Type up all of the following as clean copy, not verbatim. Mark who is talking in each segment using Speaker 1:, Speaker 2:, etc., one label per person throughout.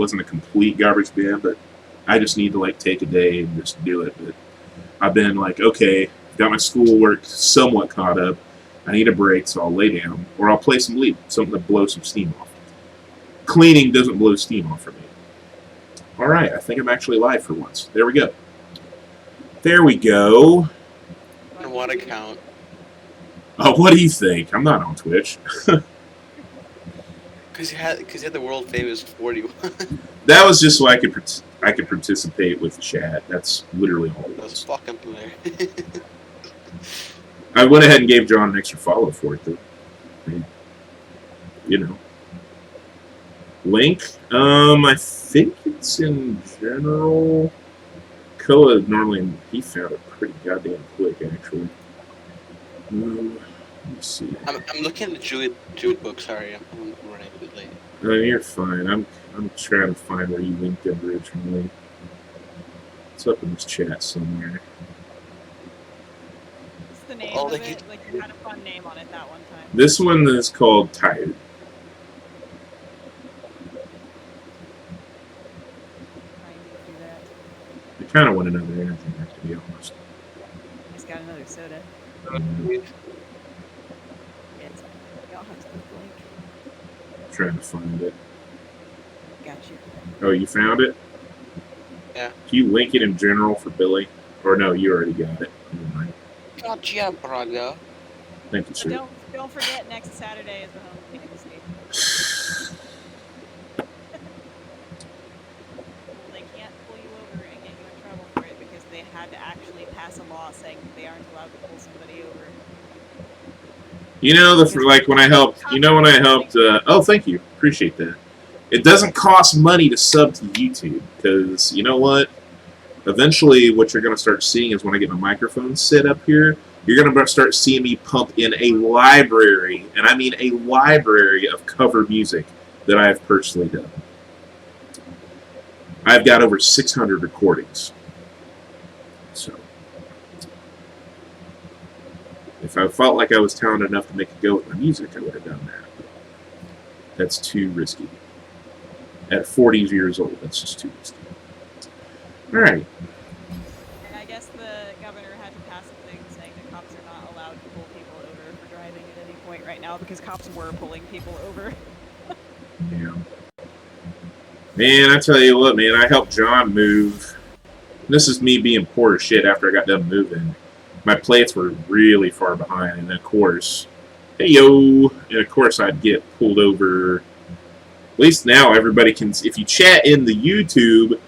Speaker 1: wasn't a complete garbage bin, but I just need to like take a day and just do it. But I've been like, okay, got my schoolwork somewhat caught up. I need a break, so I'll lay down, or I'll play some League, something to blow some steam off. Cleaning doesn't blow steam off for me. All right, I think I'm actually live for once. There we go. There we go.
Speaker 2: On what account?
Speaker 1: Oh, what do you think? I'm not on Twitch.
Speaker 2: Because you had the world famous 41.
Speaker 1: That was just so I could participate with chat. That's literally all it
Speaker 2: That was
Speaker 1: was.
Speaker 2: fucking player.
Speaker 1: I went ahead and gave John an extra follow for it, though. I mean, you know. Link? I think it's in general. Koa normally, he found it pretty goddamn quick, actually. Let me see.
Speaker 2: I'm looking at the Jewett book. Sorry, I'm running a bit late.
Speaker 1: No, you're fine. I'm trying to find where you linked it originally. It's up in this chat somewhere.
Speaker 3: What's the name
Speaker 2: Oh,
Speaker 3: of
Speaker 2: like
Speaker 3: it? Like you had a fun name on it that one time.
Speaker 1: This one is called Tired.
Speaker 3: Trying to do that.
Speaker 1: I kind of want another interview, to be honest.
Speaker 3: Just got another soda.
Speaker 1: I'm
Speaker 3: It's y'all have to put the link.
Speaker 1: trying to find it.
Speaker 3: Got you.
Speaker 1: Oh, you found it?
Speaker 2: Yeah.
Speaker 1: Can you link it in general for Billy? Or no, you already got it. Never mind.
Speaker 2: Gotcha, brother.
Speaker 1: Thank you,
Speaker 3: But
Speaker 1: sir.
Speaker 3: don't forget next Saturday is the home state. They can't pull you over and get you in trouble for it because they had to actually pass a law saying that they aren't allowed to pull somebody over.
Speaker 1: You know, like when I helped. You know when I helped. Oh, thank you. Appreciate that. It doesn't cost money to sub to YouTube because you know what? Eventually, what you're going to start seeing is when I get my microphone set up here, you're going to start seeing me pump in a library, and I mean a library of cover music that I have personally done. I've got over 600 recordings. So, if I felt like I was talented enough to make a go with my music, I would have done that. That's too risky. At 40 years old, that's just too risky. All right.
Speaker 3: And I guess the governor had to pass a thing saying that cops are not allowed to pull people over for driving at any point right now because cops were pulling people over.
Speaker 1: Yeah. Man, I tell you what, man, I helped John move. This is me being poor as shit after I got done moving. My plates were really far behind, and of course, hey yo, and of course I'd get pulled over. At least now everybody can, if you chat in the YouTube,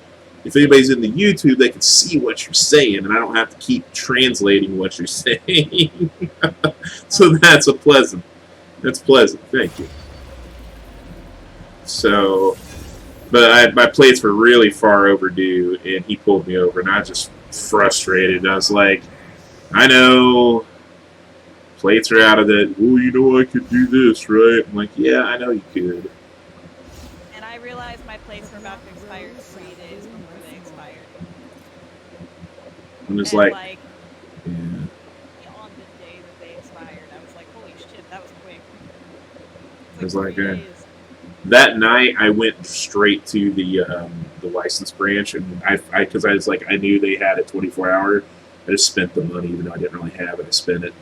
Speaker 1: if anybody's in the YouTube, they can see what you're saying, and I don't have to keep translating what you're saying. So that's pleasant. That's pleasant. Thank you. So, but my plates were really far overdue, and he pulled me over, and I was just frustrated. I was like, I know plates are out of the, well, you know I could do this, right? I'm like, yeah, I know you could.
Speaker 3: And I realized my plates were about to expire 3 days before they expired.
Speaker 1: I'm just
Speaker 3: And
Speaker 1: like,
Speaker 3: yeah. On the day that they expired, I was like, holy shit, that was quick.
Speaker 1: I was like,
Speaker 3: 3 days.
Speaker 1: That night I went straight to the license branch, and because I was like, I knew they had a 24-hour. I just spent the money, even though I didn't really have it. I spent it.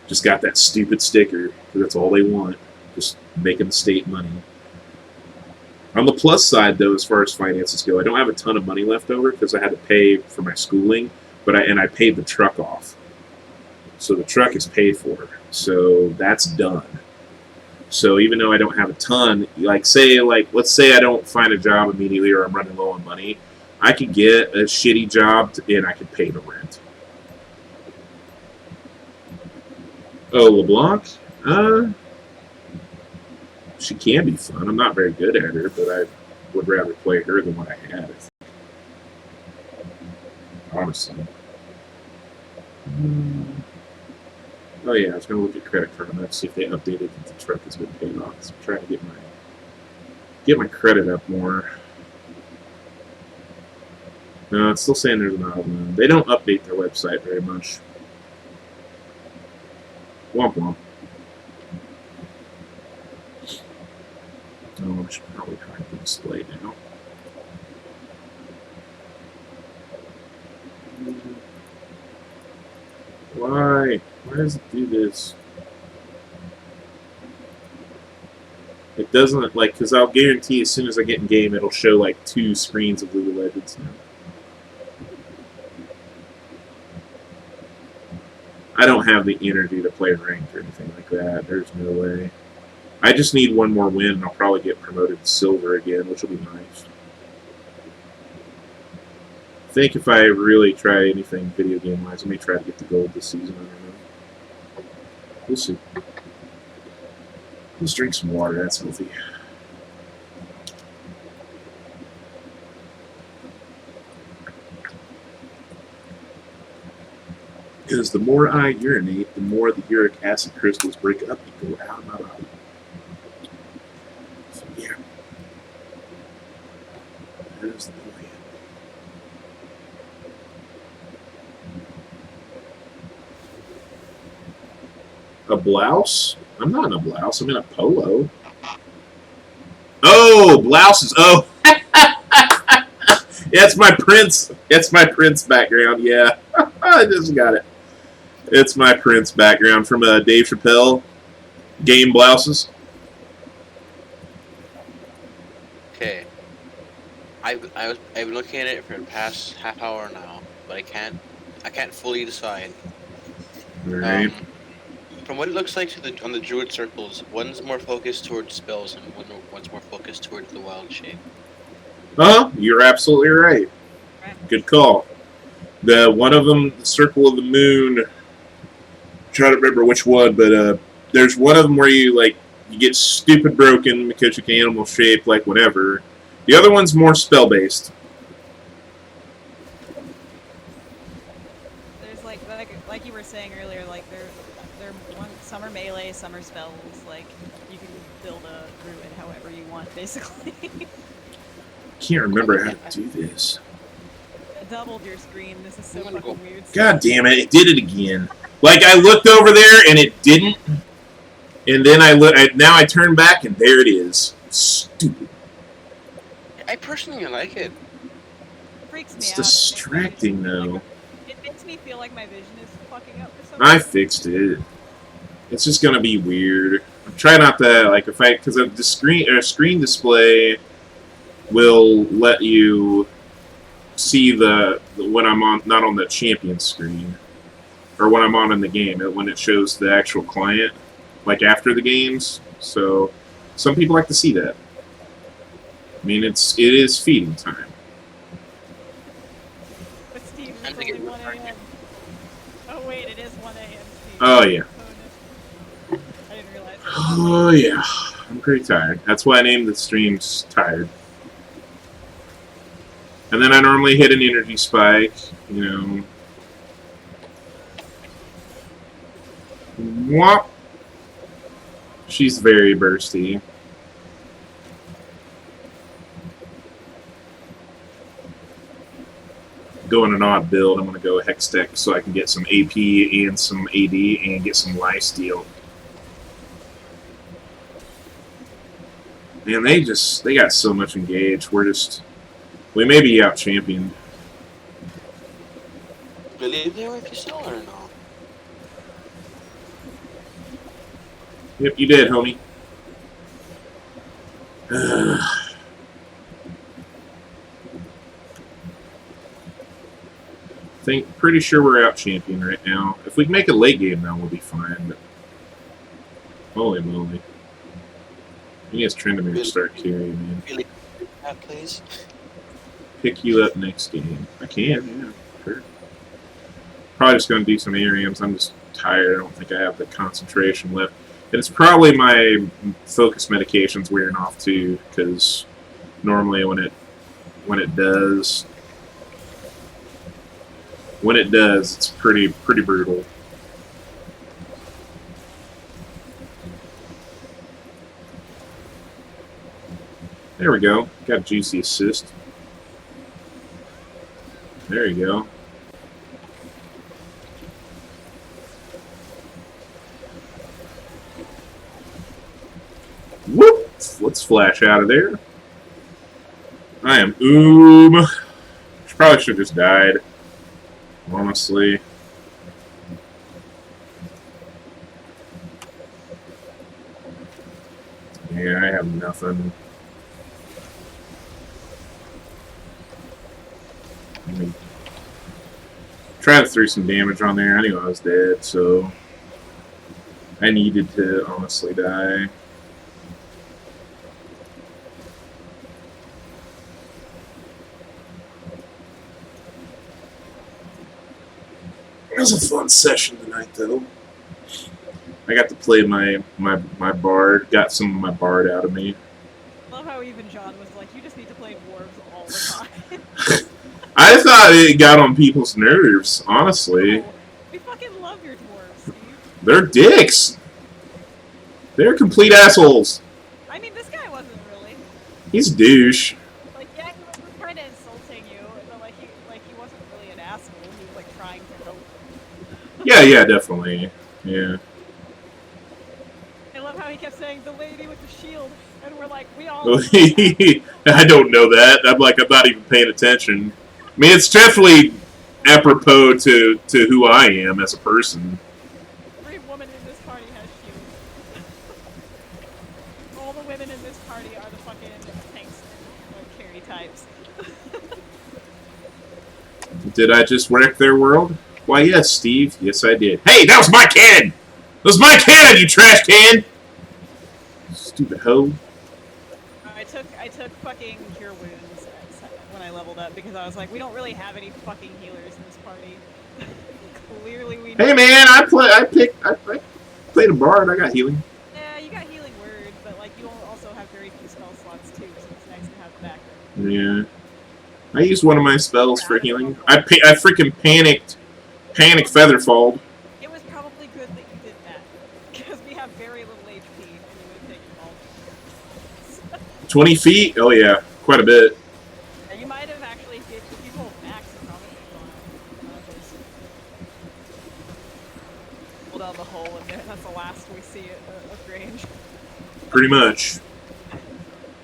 Speaker 1: Just got that stupid sticker, because that's all they want. Just making the state money. On the plus side, though, as far as finances go, I don't have a ton of money left over because I had to pay for my schooling, but I paid the truck off. So the truck is paid for. So that's done. So even though I don't have a ton, let's say I don't find a job immediately or I'm running low on money, I could get a shitty job and I could pay the rent. Oh, LeBlanc? She can be fun. I'm not very good at her, but I would rather play her than what I had, I think. Honestly. Oh yeah, I was gonna look at credit card and see if they updated that the truck has been paid off. So I'm trying to get my credit up more. No, it's still saying there's an auto loan. They don't update their website very much. Womp womp. Oh should probably hide the display now. Why? Why does it do this? It doesn't, like, because I'll guarantee as soon as I get in game, it'll show, like, 2 screens of League of Legends now. I don't have the energy to play ranked or anything like that. There's no way. I just need one more win, and I'll probably get promoted to silver again, which will be nice. I think if I really try anything video game-wise, I may try to get the gold this season. I don't know. We'll see. Let's drink some water. That's healthy. Because the more I urinate, the more the uric acid crystals break up and go out of my body. So, yeah. There's the plan. A blouse? I'm not in a blouse. I'm in a polo. Oh, blouses. Oh. It's my Prince. It's my Prince background. Yeah. I just got it. It's my Prince background from Dave Chappelle. Game blouses.
Speaker 2: Okay. I've been looking at it for the past half hour now, but I can't fully decide.
Speaker 1: Alright.
Speaker 2: From what it looks like on the Druid circles, one's more focused towards spells and one's more focused towards the wild shape.
Speaker 1: You're absolutely right. Good call. The one of them, the Circle of the Moon. I'm trying to remember which one, but there's one of them where you get stupid broken because you can animal shape like whatever. The other one's more spell based.
Speaker 3: There's like you were saying earlier, like they're some are melee, some are spells. Like you can build a druid however you want, basically.
Speaker 1: Can't remember how to do this.
Speaker 3: I doubled your screen. This is so
Speaker 2: I'm gonna
Speaker 3: fucking weird.
Speaker 1: God damn it! It did it again. Like I looked over there and it didn't, and then now I turn back and there it is. Stupid.
Speaker 2: I personally like it.
Speaker 3: It freaks me
Speaker 1: It's
Speaker 3: out.
Speaker 1: distracting though.
Speaker 3: It makes me feel like my vision is fucking up for some
Speaker 1: I
Speaker 3: reason.
Speaker 1: fixed it. It's just gonna be weird. I'm trying not to because the screen display will let you see the when I'm on not on the champion screen or when I'm on in the game when it shows the actual client like after the games. So some people like to see that. I mean it is feeding time.
Speaker 3: But Steve,
Speaker 2: I
Speaker 3: it's
Speaker 2: think
Speaker 3: only
Speaker 2: it
Speaker 3: 1 a.m. Oh wait, it is 1 a.m. Steve.
Speaker 1: Oh yeah.
Speaker 3: Oh, no. I didn't realize.
Speaker 1: Oh yeah. I'm pretty tired. That's why I named the streams Tired. And then I normally hit an energy spike, you know. Whop. She's very bursty. Going an odd build, I'm going to go Hextech so I can get some AP and some AD and get some lifesteal. Man, they got so much engaged. We may be out championed.
Speaker 2: Believe there if you still or no?
Speaker 1: Yep, you did, homie. Pretty sure we're out champion right now. If we can make a late game now, we'll be fine. But holy moly. I guess Trendamere to start carrying, man.
Speaker 2: Really, please.
Speaker 1: Pick you up next game. I can, yeah, sure. Probably just going to do some ARAMs. I'm just tired. I don't think I have the concentration left. And it's probably my focus medication's wearing off too, because normally when it does, it's pretty brutal. There we go. Got a juicy assist. There you go. Whoop! Flip let's flash out of there. I am Probably should have just died. Honestly. Yeah, I have nothing. I mean, tried to throw some damage on there. I knew I was dead, so I needed to honestly die. It was a fun session tonight, though. I got to play my bard, got some of my bard out of me.
Speaker 3: I love how even John was like, you just need to play dwarves all the time.
Speaker 1: I thought it got on people's nerves, honestly.
Speaker 3: Oh, we fucking love your dwarves, Steve.
Speaker 1: They're dicks. They're complete assholes.
Speaker 3: I mean, this guy wasn't really.
Speaker 1: He's a douche.
Speaker 3: Like, yeah, he was kind of insulting you, but like he wasn't really an asshole. He was like trying to help.
Speaker 1: Yeah, definitely. Yeah.
Speaker 3: I love how he kept saying the lady with the shield, and we're like, we all.
Speaker 1: I don't know that. I'm not even paying attention. I mean, it's definitely apropos to who I am as a person.
Speaker 3: Every woman in this party has shields. All the women in this party are the fucking tanks and carry types.
Speaker 1: Did I just wreck their world? Why, yes, Steve. Yes, I did. Hey, that was my cannon! That was my cannon, you trash can! Stupid hoe.
Speaker 3: I took fucking cure wounds when I leveled up because I was like, we don't really have any fucking healers in this party. Clearly we.
Speaker 1: Hey man, I played a bard. I got healing.
Speaker 3: Yeah, you got healing word, but like you also have very few spell slots too, so it's nice to have backup.
Speaker 1: Yeah. I used one of my spells for healing. I freaking panicked Featherfall.
Speaker 3: It was probably good that you did that because we have very little HP, and you would have taken all.
Speaker 1: 20 feet? Oh yeah, quite a bit.
Speaker 3: Yeah, you might have actually hit the people with max and probably pull down the hole in there. That's the last we see of Grange.
Speaker 1: Pretty much.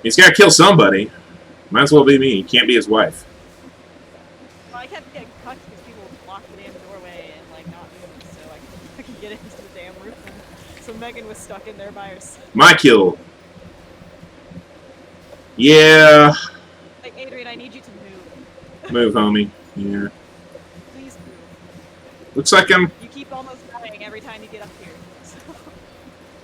Speaker 1: He's gotta kill somebody. Might as well be me. Can't be his wife.
Speaker 3: Well, I kept getting cut because people would block the damn doorway and like not move, so I could get into the damn roof. And so Megan was stuck in there by herself.
Speaker 1: My kill. Yeah.
Speaker 3: Like, Adrian, I need you to move.
Speaker 1: Move, homie. Yeah.
Speaker 3: Please move.
Speaker 1: Looks like I'm.
Speaker 3: You keep almost dying every time you get up here. So,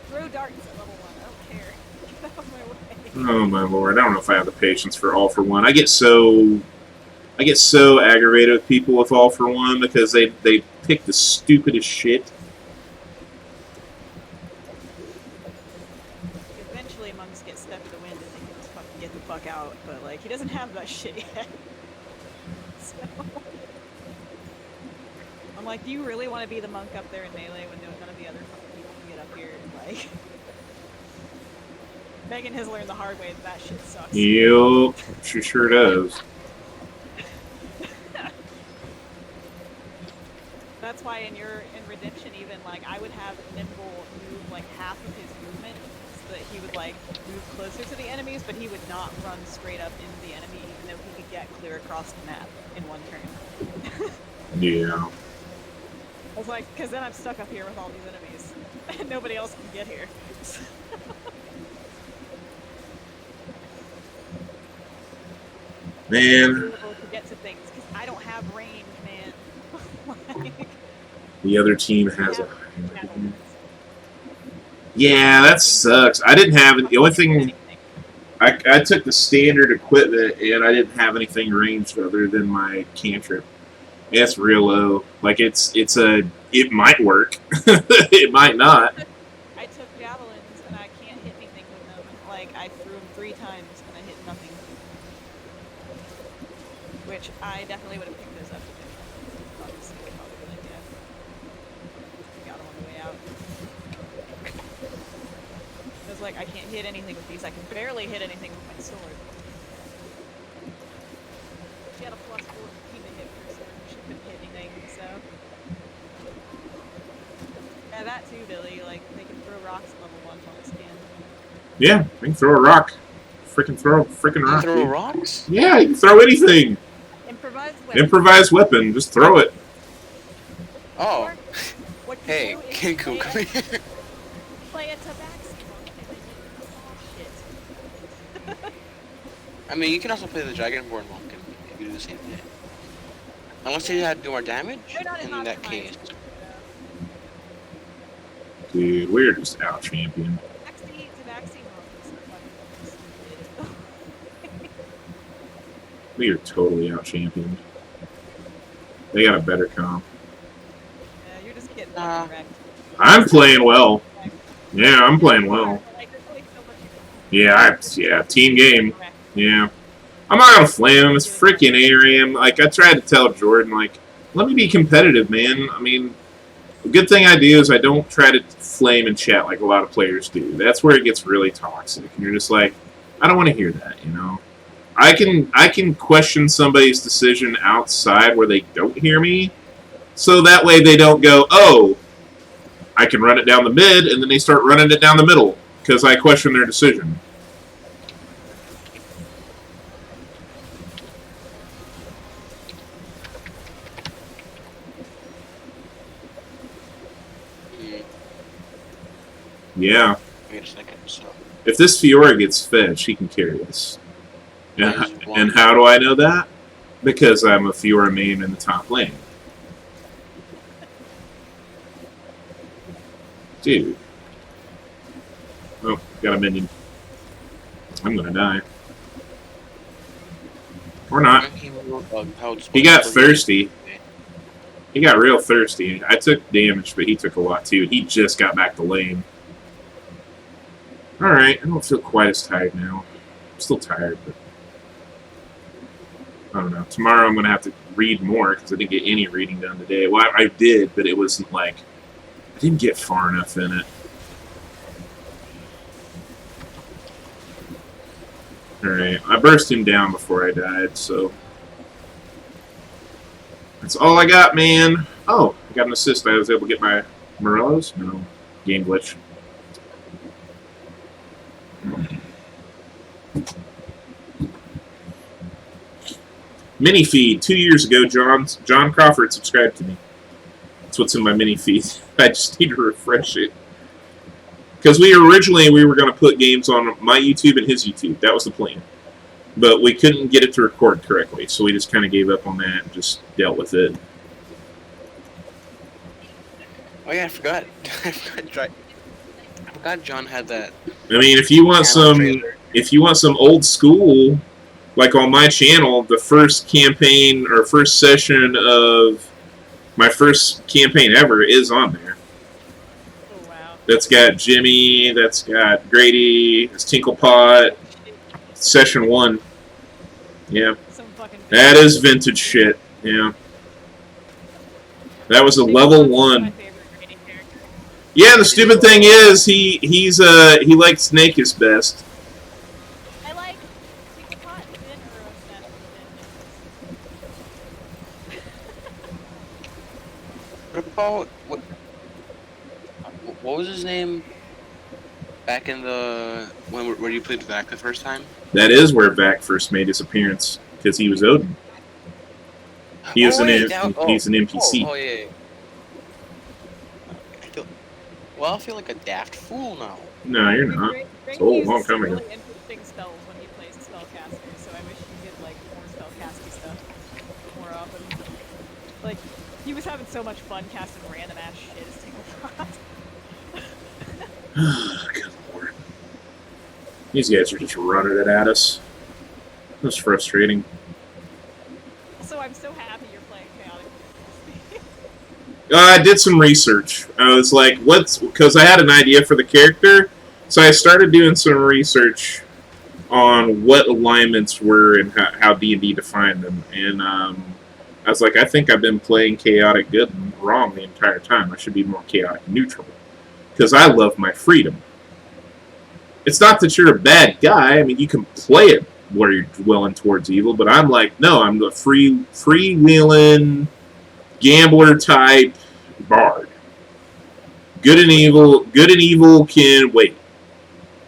Speaker 3: throw darts at level 1. I don't care. Get out of my way.
Speaker 1: Oh my lord! I don't know if I have the patience for All for One. I get so aggravated with people with All for One because they pick the stupidest shit.
Speaker 3: Eventually, monks get step to the wind and they can just fucking get the fuck out. But like, he doesn't have that shit yet. So, I'm like, do you really want to be the monk up there in melee when none of the other fucking people can get up here? And, like, Megan has learned the hard way that shit sucks.
Speaker 1: Yup, she sure does.
Speaker 3: That's why in Redemption even, like, I would have Nimble move like half of his movement so that he would like move closer to the enemies, but he would not run straight up into the enemy even though he could get clear across the map in one turn.
Speaker 1: Yeah.
Speaker 3: I was like, because then I'm stuck up here with all these enemies and nobody else can get here.
Speaker 1: Man.
Speaker 3: To get to things because I don't have range, man. Like,
Speaker 1: The other team has a. Yeah, that sucks. I didn't have it. The only thing I took the standard equipment and I didn't have anything ranged other than my cantrip. Yeah, it's real low. Like it might work. It might not.
Speaker 3: I took javelins and I can't hit anything with them. Like I threw them 3 times and I hit nothing. Which I definitely would have picked those up. Obviously, probably a good idea. Got them on the way out. I was like, I can't hit anything with these. I can barely hit anything with my sword. She had a +14 to hit with her sword. She couldn't hit anything, so. Yeah, that too, Billy. Like, they can throw rocks at level 1 on the skin.
Speaker 1: Yeah, I can throw a rock. Freaking throw a freaking rock.
Speaker 2: Throw
Speaker 1: Dude.
Speaker 2: rocks?
Speaker 1: Yeah, you can throw anything.
Speaker 3: Improvised weapon.
Speaker 1: Improvised weapon. Just throw it.
Speaker 2: Oh,
Speaker 3: Or what you
Speaker 2: hey,
Speaker 3: do is
Speaker 2: Kinku, come here.
Speaker 3: play a tabaxi monk and then you oh shit.
Speaker 2: I mean, you can also play the Dragonborn monk and you can do the same thing. Unless they had to do more damage,
Speaker 3: They're not
Speaker 2: in
Speaker 3: in
Speaker 2: that case.
Speaker 1: Dude, we're just out champion.
Speaker 3: Tabaxi monk is fucking stupid.
Speaker 1: We are totally out championed. They got a better comp.
Speaker 3: Yeah, you're just getting
Speaker 2: Nah.
Speaker 3: fucking wrecked.
Speaker 1: I'm playing well. Yeah, I'm playing well.
Speaker 3: Like, there's only so much you can
Speaker 1: Yeah, team game.
Speaker 3: wreck.
Speaker 1: Yeah. I'm not gonna flame him. It's freaking ARAM. Like, I tried to tell Jordan, like, let me be competitive, man. I mean, the good thing I do is I don't try to flame and chat like a lot of players do. That's where it gets really toxic. And you're just like, I don't want to hear that, you know? I can question somebody's decision outside where they don't hear me, so that way they don't go, oh, I can run it down the mid, and then they start running it down the middle because I question their decision. Yeah.
Speaker 2: Wait a second, so.
Speaker 1: If this Fiora gets fed, she can carry us.
Speaker 2: Minus
Speaker 1: And,
Speaker 2: one.
Speaker 1: and how do I know that? Because I'm a Fiora main in the top lane. Dude. Oh, got a minion. I'm gonna die. Or not. He got thirsty. He got real thirsty. I took damage, but he took a lot too. He just got back to lane. Alright, I don't feel quite as tired now. I'm still tired, but I don't know. Tomorrow I'm going to have to read more because I didn't get any reading done today. Well, I did, but it wasn't like... I didn't get far enough in it. Alright, I burst him down before I died, so... That's all I got, man. Oh, I got an assist. I was able to get my Morellos? No. Game glitch. Mini feed. 2 years ago, John Crawford subscribed to me. That's what's in my mini feed. I just need to refresh it. Because we were going to put games on my YouTube and his YouTube. That was the plan. But we couldn't get it to record correctly, so we just kind of gave up on that and just dealt with it.
Speaker 2: Oh yeah, I forgot. I forgot John had that.
Speaker 1: I mean, if you want some old school, like on my channel, the first campaign or first session of my first campaign ever is on there.
Speaker 3: Oh, wow.
Speaker 1: That's got Jimmy, that's got Grady, it's Tinklepot, session 1. Yeah.
Speaker 3: Some fucking
Speaker 1: That is vintage shit, yeah. That was a level 1. Yeah, the stupid thing is, he likes Snake is best.
Speaker 3: I like Tinklepot Finn or Finn.
Speaker 2: What about what was his name? Back in the where you played Vac the first time?
Speaker 1: That is where Vac first made his appearance, because he was Odin. He was he's an NPC.
Speaker 2: Oh yeah. I feel like a daft fool now.
Speaker 1: No, you're not. It's a long time ago.
Speaker 3: Really interesting spells when he plays spellcaster, so I wish he did like more spellcasting stuff more often. Like he was having so much fun casting random ass shit as Tinklepot.
Speaker 1: Good lord. These guys are just running it at us. That's frustrating.
Speaker 3: So I'm so happy you're playing chaotic.
Speaker 1: I did some research. I was like, because I had an idea for the character, so I started doing some research on what alignments were and how D&D defined them. And I was like, I think I've been playing chaotic good and wrong the entire time. I should be more chaotic neutral. Because I love my freedom. It's not that you're a bad guy. I mean, you can play it where you're dwelling towards evil, but I'm like, no, I'm the freewheeling, gambler type bard. Good and evil can wait.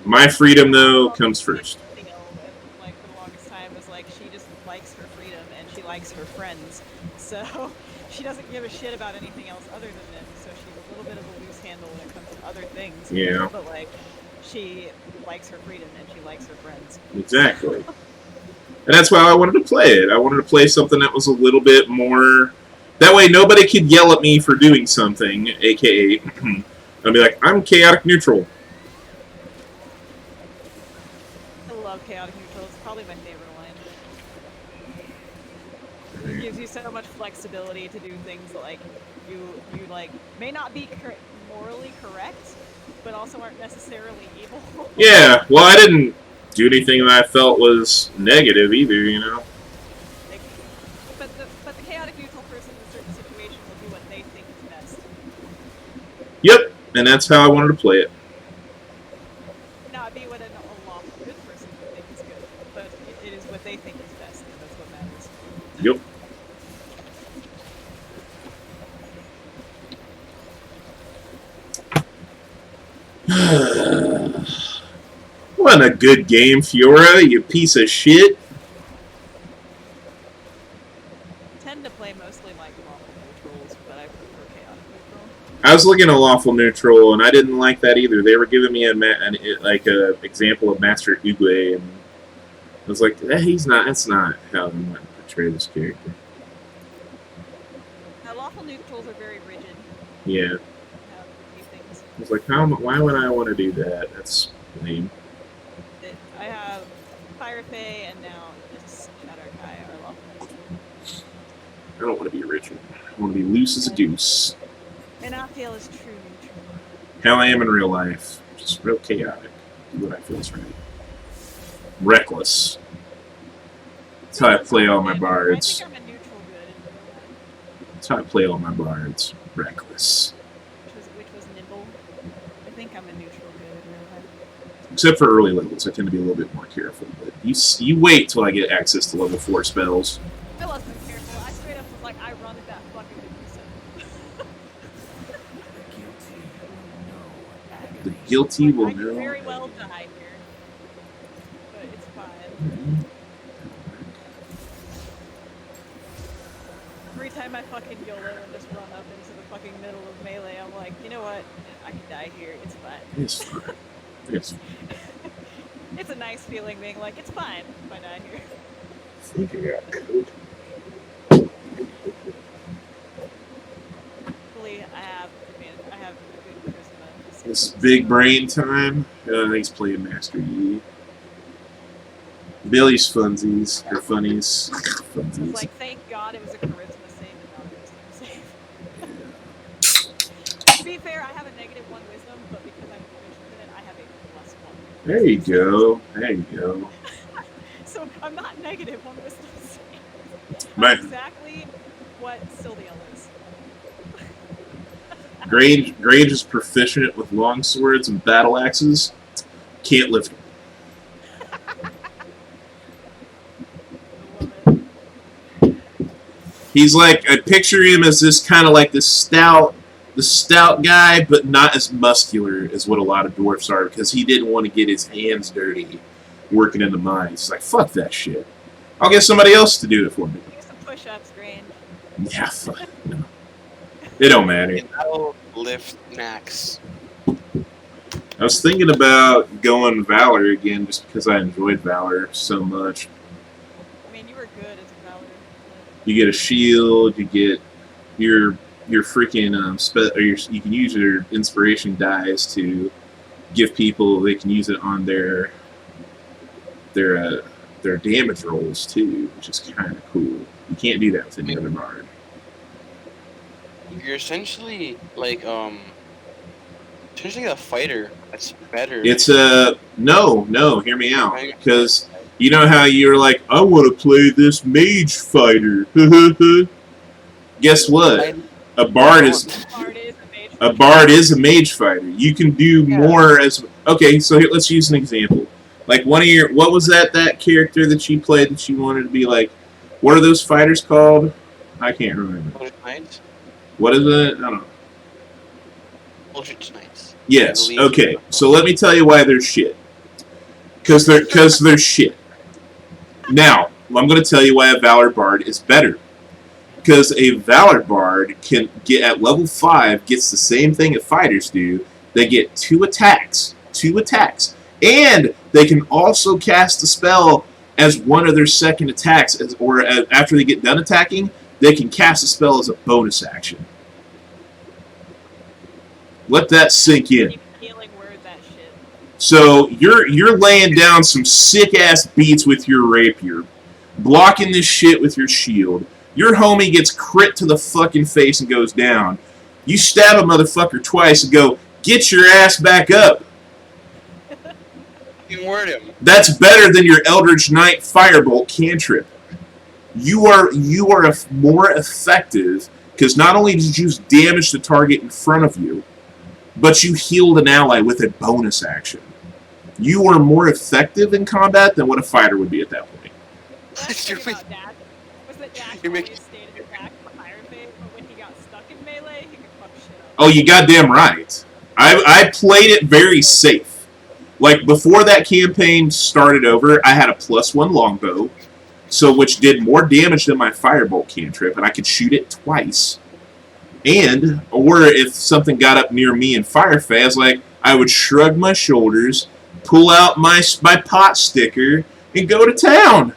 Speaker 1: My freedom though comes first.
Speaker 3: And, like for the longest time was like she just likes her freedom and she likes her friends, so she doesn't give a shit about anything else other than them. So she's a little bit of a loose handle when it comes to other things.
Speaker 1: Yeah.
Speaker 3: But like she likes her freedom and she likes her friends.
Speaker 1: Exactly. And that's why I wanted to play it. I wanted to play something that was a little bit more. That way, nobody could yell at me for doing something, aka, I'd be like, I'm chaotic neutral.
Speaker 3: I love chaotic neutral. It's probably my favorite one. It gives you so much flexibility to do things like you like may not be morally correct, but also aren't necessarily evil.
Speaker 1: Yeah, well, I didn't do anything that I felt was negative either, you know?
Speaker 3: Like, but the chaotic neutral person in a certain situation will do what they think is best.
Speaker 1: Yep, and that's how I wanted to play it.
Speaker 3: Not be what a lawful good person would think is good, but it is what they think is best, and that's what matters.
Speaker 1: Yep. What a good game, Fiora, you piece of shit.
Speaker 3: I tend to play mostly like lawful neutrals, but I prefer chaotic neutral.
Speaker 1: I was looking at Lawful Neutral, and I didn't like that either. They were giving me an example of Master Oogway, and I was like, he's not. That's not how I want to portray this character.
Speaker 3: Lawful neutrals are very rigid.
Speaker 1: Yeah.
Speaker 3: These things.
Speaker 1: I was like, why would I want to do that? That's lame.
Speaker 3: I have Fire Fae and now this Shadow Kai are lawful neutral.
Speaker 1: I don't want to be rigid. I want to be loose as a goose.
Speaker 3: And Ophiel is true neutral.
Speaker 1: How I am in real life. Just real chaotic. Do what I feel is right. Reckless. That's how I play all my bards.
Speaker 3: I think I'm a neutral good in real life.
Speaker 1: That's how I play all my bards. Reckless.
Speaker 3: Which was nimble. I think I'm a neutral good in real life.
Speaker 1: Except for early levels, I tend to be a little bit more careful. But you wait till I get access to level 4 spells.
Speaker 3: I wasn't careful. I straight up was like, I run that fucking Medusa.
Speaker 1: The guilty will
Speaker 3: I could
Speaker 1: know.
Speaker 3: very well die here. But it's fine. Every time I fucking YOLO and just run up into the fucking middle of melee, I'm like, you know what? I can die here. It's fine.
Speaker 1: It's fine. It's fine.
Speaker 3: It's a nice feeling being like, it's fine if I die here.
Speaker 1: I think I got code.
Speaker 3: Hopefully, I have a good charisma.
Speaker 1: This big brain time. He's playing Master Yi. Billy's funsies. Or funnies.
Speaker 3: It's
Speaker 1: Funsies.
Speaker 3: like, thank God it was a charisma save and not a wisdom save. To be fair, I have a -1 wisdom, but because I'm proficient in it, I have a +1.
Speaker 1: There you go. There you go.
Speaker 3: So I'm not -1 wisdom save.
Speaker 1: Right.
Speaker 3: I'm exactly what Sildiel is.
Speaker 1: Grange is proficient with longswords and battle axes. Can't lift them.
Speaker 3: I love it.
Speaker 1: He's like, I picture him as this kind of like the stout guy, but not as muscular as what a lot of dwarfs are, because he didn't want to get his hands dirty working in the mines. He's like, fuck that shit. I'll get somebody else to do it for me.
Speaker 3: Do some push-ups, Grange.
Speaker 1: Yeah, fuck. No. It don't matter.
Speaker 2: I'll lift Nax.
Speaker 1: I was thinking about going Valor again just because I enjoyed Valor so much.
Speaker 3: I mean, you were good as a Valor.
Speaker 1: You get a shield, you get your freaking you can use your inspiration dice to give people, they can use it on their damage rolls too, which is kind of cool. You can't do that with any other bard.
Speaker 2: You're essentially like essentially a fighter that's better.
Speaker 1: It's no, hear me out, because you know how you're like, I want to play this mage fighter. Guess what? A bard is a mage fighter. You can do more as okay. So here, let's use an example. Like what was that character that you played that you wanted to be like? What are those fighters called? I can't remember.
Speaker 2: Knights?
Speaker 1: What is it? I don't know.
Speaker 2: Eldritch Knights.
Speaker 1: Yes. Okay. So let me tell you why they're shit. Because they're shit. Now, I'm going to tell you why a Valor Bard is better. Because a Valor Bard can get at level 5, gets the same thing that fighters do. They get 2 attacks. 2 attacks. And they can also cast a spell as one of their second attacks, after they get done attacking, they can cast a spell as a bonus action. Let that sink in.
Speaker 3: Keep healing word that shit.
Speaker 1: So you're laying down some sick ass beats with your rapier, blocking this shit with your shield. Your homie gets crit to the fucking face and goes down. You stab a motherfucker twice and go, get your ass back up.
Speaker 2: You can word him.
Speaker 1: That's better than your Eldritch Knight Firebolt cantrip. You are more effective because not only did you damage the target in front of you, but you healed an ally with a bonus action. You are more effective in combat than what a fighter would be at that point.
Speaker 3: Last thing about Dash was that Dash
Speaker 2: You're
Speaker 3: always
Speaker 2: making-
Speaker 3: stayed in attack for Fire Fade, but when he got stuck in melee, he could fuck shit up.
Speaker 1: Oh, you goddamn right. I played it very safe. Like, before that campaign started over, I had a +1 longbow, which did more damage than my Firebolt cantrip, and I could shoot it twice. Or if something got up near me in Fire Phase, I would shrug my shoulders, pull out my pot sticker, and go to town.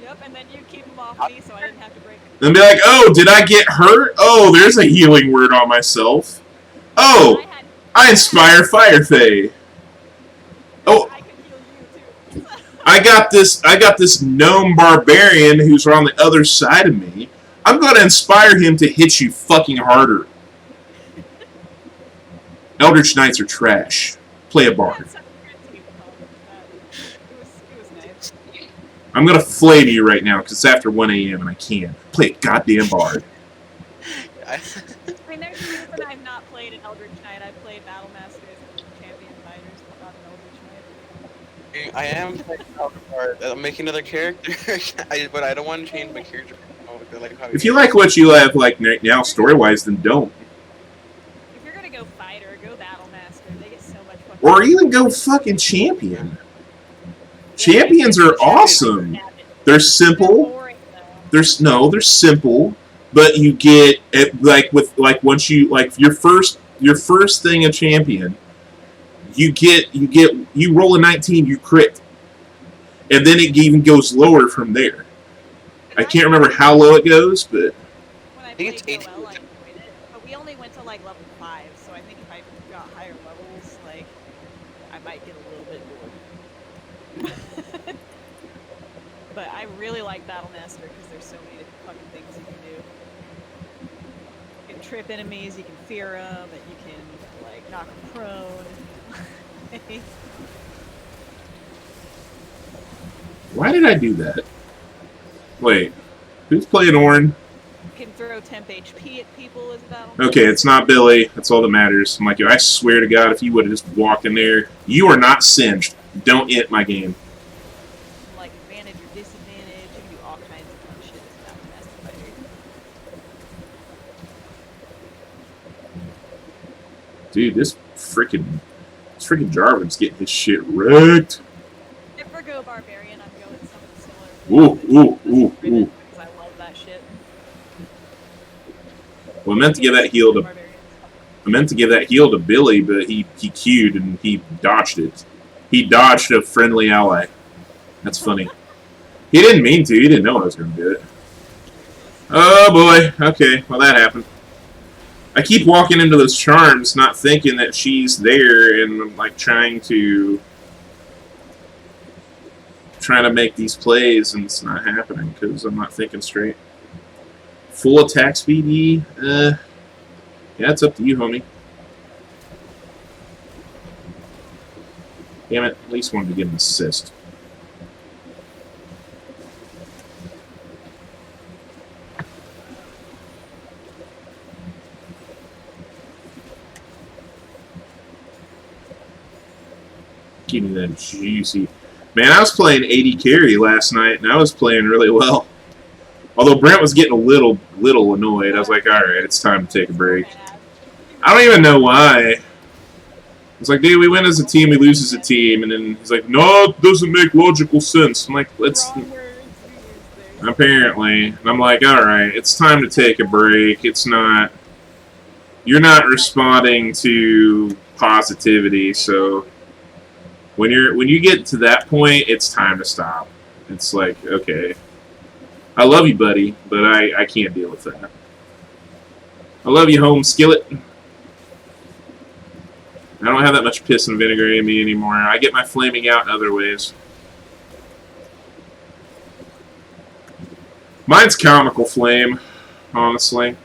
Speaker 3: Yep, and then you keep him off me so I didn't have to break it.
Speaker 1: And be like, oh, did I get hurt? Oh, there's a healing word on myself. Oh, I inspire Fire Fae. Oh,
Speaker 3: I could heal you too.
Speaker 1: I got this gnome barbarian who's on the other side of me. I'm gonna inspire him to hit you fucking harder. Eldritch Knights are trash. Play a bard.
Speaker 3: It was nice.
Speaker 1: I'm gonna flame you right now because it's after 1 a.m. and I can't. Play a goddamn bard.
Speaker 2: I,
Speaker 3: I mean, there's a reason I've not played an Eldritch Knight. I've played Battle Masters and Champion Fighters, but not an Eldritch Knight.
Speaker 2: I am playing Valor. I'm making another character, but I don't want to change my character.
Speaker 1: If you like what you have now story-wise, then don't.
Speaker 3: If you're gonna go fighter, go Battle Master. They get so much fucking.
Speaker 1: Or even go fucking champion. Champions are awesome. They're simple.
Speaker 3: Boring, though.
Speaker 1: They're simple, but you get once you your first thing a champion, you roll a 19, you crit, and then it even goes lower from there. I can't remember how low it goes, but
Speaker 3: When I
Speaker 2: think it's
Speaker 3: played
Speaker 2: 80.
Speaker 3: KOL, I enjoyed it, but we only went to level 5, so I think if I got higher levels, I might get a little bit bored. But I really like Battle Master because there's so many different fucking things you can do. You can trip enemies, you can fear them, and you can knock them prone.
Speaker 1: why did I do that? Wait, who's playing Ornn?
Speaker 3: You can throw temp HP at people as Battle
Speaker 1: Okay, it's not Billy. That's all that matters. I'm like, I swear to God, if you would have just walked in there, you are not singed. Don't hit my game.
Speaker 3: Advantage or disadvantage, you can do all kinds of fun shit as Battle Master Fighter.
Speaker 1: Dude, this freaking Jarvan's getting his shit wrecked.
Speaker 3: If we go Barbarian, I'm going something similar.
Speaker 1: Ooh.
Speaker 3: Because I love that shit.
Speaker 1: Well, I meant to give that heal to
Speaker 3: Barbarians.
Speaker 1: Billy, but he queued and he dodged it. He dodged a friendly ally. That's funny. He didn't mean to. He didn't know I was going to do it. Oh boy. Okay. Well, that happened. I keep walking into those charms, not thinking that she's there, and I'm trying to make these plays, and it's not happening because I'm not thinking straight. Full attack speed, yeah, it's up to you, homie. Damn it! At least wanted to give him an assist. Give me that juicy. Man, I was playing 80 carry last night, and I was playing really well. Although Brent was getting a little annoyed. I was like, alright, it's time to take a break. I don't even know why. It's like, dude, we win as a team, we lose as a team, and then he's like, no, it doesn't make logical sense. I'm like, let's.
Speaker 3: Wrong words we used there.
Speaker 1: Apparently, and I'm like, all right, it's time to take a break. It's not. You're not responding to positivity, so when you get to that point, it's time to stop. It's like, okay, I love you, buddy, but I can't deal with that. I love you, home skillet. I don't have that much piss and vinegar in me anymore. I get my flaming out in other ways. Mine's comical flame, honestly.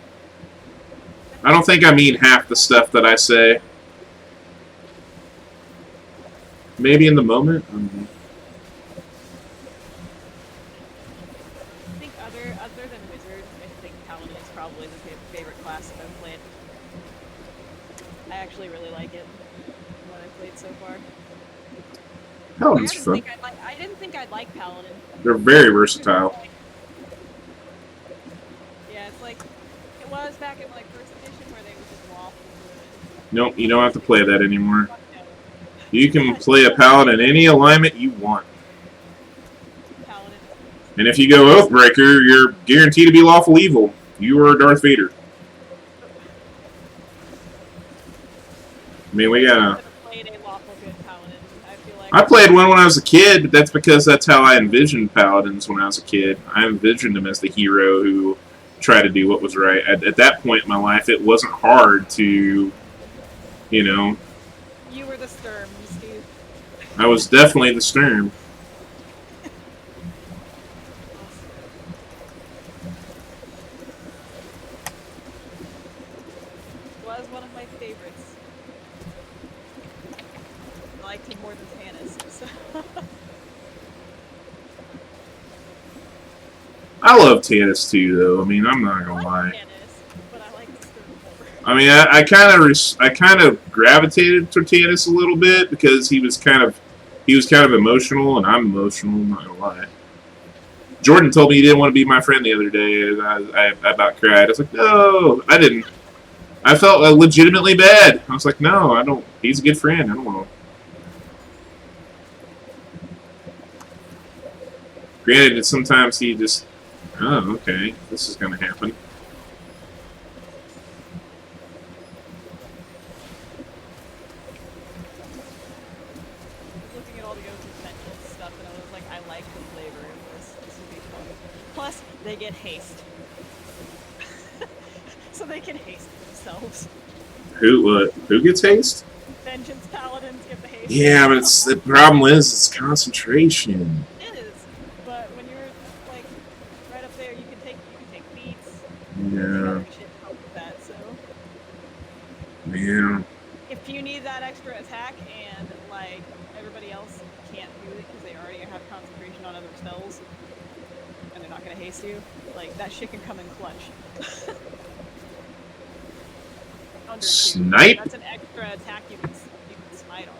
Speaker 1: I don't think I mean half the stuff that I say. Maybe in the moment. I don't know.
Speaker 3: I think other than wizard, I think paladin is probably the favorite class that I've played. I actually really like it. What I've played so far.
Speaker 1: Paladin's fun.
Speaker 3: I didn't think I'd like paladin.
Speaker 1: They're very versatile.
Speaker 3: Yeah, it's like it was back in like first edition where they were just lawful good.
Speaker 1: Nope, you don't have to play that anymore. You can play a paladin in any alignment you want.
Speaker 3: Paladin.
Speaker 1: And if you go Oathbreaker, you're guaranteed to be lawful evil. You are Darth Vader. I mean, we got.
Speaker 3: Played a lawful good paladin. I feel like
Speaker 1: I played one when I was a kid, but that's because that's how I envisioned paladins when I was a kid. I envisioned them as the hero who tried to do what was right. At that point in my life, it wasn't hard to, you know.
Speaker 3: You were the Sturm, Steve.
Speaker 1: I was definitely the Sturm.
Speaker 3: Was one of my favorites. I liked him more than Tannis, so.
Speaker 1: I love Tannis too, though. I mean, I'm not gonna
Speaker 3: I
Speaker 1: lie.
Speaker 3: like Tannis, but I like the Sturm more.
Speaker 1: I mean, I kind of gravitated to Tannis a little bit because he was kind of emotional, and I'm emotional. I'm not gonna lie. Jordan told me he didn't want to be my friend the other day, and I about cried. I was like, no, I didn't. I felt legitimately bad. I was like, no, I don't. He's a good friend. I don't want to. Granted, sometimes he just, oh, okay, this is gonna happen.
Speaker 3: Looking at all the Oath of Vengeance stuff, and I was like, I like the flavor of this. This would be fun. Plus, they get haste. So they can haste themselves.
Speaker 1: Who gets haste?
Speaker 3: Vengeance paladins get the haste.
Speaker 1: Yeah, but the problem is it's concentration.
Speaker 3: It is, but when you're like right up there, you can take beats.
Speaker 1: Yeah,
Speaker 3: Other shit help with that. So
Speaker 1: yeah.
Speaker 3: if you need that extra attack and like everybody else can't do it because they already have concentration on other spells and they're not gonna haste you, like that shit can come in clutch. Under two.
Speaker 1: Snipe.
Speaker 3: That's an extra attack you can smite on.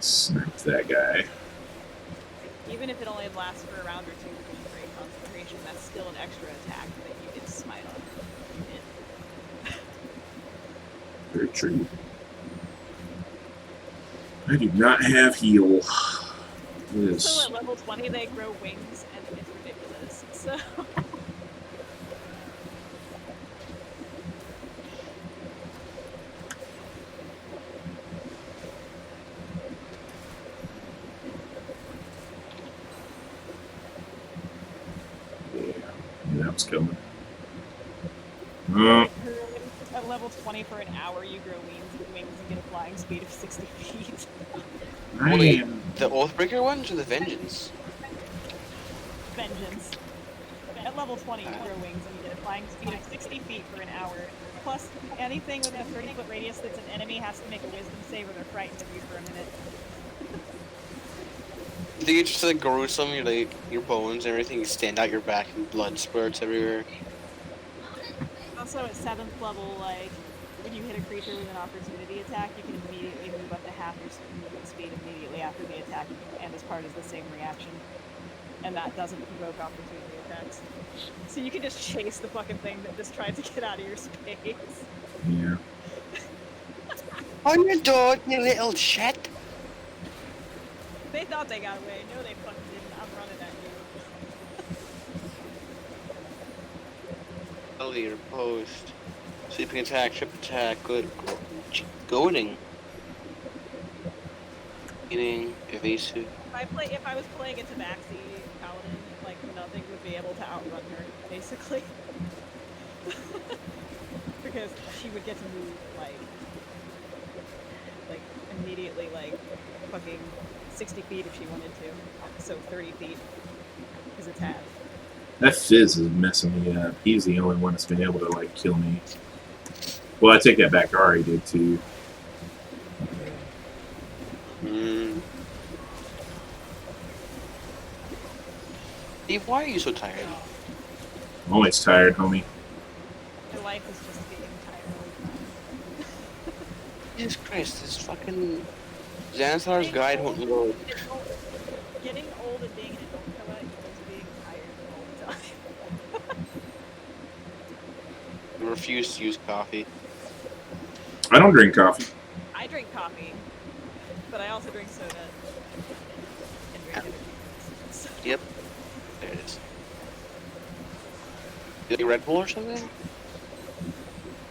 Speaker 1: Snipe that guy.
Speaker 3: Even if it only lasts for a round or two because you break concentration, that's still an extra attack that you can smite on. You did.
Speaker 1: Very true. I do not have heal. This.
Speaker 3: So at level 20 they grow wings and it's ridiculous. So
Speaker 1: Yeah, that was coming. Oh,
Speaker 3: at level 20 for an hour you grow wings and get a flying speed of 60 feet.
Speaker 1: I
Speaker 2: Wait,
Speaker 1: am.
Speaker 2: the Oathbreaker ones or the Vengeance?
Speaker 3: Vengeance. At level 20 you grow wings and you get a flying speed of 60 feet for an hour. Plus, anything with a 30-foot radius that's an enemy has to make a wisdom save or they're frightened of you for a minute.
Speaker 2: You think it's just like gruesome, your bones and everything, you stand out your back and blood spurts everywhere.
Speaker 3: Also at 7th level, like, when you hit a creature with an opportunity attack, you can immediately move up to half your movement speed immediately after the attack, and as part of the same reaction. And that doesn't provoke opportunity attacks. So you can just chase the fucking thing that just tried to get out of your space.
Speaker 1: Yeah.
Speaker 2: On your door, you little shit.
Speaker 3: They thought they got away. No, they fucking didn't. I'm running at you.
Speaker 2: Leader post. Sleeping attack, trip attack, good. Goading. Eating, evasive.
Speaker 3: If I was playing a Tabaxi paladin, like nothing would be able to outrun her, basically. Because she would get to move like immediately, like fucking 60 feet if she wanted to. So 30 feet. Because it's half.
Speaker 1: That Fizz is messing me up. He's the only one that's been able to like kill me. Well, I take that back. Ari did too.
Speaker 2: Steve, why are you so tired?
Speaker 1: I'm always tired, homie.
Speaker 3: My life is just being tired.
Speaker 2: Jesus Christ, this fucking Xanathar's guide won't load.
Speaker 3: Getting old and being an adult fella equals being tired all the time.
Speaker 2: I refuse to use coffee.
Speaker 1: I don't drink coffee.
Speaker 3: I drink coffee, but I also drink soda and drink energy drinks.
Speaker 2: Yep. There it is. You like Red Bull or something?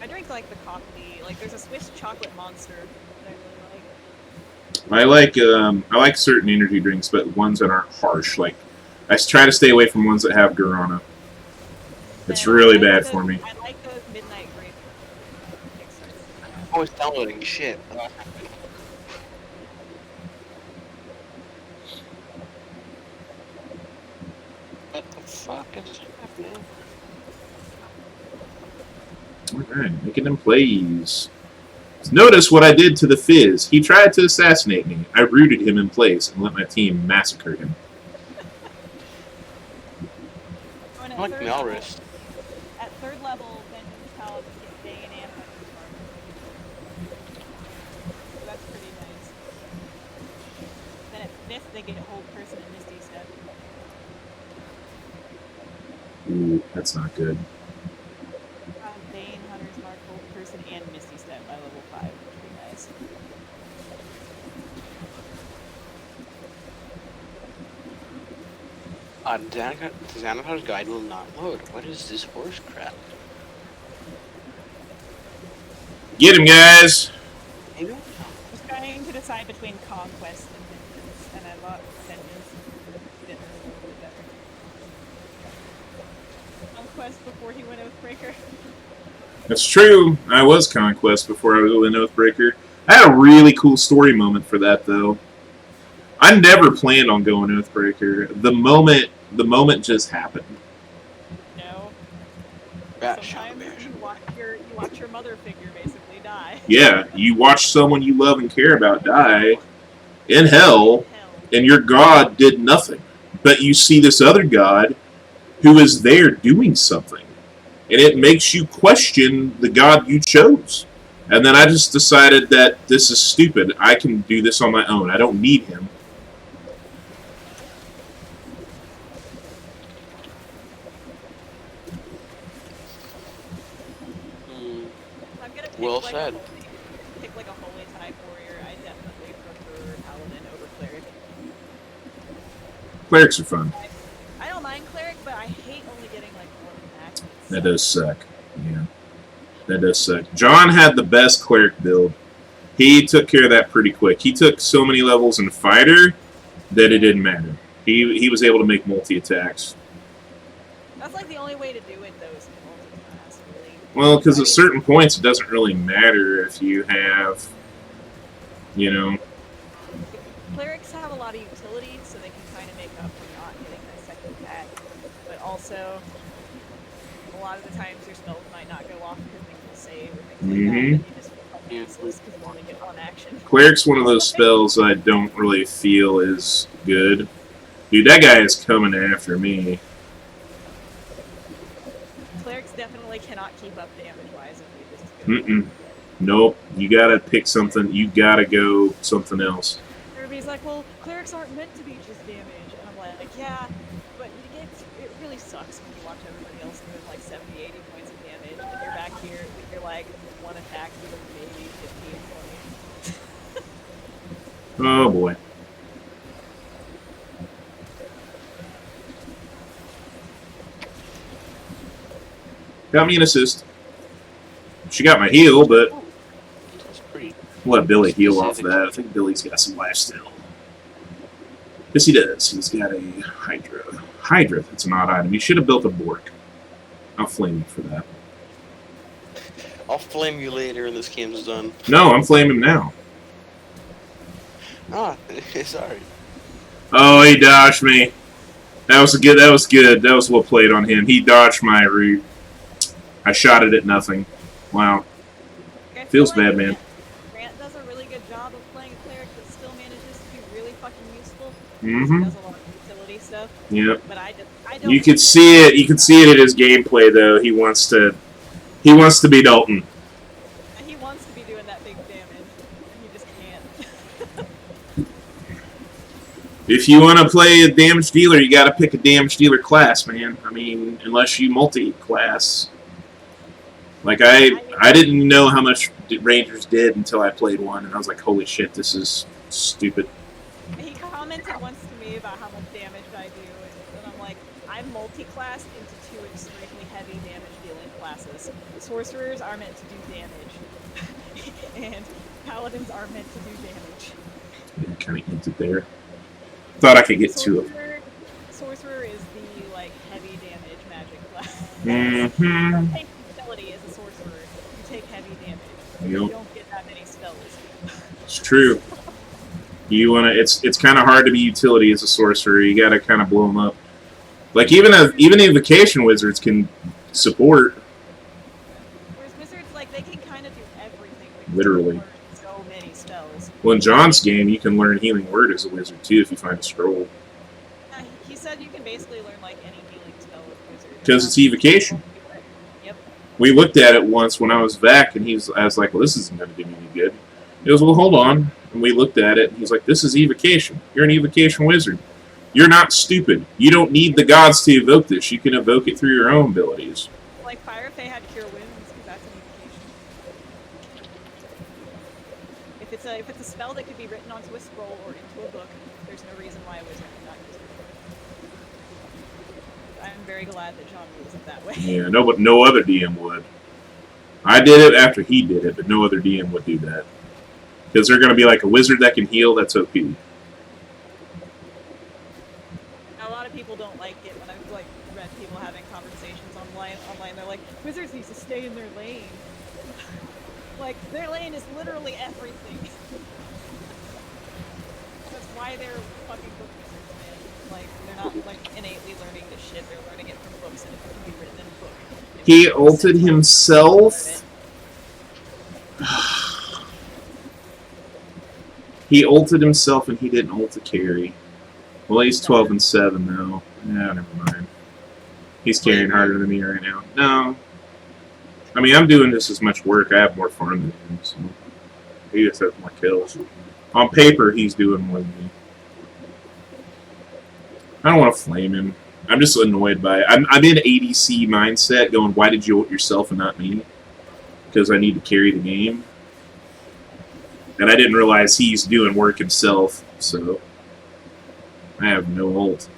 Speaker 3: I drink like the coffee, like there's a Swiss chocolate monster that I really like.
Speaker 1: I like certain energy drinks, but ones that aren't harsh. Like I try to stay away from ones that have guarana. It's
Speaker 3: Then
Speaker 1: really
Speaker 3: I like
Speaker 1: bad
Speaker 3: those-
Speaker 1: for me.
Speaker 3: I like those midnight grape mixers.
Speaker 2: I'm always downloading shit. What the fuck is happening?
Speaker 1: Alright, making them plays. Notice what I did to the Fizz. He tried to assassinate me. I rooted him in place and let my team massacre him.
Speaker 3: Oh, and
Speaker 2: I'm like Malrus.
Speaker 3: At third level, Vengeance Paladins get Bane and Hunter's Mark. So that's pretty nice. Then at fifth, they get Hold Person and Misty Step.
Speaker 1: Ooh, that's not good.
Speaker 3: Bane, Hunter's Mark, Hold Person, and Misty Step by level 5, which would be nice.
Speaker 2: Xanathar's guide will not load. What is this horse crap?
Speaker 1: Get him, guys!
Speaker 2: I don't know.
Speaker 3: I was trying to decide between Conquest and Vengeance, and I bought Vengeance. Didn't really know what better. Conquest before he went Oathbreaker.
Speaker 1: That's true. I was Conquest before I was in Oathbreaker. I had a really cool story moment for that, though. I never planned on going Oathbreaker. The moment just happened.
Speaker 3: No.
Speaker 2: Bat
Speaker 3: Sometimes you watch your mother figure basically die.
Speaker 1: Yeah, you watch someone you love and care about die in hell,
Speaker 3: Hell.
Speaker 1: and your god did nothing. But you see this other god who is there doing something. And it makes you question the god you chose. And then I just decided that this is stupid. I can do this on my own. I don't need him.
Speaker 3: I'm gonna pick
Speaker 2: Well
Speaker 3: like
Speaker 2: said.
Speaker 3: pick like a holy type warrior. I definitely prefer paladin over cleric.
Speaker 1: Clerics are fun.
Speaker 3: I don't mind cleric, but I hate only getting like one attack.
Speaker 1: That does suck. Yeah. That does suck. John had the best cleric build. He took care of that pretty quick. He took so many levels in fighter that it didn't matter. He was able to make multi-attacks.
Speaker 3: That's like the only way to do it though, is to multi-class, really.
Speaker 1: Well, because
Speaker 3: I
Speaker 1: at
Speaker 3: mean,
Speaker 1: certain points it doesn't really matter if you have, you know...
Speaker 3: clerics have a lot of utility, so they can kind of make up for not getting that second attack. But also, a lot of the times your spells might not go off because things will save or things like that.
Speaker 1: Mhm.
Speaker 3: And you just feel fucking useless because you only get one action.
Speaker 1: Cleric's one of those spells I don't really feel is good. Dude, that guy is coming after me.
Speaker 3: Clerics definitely cannot keep up damage-wise if they just go.
Speaker 1: Mm-mm. Nope. You gotta pick something. You gotta go something else.
Speaker 3: Everybody's like, well, clerics aren't meant to be just damage. And I'm like, yeah, but it really sucks when you watch everybody else doing like 70, 80 points of damage, and you're back here with your like one attack doing maybe 15, 20.
Speaker 1: Oh boy. Got me an assist. She got my heal, but
Speaker 2: That's pretty.
Speaker 1: we'll let Billy heal off
Speaker 2: Specific.
Speaker 1: that. I think Billy's got some life still. Yes, he does. He's got a Hydra. Hydra, that's an odd item. You should have built a Bork. I'll flame you for that.
Speaker 2: I'll flame you later when this game's done.
Speaker 1: No, I'm flaming him now.
Speaker 2: Ah, sorry.
Speaker 1: Oh, he dodged me. That was good. That was good. That was well played on him. He dodged my root. I shot it at nothing. Wow.
Speaker 3: I feel
Speaker 1: Feels
Speaker 3: like
Speaker 1: bad, man.
Speaker 3: Grant does a really good job of playing a cleric that still manages to be really fucking useful.
Speaker 1: Mm-hmm.
Speaker 3: He does a lot of utility stuff,
Speaker 1: Yep.
Speaker 3: but I don't.
Speaker 1: You could see it. You can see it in his gameplay, though. He wants to be Dalton.
Speaker 3: He wants to be doing that big damage, and he just can't.
Speaker 1: If you want to play a damage dealer, you got to pick a damage dealer class, man. I mean, unless you multi-class. Like I didn't know how much Rangers did until I played one, and I was like, holy shit, this is stupid.
Speaker 3: He commented once to me about how much damage I do, and I'm like, I'm multi-classed into two extremely heavy damage-dealing classes. Sorcerers are meant to do damage, and paladins are meant to do damage.
Speaker 1: Kind of hinted there. Thought I could get two of them.
Speaker 3: Sorcerer is the like heavy damage magic class.
Speaker 1: Mm-hmm.
Speaker 3: Take utility as a sorcerer. You take heavy damage.
Speaker 1: Yep.
Speaker 3: You don't get that many spells.
Speaker 1: It's true. You wanna. It's kind of hard to be utility as a sorcerer. You got to kind of blow them up. Like even invocation wizards can support.
Speaker 3: Whereas wizards, like, they can kind of do everything. Because
Speaker 1: Literally.
Speaker 3: they learn so many spells.
Speaker 1: Well, in John's game, you can learn healing word as a wizard too if you find a scroll.
Speaker 3: He said you can basically learn like any healing spell with wizard.
Speaker 1: Because it's evocation.
Speaker 3: Yep.
Speaker 1: We looked at it once when I was back, and I was like, well, this isn't going to do me any good. He goes, well, hold on. And we looked at it, and he's like, this is evocation. You're an evocation wizard. You're not stupid. You don't need the gods to evoke this. You can evoke it through your own abilities.
Speaker 3: Like Fire Fae had cure wounds because that's an evocation. If it's a spell that could be written onto a scroll or into a book, there's no reason why a wizard could not use it. I'm very glad that John rules it that way.
Speaker 1: Yeah, no other DM would. I did it after he did it, but no other DM would do that. Because they're going to be like, a wizard that can heal, that's OP.
Speaker 3: A lot of people don't like it when I've like read people having conversations online. They're like, wizards need to stay in their lane. Like, their lane is literally everything. That's why they're fucking book wizards, man. Like, they're not like innately learning this shit. They're learning it from books, and it can be written in a book.
Speaker 1: He ulted himself. He ulted himself and he didn't ult a carry. Well, he's 12 and 7 though. Yeah, never mind. He's carrying harder than me right now. No. I mean, I'm doing this as much work. I have more farm than him, so he just has more kills. On paper, he's doing more than me. I don't want to flame him. I'm just annoyed by it. I'm in ADC mindset going, why did you ult yourself and not me? Because I need to carry the game. And I didn't realize he's doing work himself, so I have no ult.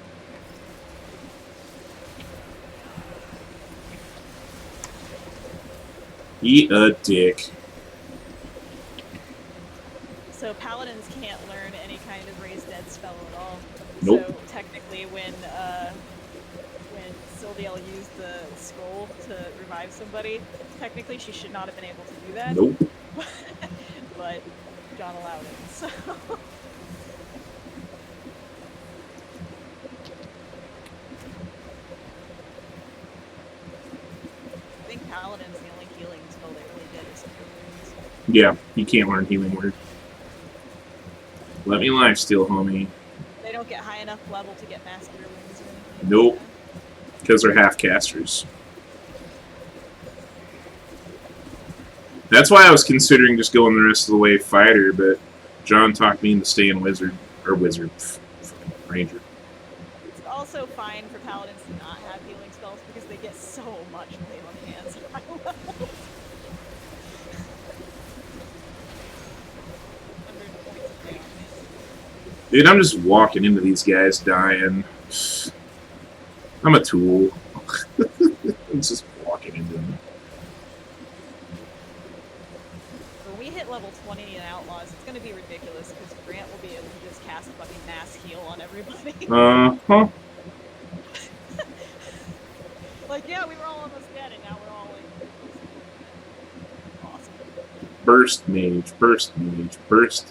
Speaker 1: Eat a dick.
Speaker 3: So paladins can't learn any kind of raised dead spell at all.
Speaker 1: Nope.
Speaker 3: So technically, when Sildiel used the scroll to revive somebody, technically she should not have been able to do that.
Speaker 1: Nope.
Speaker 3: But John allowed it. So. I think paladins, the only healing spell they really did is cure wounds.
Speaker 1: Yeah, you can't learn healing word. Let me lifesteal, homie.
Speaker 3: They don't get high enough level to get mass cure wounds or anything.
Speaker 1: Nope. Because they're half casters. That's why I was considering just going the rest of the way fighter, but John talked me into staying wizard. Or wizard. Ranger.
Speaker 3: It's also fine for paladins to not have healing spells because they get so much play on hands at high level. 100 points of damage.
Speaker 1: Dude, I'm just walking into these guys dying. I'm a tool. I'm just walking into them.
Speaker 3: When we hit level 20 in Outlaws, it's gonna be ridiculous because Grant will be able to just cast fucking mass heal on everybody.
Speaker 1: Uh-huh.
Speaker 3: Like, yeah, we were all almost dead, and now we're all like, awesome.
Speaker 1: Burst mage, burst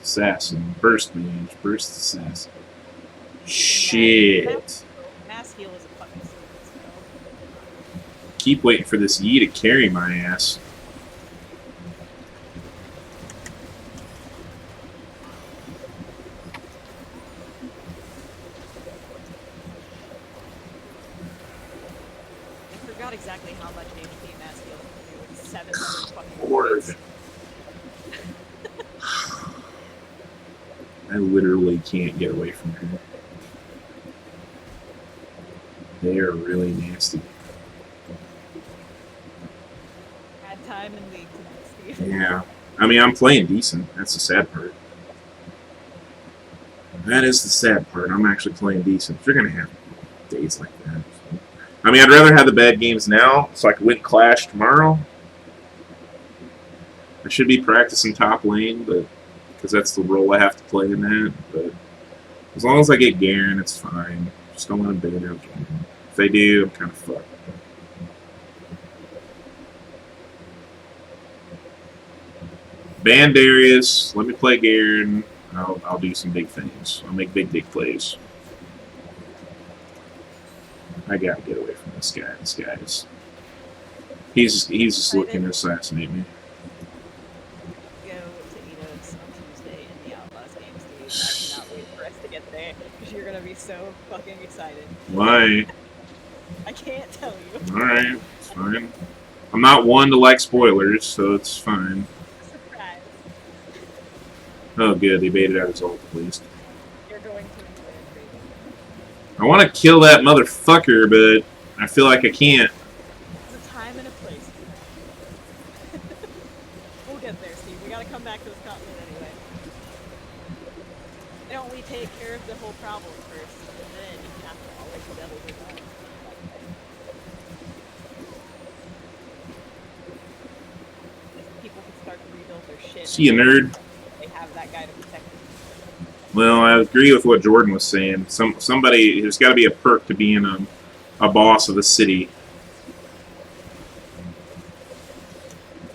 Speaker 1: assassin, burst mage, burst assassin. Shit.
Speaker 3: Mass heal is a fucking stupid spell.
Speaker 1: Keep waiting for this Yi to carry my ass.
Speaker 3: I forgot exactly how much HP mass heal can do. It's 700 fucking
Speaker 1: Lord.
Speaker 3: points.
Speaker 1: I literally can't get away from her. They are really nasty.
Speaker 3: Bad time in league tonight, Steve.
Speaker 1: Yeah. I mean, I'm playing decent. That's the sad part. That is the sad part. I'm actually playing decent. You're going to have days like that. So. I mean, I'd rather have the bad games now so I can win Clash tomorrow. I should be practicing top lane, but because that's the role I have to play in that. But as long as I get Garen, it's fine. Just don't want to ban out Garen. If they do, I'm kind of fucked. Ban Darius. Let me play Garen. I'll do some big things. I'll make big plays. I gotta get away from this guy. This guy is. He's just looking to assassinate me.
Speaker 3: Go to Edos on Tuesday in the Outlaws game, Steve. I cannot wait for us to get there because you're gonna be so fucking excited.
Speaker 1: Why?
Speaker 3: I can't tell you.
Speaker 1: Alright, it's fine. I'm not one to like spoilers, so it's fine.
Speaker 3: Surprise.
Speaker 1: Oh, good. They baited out his ult, at least.
Speaker 3: You're going to enjoy it greatly.
Speaker 1: I want to kill that motherfucker, but I feel like I can't.
Speaker 3: There's a time and a place. We'll get there, Steve. We gotta come back to this continent anyway. Why don't we take care of the whole problem first, and then after all, like the devil did that. People can start to rebuild their shit.
Speaker 1: See you, nerd.
Speaker 3: They have that guy to protect them.
Speaker 1: Well, I agree with what Jordan was saying. Somebody, there's got to be a perk to being a boss of a city.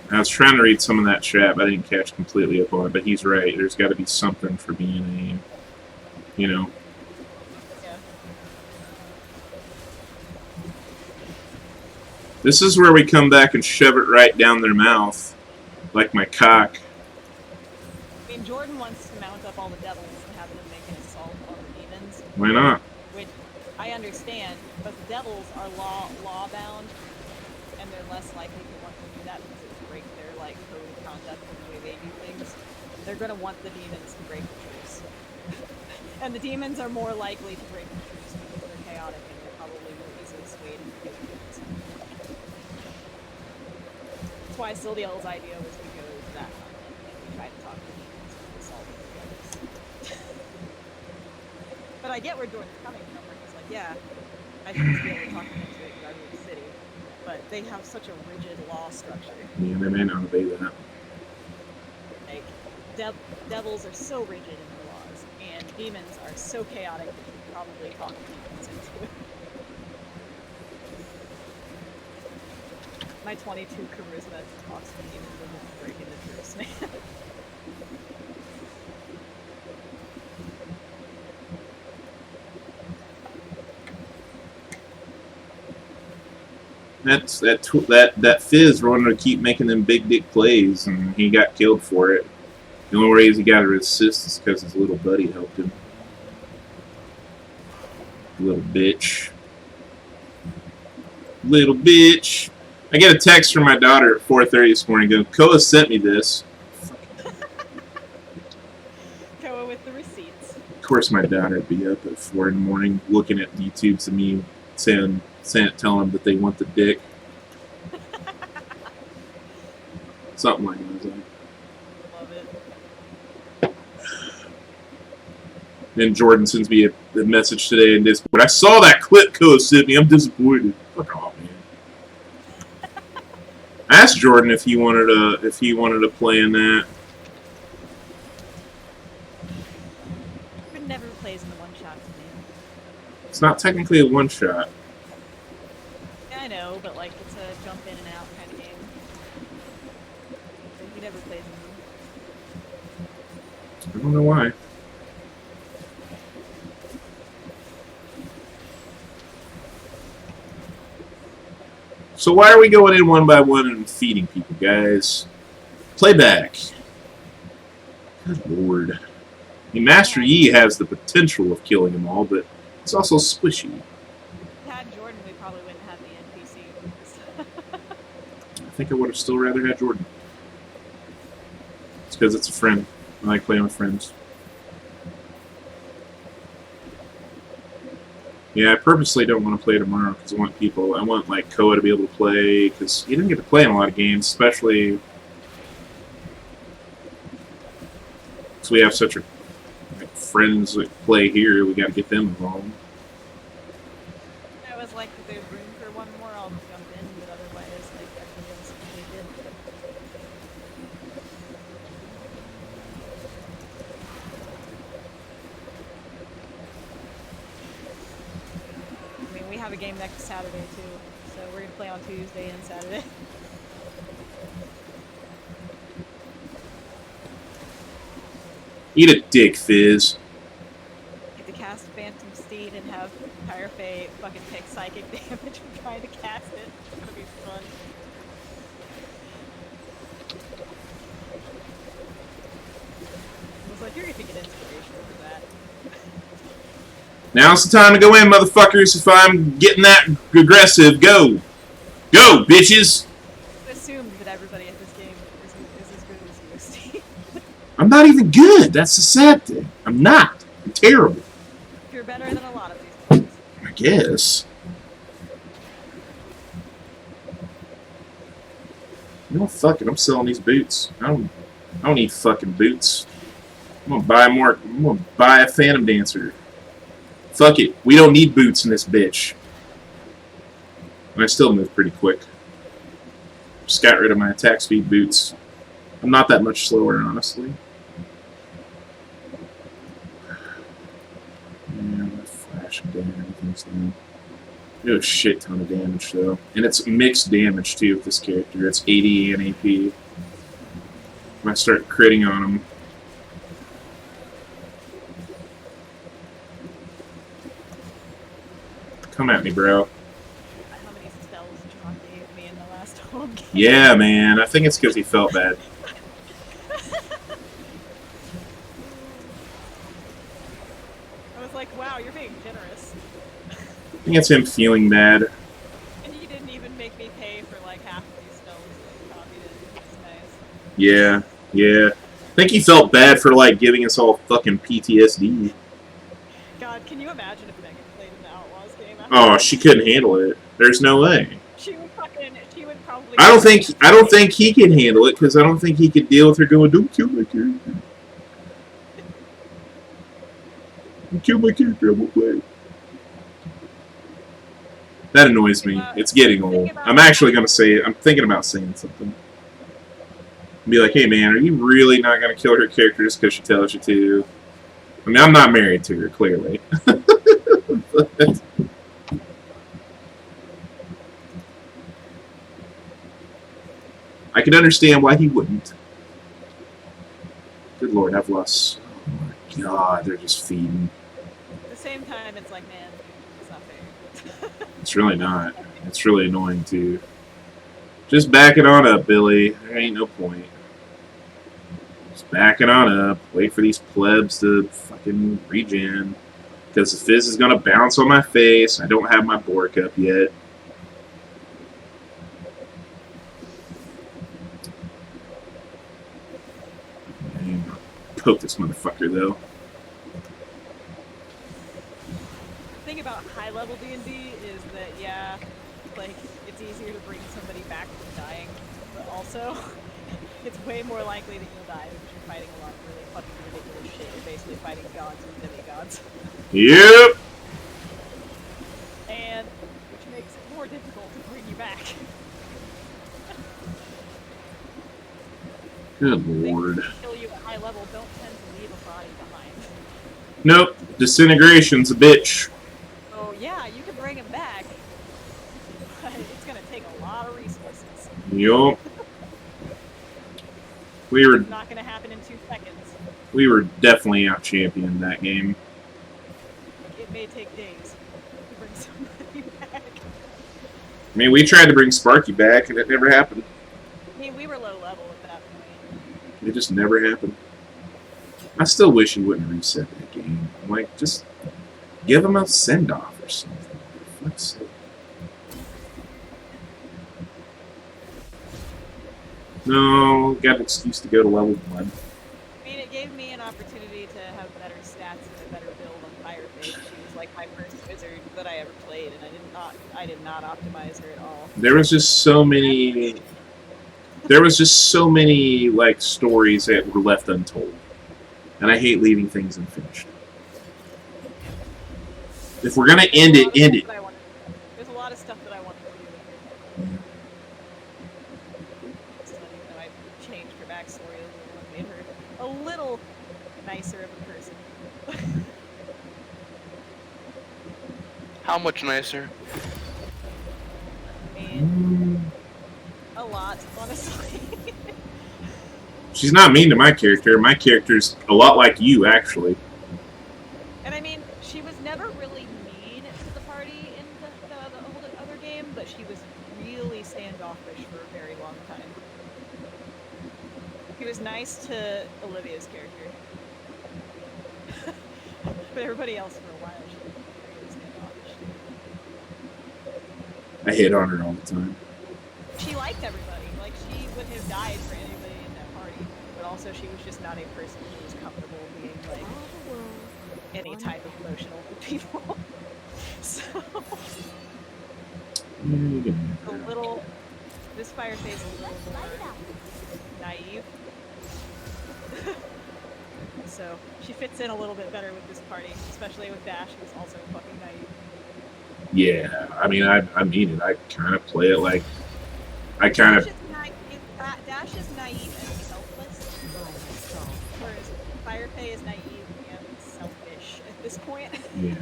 Speaker 1: I was trying to read some of that chat, but I didn't catch completely up on it. But he's right. There's got to be something for being a, you know.
Speaker 3: Yeah.
Speaker 1: This is where we come back and shove it right down their mouth, like my cock.
Speaker 3: I mean, Jordan wants to mount up all the devils and have them make an assault on the demons,
Speaker 1: Why not?
Speaker 3: which I understand, but the devils are law-bound, and they're less likely to want to do that because it breaks their like code of conduct and the way they do things. They're gonna want the demons to break the truce, and the demons are more likely to break the truce because they're chaotic and they're probably more easily swayed into doing things. That's why Sildiel's idea was to go to that continent and we tried to talk to the demons and assault the devils. But I get where Jordan's coming from, where he's like, yeah, I should just be able to talk them into it because I rule the city. But they have such a rigid law structure.
Speaker 1: Yeah, they may not obey that.
Speaker 3: Like, devils are so rigid in their laws, and demons are so chaotic that you can probably talk demons into it. My 22 charisma talks to demons and break into truce, man.
Speaker 1: That Fizz wanted to keep making them big dick plays, and he got killed for it. The only reason he got a assist is because his little buddy helped him. Little bitch. Little bitch. I get a text from my daughter at 4:30 this morning going, Koa sent me this.
Speaker 3: Koa with the receipts.
Speaker 1: Of course my daughter would be up at 4 in the morning looking at YouTubes of me telling them that they want the dick. Something like that.
Speaker 3: Love it.
Speaker 1: Then Jordan sends me a message today in Discord. I saw that clip code, Sydney. I'm disappointed. Fuck off, man. I asked Jordan if he wanted to play in that.
Speaker 3: Jordan never plays in the one shot to me.
Speaker 1: It's not technically a one shot.
Speaker 3: Yeah, I know, but like it's a jump in and out kind of game. He never plays in them.
Speaker 1: I don't know why. So why are we going in one by one and feeding people, guys? Playback. Good lord. I mean, Master Yi has the potential of killing them all, but it's also squishy.
Speaker 3: If we had Jordan, we probably wouldn't have the NPC.
Speaker 1: I think I would have still rather had Jordan. It's because it's a friend. I like playing with friends. Yeah, I purposely don't want to play tomorrow because I want like Koa to be able to play because he didn't get to play in a lot of games, especially because we have such a friends that play here. We got to get them involved.
Speaker 3: I was like, if there's room for one more, I'll jump in, but otherwise, like everybody else completed. I mean, we have a game next Saturday too, so we're gonna play on Tuesday and Saturday.
Speaker 1: Eat a dick, Fizz.
Speaker 3: Get to cast Phantom Steed and have Pyre Fey fucking take psychic damage from trying to cast it. It's gonna be fun. I was like, you're gonna get inspiration for that.
Speaker 1: Now's the time to go in, motherfuckers. If I'm getting that aggressive, go. Go, bitches.
Speaker 3: I assumed that everybody at this game is as good as you, Steve.
Speaker 1: I'm not even good. That's the sad thing. I'm not. I'm terrible.
Speaker 3: You're better than a lot of these players.
Speaker 1: I guess. You know, fuck it. I'm selling these boots. I don't need fucking boots. I'm gonna buy more. I'm gonna buy a Phantom Dancer. Fuck it. We don't need boots in this bitch. And I still move pretty quick. Just got rid of my attack speed boots. I'm not that much slower, honestly. Yeah, my flash down, everything's down. Do a shit ton of damage, though. And it's mixed damage, too, with this character. It's 80 and AP. When I start critting on him. Come at me, bro.
Speaker 3: How many spells John gave me in the last home game?
Speaker 1: Yeah, man. I think it's because he felt bad.
Speaker 3: I was like, wow, you're being generous.
Speaker 1: I think it's him feeling bad.
Speaker 3: And you didn't even make me pay for like half of these spells that you copied in. It's nice.
Speaker 1: Yeah, yeah. I think he felt bad for, like, giving us all fucking PTSD.
Speaker 3: God, can you imagine if Megan played in the Outlaws game?
Speaker 1: Oh, she couldn't handle it. There's no way.
Speaker 3: She would probably...
Speaker 1: I don't think he can handle it, because I don't think he could deal with her going, don't kill my character. Don't kill my character, I won't play. That annoys me. It's getting old. I'm actually going to say it. I'm thinking about saying something. Be like, hey man, are you really not going to kill her character just because she tells you to? I mean, I'm not married to her, clearly. But I can understand why he wouldn't. Good lord, I've lost... Oh my god, they're just feeding.
Speaker 3: At the same time, it's like, man, it's not fair.
Speaker 1: It's really not. It's really annoying, too. Just back it on up, Billy. There ain't no point. Just back it on up. Wait for these plebs to fucking regen. Because the Fizz is going to bounce on my face. I don't have my Bork up yet. Poke this motherfucker, though.
Speaker 3: The thing about high-level D&D is that, yeah, like, it's easier to bring somebody back from dying, but also, It's way more likely that you'll die because you're fighting a lot of really fucking ridiculous shit. You're basically fighting gods and demigods.
Speaker 1: Yep.
Speaker 3: And which makes it more difficult to bring you back.
Speaker 1: Good
Speaker 3: Things
Speaker 1: lord.
Speaker 3: that kill you at high level don't tend to leave a body behind.
Speaker 1: Nope. Disintegration's a bitch.
Speaker 3: So yeah, you can bring him back, but it's gonna take a lot of resources.
Speaker 1: Yup. We were
Speaker 3: It's not gonna happen in 2 seconds.
Speaker 1: definitely out championed that game.
Speaker 3: It may take days to bring somebody back.
Speaker 1: I mean, we tried to bring Sparky back, and it never happened.
Speaker 3: I mean, we were low level at that point.
Speaker 1: It just never happened. I still wish he wouldn't reset that game. Like, just give him a send-off or something. For fuck's sake. No, got an excuse to go to level 1.
Speaker 3: I mean, it gave me an opportunity to have better stats and a better build on Fireface. She was like my first wizard that I ever played, and I did not optimize her at all.
Speaker 1: There was just so many... like, stories that were left untold. And I hate leaving things unfinished. If we're gonna end it, end it.
Speaker 3: There's a lot of stuff that I wanted to do with her. So, you know, I changed her backstory a little and made her a little nicer of a person.
Speaker 2: How much nicer?
Speaker 3: And a lot, honestly.
Speaker 1: She's not mean to my character. My character's a lot like you, actually.
Speaker 3: And I mean, she was never really mean to the party in the other game, but she was really standoffish for a very long time. She was nice to Olivia's character. But everybody else for a while, she was really standoffish.
Speaker 1: I hit on her all the time.
Speaker 3: She liked everybody. Like, she would have died for anybody in that party. But also, she was just not a person who was comfortable being, like, any type of emotional with people. So, a little... This Fireface is a little more naive. So, she fits in a little bit better with this party, especially with Dash, who's also fucking naive.
Speaker 1: Yeah, I mean, I mean it. I kind of play it like... I kind of...
Speaker 3: Dash is naive and selfless, whereas Fireface is naive and selfish at this point.
Speaker 1: Yeah.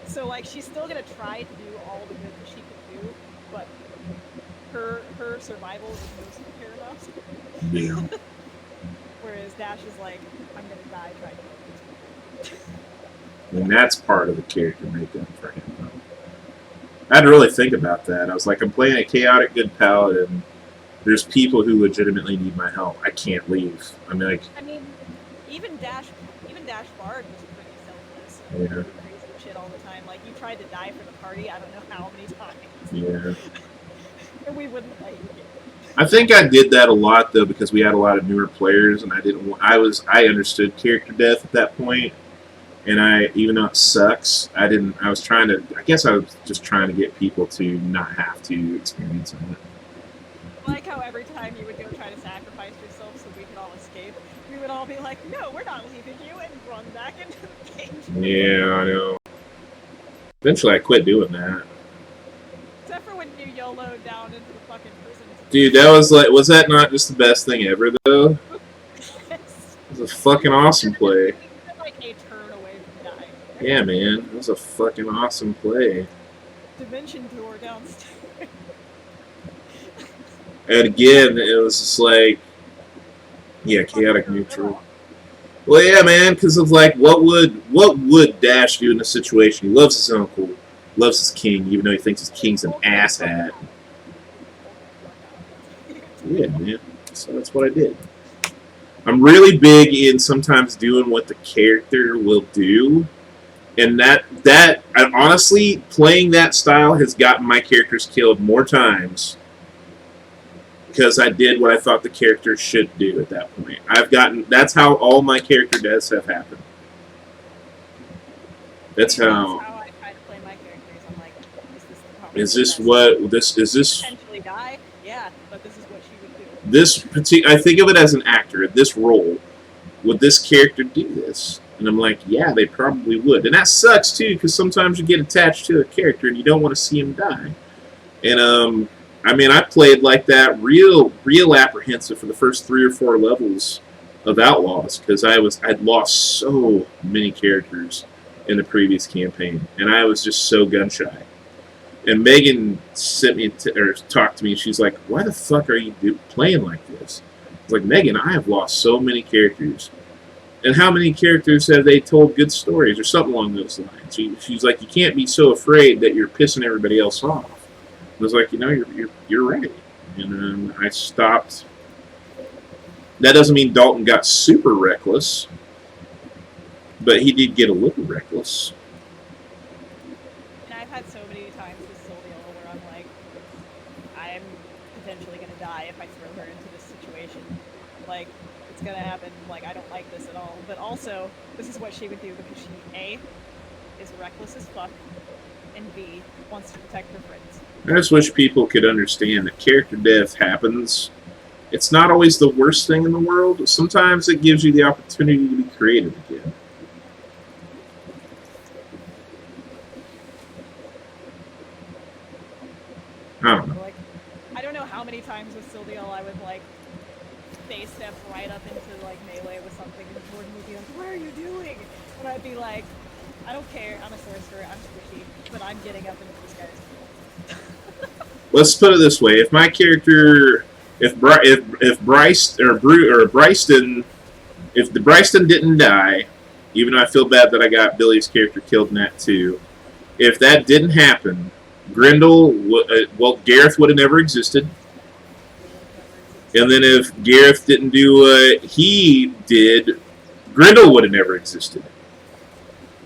Speaker 3: So, like, she's still gonna try to do all the good that she can do, but her survival is most paramount.
Speaker 1: Yeah.
Speaker 3: Whereas Dash is like, I'm gonna die trying to help these people.
Speaker 1: And that's part of the character makeup for him, though. I had to really think about that. I was like, I'm playing a chaotic good paladin. There's people who legitimately need my help. I can't leave. I mean, like...
Speaker 3: I mean, even Dash Bard was pretty selfless. And
Speaker 1: Yeah.
Speaker 3: crazy shit all the time. Like, you tried to die for the party, I don't know how many times.
Speaker 1: Yeah.
Speaker 3: And we wouldn't let you get it.
Speaker 1: I think I did that a lot, though, because we had a lot of newer players, and I understood character death at that point. And even though it sucks, I was just trying to get people to not have to experience it.
Speaker 3: Like how every time you would go try to sacrifice yourself so we could all escape, we would all be like, no, we're not leaving you, and run back into the cage.
Speaker 1: Yeah, I know. Eventually, I quit doing that.
Speaker 3: Except for when you YOLO'd down into the fucking prison.
Speaker 1: Dude, was that not just the best thing ever, though? It was a fucking awesome play.
Speaker 3: Like a turn away from dying.
Speaker 1: Yeah, man. It was a fucking awesome play.
Speaker 3: Dimension door downstairs.
Speaker 1: And again, it was just like, yeah, chaotic neutral. Well, yeah, man, because of like, what would Dash do in this situation? He loves his uncle, loves his king, even though he thinks his king's an asshat. Yeah, man. So that's what I did. I'm really big in sometimes doing what the character will do, and that honestly, playing that style has gotten my characters killed more times because I did what I thought the character should do at that point. That's how all my character deaths have happened. That's how.
Speaker 3: That's how I try to play my characters. I'm like, is this the
Speaker 1: Is this what this is? This
Speaker 3: potentially die? Yeah, but this is what she would do.
Speaker 1: I think of it as an actor. This role, would this character do this? And I'm like, yeah, they probably would. And that sucks too, because sometimes you get attached to a character and you don't want to see him die. And I mean, I played like that, real apprehensive for the first 3 or 4 levels of Outlaws, because I'd lost so many characters in the previous campaign, and I was just so gun shy. And Megan sent me or talked to me. And she's like, "Why the fuck are you playing like this?" I was like, "Megan, I have lost so many characters, and how many characters have they told good stories or something along those lines?" She's like, "You can't be so afraid that you're pissing everybody else off." I was like, you're right, and I stopped. That doesn't mean Dalton got super reckless, but he did get a little reckless.
Speaker 3: And I've had so many times with Silvio where I'm like, I'm potentially going to die if I throw her into this situation. Like, it's going to happen. Like, I don't like this at all. But also, this is what she would do because she, A, is reckless as fuck, and B, wants to protect her friends.
Speaker 1: I just wish people could understand that character death happens. It's not always the worst thing in the world. Sometimes it gives you the opportunity to be creative again. I don't know.
Speaker 3: Like, I don't know how many times with Silvio I would like face step right up into like melee with something, and Jordan would be like, "What are you doing?" And I'd be like, "I don't care. I'm a sorcerer. I'm squishy, but I'm getting up into this guy's."
Speaker 1: Let's put it this way: if my character, if Bryce or Bryston, if the Bryston didn't die, even though I feel bad that I got Billy's character killed in that too, if that didn't happen, Grendel, Gareth would have never existed. And then if Gareth didn't do what he did, Grendel would have never existed.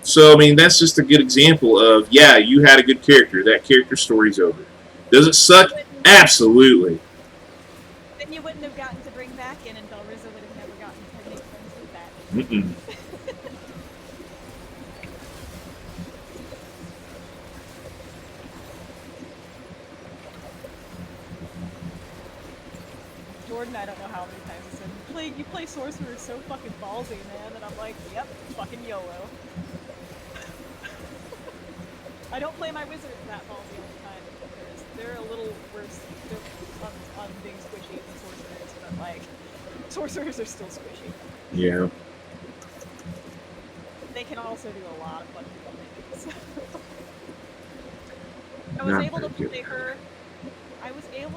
Speaker 1: So, I mean, that's just a good example of, yeah, you had a good character. That character story's over. Does it suck? Absolutely.
Speaker 3: Then you wouldn't have gotten to bring back in, and Belrizza would have never gotten to make friends with that.
Speaker 1: Mm-mm.
Speaker 3: Jordan, I don't know how many times he said, you play sorcerer so fucking ballsy, man. And I'm like, yep, fucking YOLO. I don't play my wizards that ballsy all the time because they're a little worse on being squishy than sorcerers, but like, sorcerers are still squishy.
Speaker 1: Yeah.
Speaker 3: They can also do a lot of fun things. I was able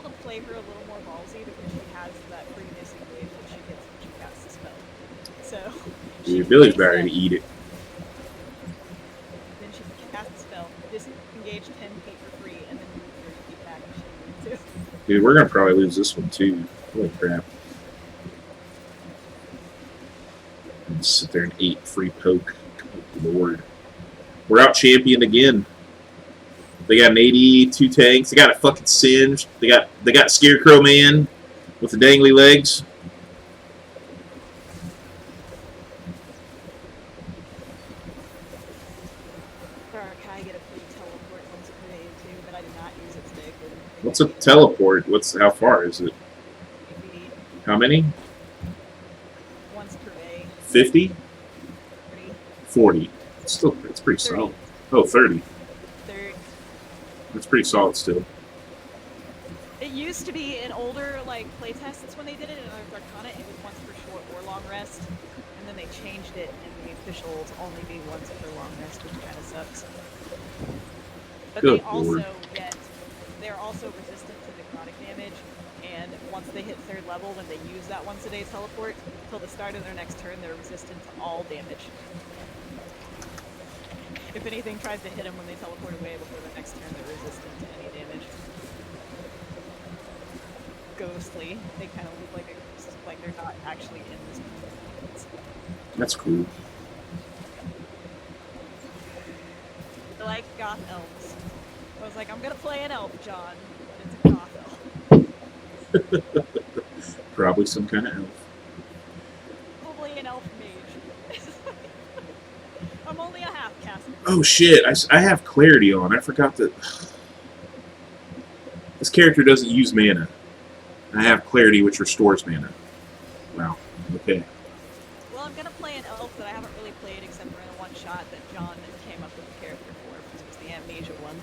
Speaker 3: to play her a little more ballsy because she has that free missing wave that she gets when she casts a spell. So
Speaker 1: Dude, Billy's ready to eat it.
Speaker 3: Then she can cast a spell, disengage 10 feet for free, and then move 30 feet back if she needs to.
Speaker 1: Dude, we're gonna probably lose this one too. Holy crap. Just sit there and eat free poke. Good Lord. We're out championed again. They got an AD, 2 tanks. They got a fucking Singe. They got Scarecrow Man with the dangly legs.
Speaker 3: I get a free teleport once per day too, but I did not use it today.
Speaker 1: What's a teleport? How far is it? How many?
Speaker 3: Once per day.
Speaker 1: 50?
Speaker 3: 30.
Speaker 1: 40. It's pretty
Speaker 3: 30.
Speaker 1: solid. Oh, 30.
Speaker 3: 30.
Speaker 1: That's pretty solid still.
Speaker 3: It used to be in older like playtests when they did it in Arcana, it was once per short or long rest, and then they changed it in the official to only be once per long rest, which kind of sucks. But
Speaker 1: Good
Speaker 3: they also
Speaker 1: Lord.
Speaker 3: they're also resistant to necrotic damage, and once they hit 3rd level, when they use that once a day teleport, till the start of their next turn, they're resistant to all damage. If anything tries to hit them when they teleport away before the next turn, they're resistant to any damage. Ghostly. They kind of look like a ghost, like they're not actually in this place.
Speaker 1: That's cool.
Speaker 3: They're like goth elves. I was like, I'm gonna play an elf, John, but it's a goth elf.
Speaker 1: Probably some kind of elf.
Speaker 3: Probably an elf mage. I'm only a half caster.
Speaker 1: Oh shit, I have clarity on. I forgot that this character doesn't use mana. I have clarity, which restores mana. Wow. Okay.
Speaker 3: Well, I'm gonna play an elf that I haven't really played except for in a one shot that John came up with the character for, which was the Amnesia one.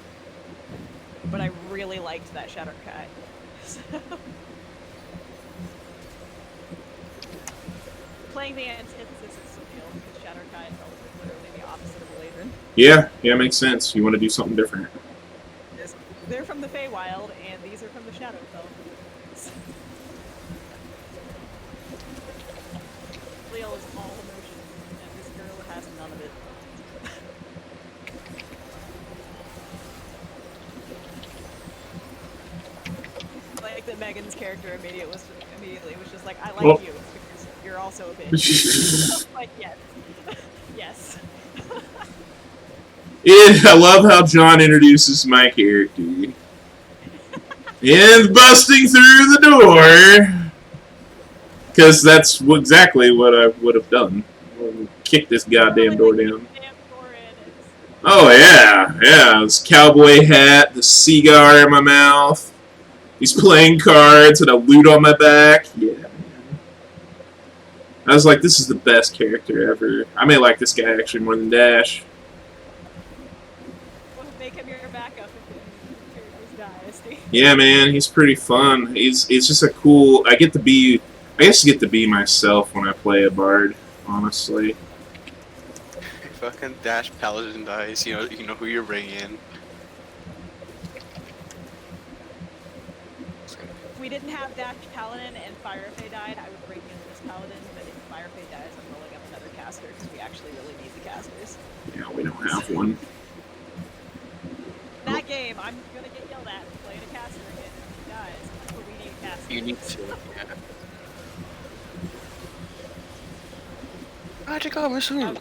Speaker 3: But I really liked that Shadowcat. So playing the antithesis of Sophia, because Shadowcat is literally the opposite of Eladrin.
Speaker 1: Yeah, makes sense. You want to do something different.
Speaker 3: They're from the Feywild, and these are from the Shadowfell. Leo is all emotion, and this girl has none of it. Like that Megan's character immediately was just like, I like
Speaker 1: Well-
Speaker 3: you because you're also a bitch. Like, yes. Yes.
Speaker 1: I love how John introduces my character. And busting through the door. Because that's exactly what I would have done. Kick this goddamn door down.
Speaker 3: Damn door in.
Speaker 1: Oh, yeah. This cowboy hat, the cigar in my mouth. He's playing cards and a loot on my back. Yeah, man. I was like, this is the best character ever. I may like this guy actually more than Dash.
Speaker 3: Well, make him your backup if the characters die,
Speaker 1: Yeah, man, he's pretty fun. It's just a cool. I guess get to be myself when I play a bard. Honestly,
Speaker 2: Fucking Dash Paladin dies. You know who you're bringing in.
Speaker 3: If we didn't have Dash Paladin and Firefey died, I would bring in this Paladin, but if Firefey dies, I'm rolling up another caster because we actually really need the casters.
Speaker 1: yeah, we don't have one.
Speaker 3: That game, I'm gonna get yelled at for playing a caster again if he dies, but we need casters.
Speaker 2: You need to. Yeah. Magical missile.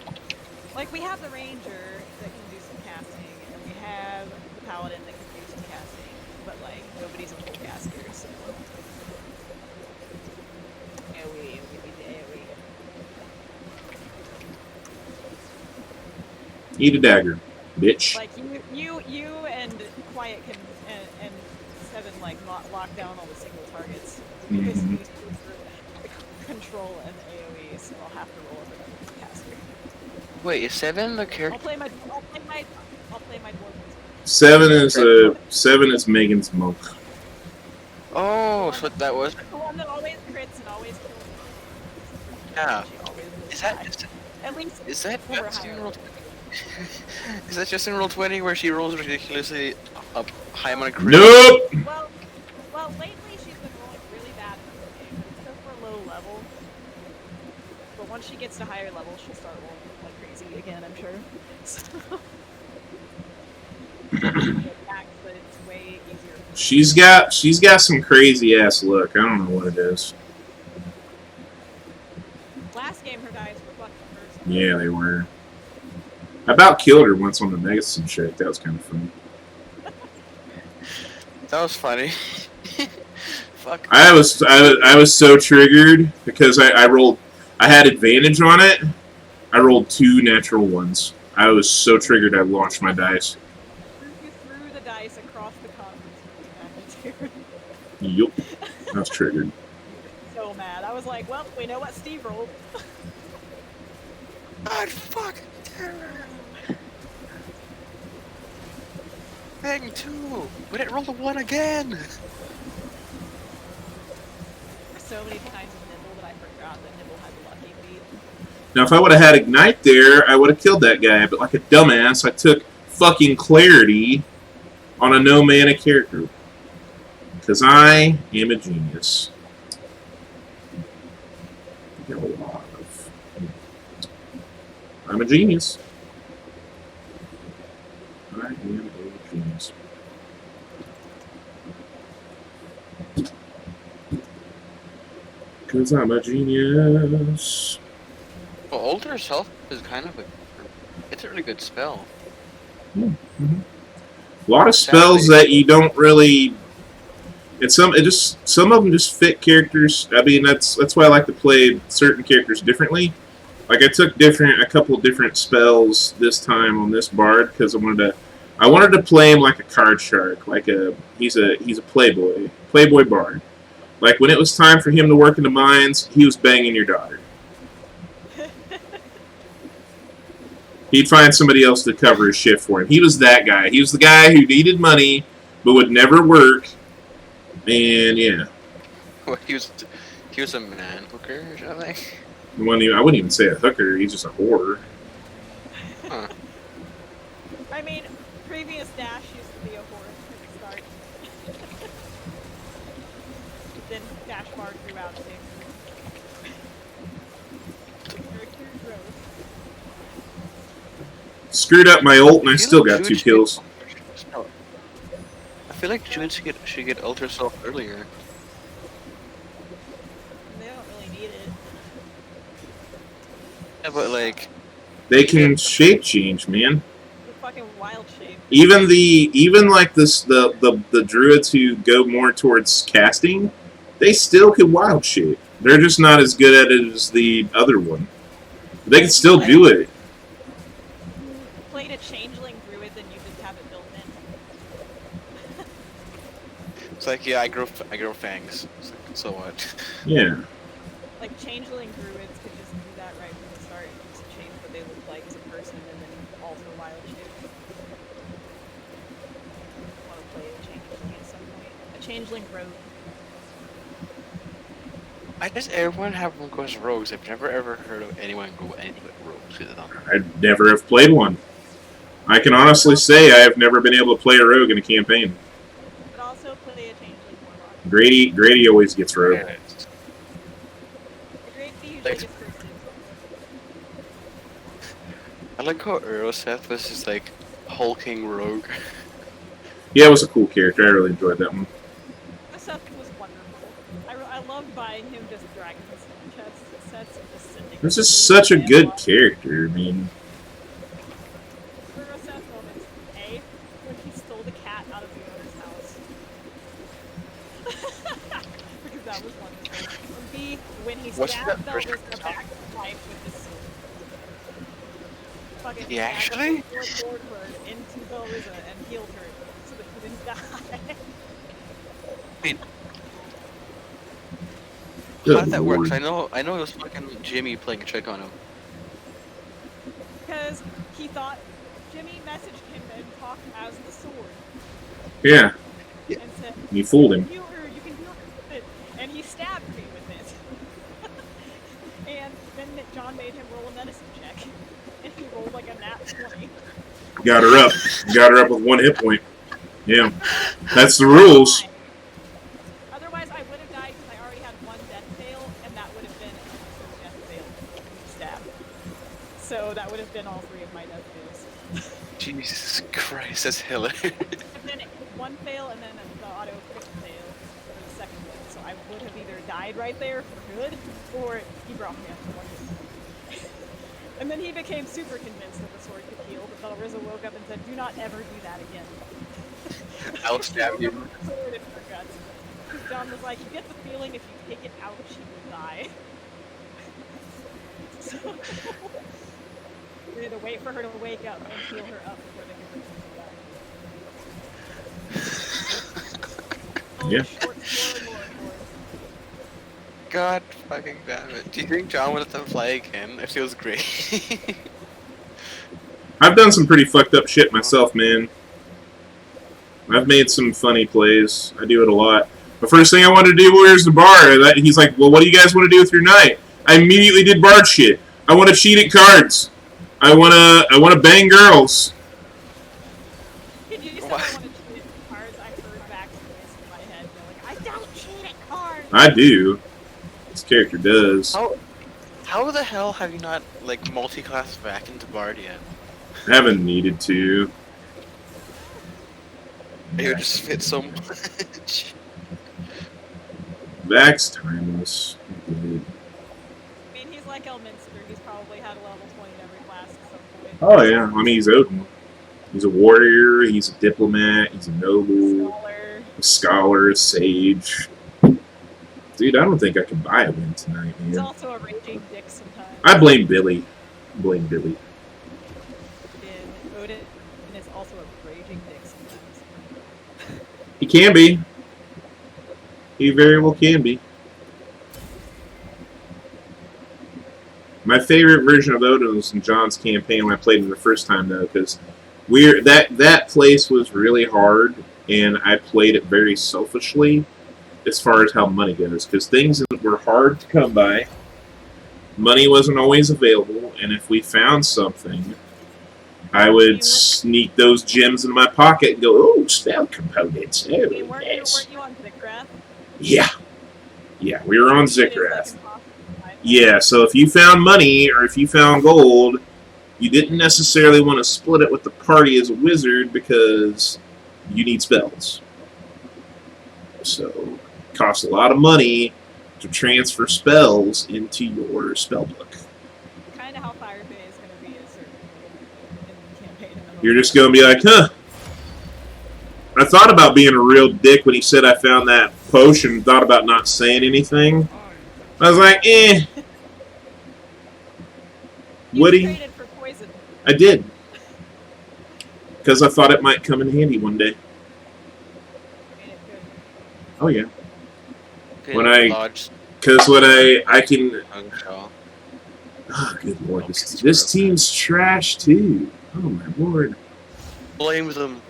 Speaker 3: Like, we have the Ranger that can do some casting, and we have the Paladin that can do some casting, but, like, nobody's a full caster, so... AoE, we need the AoE.
Speaker 1: Eat a dagger, bitch.
Speaker 3: Like, you and Quiet can, and Seven, like, lock down all the single targets. We basically need to control an AoE, so I'll have to roll up another caster.
Speaker 2: Wait, is 7 the
Speaker 3: I'll
Speaker 2: character?
Speaker 3: play my dwarf.
Speaker 1: Seven is Megan's monk.
Speaker 2: Oh, so that was.
Speaker 3: The one that always crits and always kills.
Speaker 2: Yeah.
Speaker 3: She always will
Speaker 2: Is that
Speaker 3: die.
Speaker 2: just?
Speaker 3: At least
Speaker 2: Is that
Speaker 3: over
Speaker 2: just in
Speaker 3: higher
Speaker 2: roll? Is that just in roll 20 where she rolls ridiculously up high amount of crit?
Speaker 1: Nope.
Speaker 3: Well, lately she's been rolling really bad in the game. It's because we're low level. But once she gets to higher levels, she'll start rolling like crazy again, I'm sure. So... but it's way easier.
Speaker 1: She's got some crazy ass look. I don't know what it is.
Speaker 3: Last game, her dice were fucking first.
Speaker 1: Yeah, they were. I about killed her once on the Megason shit. That was kind of funny.
Speaker 2: That was funny. Fuck.
Speaker 1: I was so triggered because I had advantage on it. I rolled 2 natural ones. I was so triggered I launched my dice.
Speaker 3: You threw the dice across the conference.
Speaker 1: Yup. I was triggered.
Speaker 3: So mad. I was like, well, we know what Steve rolled.
Speaker 2: God fucking terror. Thing 2. We didn't roll the 1 again.
Speaker 3: There's so many times with Nibble that I forgot that Nibble had the lucky feat.
Speaker 1: Now, if I would have had Ignite there, I would have killed that guy. But like a dumbass, I took fucking Clarity on a no-mana character. Because I am a genius. I got a lot of... I'm a genius. I am a genius. Because I'm a genius.
Speaker 2: Well, Alter itself is kind of it's a really good spell.
Speaker 1: A lot of spells that you don't really. Some of them just fit characters. I mean, that's why I like to play certain characters differently. Like I took a couple different spells this time on this bard because I wanted to play him like a card shark, like he's a playboy bard. Like when it was time for him to work in the mines, he was banging your daughter. He'd find somebody else to cover his shift for him. He was that guy. He was the guy who needed money but would never work. And yeah,
Speaker 2: Well, he was a man hooker or something.
Speaker 1: I wouldn't even say a hooker. He's just a whore.
Speaker 2: Huh.
Speaker 3: I mean, previous Dash used to be a horse at the start. Then Dash Bar grew out too. Character growth.
Speaker 1: Screwed up my ult and I
Speaker 2: You
Speaker 1: still
Speaker 2: know,
Speaker 1: got
Speaker 2: June
Speaker 1: 2
Speaker 2: should
Speaker 1: kills.
Speaker 2: get- I feel like June should get Ultra Self earlier.
Speaker 3: They don't really need it.
Speaker 2: Yeah, but like,
Speaker 1: They can shape change, man.
Speaker 3: The fucking wild shape.
Speaker 1: Even like this the druids who go more towards casting, they still could wild shape. They're just not as good at it as the other one. They can still do it.
Speaker 3: You played a changeling druid, then you just have it built in.
Speaker 2: it's like, yeah, I grow fangs. It's like, so what?
Speaker 1: Yeah.
Speaker 3: Like changeling druids could just do that right from the start. Just change what they look like as a person, and then also wild shape. I want to play a changeling at some point. A changeling rogue.
Speaker 2: I guess everyone have one goes rogues. I've never ever heard of anyone go anything but rogues.
Speaker 1: I never have played one. I can honestly say I have never been able to play a rogue in a campaign.
Speaker 3: But also play a changeling warlock.
Speaker 1: Grady always gets rogue.
Speaker 2: Yeah,
Speaker 3: The great usually
Speaker 2: Thanks.
Speaker 3: gets cursed.
Speaker 2: I like how Euroseth was just like hulking rogue.
Speaker 1: Yeah, it was a cool character. I really enjoyed that one.
Speaker 3: Seth was wonderful. I loved buying him just dragons sets and just sending.
Speaker 1: This
Speaker 3: them
Speaker 1: is
Speaker 3: to
Speaker 1: such a
Speaker 3: the
Speaker 1: good
Speaker 3: mailbox.
Speaker 1: character. I mean,
Speaker 3: Seth moments. A, when he stole the cat out of the owner's house. Because that was wonderful. And B, when he
Speaker 2: What's
Speaker 3: stabbed
Speaker 2: that first
Speaker 3: Belriza
Speaker 2: attack?
Speaker 3: back to life with his sword. Fucking
Speaker 2: He
Speaker 3: stabbed
Speaker 2: actually?
Speaker 3: his sword forward into Belriza and healed her so that he didn't die.
Speaker 2: How
Speaker 1: good
Speaker 2: did that work? 'Cause
Speaker 1: lord.
Speaker 2: I know it was fucking Jimmy playing a trick on him.
Speaker 3: Because he thought Jimmy messaged him and talked as the sword
Speaker 1: Yeah,
Speaker 3: and said,
Speaker 1: you fooled him.
Speaker 3: you can heal her with it. And he stabbed me with it. And then John made him roll a medicine check. And he rolled like a nat 20.
Speaker 1: Got her up. Got her up with 1 hit point. Yeah, that's the rules.
Speaker 3: Otherwise, I would have died because I already had 1 death fail, and that would have been a death fail stab. So that would have been all 3 of my death fails.
Speaker 2: Jesus Christ, that's hilarious.
Speaker 3: And then 1 fail, and then the auto crit fail for the second one. So I would have either died right there for good, or he brought me up to 1 hit. And then he became super convinced that the sword could heal, but Belriza woke up and said, do not ever do that again.
Speaker 2: I'll stab you.
Speaker 3: Sword in her guts. Because John was like, you get the feeling if you take it out, she will die. So we had to wait for her to wake up and heal her up before they could bring her to die.
Speaker 1: Yeah.
Speaker 3: Short sword, Lord.
Speaker 2: God fucking damn it. Do you think John would let them fly again? It feels great.
Speaker 1: I've done some pretty fucked up shit myself, man. I've made some funny plays. I do it a lot. The first thing I wanted to do was the bar. He's like, well, what do you guys want to do with your night? I immediately did bard shit. I want to cheat at cards. I want to bang girls.
Speaker 3: Did you say I want to cheat at cards? I heard back voice in my head going, I don't cheat at cards!
Speaker 1: I do. This character does.
Speaker 2: How the hell have you not, like, multi-class back into Bard yet?
Speaker 1: Haven't needed to.
Speaker 2: It would just fit so much.
Speaker 1: Vax timeless.
Speaker 3: I mean, he's like Elminster. He's probably had a level 20 in every class at some point.
Speaker 1: Oh yeah, I mean he's Odin. He's a warrior. He's a diplomat. He's a noble,
Speaker 3: Scholar.
Speaker 1: a scholar, a sage. Dude, I don't think I can buy a win tonight,
Speaker 3: He's
Speaker 1: man.
Speaker 3: also a raging dick sometimes.
Speaker 1: I blame Billy. Blame Billy.
Speaker 3: And Odin is also a raging dick sometimes.
Speaker 1: He can be. He very well can be. My favorite version of Odin was in John's campaign when I played him the first time, though, because that place was really hard, and I played it very selfishly as far as how money goes, because things were hard to come by. Money wasn't always available, and if we found something, I would sneak those gems in my pocket and go, "Oh, spell components! Oh,
Speaker 3: Hey, weren't
Speaker 1: yes."
Speaker 3: you on Zikrath?
Speaker 1: Yeah, yeah, we were on
Speaker 3: Shit is, like,
Speaker 1: Zikrath.
Speaker 3: impossible to find.
Speaker 1: Yeah, so if you found money or if you found gold, you didn't necessarily want to split it with the party as a wizard because you need spells. So it costs a lot of money to transfer spells into your spell book.
Speaker 3: Kind of how Fire Bay is going to be a certain in the campaign. In the
Speaker 1: You're just going to be like, huh. I thought about being a real dick when he said I found that potion and thought about not saying anything. I was like, eh.
Speaker 3: You
Speaker 1: Woody,
Speaker 3: traded for poison.
Speaker 1: I did. Because I thought it might come in handy one day.
Speaker 3: Made it good.
Speaker 1: Oh, yeah.
Speaker 2: Okay,
Speaker 1: When I-
Speaker 2: Lodge,
Speaker 1: Because when I can...
Speaker 2: Ungshaw.
Speaker 1: Oh, good lord. This team's trash, too. Oh, my lord.
Speaker 2: Blame them.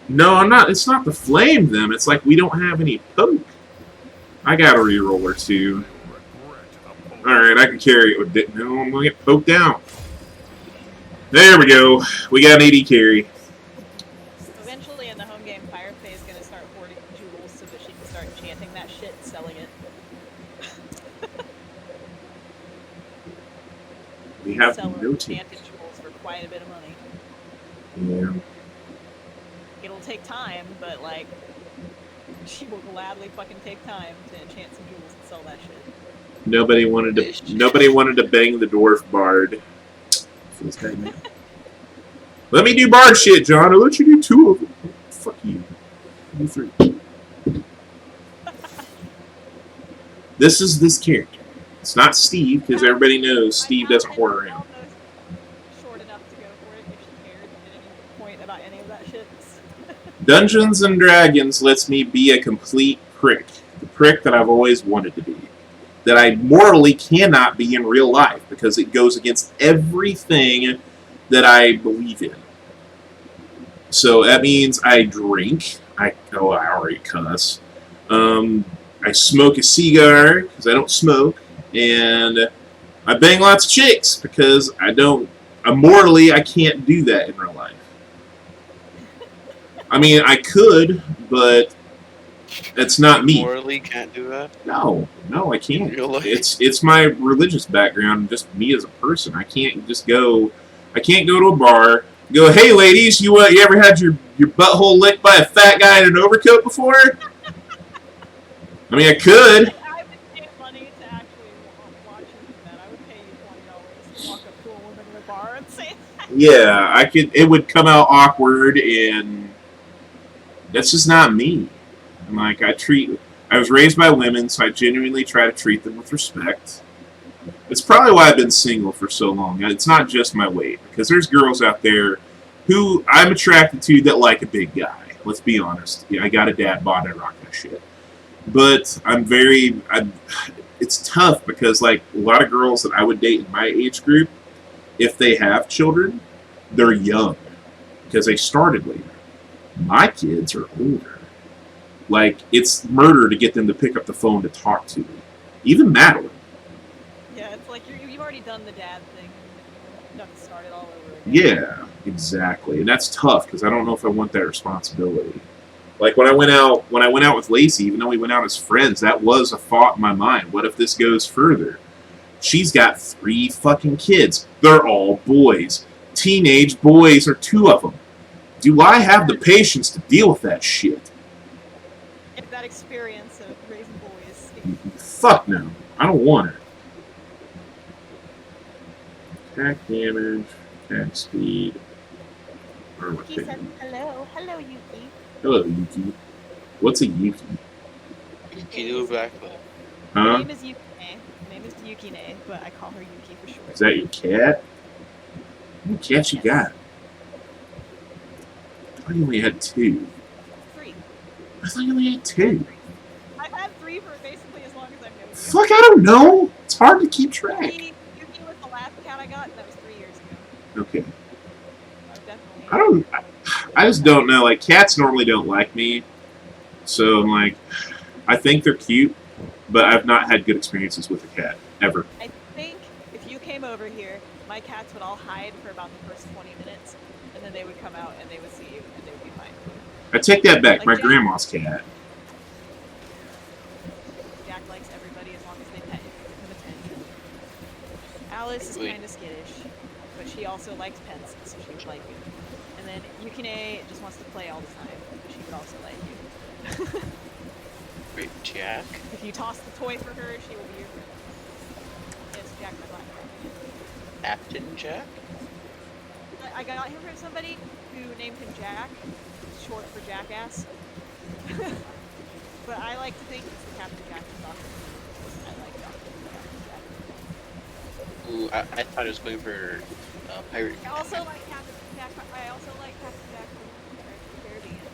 Speaker 1: No, I'm not. It's not to flame them. It's like we don't have any poke. I got a reroll or two. Alright, I can carry it with it. No, I'm going to get poked down. There we go. We got an 80 carry.
Speaker 3: Eventually, in the home game, Fire Bay is going to start hoarding jewels so that she can start enchanting that shit and selling it.
Speaker 1: We have
Speaker 3: Sell
Speaker 1: no team.
Speaker 3: enchanted jewels for quite a bit of money.
Speaker 1: Yeah.
Speaker 3: It'll take time, but like, she will gladly fucking take time to enchant some jewels and sell that shit.
Speaker 1: Nobody wanted to bang the dwarf bard. Feels bad, man. Let me do bard shit, John. I'll let you do 2 of them. Fuck you. You 3. This is this character. It's not Steve, because everybody knows Steve doesn't hoard around.
Speaker 3: Almost short enough to go for it if she cared at any point about any of that shit.
Speaker 1: Dungeons and Dragons lets me be a complete prick. The prick that I've always wanted to be. That I morally cannot be in real life because it goes against everything that I believe in. So that means I drink. I already cuss. I smoke a cigar because I don't smoke. And I bang lots of chicks because morally I can't do that in real life. I mean, I could, but it's not me.
Speaker 2: Morally can't do that.
Speaker 1: No, I can't.
Speaker 2: Really?
Speaker 1: It's my religious background, just me as a person. I can't go to a bar, go, hey ladies, you ever had your butthole licked by a fat guy in an overcoat before? I mean, I could.
Speaker 3: I would pay money to actually watch you do that. I would pay you $20 to walk up to a woman in a bar and say that.
Speaker 1: Yeah, I could. It would come out awkward, and that's just not me. I'm like, I was raised by women, so I genuinely try to treat them with respect. It's probably why I've been single for so long. It's not just my weight, because there's girls out there who I'm attracted to that like a big guy. Let's be honest. Yeah, I got a dad bod, I rock that shit. But it's tough because, like, a lot of girls that I would date in my age group, if they have children, they're young because they started later. My kids are older. Like, it's murder to get them to pick up the phone to talk to me. Even Madeline.
Speaker 3: Yeah, it's like you've already done the dad thing. You have to start it all over again.
Speaker 1: Yeah, exactly. And that's tough because I don't know if I want that responsibility. Like, when I went out with Lacey, even though we went out as friends, that was a thought in my mind. What if this goes further? She's got 3 fucking kids. They're all boys. Teenage boys are 2 of them. Do I have the patience to deal with that shit?
Speaker 3: Get that experience of raising boys.
Speaker 1: Fuck no. I don't want it. Attack damage, attack speed. Armor
Speaker 3: He said,
Speaker 1: picking.
Speaker 3: hello, Yuki.
Speaker 1: Hello, Yuki. What's a Yuki?
Speaker 2: You can do a backflip.
Speaker 3: Her
Speaker 1: Huh?
Speaker 3: name is Yukine. Her name is Yukine, but I call her Yuki for short.
Speaker 1: Is that your cat? What cat you got? I thought you only had 2.
Speaker 3: 3.
Speaker 1: I thought you only had 2.
Speaker 3: I had me for basically as long as I've known you.
Speaker 1: Fuck, I don't know. It's hard to keep track.
Speaker 3: Yuki was the last cat I got, and that was 3 years ago.
Speaker 1: Okay.
Speaker 3: Definitely.
Speaker 1: I just don't know. Like, cats normally don't like me. So I'm like, I think they're cute, but I've not had good experiences with a cat, ever.
Speaker 3: I think if you came over here, my cats would all hide for about the first 20 minutes, and then they would come out and they would see you, and they would be fine.
Speaker 1: I take that back.
Speaker 3: Like
Speaker 1: My
Speaker 3: Jack-
Speaker 1: grandma's cat.
Speaker 3: Jack likes everybody as long as they pet him and give him attention. Alice is
Speaker 2: Wait.
Speaker 3: kind of skittish, but she also likes pets, so she would like you. And then Yukine just wants to play all the time, but she would also like you.
Speaker 2: Great Jack.
Speaker 3: If you toss the toy for her, she will be your friend. Yes, Jack my black cat.
Speaker 2: Captain Jack?
Speaker 3: I got him from somebody who named him Jack, short for jackass. But I like to think it's the Captain Jack from Doctor Who. I like Doctor Who.
Speaker 2: Ooh, I thought it was going for pirate.
Speaker 3: I also like Captain Jack. I also like Captain Jack from Pirates of the Caribbean.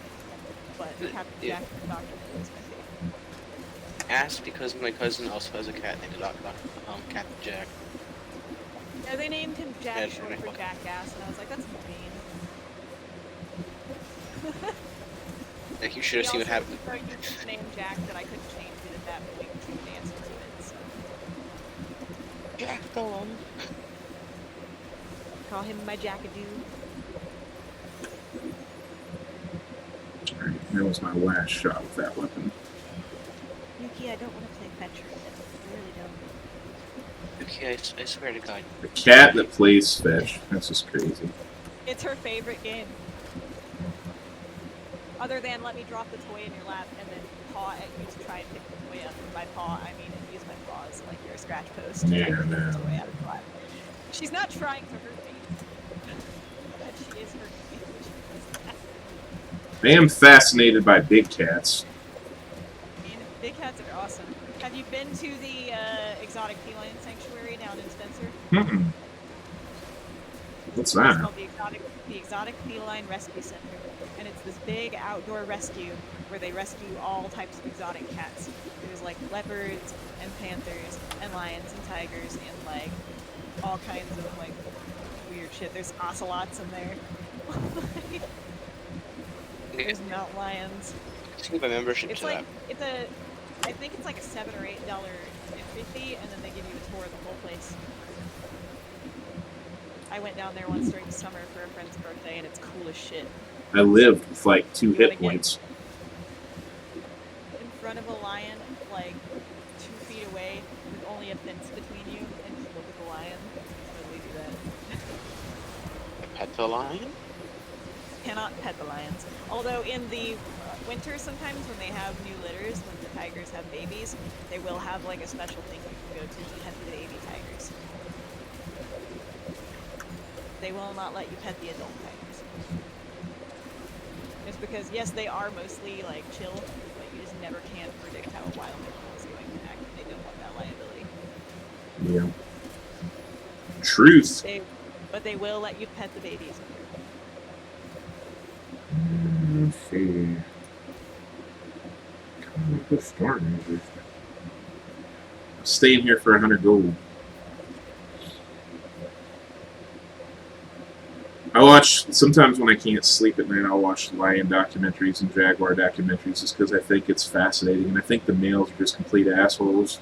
Speaker 3: But Captain
Speaker 2: Yeah.
Speaker 3: Jack from Doctor Who is my favorite.
Speaker 2: Asked because my cousin also has a cat named Captain Jack.
Speaker 3: Yeah, they named him Jack
Speaker 2: Yeah,
Speaker 3: short
Speaker 2: sure.
Speaker 3: for jackass, and I was like, that's mean.
Speaker 2: Like you should have seen what happened.
Speaker 3: So you just named Jack that I couldn't change it at that point to an answer to it. So
Speaker 2: Jack, go on.
Speaker 3: call him my Jackadoo.
Speaker 1: Alright, that was my last shot with that weapon.
Speaker 3: Yuki, I don't want to play fetch right now. I really don't.
Speaker 2: Okay, I swear to God.
Speaker 1: The cat that plays fetch. That's just crazy.
Speaker 3: It's her favorite game. Other than let me drop the toy in your lap and then paw at you to try and pick the toy up. And by paw, I mean use my paws like you're a scratch post.
Speaker 1: Yeah,
Speaker 3: to pick
Speaker 1: no.
Speaker 3: the toy out of your lap. She's not trying to hurt me. But she is hurting me when she does that.
Speaker 1: I am fascinated by big cats.
Speaker 3: I mean, big cats are awesome. Have you been to the exotic feline sanctuary down in Spencer?
Speaker 1: Mm-mm. What's
Speaker 3: It's
Speaker 1: that?
Speaker 3: called the Exotic Feline Rescue Center, and it's this big outdoor rescue where they rescue all types of exotic cats. There's like leopards and panthers and lions and tigers and like all kinds of like weird shit. There's ocelots in there. There's mountain lions.
Speaker 2: I think my membership
Speaker 3: It's
Speaker 2: to
Speaker 3: like I think it's like a $7 or $8 entry fee, and then they give you a tour of the whole place. I went down there once during the summer for a friend's birthday, and it's cool as shit.
Speaker 1: I lived with like 2
Speaker 3: You
Speaker 1: hit
Speaker 3: wanna get-
Speaker 1: points.
Speaker 3: In front of a lion, like 2 feet away, with only a fence between you, and just look at the lion. Totally do that.
Speaker 2: pet the lion.
Speaker 3: Cannot pet the lions. Although in the winter, sometimes when they have new litters, when the tigers have babies, they will have like a special thing you can go to pet the baby tigers. They will not let you pet the adult tigers. It's because, yes, they are mostly like chill, but you just never can predict how a wild animal is going to act. They don't want that liability.
Speaker 1: Yeah. Truth.
Speaker 3: But they will let you pet the babies.
Speaker 1: Let's see. Good start, maybe. Staying here for 100 gold. I watch, sometimes when I can't sleep at night, I'll watch lion documentaries and jaguar documentaries just because I think it's fascinating, and I think the males are just complete assholes.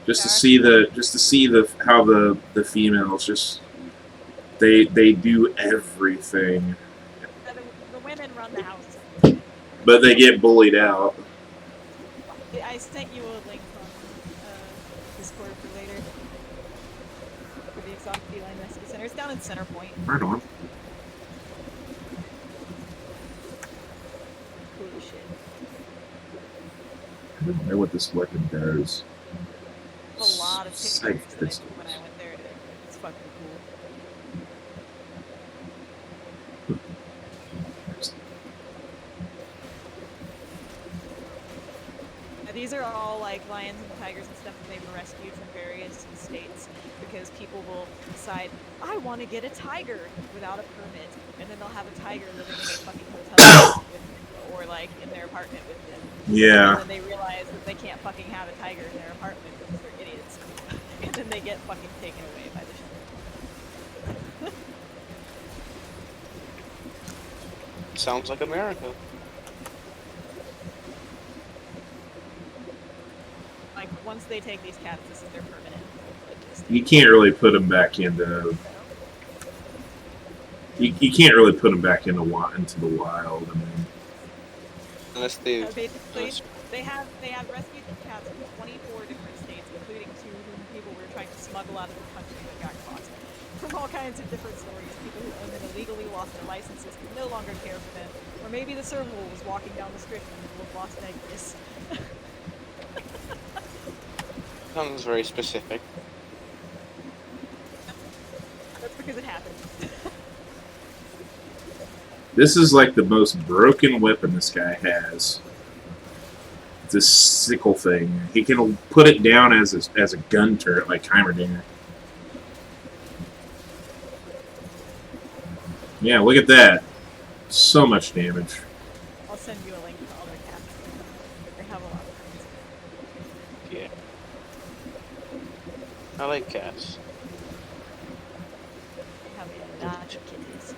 Speaker 1: Just to see how the females just they do everything,
Speaker 3: The women run the house.
Speaker 1: but they get bullied out.
Speaker 3: I sent you a link on Discord for later. For the Exotic Feline Rescue Center. It's down in Center Point.
Speaker 1: Right on.
Speaker 3: Cool as shit.
Speaker 1: I don't know what this weapon does.
Speaker 3: There's a lot of
Speaker 1: Scythe
Speaker 3: pictures that I
Speaker 1: pistols.
Speaker 3: took when I went there. It's fucking cool. Now, these are all like lions and tigers and stuff that they've rescued from various states because people will decide, I want to get a tiger without a permit, and then they'll have a tiger living in their fucking hotel with them, or like in their apartment with them. And
Speaker 1: Yeah.
Speaker 3: then they realize that they can't fucking have a tiger in their apartment because they're idiots. And then they get fucking taken away by the sheriff.
Speaker 2: Sounds like America.
Speaker 3: Like, once they take these cats, this is their permanent.
Speaker 1: You can't really put them back into. You can't really put them back into the wild. I mean,
Speaker 2: Unless they.
Speaker 3: Basically, they have rescued the cats from 24 different states, including 2 whom people were trying to smuggle out of the country that got caught. From all kinds of different stories, people who owned them illegally lost their licenses could no longer care for them, or maybe the serval was walking down the strip in the middle of Las Vegas.
Speaker 2: Sounds very specific.
Speaker 3: That's because it happened.
Speaker 1: this is like the most broken weapon this guy has. This sickle thing. He can put it down as a gun turret like Heimerdinger. Yeah, look at that. So much damage.
Speaker 3: I'll send you a link to all their cats. They have a lot of friends.
Speaker 2: Yeah. I like cats.
Speaker 3: They have a lot of kitties.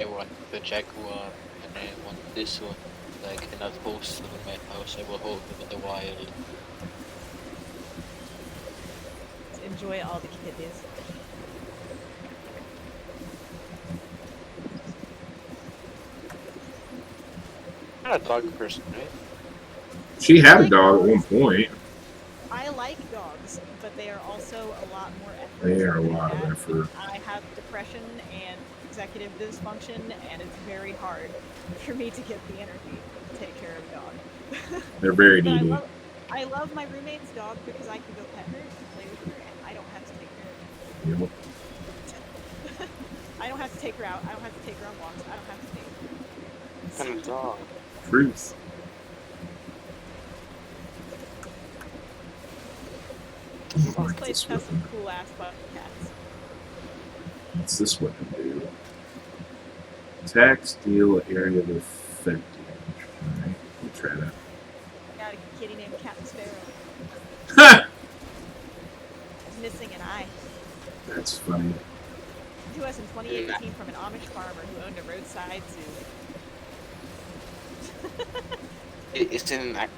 Speaker 2: I want the jaguar, and I want this one. Like, and I've posted them in my house. I will hold them in the wild.
Speaker 3: Enjoy all the kitties.
Speaker 2: I'm not a dog person, right?
Speaker 1: She had a dog at one point.
Speaker 3: I like dogs, but they are also a lot more effort.
Speaker 1: They are a
Speaker 3: than
Speaker 1: lot of
Speaker 3: that.
Speaker 1: effort.
Speaker 3: I have depression and executive dysfunction, and it's very hard for me to get the energy to take care of a dog.
Speaker 1: They're very
Speaker 3: But
Speaker 1: needy.
Speaker 3: I love my roommate's dog because I can go pet her and play with her, and I don't have to take care of
Speaker 1: You know,
Speaker 3: her. I don't have to take her out. I don't have to take her on walks. I don't have to take her.
Speaker 2: What kind of dog?
Speaker 1: truth.
Speaker 3: This
Speaker 1: Like
Speaker 3: place
Speaker 1: this
Speaker 3: has some
Speaker 1: weapon.
Speaker 3: cool ass button cats.
Speaker 1: What's this weapon do? Attacks deal area of effect damage. Alright, we'll try that.
Speaker 3: I got a kitty named Captain Sparrow.
Speaker 1: Ha!
Speaker 3: He's missing an eye.
Speaker 1: That's funny.
Speaker 3: To us in 2018 from an Amish farmer who owned a roadside zoo.
Speaker 2: It's in. Wait,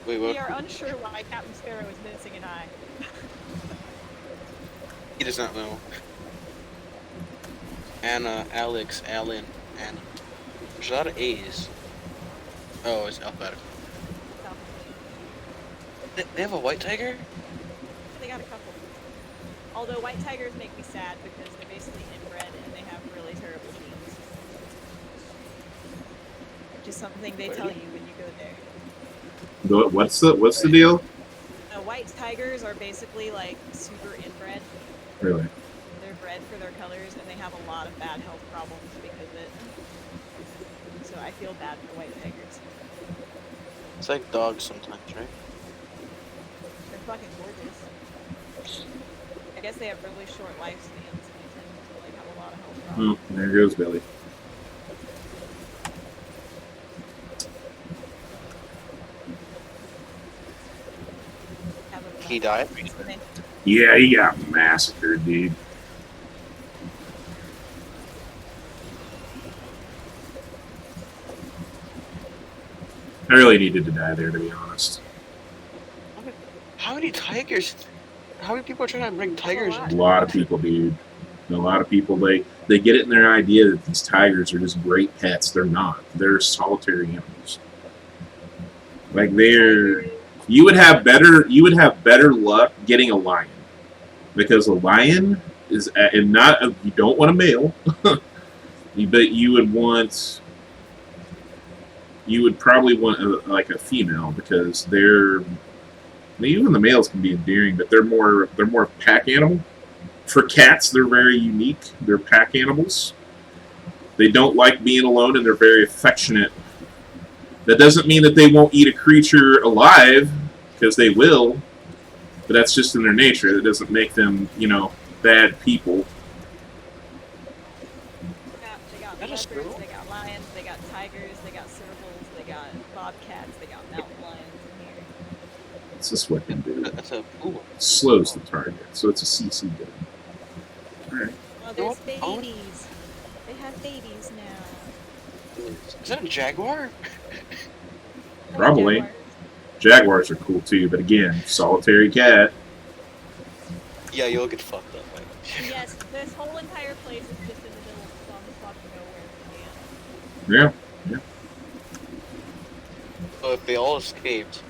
Speaker 3: We
Speaker 2: what?
Speaker 3: are unsure why Captain Sparrow is missing an eye.
Speaker 2: He does not know. Anna, Alex, Alan, Anna. There's a lot of A's. Oh, it's alphabetical.
Speaker 3: So,
Speaker 2: They have a white tiger?
Speaker 3: they got a couple. Although white tigers make me sad because they're basically inbred and they have really terrible genes. Which is something they tell you when you go there.
Speaker 1: What's the deal?
Speaker 3: White tigers are basically like super inbred.
Speaker 1: Really?
Speaker 3: They're bred for their colors and they have a lot of bad health problems because of it. So I feel bad for white tigers.
Speaker 2: It's like dogs sometimes, right?
Speaker 3: They're fucking gorgeous. I guess they have really short lifespans and they tend to like have a lot of health problems.
Speaker 1: There goes Billy.
Speaker 3: Have a
Speaker 2: He died?
Speaker 3: so they-
Speaker 1: Yeah, he got massacred, dude. I really needed to die there, to be honest.
Speaker 2: How many tigers? How many people are trying to bring tigers
Speaker 3: lot.
Speaker 1: A lot of people, dude. A lot of people, they get it in their idea that these tigers are just great pets. They're not. They're solitary animals. Like they're, you would have better luck getting a lion, because a lion is and not a, you don't want a male, but you would probably want like a female because they're. I mean, even the males can be endearing, but they're more pack animal. For cats, they're very unique. They're pack animals. They don't like being alone, and they're very affectionate. That doesn't mean that they won't eat a creature alive, because they will. But that's just in their nature. That doesn't make them, bad people.
Speaker 3: They got
Speaker 2: That is
Speaker 3: leopards,
Speaker 2: cool.
Speaker 3: they got lions, they got tigers, they got servals, they got bobcats, they got mountain lions in here.
Speaker 1: What's this weapon do?
Speaker 2: That's a pool.
Speaker 1: Slows the target, so it's a CC gun. Alright.
Speaker 3: Oh, there's
Speaker 2: Oh.
Speaker 3: babies. They have babies now.
Speaker 2: Is that a jaguar?
Speaker 1: Probably.
Speaker 3: Jaguars.
Speaker 1: Jaguars are cool too, but again, solitary cat.
Speaker 2: Yeah, you'll get fucked up. Like.
Speaker 3: Yes, this whole entire place is just in the middle of some fucking nowhere.
Speaker 1: Yeah.
Speaker 2: So if they all escaped,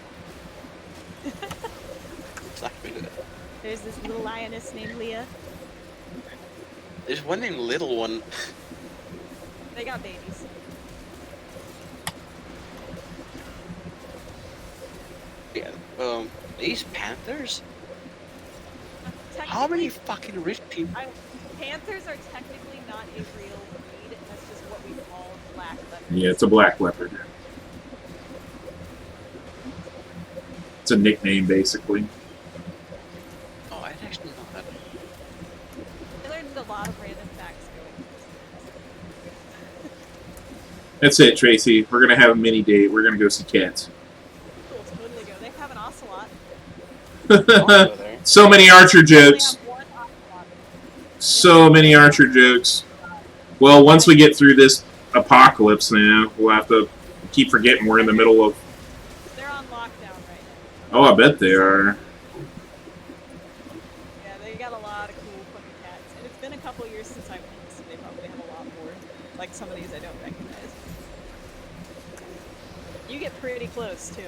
Speaker 2: it's not gonna be good.
Speaker 3: There's this little lioness named Leah.
Speaker 2: There's one named Little One.
Speaker 3: They got babies.
Speaker 2: Yeah. These panthers? How
Speaker 3: Technically,
Speaker 2: many fucking rich people?
Speaker 3: Panthers are technically not a real breed. That's just what we call black leopards.
Speaker 1: Yeah, it's a black leopard. It's a nickname, basically.
Speaker 2: Oh, I actually know that.
Speaker 3: I learned a lot of random facts going.
Speaker 1: That's it, Tracy. We're gonna have a mini date. We're gonna go see cats.
Speaker 3: Cool, totally go. They have an ocelot.
Speaker 2: I'll go there.
Speaker 1: So many Archer
Speaker 3: They only
Speaker 1: jokes.
Speaker 3: have one ocelot.
Speaker 1: So many Archer jokes. Well, once we get through this apocalypse now, we'll have to keep forgetting we're in the middle of...
Speaker 3: They're on lockdown right now.
Speaker 1: Oh, I bet they are.
Speaker 3: Yeah, they got a lot of cool fucking cats. And it's been a couple years since I went, so they probably have a lot more. Like some of these I don't recognize. You get pretty close, too.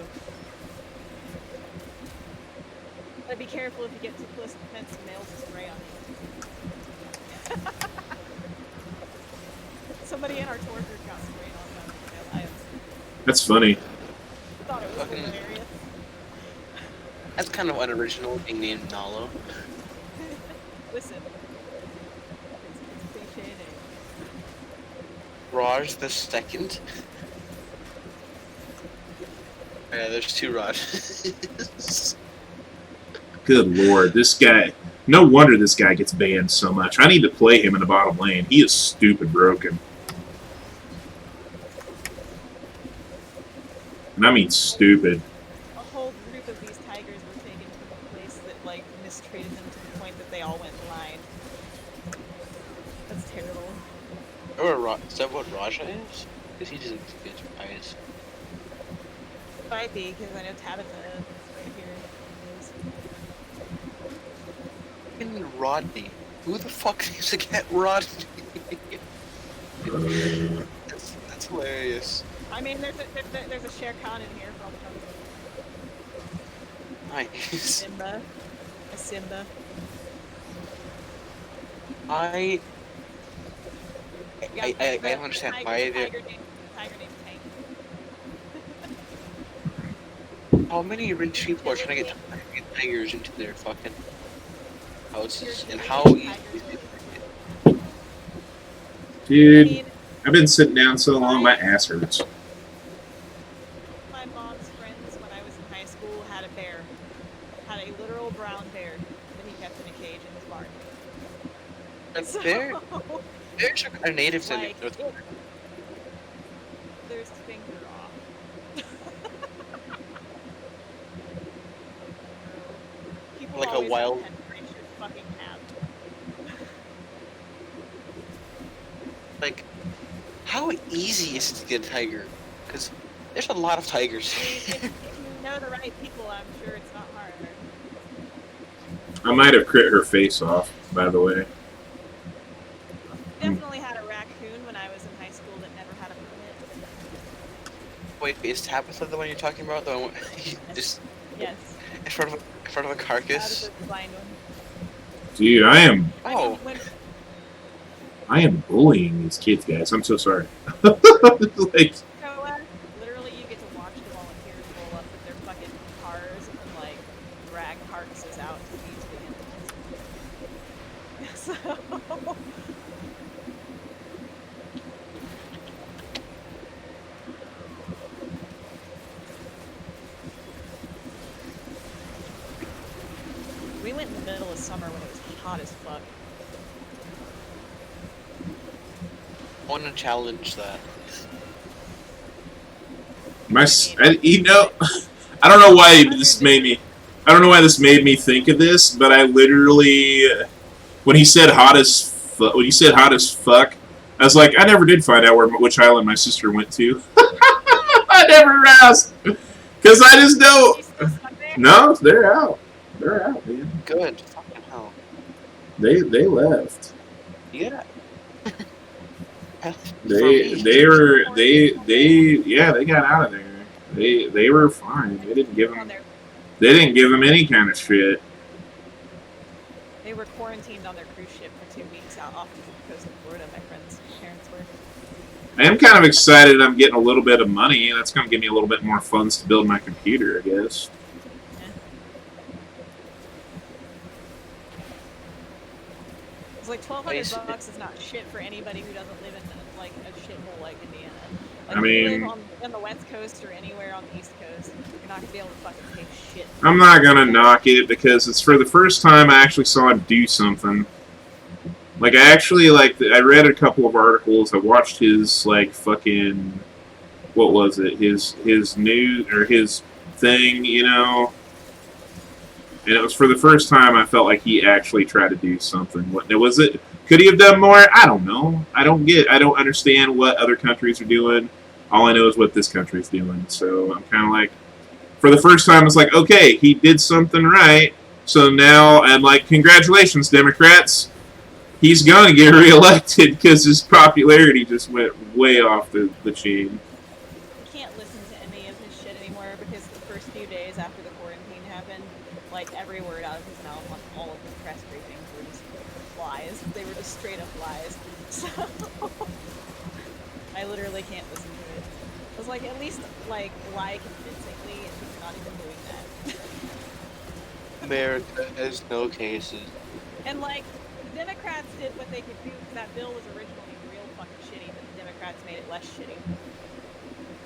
Speaker 3: But be careful if you get too close to the fence, the males will spray on you. Somebody in our tour group got sprayed on by the lions.
Speaker 1: That's funny.
Speaker 3: I thought it was
Speaker 2: Fucking-
Speaker 3: hilarious.
Speaker 2: That's kind of unoriginal, being named Nalo.
Speaker 3: Listen. It's a cliche name.
Speaker 2: Raj the Second. Yeah, there's two Rajas.
Speaker 1: Good lord, this guy... No wonder this guy gets banned so much. I need to play him in the bottom lane. He is stupid broken. And I mean stupid.
Speaker 3: A whole group of these tigers were taken from a place that, like, mistreated them to the point that they all went blind. That's terrible.
Speaker 2: Is that what Raja is? Because he doesn't get eyes.
Speaker 3: Might be, because I know Tabitha is right here.
Speaker 2: Fucking Rodney. Who the fuck needs to get Rodney? That's hilarious.
Speaker 3: I mean, there's a Shere Khan in here for all the time.
Speaker 2: Nice.
Speaker 3: Simba. A Simba.
Speaker 2: I
Speaker 3: Yeah,
Speaker 2: don't understand why they're.
Speaker 3: Tiger named Tank.
Speaker 2: How many rich people are trying to get tigers into their fucking houses? And how easy is it?
Speaker 1: Dude,
Speaker 3: I mean,
Speaker 1: I've been sitting down so long, my ass hurts.
Speaker 3: my mom's friends when I was in high school had a bear. Had a literal brown bear that he kept in a cage in his barn.
Speaker 2: And
Speaker 3: So,
Speaker 2: bears are natives in
Speaker 3: like,
Speaker 2: North America.
Speaker 3: there's finger off. People
Speaker 2: Like a
Speaker 3: always
Speaker 2: wild-
Speaker 3: have pet should fucking have.
Speaker 2: Like, how easy is it to get a tiger? Because there's a lot of tigers.
Speaker 3: I mean, if you know the right people, I'm sure it's not hard.
Speaker 1: I might have crit her face off, by the way.
Speaker 3: Definitely had a raccoon when I was in high school that never had a permit.
Speaker 2: Wait, is Tabitha the one you're talking about? The one just
Speaker 3: Yes.
Speaker 2: in front of a carcass?
Speaker 3: That was a blind one.
Speaker 1: Dude, I am
Speaker 3: I
Speaker 2: Oh.
Speaker 3: mean, when,
Speaker 1: bullying these kids, guys. I'm so sorry. Like,
Speaker 3: literally you get to watch the volunteers roll up with their fucking cars and like drag carcasses out to feed to the animals. So we went in the middle of summer when it was hot as fuck.
Speaker 2: I want to challenge that.
Speaker 1: You know, I don't know why this made me. I don't know why this made me think of this, but I literally, when he said when he said hot as fuck, I was like, I never did find out which island my sister went to. I never asked, because I just know.
Speaker 3: You still stuck there?
Speaker 1: No, they're out. They're out, man.
Speaker 2: Good. Fucking hell.
Speaker 1: They left.
Speaker 2: Yeah.
Speaker 1: They got out of there. They were fine. They didn't give them any kind of shit.
Speaker 3: They were quarantined on their cruise ship for 2 weeks out off the coast of Florida. My friend's parents were.
Speaker 1: I am kind of excited. I'm getting a little bit of money. That's going to give me a little bit more funds to build my computer, I guess.
Speaker 3: It's like $1,200 is not shit for anybody who doesn't live in like a shithole like Indiana. Like,
Speaker 1: I
Speaker 3: if you
Speaker 1: mean,
Speaker 3: live on the West Coast or anywhere on the East Coast, you're not gonna be able to fucking pay shit.
Speaker 1: I'm not going to knock it because it's for the first time I actually saw him do something. Like, I read a couple of articles. I watched his, like, fucking, what was it? His news, or his thing, you know? And it was for the first time I felt like he actually tried to do something. What was it? Could he have done more? I don't know. I don't understand what other countries are doing. All I know is what this country's doing. So I'm kind of like, for the first time, it's like, okay, he did something right. So now I'm like, congratulations, Democrats. He's going to get reelected because his popularity just went way off the chain.
Speaker 3: You can't listen to any of his shit anymore because the first few days after the quarantine happened, like every word out of his mouth on all of the press briefings were just lies. They were just straight up lies. So I literally can't listen to it. I was like, at least like lie convincingly, and he's not even doing that.
Speaker 2: America has no cases.
Speaker 3: And like, the Democrats did what they could do because that bill was originally real fucking shitty, but the Democrats made it less shitty.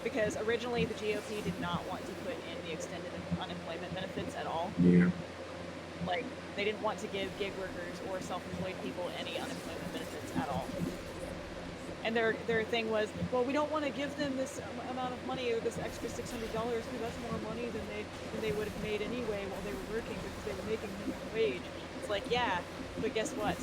Speaker 3: Because originally the GOP did not want to put in the extended unemployment benefits at all.
Speaker 1: Yeah.
Speaker 3: Like, they didn't want to give gig workers or self-employed people any unemployment benefits at all. And their thing was, well, we don't want to give them this amount of money or this extra $600 because that's more money than they would have made anyway while they were working because they were making minimum wage. It's like, yeah, but guess what?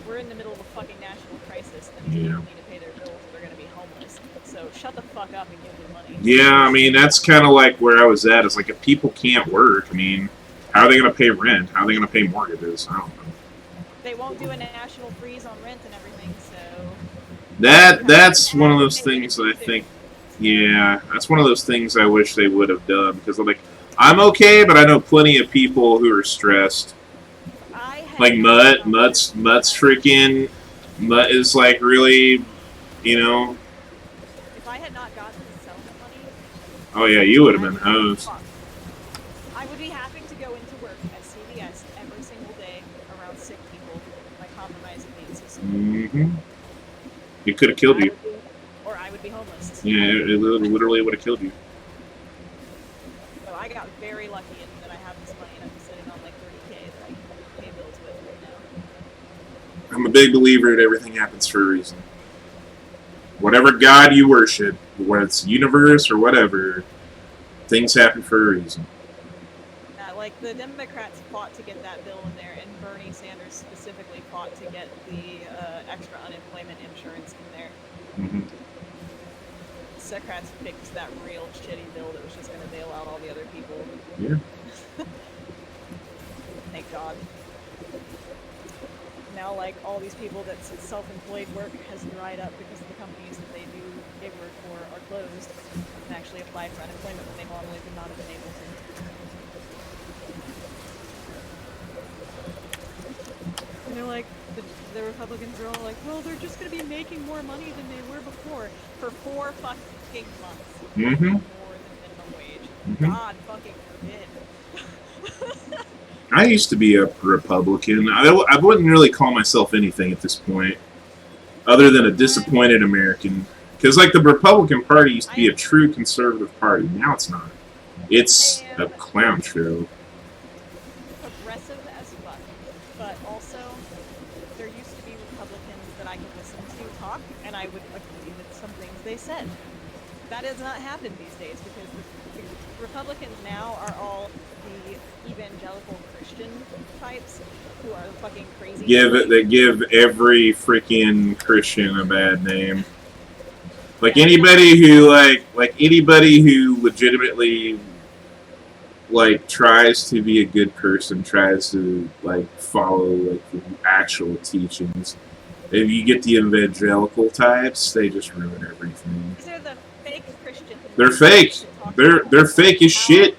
Speaker 3: We're in the middle of a fucking national crisis and these people need to pay their bills or they're going to be homeless. So shut the fuck up and give them money.
Speaker 1: Yeah, I mean, that's kind of like where I was at. It's like, if people can't work, I mean, how are they going to pay rent? How are they going to pay mortgages? I don't know.
Speaker 3: They won't do a national freeze on rent and everything, so...
Speaker 1: That's one of those things that I think, yeah, that's one of those things I wish they would have done, because I'm like, I'm okay, but I know plenty of people who are stressed. Like Mutt's freaking, Mutt is like really, you know.
Speaker 3: If I had not gotten the settlement money...
Speaker 1: Oh yeah, you would have been hosed.
Speaker 3: I would be happy to go into work at CVS every single day around sick people by compromising the system.
Speaker 1: Mm-hmm. It could have killed you.
Speaker 3: Or I would be homeless.
Speaker 1: Yeah, it literally would have killed you.
Speaker 3: So I got very lucky in that I have this money and I'm sitting on like 30K that I can pay bills with right now.
Speaker 1: I'm a big believer that everything happens for a reason. Whatever God you worship, whether it's universe or whatever, things happen for a reason.
Speaker 3: Like the Democrats fought to get that bill in there, and Bernie Sanders specifically fought to get the extra unemployment insurance in there.
Speaker 1: Mm-hmm.
Speaker 3: Democrats picked that real shitty bill that was just going to bail out all the other people.
Speaker 1: Yeah.
Speaker 3: Thank God. Now, like, all these people that self-employed work has dried up because the companies that they do gig work for are closed and actually apply for unemployment when they normally would not have been able to. And they're like, the Republicans are all like, well, they're just going to be making more money than they were before for 4 fucking months.
Speaker 1: Mm-hmm.
Speaker 3: More than minimum wage.
Speaker 1: Mm-hmm.
Speaker 3: God fucking forbid.
Speaker 1: I used to be a Republican. I wouldn't really call myself anything at this point, other than a disappointed American. Because, like, the Republican Party used to be a true conservative party. Now it's not. It's a clown show.
Speaker 3: Progressive as fuck. But also, there used to be Republicans that I could listen to talk, and I would agree with some things they said. that does not happen these days because the Republicans now are all the evangelical Christian types who are fucking crazy.
Speaker 1: They give every freaking Christian a bad name. Like
Speaker 3: Yeah.
Speaker 1: anybody who anybody who legitimately like tries to be a good person, tries to like follow like the actual teachings. If you get the evangelical types, they just ruin everything.
Speaker 3: These are the fake Christians.
Speaker 1: They're fake. They're fake as shit.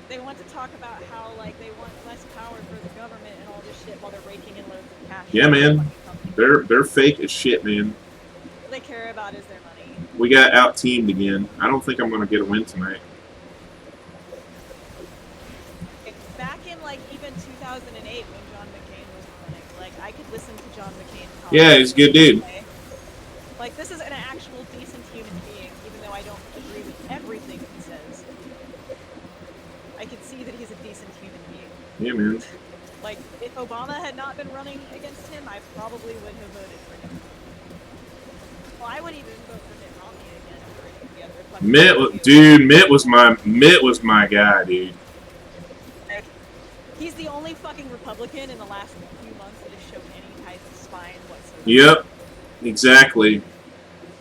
Speaker 3: They want to talk about how like they want less power for the government and all this shit while they're raking in loads of cash.
Speaker 1: Yeah, man. They're fake as shit, man.
Speaker 3: All they care about is their money.
Speaker 1: We got out teamed again. I don't think I'm gonna get a win tonight.
Speaker 3: Back in like even 2008 when John McCain was running, like I could listen to John McCain talk.
Speaker 1: Yeah, he's a good dude.
Speaker 3: Like this is an actual decent human being, even though I don't agree with everything he says. I can see that he's a decent human being.
Speaker 1: Yeah, man.
Speaker 3: Like if Obama had not been running against him, I probably would have voted for him. Well, I would even vote for Mitt Romney again over any of the other fucking
Speaker 1: Mitt was my guy, dude.
Speaker 3: He's the only fucking Republican in the last few months that has shown any type of spine whatsoever.
Speaker 1: Yep, exactly.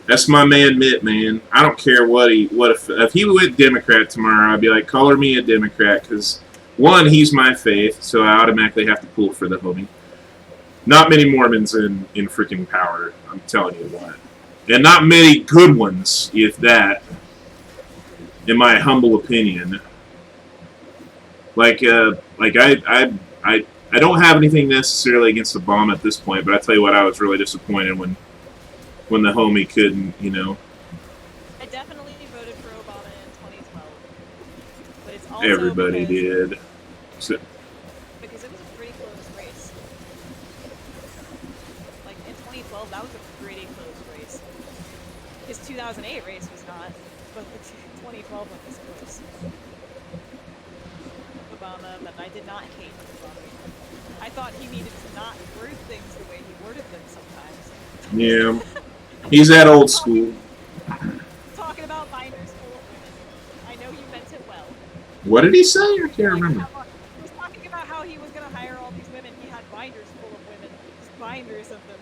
Speaker 1: That's my man, Mitt, man. I don't care if he went Democrat tomorrow, I'd be like, color me a Democrat, because one, he's my faith, so I automatically have to pull for the homie. Not many Mormons in freaking power, I'm telling you what. And not many good ones, if that, in my humble opinion. I don't have anything necessarily against Obama at this point, but I tell you what, I was really disappointed when the homie couldn't, you know.
Speaker 3: I definitely voted for Obama in 2012, but it's also
Speaker 1: Everybody
Speaker 3: because,
Speaker 1: did. So,
Speaker 3: because it was a pretty close race. Like in 2012, that was a pretty close race. His 2008 race was not, but the 2012 one was close. Obama, but I did not hate Obama. I thought he needed to not word things the way he worded them sometimes.
Speaker 1: yeah. He's that old school.
Speaker 3: Talking about binders full of women. I know you meant it well.
Speaker 1: What did he say? I can't
Speaker 3: Like,
Speaker 1: remember.
Speaker 3: he was talking about how he was going to hire all these women. He had binders full of women. Just binders of them.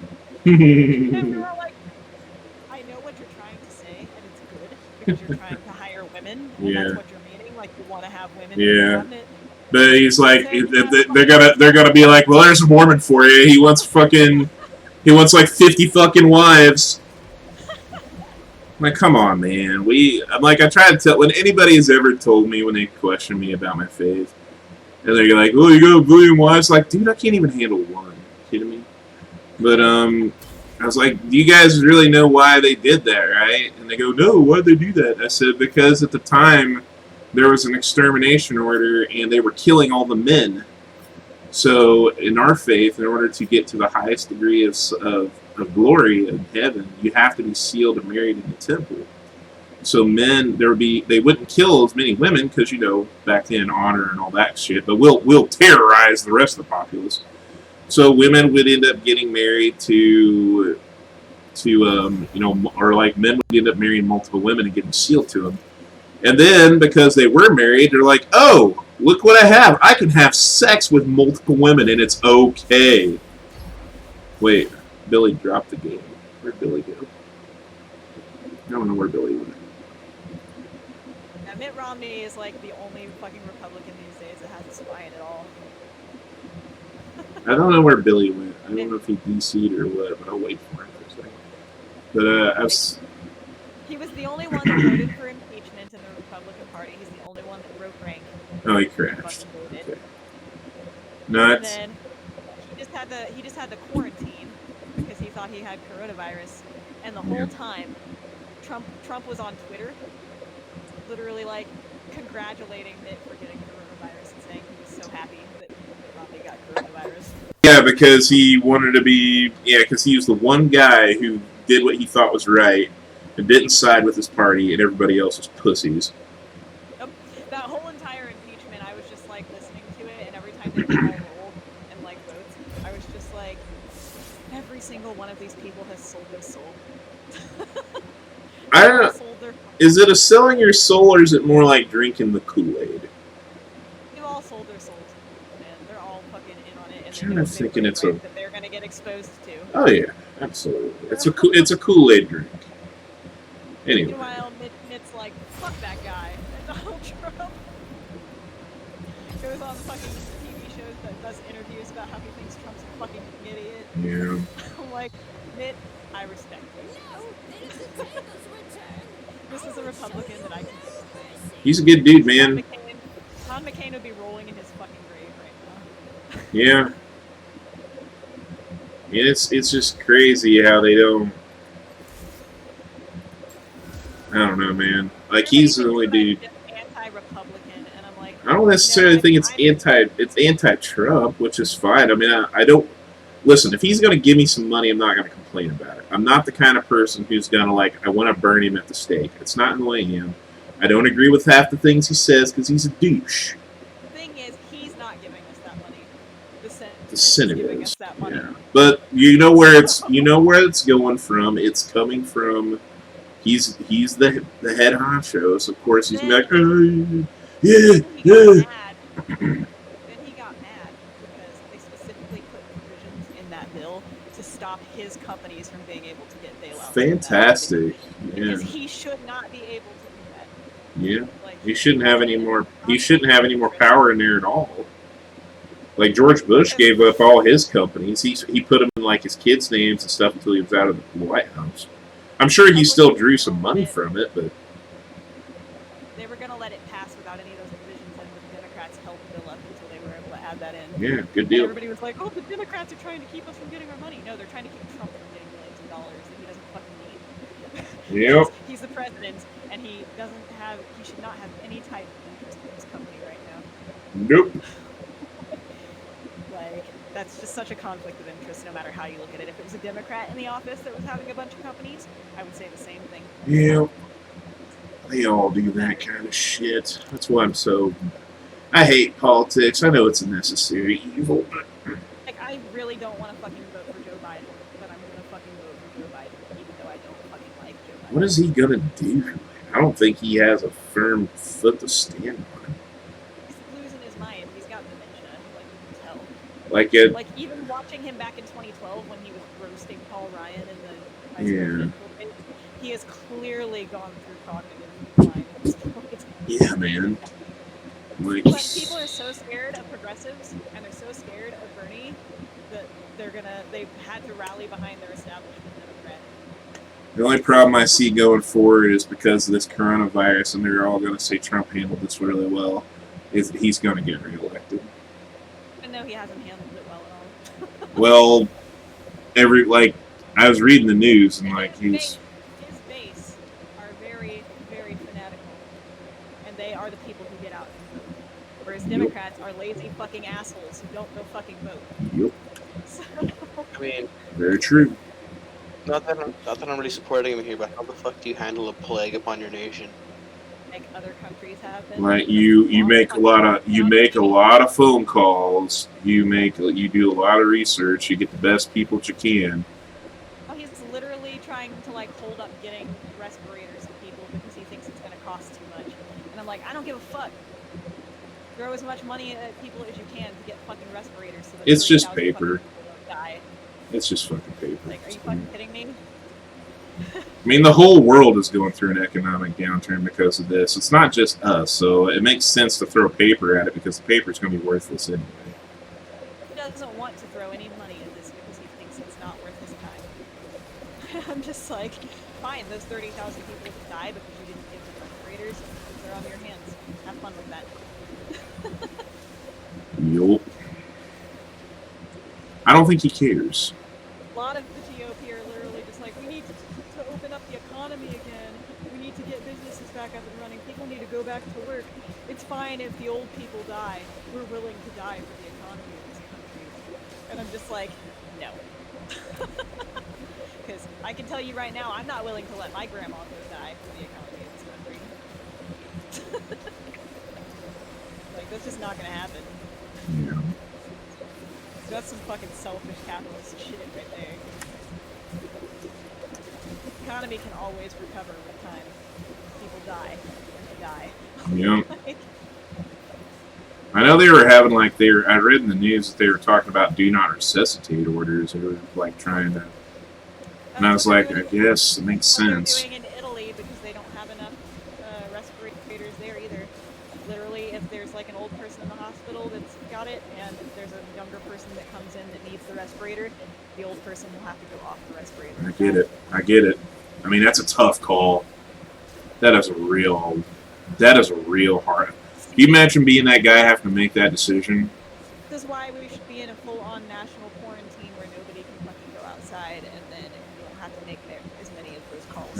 Speaker 3: And we were like, I know what you're trying to say, and it's good, because you're trying to hire women, and
Speaker 1: Yeah.
Speaker 3: that's what you're meaning. Like, you want to have women
Speaker 1: Yeah.
Speaker 3: in the cabinet.
Speaker 1: But he's like, they're gonna be like, well, there's a Mormon for you. He wants like 50 fucking wives. I'm like, come on, man. I try to tell, when anybody has ever told me, when they question me about my faith, and they're like, oh, you got a billion wives? Like, dude, I can't even handle one. Are you kidding me? But, I was like, do you guys really know why they did that, right? And they go, no, why'd they do that? I said, because at the time, there was an extermination order, and they were killing all the men. So, in our faith, in order to get to the highest degree of glory in heaven, you have to be sealed and married in the temple. So men, they wouldn't kill as many women because, you know, back then honor and all that shit. But we'll terrorize the rest of the populace. So women would end up getting married to or like men would end up marrying multiple women and getting sealed to them. And then because they were married, they're like, oh, look what I have. I can have sex with multiple women and it's okay. Wait. Billy dropped the game. Where'd Billy go? I don't know where Billy went.
Speaker 3: Yeah, Mitt Romney is like the only fucking Republican these days that has a spine at all.
Speaker 1: I don't know where Billy went. I don't know if he DC'd or what, but I'll wait for him for a second. But
Speaker 3: he was the only one that voted for impeachment in the Republican Party. He's the only one that broke rank.
Speaker 1: Oh, he crashed.
Speaker 3: Voted.
Speaker 1: Okay. No,
Speaker 3: And then he just had the quarantine because he thought he had coronavirus, and the whole time Trump was on Twitter, literally like congratulating Mitt for getting coronavirus and saying he was so happy that Mitt Romney got coronavirus.
Speaker 1: yeah, because he wanted to be. Yeah, because he was the one guy who did what he thought was right and didn't side with his party, and everybody else was pussies.
Speaker 3: That whole entire impeachment, I was just like listening to it, and every time they call roll and like votes, I was just like, every single one of these people has sold their soul.
Speaker 1: I
Speaker 3: They
Speaker 1: don't.
Speaker 3: all sold their.
Speaker 1: Is it a selling your soul, or is it more like drinking the Kool-Aid?
Speaker 3: They all sold their souls, man. They're all fucking in on it, and they
Speaker 1: Kinda
Speaker 3: know
Speaker 1: thinking
Speaker 3: right
Speaker 1: it's a-
Speaker 3: that they're gonna get exposed to.
Speaker 1: Oh yeah, absolutely. It's a Kool-Aid drink. Anyway,
Speaker 3: Meanwhile, Mitt's like, fuck that guy. And Donald Trump goes on fucking TV shows that does interviews about how he thinks Trump's a fucking idiot.
Speaker 1: yeah.
Speaker 3: I'm like, Mitt, I respect you. This is a Republican that I can.
Speaker 1: He's a good dude, man.
Speaker 3: John McCain would be rolling in his fucking grave right now.
Speaker 1: Yeah. It's just crazy how they don't. I don't know, man. Like he's the only dude.
Speaker 3: Anti-Republican, and I'm like,
Speaker 1: I don't necessarily think it's anti-Trump, which is fine. I mean, I don't listen. If he's gonna give me some money, I'm not gonna complain about it. I'm not the kind of person who's gonna like. I want to burn him at the stake. It's not in the way I am. I don't agree with half the things he says because he's a douche.
Speaker 3: The thing is, he's not giving us that money. The
Speaker 1: Senate
Speaker 3: giving
Speaker 1: is.
Speaker 3: us that money.
Speaker 1: Yeah, but you know where it's going from. It's coming from. He's the head honcho, so of course he's like, yeah.
Speaker 3: Then he got mad because they specifically put provisions in that bill to stop his companies from being able to get bailouts.
Speaker 1: Fantastic. Yeah.
Speaker 3: Because he should not be able to do that.
Speaker 1: Yeah.
Speaker 3: Like,
Speaker 1: He shouldn't have any more. He shouldn't have any more power in there at all. Like George Bush gave up all his companies. He put them in like his kids' names and stuff until he was out of the White House. I'm sure he still drew some money from it, but
Speaker 3: they were going to let it pass without any of those provisions, and the Democrats held the bill up until they were able to add that in.
Speaker 1: yeah, good
Speaker 3: And
Speaker 1: deal.
Speaker 3: everybody was like, "Oh, the Democrats are trying to keep us from getting our money." No, they're trying to keep Trump from getting millions of dollars that he doesn't fucking need.
Speaker 1: Yep.
Speaker 3: He's the president, and he should not have any type of interest in his company right now.
Speaker 1: Nope.
Speaker 3: Like, that's just such a conflict of interest, no matter how you look at it. If it was a Democrat in the office that was having a bunch of companies, I would say the same thing.
Speaker 1: Yeah. They all do that kind of shit. That's why I'm so. I hate politics. I know it's a necessary evil, but
Speaker 3: Like, I really don't want to fucking vote for Joe Biden, but I'm gonna fucking vote for Joe Biden, even though I don't fucking like Joe Biden.
Speaker 1: what is he gonna do? I don't think he has a firm foot to stand on.
Speaker 3: He's losing his mind. He's got dementia, like you can tell.
Speaker 1: Like it.
Speaker 3: Like, even watching him back in 2012 when he was roasting Paul Ryan in the vice
Speaker 1: Yeah.
Speaker 3: presidential debate, he has clearly gone through cognitive decline at this point.
Speaker 1: Yeah, man. Like.
Speaker 3: But people are so scared of progressives, and they're so scared of Bernie, that they've had to rally behind their establishment Democrat.
Speaker 1: The only problem I see going forward is because of this coronavirus, and they're all going to say Trump handled this really well, is he's going to get reelected.
Speaker 3: And no, he hasn't handled it well at all.
Speaker 1: Well, I was reading the news, and like
Speaker 3: his base are very, very fanatical, and they are the people who get out and vote. Whereas Democrats are lazy fucking assholes who don't go fucking vote.
Speaker 1: Yep,
Speaker 3: So,
Speaker 2: I mean,
Speaker 1: very true.
Speaker 2: not that I'm really supporting him here, but how the fuck do you handle a plague upon your nation?
Speaker 3: like other countries have been.
Speaker 1: Like you make a lot of phone calls. You do a lot of research. You get the best people that you can.
Speaker 3: Oh, he's literally trying to like hold up getting respirators to people because he thinks it's going to cost too much. And I'm like, I don't give a fuck. Throw as much money at people as you can to get fucking respirators. So that
Speaker 1: It's just
Speaker 3: 30,000 fucking
Speaker 1: paper.
Speaker 3: people don't die.
Speaker 1: It's just fucking paper.
Speaker 3: Like, are you fucking kidding me?
Speaker 1: I mean, the whole world is going through an economic downturn because of this. It's not just us, so it makes sense to throw paper at it because the paper's going to be worthless anyway.
Speaker 3: He doesn't want to throw any money at this because he thinks it's not worth his time. I'm just like, fine, those 30,000 people that die because you didn't give them respirators, they're on your hands. Have fun with that.
Speaker 1: Yup. I don't think he cares.
Speaker 3: A lot of the GOP are literally just like, we need to open up the economy again. We need to get businesses back up and running. People need to go back to work. It's fine if the old people die. We're willing to die for the economy of this country. And I'm just like, no. Because I can tell you right now, I'm not willing to let my grandma go die for the economy of this country. Like, that's just not going to happen.
Speaker 1: Yeah.
Speaker 3: That's some fucking selfish capitalist shit right there. economy can always recover with time. People die and they die.
Speaker 1: Yeah.
Speaker 3: Like,
Speaker 1: I know they were having like I read in the news that they were talking about do not resuscitate orders. They were like trying to, and I was like, I guess it makes
Speaker 3: that's what they're
Speaker 1: sense.
Speaker 3: doing in Italy because they don't have enough respirators there either. Literally, if there's like an old person in the hospital that's got it, and if there's a younger person that comes in that needs the respirator, the old person will have to go off the respirator.
Speaker 1: I get it. I get it. I mean, that's a tough call. That is a real hard. Can you imagine being that guy having to make that decision?
Speaker 3: This is why we should be in a full-on national quarantine where nobody can fucking go outside, and then you don't have to make as many of those calls.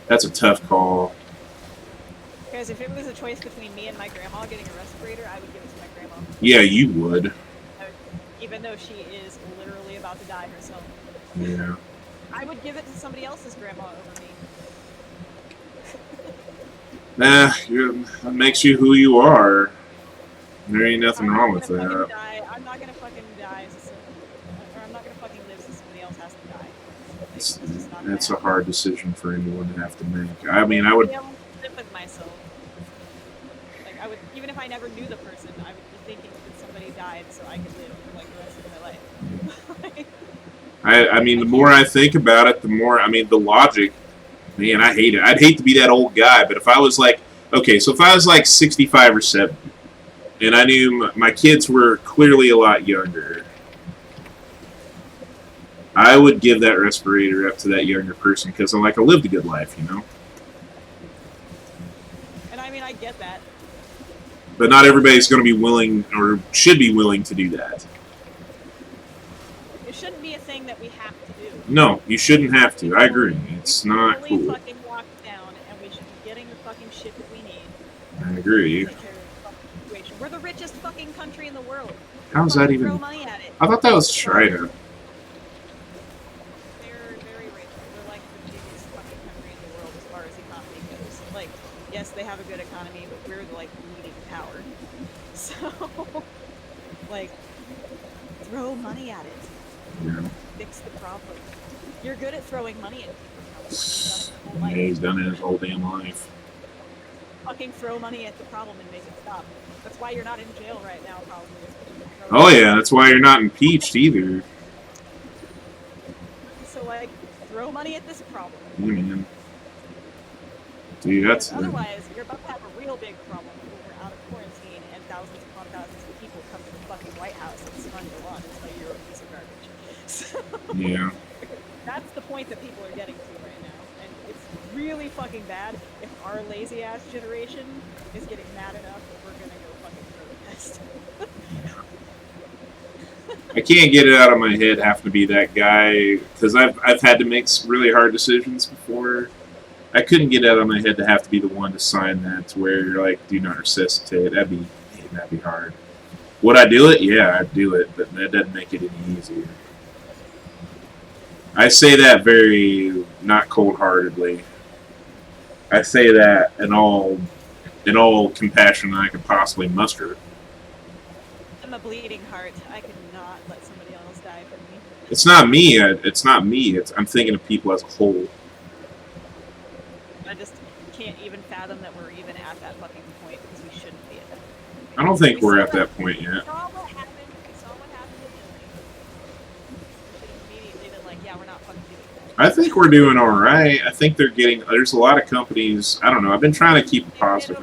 Speaker 1: That's a tough call.
Speaker 3: Because if it was a choice between me and my grandma getting a respirator, I would give it to my grandma.
Speaker 1: Yeah, you would.
Speaker 3: Even though she is literally about to die herself.
Speaker 1: Yeah.
Speaker 3: I would give it to somebody else's grandma over me.
Speaker 1: Nah, that makes you who you are. There ain't nothing wrong with that.
Speaker 3: I'm not gonna fucking die, or I'm not gonna fucking live so somebody else has to die. Like,
Speaker 1: It's,
Speaker 3: it's just not
Speaker 1: that's a
Speaker 3: gonna
Speaker 1: hard decision for anyone to have to make. I mean, I would.
Speaker 3: be able to live with myself. Like I would, even if I never knew the person, I would be thinking that somebody died so I could live for like the rest of my life.
Speaker 1: I mean, the more I think about it, the more. I mean, the logic. Man, I hate it. I'd hate to be that old guy, but if I was like, okay, so if I was like 65 or 70, and I knew my kids were clearly a lot younger, I would give that respirator up to that younger person because I'm like, I lived a good life, you know?
Speaker 3: And I mean, I get that.
Speaker 1: But not everybody's going to be willing or should be willing to do that.
Speaker 3: It shouldn't be a thing that we have to do.
Speaker 1: No, you shouldn't have to. I agree. It's not
Speaker 3: Really
Speaker 1: cool.
Speaker 3: fucking locked down, and we should be getting the fucking shit that we need.
Speaker 1: I agree.
Speaker 3: To take care of the fucking situation. We're the richest fucking country in the world.
Speaker 1: How is that
Speaker 3: Fucking
Speaker 1: even?
Speaker 3: throw money at it.
Speaker 1: I thought that was China.
Speaker 3: They're very rich. They're like the biggest fucking country in the world as far as economy goes. Like, yes, they have a good economy, but we're the like leading power. So, like, throw money at it.
Speaker 1: Yeah.
Speaker 3: Fix the problem. You're good at throwing money at people.
Speaker 1: Yeah, he's done it his whole damn life.
Speaker 3: Fucking throw money at the problem and make it stop. That's why you're not in jail right now, probably.
Speaker 1: Oh yeah, that's why you're not impeached either.
Speaker 3: So like, throw money at this problem.
Speaker 1: Yeah, man. Dude, that's
Speaker 3: Otherwise, you're about to have a real big problem when we're out of quarantine and thousands upon thousands of people come to the fucking White House and smile on and tell you you're a piece of garbage. So,
Speaker 1: yeah.
Speaker 3: that's the point that people are getting to right now. And it's really fucking bad if our lazy ass generation is getting mad enough that we're gonna go fucking protest.
Speaker 1: I can't get it out of my head having to be that guy because I've had to make some really hard decisions before. I couldn't get it out of my head to have to be the one to sign that to where you're like, do not resuscitate. That'd be hard. Would I do it? Yeah, I'd do it, but that doesn't make it any easier. I say that very not cold-heartedly. I say that in all compassion I could possibly muster.
Speaker 3: I'm a bleeding heart. I could not let somebody else die for me.
Speaker 1: It's not me. It's not me. I'm thinking of people as a whole.
Speaker 3: I just can't even fathom that we're even at that fucking point because we shouldn't be at that point.
Speaker 1: I don't think we're at that point yet.
Speaker 3: We saw what happened. We saw what happened in Italy. We should have immediately been like, yeah, we're not fucking doing that.
Speaker 1: I think we're doing all right. I think they're getting. There's a lot of companies. I don't know. I've been trying to keep it positive.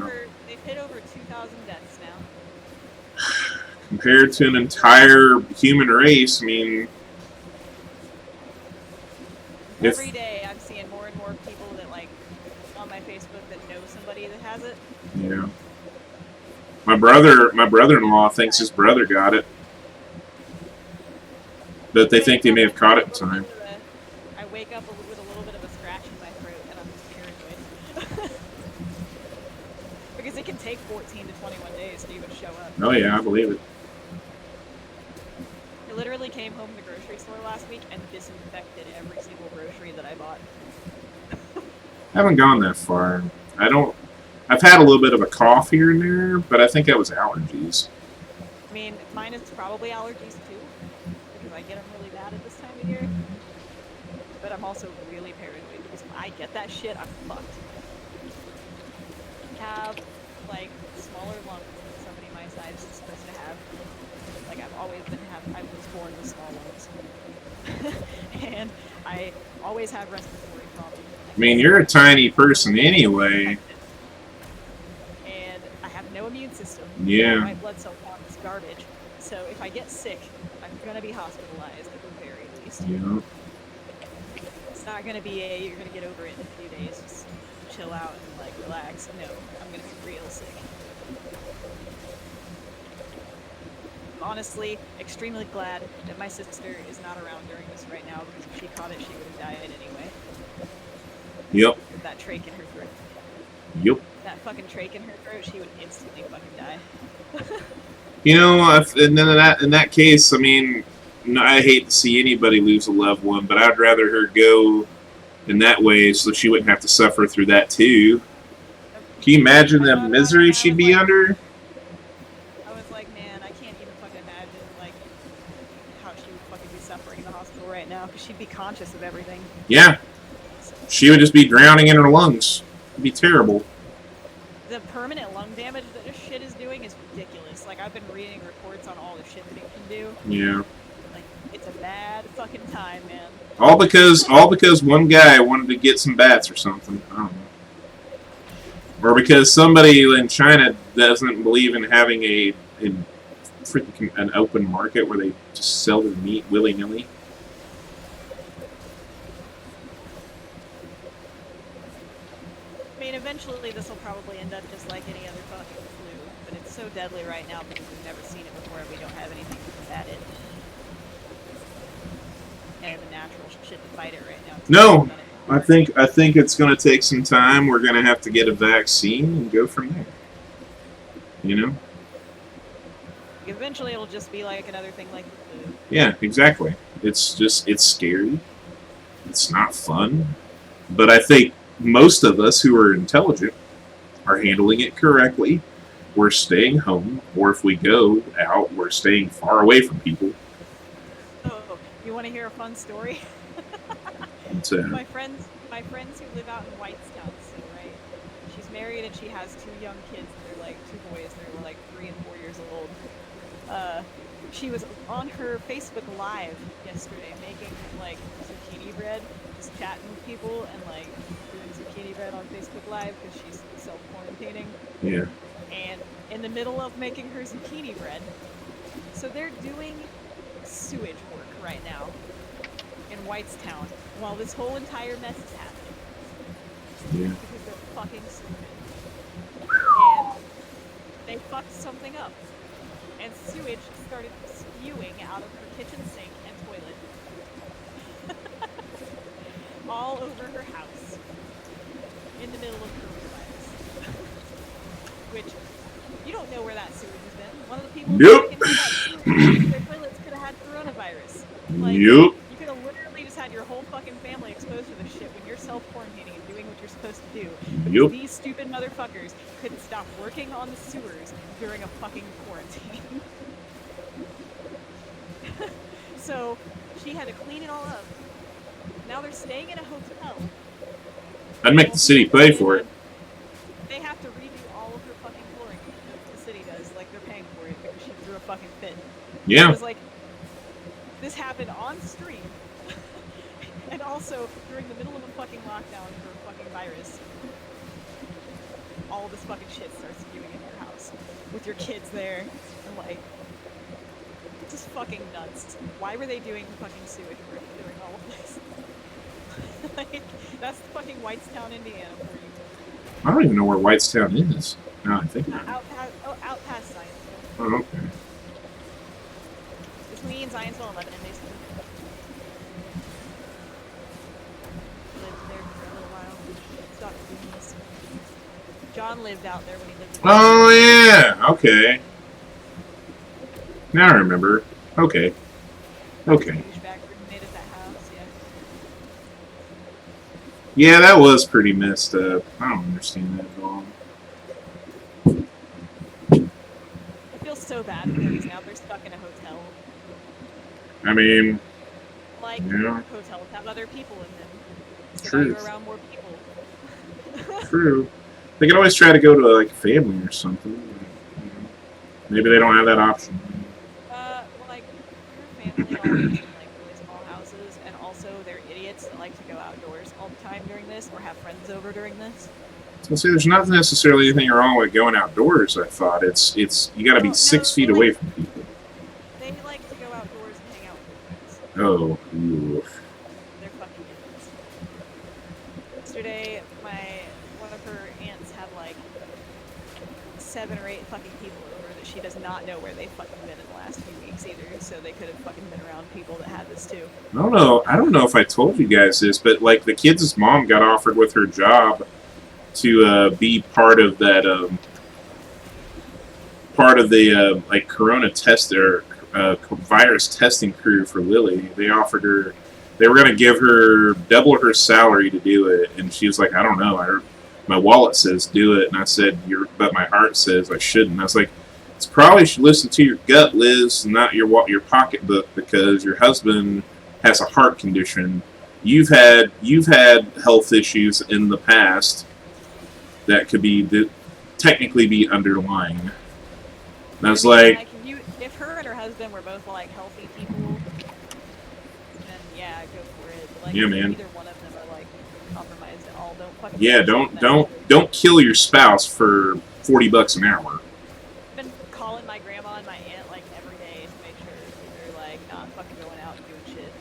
Speaker 3: They've hit over 2,000 deaths now.
Speaker 1: Compared to an entire human race, I mean,
Speaker 3: Every day I'm seeing more and more people that like on my Facebook that know somebody that has it.
Speaker 1: yeah. My brother-in-law thinks his brother got it, but they think they may have caught it in time.
Speaker 3: I wake up with a little bit of a scratch in my throat, and I'm just paranoid. Because it can take 14 to 21 days to even show up.
Speaker 1: Oh yeah, I believe it.
Speaker 3: I literally came home from the grocery store last week and disinfected every single grocery that I bought.
Speaker 1: I haven't gone that far. I've had a little bit of a cough here and there, but I think that was allergies.
Speaker 3: I mean, mine is probably allergies too, because I get them really bad at this time of year. But I'm also really paranoid because if I get that shit, I'm fucked. I have like smaller lungs than somebody my size is supposed to have. Like I was born with small lungs. And I always have respiratory problems.
Speaker 1: I mean, you're a tiny person anyway.
Speaker 3: And I have no immune system.
Speaker 1: Yeah.
Speaker 3: My blood cell count is garbage. So if I get sick, I'm gonna be hospitalized at the very least.
Speaker 1: Yeah.
Speaker 3: It's not gonna be you're gonna get over it in a few days. Just chill out and like relax. No, I'm gonna be real sick. Honestly, extremely glad that my sister is not around during this right now because if she caught it, she would have died anyway.
Speaker 1: Yep.
Speaker 3: With that trach in her throat.
Speaker 1: Yep.
Speaker 3: That fucking trach in her throat, she would instantly fucking die.
Speaker 1: You know, and then in that case, I mean, no, I hate to see anybody lose a loved one, but I'd rather her go in that way so she wouldn't have to suffer through that too. Can you imagine the misery she'd be under?
Speaker 3: I was like, man, I can't even fucking imagine like how she would fucking be suffering in the hospital right now because she'd be conscious of everything.
Speaker 1: Yeah. She would just be drowning in her lungs. It'd be terrible.
Speaker 3: The permanent lung damage that this shit is doing is ridiculous. Like, I've been reading reports on all the shit that it can do.
Speaker 1: Yeah.
Speaker 3: Like, it's a bad fucking time, man.
Speaker 1: All because one guy wanted to get some bats or something. I don't know. Or because somebody in China doesn't believe in having an open market where they just sell their meat willy-nilly.
Speaker 3: I mean, eventually this will probably end up just like any other fucking flu, but it's so deadly right now because we've never seen it before and we don't have anything to combat it. And the natural shit to fight it right now.
Speaker 1: No, I think it's going to take some time. We're going to have to get a vaccine and go from there. You know?
Speaker 3: Eventually it'll just be like another thing like the flu.
Speaker 1: Yeah, exactly. It's scary. It's not fun. But I think most of us who are intelligent are handling it correctly. We're staying home, or if we go out, we're staying far away from people.
Speaker 3: Oh, you want to hear a fun story? My friends who live out in Whitestown, so right, she's married and she has 2 young kids. They're like 2 boys. They're like 3 and 4 years old. She was on her Facebook Live yesterday making like zucchini bread, just chatting with people and like doing zucchini bread on Facebook Live because she's self-quarantining.
Speaker 1: Yeah.
Speaker 3: And in the middle of making her zucchini bread, so they're doing sewage work right now in Whitestown while this whole entire mess is happening.
Speaker 1: Yeah.
Speaker 3: Because they're fucking stupid. And they fucked something up. And sewage started spewing out of her kitchen sink and toilet. All over her house. In the middle of coronavirus. Which, you don't know where that sewage has been. One of the people
Speaker 1: Nope.
Speaker 3: who sewage, their toilets could have had coronavirus. Like,
Speaker 1: Yep.
Speaker 3: you could have literally just had your whole fucking family exposed to this shit when you're self-quarantining and doing what you're supposed to do. Because
Speaker 1: Yep.
Speaker 3: these stupid motherfuckers couldn't stop working on the sewers during a fucking quarantine. So, she had to clean it all up. Now they're staying in a hotel.
Speaker 1: I'd make the city pay for it.
Speaker 3: They have to redo all of her fucking flooring. The city does. Like, they're paying for it because she threw a fucking fit. It
Speaker 1: Yeah.
Speaker 3: was like, this happened on stream. And also during the middle of a fucking lockdown for a fucking virus. All of this fucking shit starts spewing in your house. With your kids there. And like, it's just fucking nuts. Why were they doing fucking sewage work during all of this? Like, that's fucking Whitestown, Indiana for you.
Speaker 1: I don't even know where Whitestown is. No, I think not.
Speaker 3: Out past Zionsville.
Speaker 1: Oh, okay.
Speaker 3: Between Zionsville and Lebanon, basically. Lived there for a little while. It's Dr. Boone's. John lived out there when he lived in
Speaker 1: Oh, yeah. Okay. Now I remember. Okay. Okay.
Speaker 3: douchebag roommate at that house, yeah.
Speaker 1: Yeah, that was pretty messed up. I don't understand that at all.
Speaker 3: I feel so bad for these now. They're stuck in a hotel.
Speaker 1: I mean,
Speaker 3: Like,
Speaker 1: Yeah.
Speaker 3: hotels have other people in them. So
Speaker 1: True.
Speaker 3: now you're around more people.
Speaker 1: True. They can always try to go to like a family or something. You know. Maybe they don't have that option.
Speaker 3: Like, your family all lives in, like, really small houses, and also they're idiots that like to go outdoors all the time during this, or have friends over during this.
Speaker 1: So see, there's not necessarily anything wrong with going outdoors. I thought it's you got to be
Speaker 3: Well,
Speaker 1: 6 feet
Speaker 3: no,
Speaker 1: away
Speaker 3: like,
Speaker 1: from people.
Speaker 3: they like to go outdoors and hang out with their friends.
Speaker 1: Oh, ooh.
Speaker 3: They're fucking idiots. Yesterday, one of her aunts had like 7 or 8 fucking people over that she does not know where they fucking been in the last few weeks either, so they could have fucking been around people that had this too.
Speaker 1: I don't know. I don't know if I told you guys this, but like the kid's mom got offered with her job to be part of that part of the like corona test or virus testing crew for Lily. They offered her. They were going to give her double her salary to do it, and she was like, "I don't know. My wallet says do it," and I said, "But my heart says I shouldn't." And I was like, "It's probably should listen to your gut, Liz, not your pocketbook, because your husband has a heart condition. You've had health issues in the past that could be technically be underlying." And I was like,
Speaker 3: if her and her husband were both like healthy people, then yeah, go for it. But, like,
Speaker 1: Yeah,
Speaker 3: if
Speaker 1: man.
Speaker 3: Neither one of them are like compromised at all. Don't fucking.
Speaker 1: "Yeah, don't kill your spouse for $40 an hour."
Speaker 3: I've been calling my grandma and my aunt like every day to make sure they're like not fucking going out and doing shit.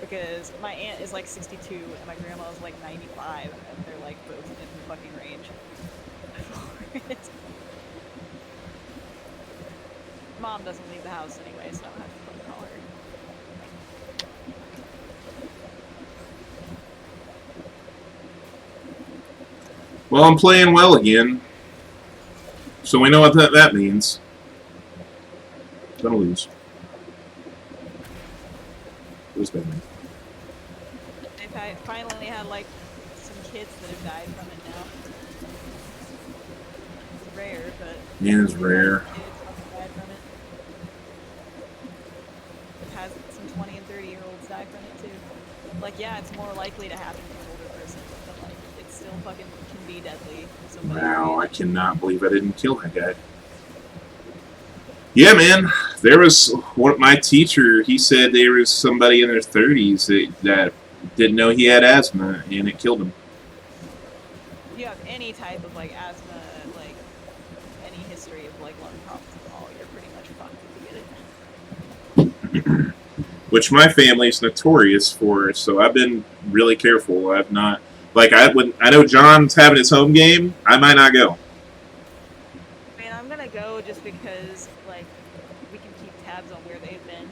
Speaker 3: Because my aunt is like 62 and my grandma is like 95, and they're like both in the fucking range. Mom doesn't leave the house anyway, so I don't have to fucking call her.
Speaker 1: Well, I'm playing well again, so we know what that means. Gonna lose. Who's been?
Speaker 3: They've finally had like some kids that have died from it now. It's rare, but
Speaker 1: Yeah, it's rare.
Speaker 3: kids have died from it. It has some 20 and 30-year-olds die from it too. Like, yeah, it's more likely to happen to an older person, but like, it still fucking can be deadly. To somebody
Speaker 1: Wow, I cannot believe I didn't kill that guy. Yeah, man. There was my teacher. He said there was somebody in their 30s that didn't know he had asthma, and it killed him.
Speaker 3: If you have any type of like asthma, like any history of like lung problems at all, you're pretty much fucked if you get it.
Speaker 1: Which my family's notorious for, so I've been really careful. I've not when I know John's having his home game, I might not go.
Speaker 3: I mean, I'm gonna go just because like we can keep tabs on where they've been.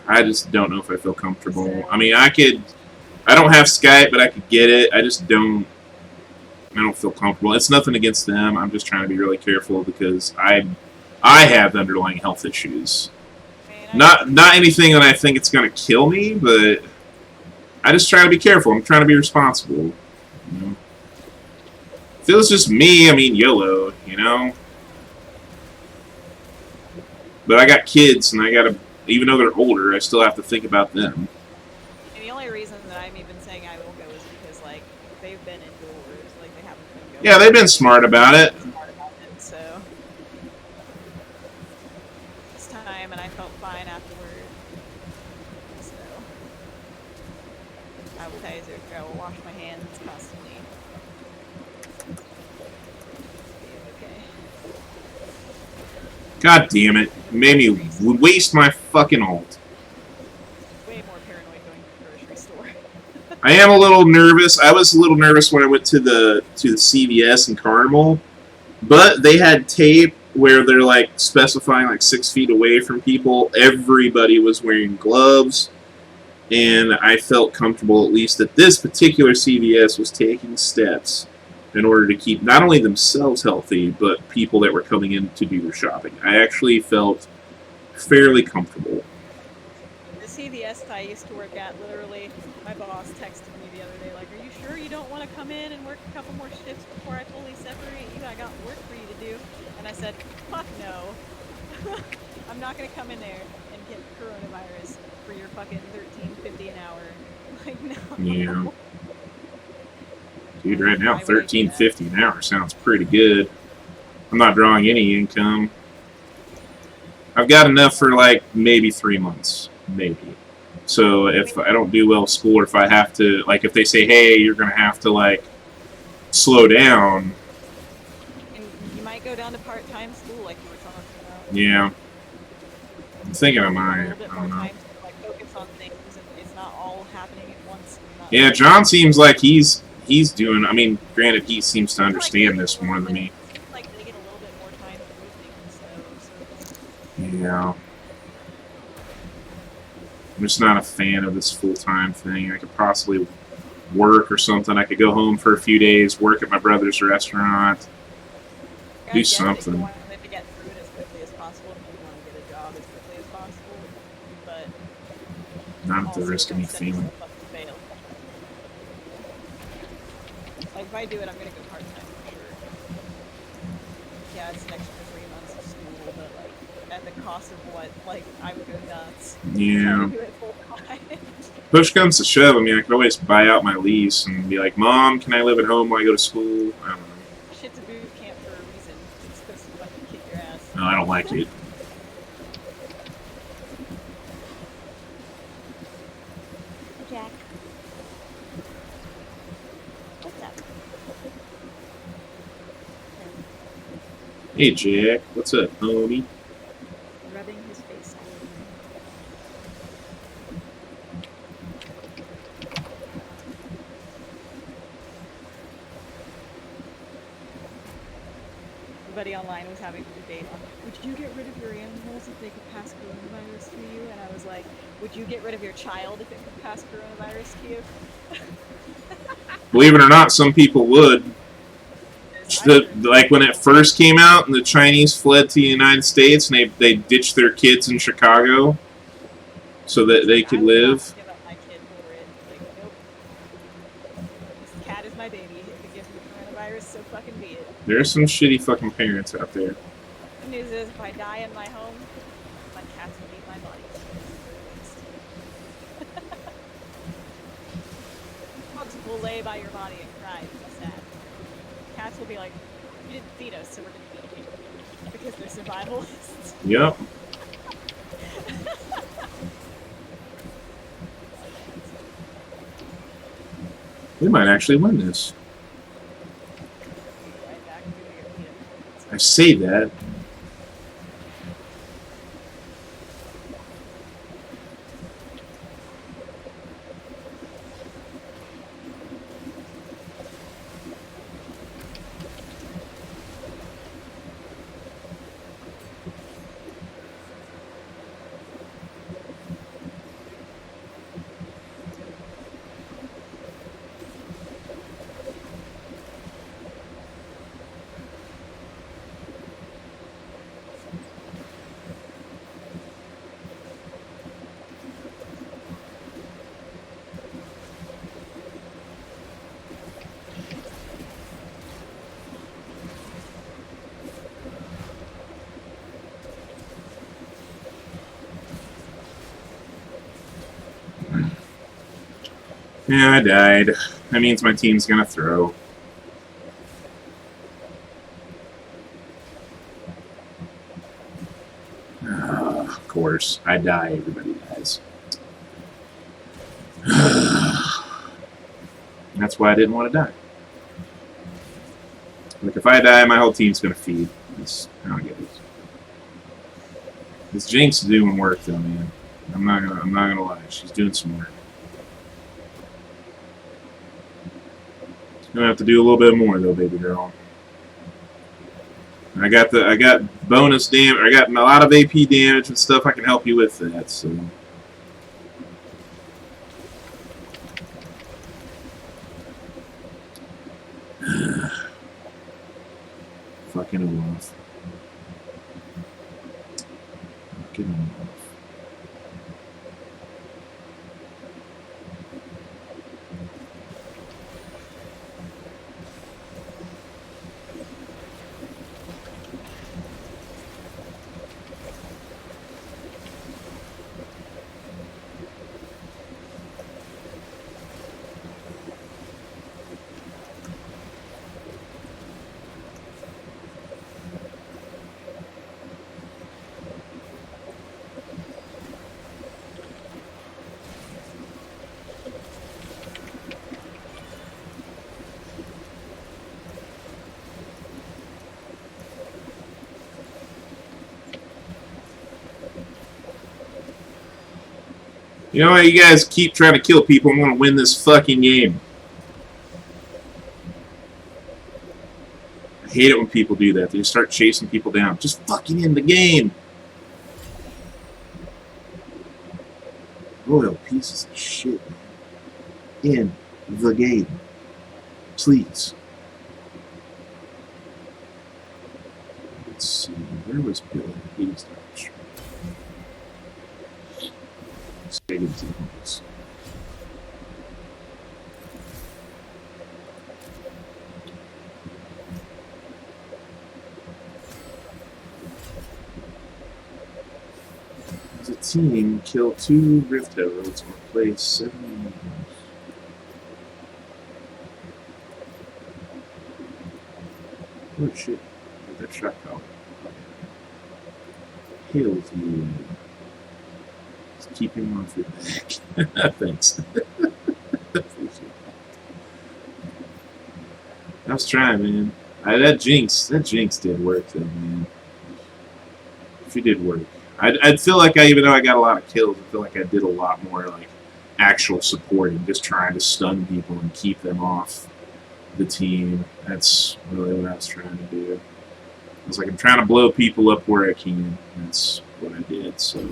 Speaker 1: I just don't know if I feel comfortable. I mean, I don't have Skype, but I could get it. I don't feel comfortable. It's nothing against them. I'm just trying to be really careful because I have underlying health issues.
Speaker 3: I mean,
Speaker 1: Not anything that I think it's going to kill me, but I just try to be careful. I'm trying to be responsible. You know? If it was just me, I mean, YOLO, you know? But I got kids, and I got to, even though they're older, I still have to think about them.
Speaker 3: And the only reason that I'm even saying I will go is because like they've been indoors, like they haven't been going.
Speaker 1: Yeah, they've been smart about it.
Speaker 3: So this time, and I felt fine afterward. So I will tell you, I will wash my hands constantly. Okay.
Speaker 1: God damn it. It made me waste my fucking ult.
Speaker 3: Way more paranoid going to the grocery store.
Speaker 1: I am a little nervous. I was a little nervous when I went to the CVS in Carmel, but they had tape where they're like specifying like 6 feet away from people. Everybody was wearing gloves, and I felt comfortable at least that this particular CVS was taking steps in order to keep not only themselves healthy, but people that were coming in to do their shopping. I actually felt fairly comfortable.
Speaker 3: The CVS that I used to work at, literally, my boss texted me the other day, like, "Are you sure you don't want to come in and work a couple more shifts before I fully separate you? I got work for you to do." And I said, "Fuck no. I'm not going to come in there and get coronavirus for your fucking $13.50 an hour. Like, no.
Speaker 1: Yeah. Dude, right now,
Speaker 3: Why would I do that?
Speaker 1: $13.50 an hour sounds pretty good. I'm not drawing any income. I've got enough for like maybe 3 months, maybe. So if I don't do well at school, or if I have to, like, if they say, hey, you're gonna have to like slow down,
Speaker 3: And you might go down to part-time school, like you were talking about.
Speaker 1: yeah. I'm thinking I
Speaker 3: A
Speaker 1: might.
Speaker 3: little bit
Speaker 1: I
Speaker 3: more
Speaker 1: don't know.
Speaker 3: time to like focus on things, and it's not all happening at once. And you're not,
Speaker 1: Yeah,
Speaker 3: like,
Speaker 1: John seems like he's doing. I mean, granted, he seems to
Speaker 3: Seems like
Speaker 1: understand
Speaker 3: they
Speaker 1: this
Speaker 3: get a
Speaker 1: more
Speaker 3: little
Speaker 1: than
Speaker 3: bit-
Speaker 1: me.
Speaker 3: Seems like they get a little bit more time to do things, though. So
Speaker 1: Yeah. I'm just not a fan of this full-time thing. I could possibly work or something. I could go home for a few days, work at my brother's restaurant.
Speaker 3: I
Speaker 1: Do
Speaker 3: get it,
Speaker 1: something.
Speaker 3: You wanted to get through it as quickly as possible, and you want to get a job as quickly as possible, but
Speaker 1: Not at the
Speaker 3: also
Speaker 1: risk of
Speaker 3: don't
Speaker 1: me
Speaker 3: set
Speaker 1: failing.
Speaker 3: yourself up to fail. Like, if I do it, I'm gonna go part-time for sure. Yeah, it's an extra 3 months of school, but like at the cost of what? Like, I would go nuts.
Speaker 1: Yeah.
Speaker 3: Trying to do it full-time.
Speaker 1: Push comes to shove, I mean, I could always buy out my lease and be like, Mom, can I live at home while I go to school? I don't know.
Speaker 3: Shit's a boot camp for a reason. It's supposed to fucking kick your ass.
Speaker 1: No, I don't like it.
Speaker 3: Jack. What's up?
Speaker 1: Hey, Jack. What's up, homie?
Speaker 3: Rubbing his face all over. Everybody online was having a debate on, would you get rid of your animals if they could pass coronavirus to you? And I was like, would you get rid of your child if it could pass coronavirus to you?
Speaker 1: Believe it or not, some people would. Like when it first came out and the Chinese fled to the United States and they ditched their kids in Chicago so that they could
Speaker 3: I would not
Speaker 1: live.
Speaker 3: give up my kid for it. Like, nope. This cat is my baby. If it gives me coronavirus, so fucking be it.
Speaker 1: There's some shitty fucking parents out there.
Speaker 3: The news is, if I die in my home, my cats will eat my body. Dogs will lay by your body and cry and be sad. Cats will be like, you didn't feed us, so we're gonna feed you. Because they're survivalists.
Speaker 1: Yep. We might actually win this.
Speaker 3: Right back to your feet.
Speaker 1: I say that. Yeah, I died. That means my team's gonna throw. Of course. I die, everybody dies. That's why I didn't want to die. Like, if I die, my whole team's gonna feed. I don't get it. This Jinx is doing work, though, man. I'm not gonna lie. She's doing some work. Gonna have to do a little bit more, though, baby girl. I got bonus damage. I got a lot of AP damage and stuff. I can help you with that. So. Fucking Olaf. Fucking Olaf. You know what? You guys keep trying to kill people. I'm gonna win this fucking game. I hate it when people do that. They just start chasing people down. Just fucking end the game. Royal pieces of shit. In the game. Please. Let's see. Where was Billy? He was down the street. Stadium's in this. As a team, kill 2 Rift Heralds or play 7 minions. Oh shit. That shot power. Hail to you. Just keep him off your back. Thanks. I was trying, man. That Jinx did work though, man. She did work. I'd feel like even though I got a lot of kills, I feel like I did a lot more like actual supporting, just trying to stun people and keep them off the team. That's really what I was trying to do. I was like, I'm trying to blow people up where I can. That's what I did, so.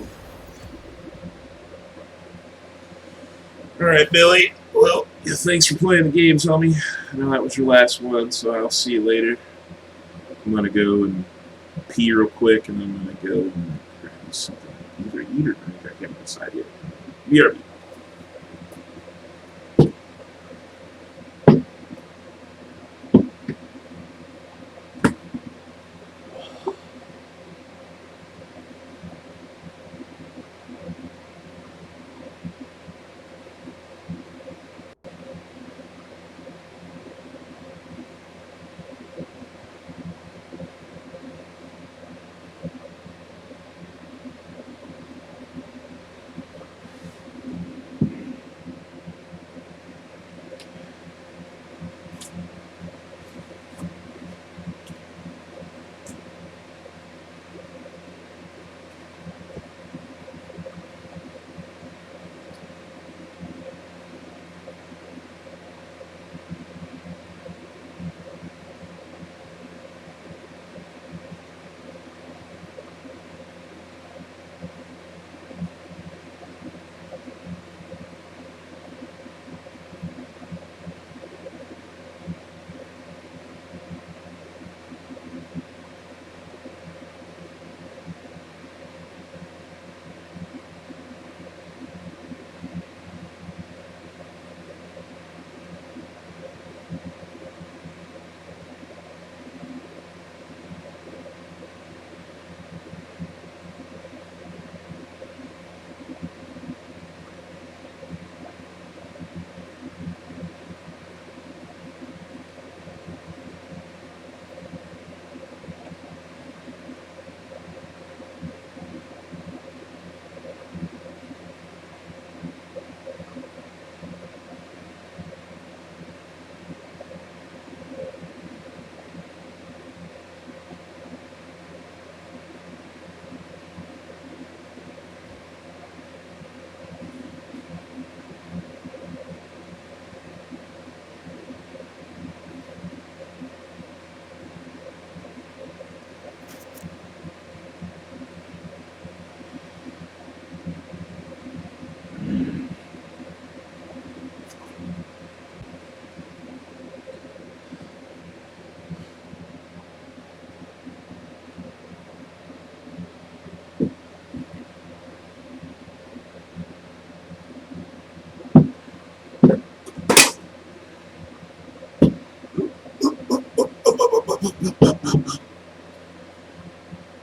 Speaker 1: Alright, Billy. Well, thanks for playing the games, homie. I know that was your last one, so I'll see you later. I'm gonna go and pee real quick, and then I'm gonna go and grab something. Either eat or drink. I can't decide yet. BRB.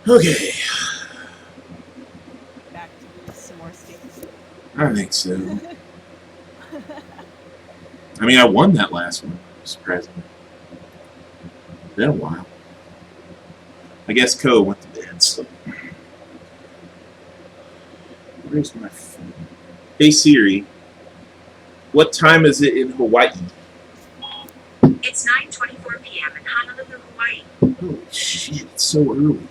Speaker 1: Okay.
Speaker 3: Back to some more steaks.
Speaker 1: I think so. I mean, I won that last one, surprisingly. Been a while. I guess Ko went to bed, so. Where's my phone? Hey Siri, what time is it in Hawaii?
Speaker 4: It's 9:24 p.m. in Honolulu, Hawaii.
Speaker 1: Holy shit, it's so early.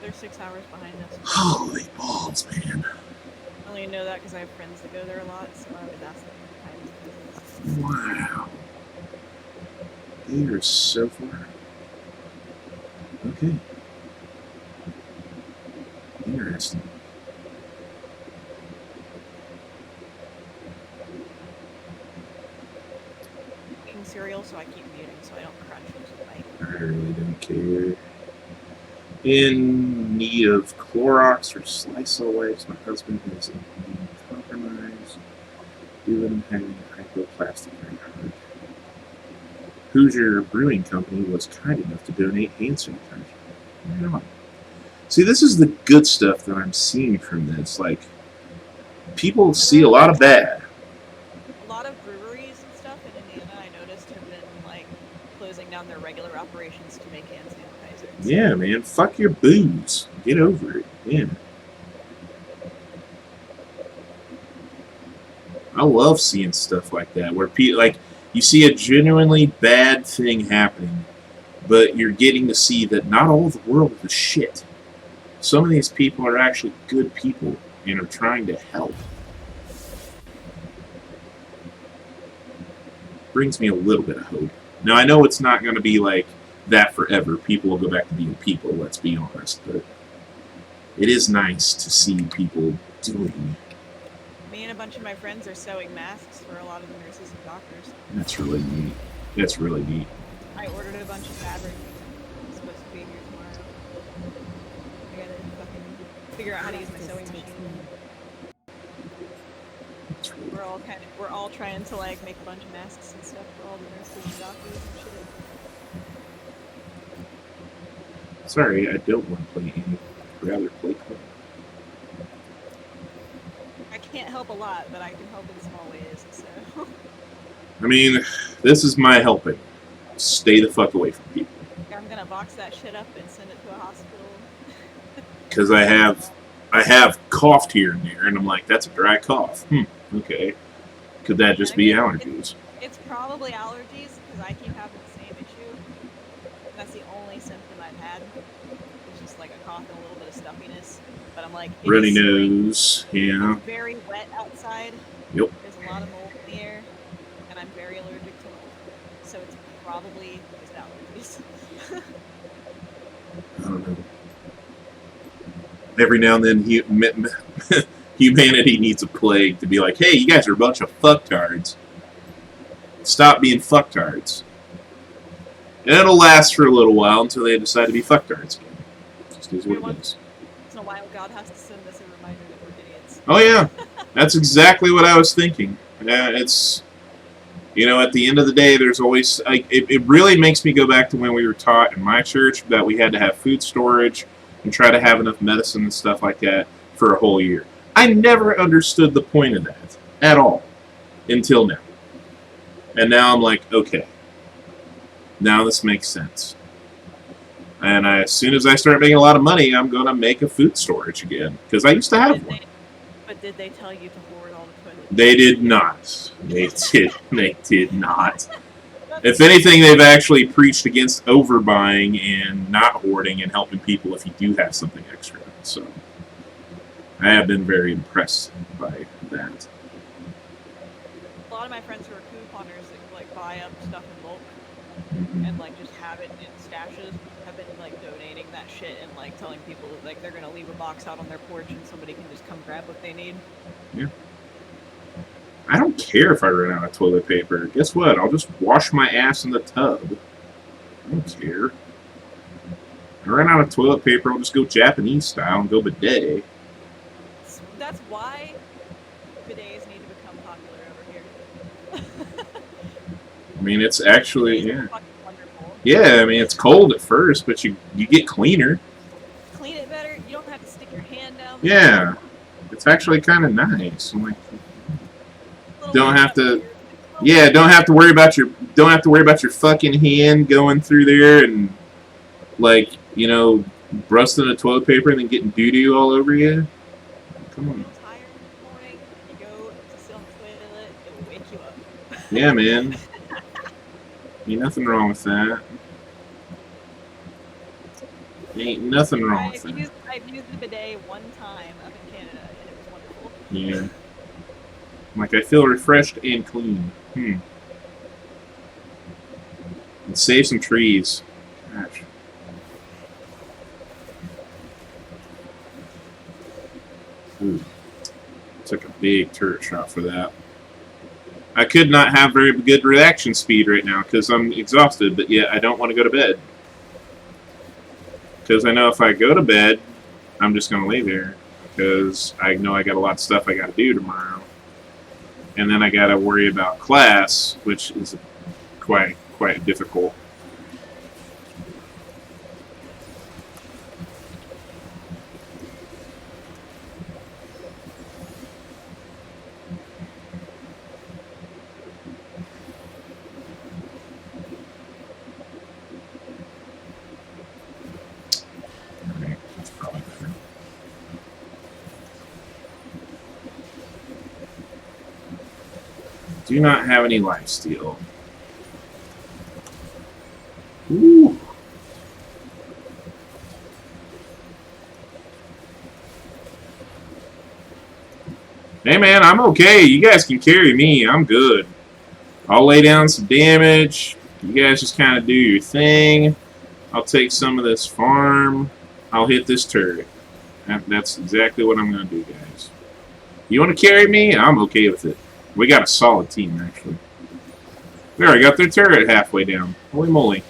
Speaker 3: They're 6 hours behind us.
Speaker 1: Holy balls, man.
Speaker 3: only know that because I have friends that go there a lot, so I would ask them the times.
Speaker 1: Wow. They are so far. Okay. Interesting.
Speaker 3: Eating cereal, so I keep muting so I don't crunch into the mic.
Speaker 1: I really don't care. In need of Clorox or Lysol wipes, my husband has compromised due to him having hypoplastic heart. Hoosier Brewing Company was kind enough to donate hand sanitizer. Yeah. See, this is the good stuff that I'm seeing from this. Like, people see a lot of bad.
Speaker 3: A lot of breweries and stuff in Indiana, I noticed, have been like closing down their regular operations to make hand sanitizer.
Speaker 1: Yeah, man. Fuck your booze. Get over it. Yeah. I love seeing stuff like that where people like you see a genuinely bad thing happening, but you're getting to see that not all the world is shit. Some of these people are actually good people and are trying to help. Brings me a little bit of hope. Now I know it's not going to be like that forever. People will go back to being people, let's be honest, but it is nice to see people doing.
Speaker 3: Me and a bunch of my friends are sewing masks for a lot of the nurses and doctors.
Speaker 1: That's really neat. That's really neat.
Speaker 3: I ordered a bunch of fabric. It's supposed to be here tomorrow. I gotta fucking figure out how to use my sewing machine.
Speaker 1: That's really
Speaker 3: We're all trying to like make a bunch of masks and stuff for all the nurses and doctors and shit.
Speaker 1: Sorry, I don't want to play any. I'd rather play Club.
Speaker 3: I can't help a lot, but I can help in small ways, so.
Speaker 1: I mean, this is my helping. Stay the fuck away from people.
Speaker 3: I'm gonna box that shit up and send it to a hospital.
Speaker 1: Because I have coughed here and there, and I'm like, that's a dry cough. Okay. Could that just be allergies?
Speaker 3: It's probably allergies, because I keep having the same issue. That's the only symptom I've had. It's just like a cough and a little bit of stuffiness. But I'm like, it
Speaker 1: Runny
Speaker 3: is spring.
Speaker 1: nose, yeah.
Speaker 3: It's very wet outside.
Speaker 1: Yep.
Speaker 3: There's a lot of mold in the air, and I'm very allergic to mold. So it's probably just allergies.
Speaker 1: I don't know. Every now and then, humanity needs a plague to be like, hey, you guys are a bunch of fucktards. Stop being fucktards. And it'll last for a little while until they decide to be fucktards again. Just is what it is.
Speaker 3: Once in a while, God has to send us a reminder that we're idiots.
Speaker 1: Oh, yeah. That's exactly what I was thinking. Yeah, it's... You know, at the end of the day, there's always... Like, it really makes me go back to when we were taught in my church that we had to have food storage and try to have enough medicine and stuff like that for a whole year. I never understood the point of that at all until now. And now I'm like, okay. Now this makes sense. And as soon as I start making a lot of money, I'm going to make a food storage again. Because I used to have one.
Speaker 3: But did they tell you to hoard all the toilet?
Speaker 1: They did not. They did not. If anything, they've actually preached against overbuying and not hoarding and helping people if you do have something extra. So I have been very impressed by that.
Speaker 3: A lot of my friends who are couponers that like buy up stuff in bulk and like just have it in stashes have been like donating that shit and like telling people like they're gonna leave a box out on their porch and somebody can just come grab what they need.
Speaker 1: Yeah. I don't care if I run out of toilet paper. Guess what? I'll just wash my ass in the tub. I don't care. If I run out of toilet paper, I'll just go Japanese style and go bidet.
Speaker 3: That's why bidets need to become popular over here.
Speaker 1: I mean, it's actually,
Speaker 3: Bidets are
Speaker 1: yeah.
Speaker 3: fucking wonderful.
Speaker 1: Yeah, I mean, it's cold at first, but you get cleaner.
Speaker 3: Clean it better. You don't have to stick your hand down.
Speaker 1: Yeah. It's actually kind of nice. I'm like, don't have to, yeah, don't have to worry about your fucking hand going through there and like, you know, busting the toilet paper and then getting doo-doo all over you. Come on.
Speaker 3: You're tired in the morning, you go to sit on the toilet, it will wake you up.
Speaker 1: Yeah, man. Ain't nothing wrong with that. Ain't nothing wrong with that.
Speaker 3: I've used the bidet one time up in Canada, and it was wonderful.
Speaker 1: Yeah. Like, I feel refreshed and clean. And save some trees. Gosh. Ooh. Took a big turret shot for that. I could not have very good reaction speed right now because I'm exhausted, but yet I don't want to go to bed. Because I know if I go to bed, I'm just going to lay there. Because I know I got a lot of stuff I got to do tomorrow. And then I got to worry about class, which is quite difficult. Alright, that's probably better. Do not have any lifesteal. Ooh. Hey man, I'm okay. You guys can carry me. I'm good. I'll lay down some damage. You guys just kind of do your thing. I'll take some of this farm. I'll hit this turret. That's exactly what I'm going to do, guys. You want to carry me? I'm okay with it. We got a solid team, actually. We already got their turret halfway down. Holy moly.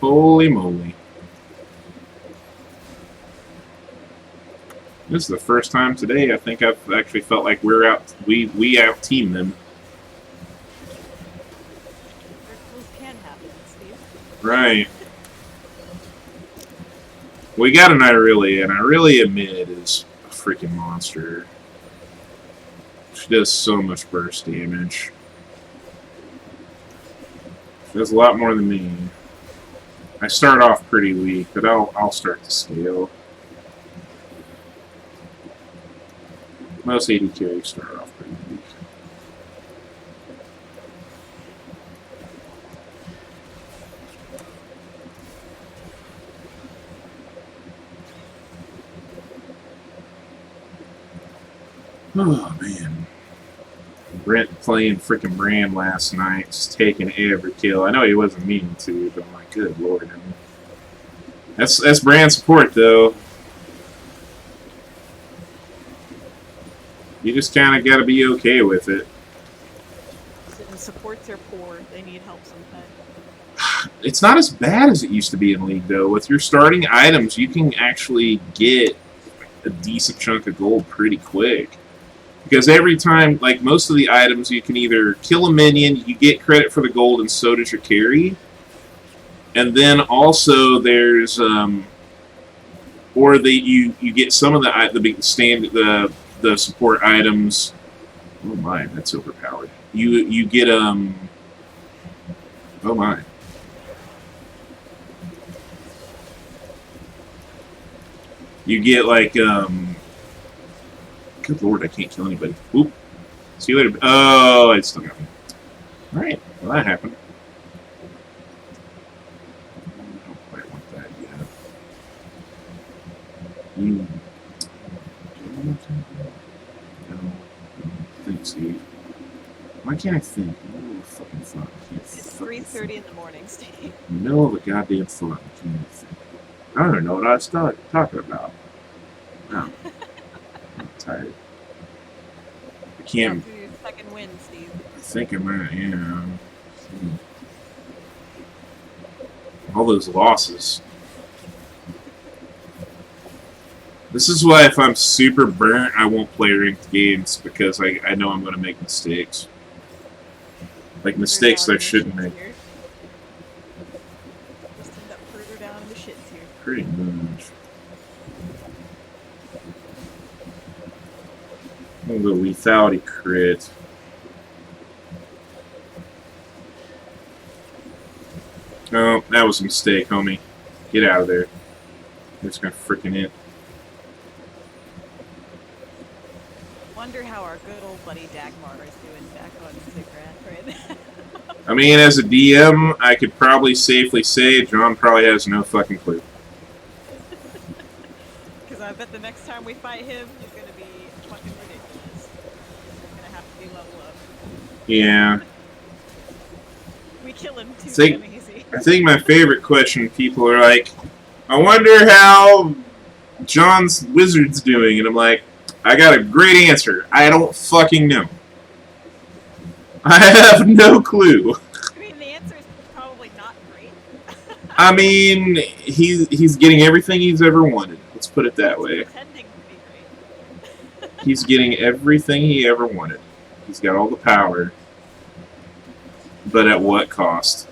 Speaker 1: Holy moly. This is the first time today I think I've actually felt like we out team them.
Speaker 3: Miracles can happen, Steve.
Speaker 1: Right. We got an Irelia, and Irelia mid is a freaking monster. She does so much burst damage. She does a lot more than me. I start off pretty weak, but I'll start to scale. Most AD carries start off pretty weak. Oh man. Brent playing freaking Bram last night, just taking every kill. I know he wasn't meaning to, but I'm like, good lord. I mean, that's Brand support though. You just kind of got to be okay with it.
Speaker 3: And supports are poor. They need help sometimes.
Speaker 1: It's not as bad as it used to be in League, though. With your starting items, you can actually get a decent chunk of gold pretty quick. Because every time, like most of the items, you can either kill a minion, you get credit for the gold, and so does your carry. And then also there's, or you get some of the support items. Oh my, that's overpowered. You get oh my. You get like good lord, I can't kill anybody. Oop. See you later. Oh, it still got me. Alright, well that happened. I don't quite want that yet. No, think, Steve. Why can't I think? Oh, fucking thought. I can't
Speaker 3: It's
Speaker 1: fucking
Speaker 3: 3:30 in the morning, Steve.
Speaker 1: think. In the middle of a goddamn thought. I can't even think. I don't know what I was talking about. No. I'm tired. I can't.
Speaker 3: After your second win, Steve.
Speaker 1: I think I might, yeah. All those losses. This is why if I'm super burnt, I won't play ranked games, because I know I'm going to make mistakes. Like mistakes I shouldn't make.
Speaker 3: Just end up further down in the shits here.
Speaker 1: Pretty much. Oh, the lethality crit. Oh, that was a mistake, homie. Get out of there. You're just gonna frickin' hit.
Speaker 3: Wonder how our good old buddy Dagmar is doing back on Ziggurat right now.
Speaker 1: I mean, as a DM, I could probably safely say John probably has no fucking clue.
Speaker 3: Because I've bet the next time we fight him, he's gonna be fucking ridiculous. He's gonna have to be level up.
Speaker 1: Yeah.
Speaker 3: We kill him too
Speaker 1: Think-
Speaker 3: damn easy.
Speaker 1: I think my favorite question people are like, I wonder how John's wizard's doing, and I'm like, I got a great answer. I don't fucking know. I have no clue.
Speaker 3: I mean, the answer is probably not great.
Speaker 1: I mean, he's getting everything he's ever wanted. Let's put it that way.
Speaker 3: Pretending to be great.
Speaker 1: He's getting everything he ever wanted. He's got all the power. But at what cost?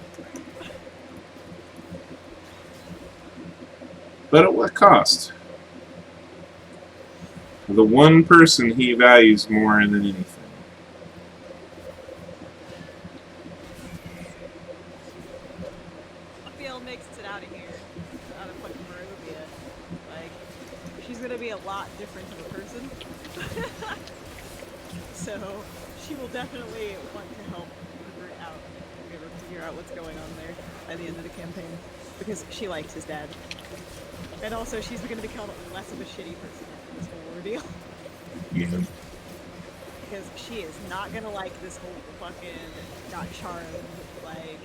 Speaker 1: But at what cost? The one person he values more than anything.
Speaker 3: Raphael makes it out of here, out of fucking Barovia. Like, she's gonna be a lot different of a person. So, she will definitely want to help Rupert out and be able to figure out what's going on there by the end of the campaign. Because she likes his dad. And also, she's gonna become less of a shitty person after this whole ordeal.
Speaker 1: Yeah.
Speaker 3: Because she is not gonna like this whole fucking got charmed, like,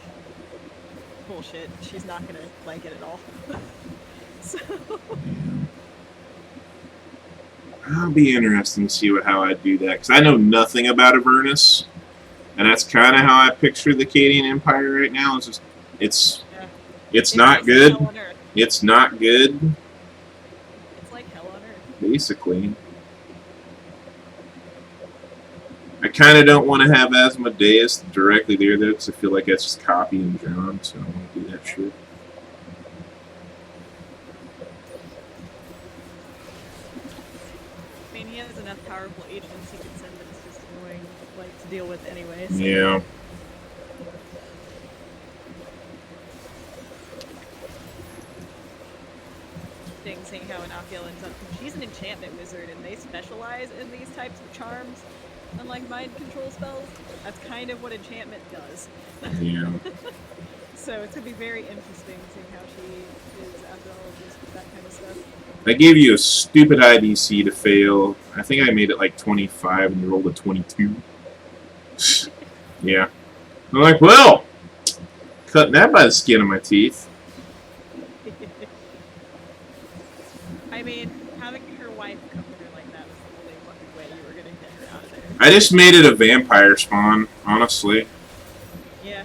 Speaker 3: bullshit. She's not gonna like it at all. So,
Speaker 1: I'll be interested to see how I do that, because I know nothing about Avernus, and that's kind of how I picture the Cadian Empire right now. It's just,
Speaker 3: yeah.
Speaker 1: it's not
Speaker 3: like
Speaker 1: good.
Speaker 3: Hell on Earth.
Speaker 1: It's not good,
Speaker 3: It's like hell on Earth.
Speaker 1: basically. I kind of don't want to have Asmodeus directly there, though, because I feel like that's just copying John, so I don't want to do that shit.
Speaker 3: I mean, he has enough powerful agents he can send that it's just annoying, like, to deal with anyway. So.
Speaker 1: Yeah.
Speaker 3: Seeing how Anaphiel ends up. She's an enchantment wizard, and they specialize in these types of charms, unlike mind control spells. That's kind of what enchantment does.
Speaker 1: Yeah.
Speaker 3: So it's gonna be very interesting seeing how she is after all of this, that kind of stuff.
Speaker 1: I gave you a stupid IDC to fail. I think I made it like 25 and you rolled a 22. Yeah. I'm like, well, cutting that by the skin of my teeth.
Speaker 3: I mean, having her wife come to her like that was the only fucking way you were gonna get her out of there.
Speaker 1: I just made it a vampire spawn, honestly.
Speaker 3: Yeah.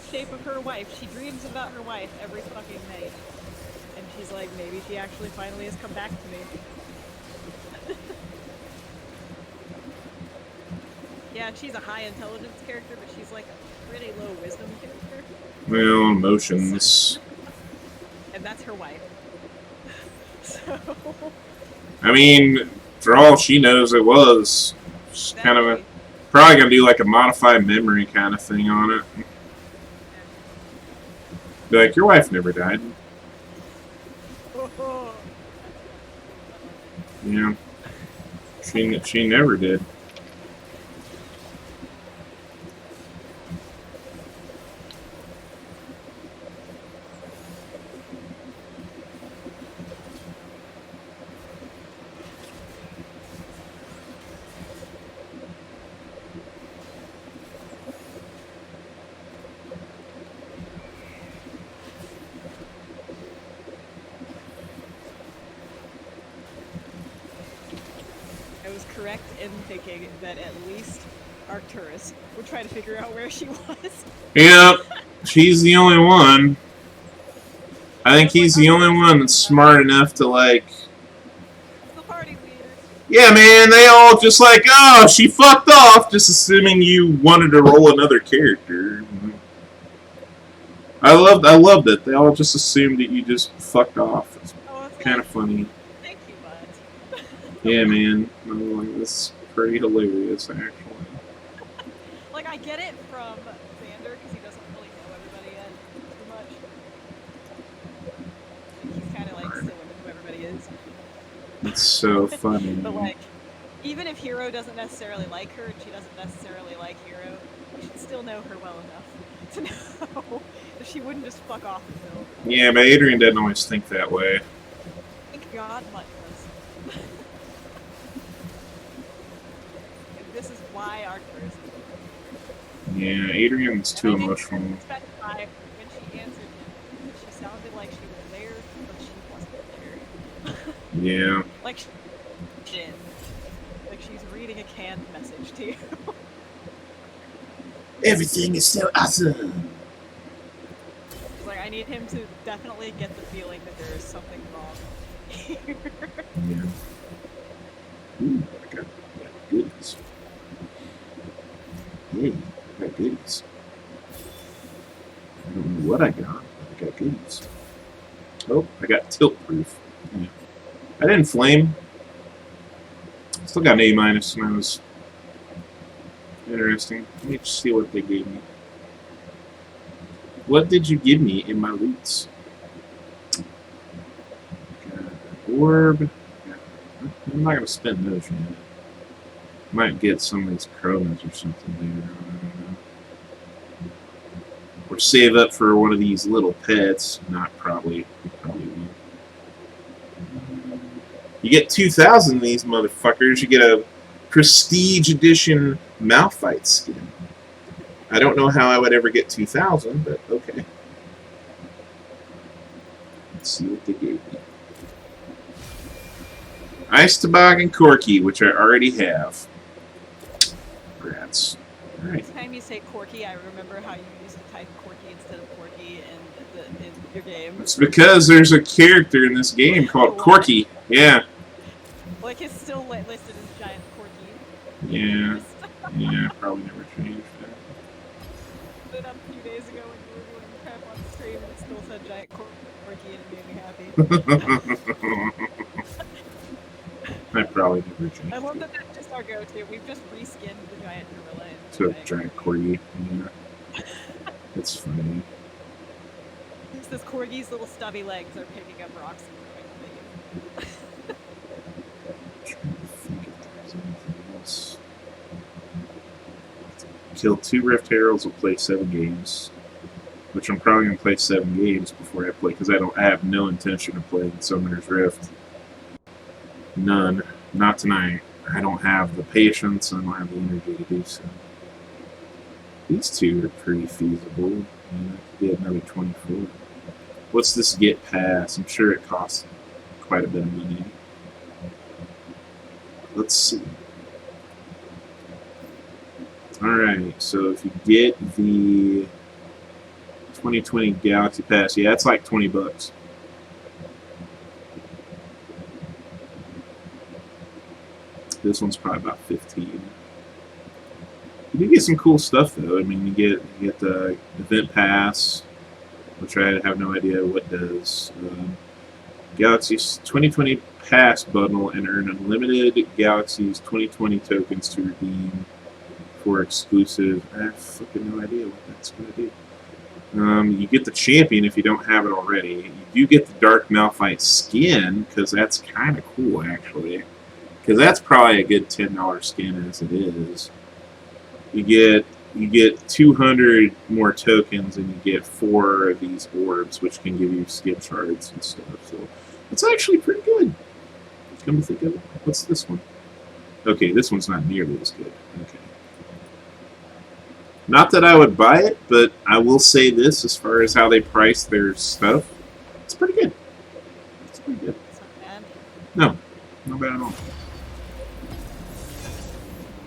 Speaker 3: Shape of her wife. She dreams about her wife every fucking night. And she's like, maybe she actually finally has come back to me. Yeah, she's a high intelligence character, but she's like a pretty low wisdom character.
Speaker 1: Well, emotions.
Speaker 3: And that's her wife. So,
Speaker 1: I mean, for all she knows, it was just kind of a, probably gonna do like a modified memory kind of thing on it. Be like, your wife never died. Yeah. She never did.
Speaker 3: I was correct in thinking that at least Arcturus would try to figure out where she was.
Speaker 1: Yep. She's the only one. I think he's the only one that's smart enough to like,
Speaker 3: The party leader.
Speaker 1: yeah, man, they all just like, oh, she fucked off, just assuming you wanted to roll another character. I loved it. They all just assumed that you just fucked off. It's
Speaker 3: Oh, it's
Speaker 1: kind of funny.
Speaker 3: Thank you, bud.
Speaker 1: Yeah, man. I'm like, this is pretty hilarious, actually.
Speaker 3: Like, I get it from Xander, because he doesn't really know everybody yet too much. He's kind of like still into who everybody is.
Speaker 1: It's so funny.
Speaker 3: But like, even if Hero doesn't necessarily like her, and she doesn't necessarily like Hero, you should still know her well enough to know that she wouldn't just fuck off until.
Speaker 1: Yeah, but Adrian doesn't always think that way.
Speaker 3: I think God, Mutkus. This is why Arthur is.
Speaker 1: Yeah, Adrian's too
Speaker 3: And I did
Speaker 1: emotional.
Speaker 3: specify when she answered him that she sounded like she was there, but she wasn't there.
Speaker 1: Yeah.
Speaker 3: Like she did. Like she's reading a canned message to you.
Speaker 1: Everything is so awesome.
Speaker 3: It's like I need him to definitely get the feeling that there is something wrong here.
Speaker 1: Yeah. Ooh, I got goodies. Hey, I got goodies. I don't know what I got, but I got goodies. Oh, I got tilt proof. Yeah. I didn't flame. Still got an A minus, and that was interesting. Let me just see what they gave me. What did you give me in my loots? Got an orb. I'm not gonna spend those yet. Might get some of these chromas or something later on. I don't know. Or save up for one of these little pets. Not probably. Probably won't. You get 2,000 of these motherfuckers. You get a Prestige Edition Malphite skin. I don't know how I would ever get 2,000, but okay. Let's see what they gave me. Ice Toboggan Corky, which I already have. Rats. Alright.
Speaker 3: Every time you say Corky, I remember how you used to type Corky instead of Corky in your game.
Speaker 1: It's because there's a character in this game called Corky. Yeah.
Speaker 3: Like it's still listed as Giant Corky.
Speaker 1: Yeah. Yeah, probably never changed that.
Speaker 3: Put it up a few days ago when you were doing crap on stream and it still said Giant Corky and it made me happy.
Speaker 1: I probably never changed
Speaker 3: I love
Speaker 1: it
Speaker 3: that that's just our go-to. We've just reskinned the Giant Gorilla into
Speaker 1: to
Speaker 3: the
Speaker 1: a giant corgi. Yeah. It's funny.
Speaker 3: It's this Corgi's little stubby legs are picking up rocks and throwing them at you.
Speaker 1: Trying to think if there's anything else. Kill 2 Rift Heralds will play 7 games. Which I'm probably going to play 7 games before I play, because I have no intention of playing Summoner's Rift. None. Not tonight. I don't have the patience and I don't have the energy to do so. These 2 are pretty feasible. I could get another 24. What's this get pass? I'm sure it costs quite a bit of money. Let's see. Alright, so if you get the 2020 Galaxy Pass, yeah, it's like 20 bucks. This one's probably about 15. You do get some cool stuff though. I mean, you get the event pass, which I have no idea what does. Galaxy's 2020 Pass bundle and earn unlimited Galaxy's 2020 tokens to redeem for exclusive. I have fucking no idea what that's gonna do. You get the champion if you don't have it already. You do get the Dark Malphite skin because that's kind of cool actually. Because that's probably a good $10 skin as it is. You get 200 more tokens and you get 4 of these orbs, which can give you skip shards and stuff. So it's actually pretty good. Come to think of it, what's this one? Okay, this one's not nearly as good. Okay. Not that I would buy it, but I will say this as far as how they price their stuff. It's pretty good. It's pretty good.
Speaker 3: It's not bad.
Speaker 1: No, not bad at all.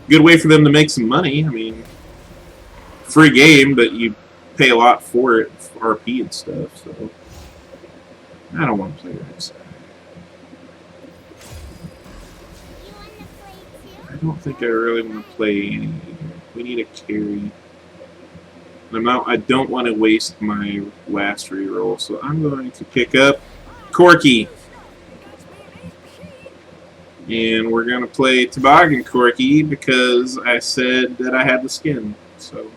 Speaker 1: Good way for them to make some money. I mean, free game, but you pay a lot for it, for RP and stuff. So I don't want to play that. I don't think I really want to play any. We need a carry. I don't want to waste my last reroll, so I'm going to pick up Corky. And we're going to play Toboggan Corky because I said that I had the skin. So,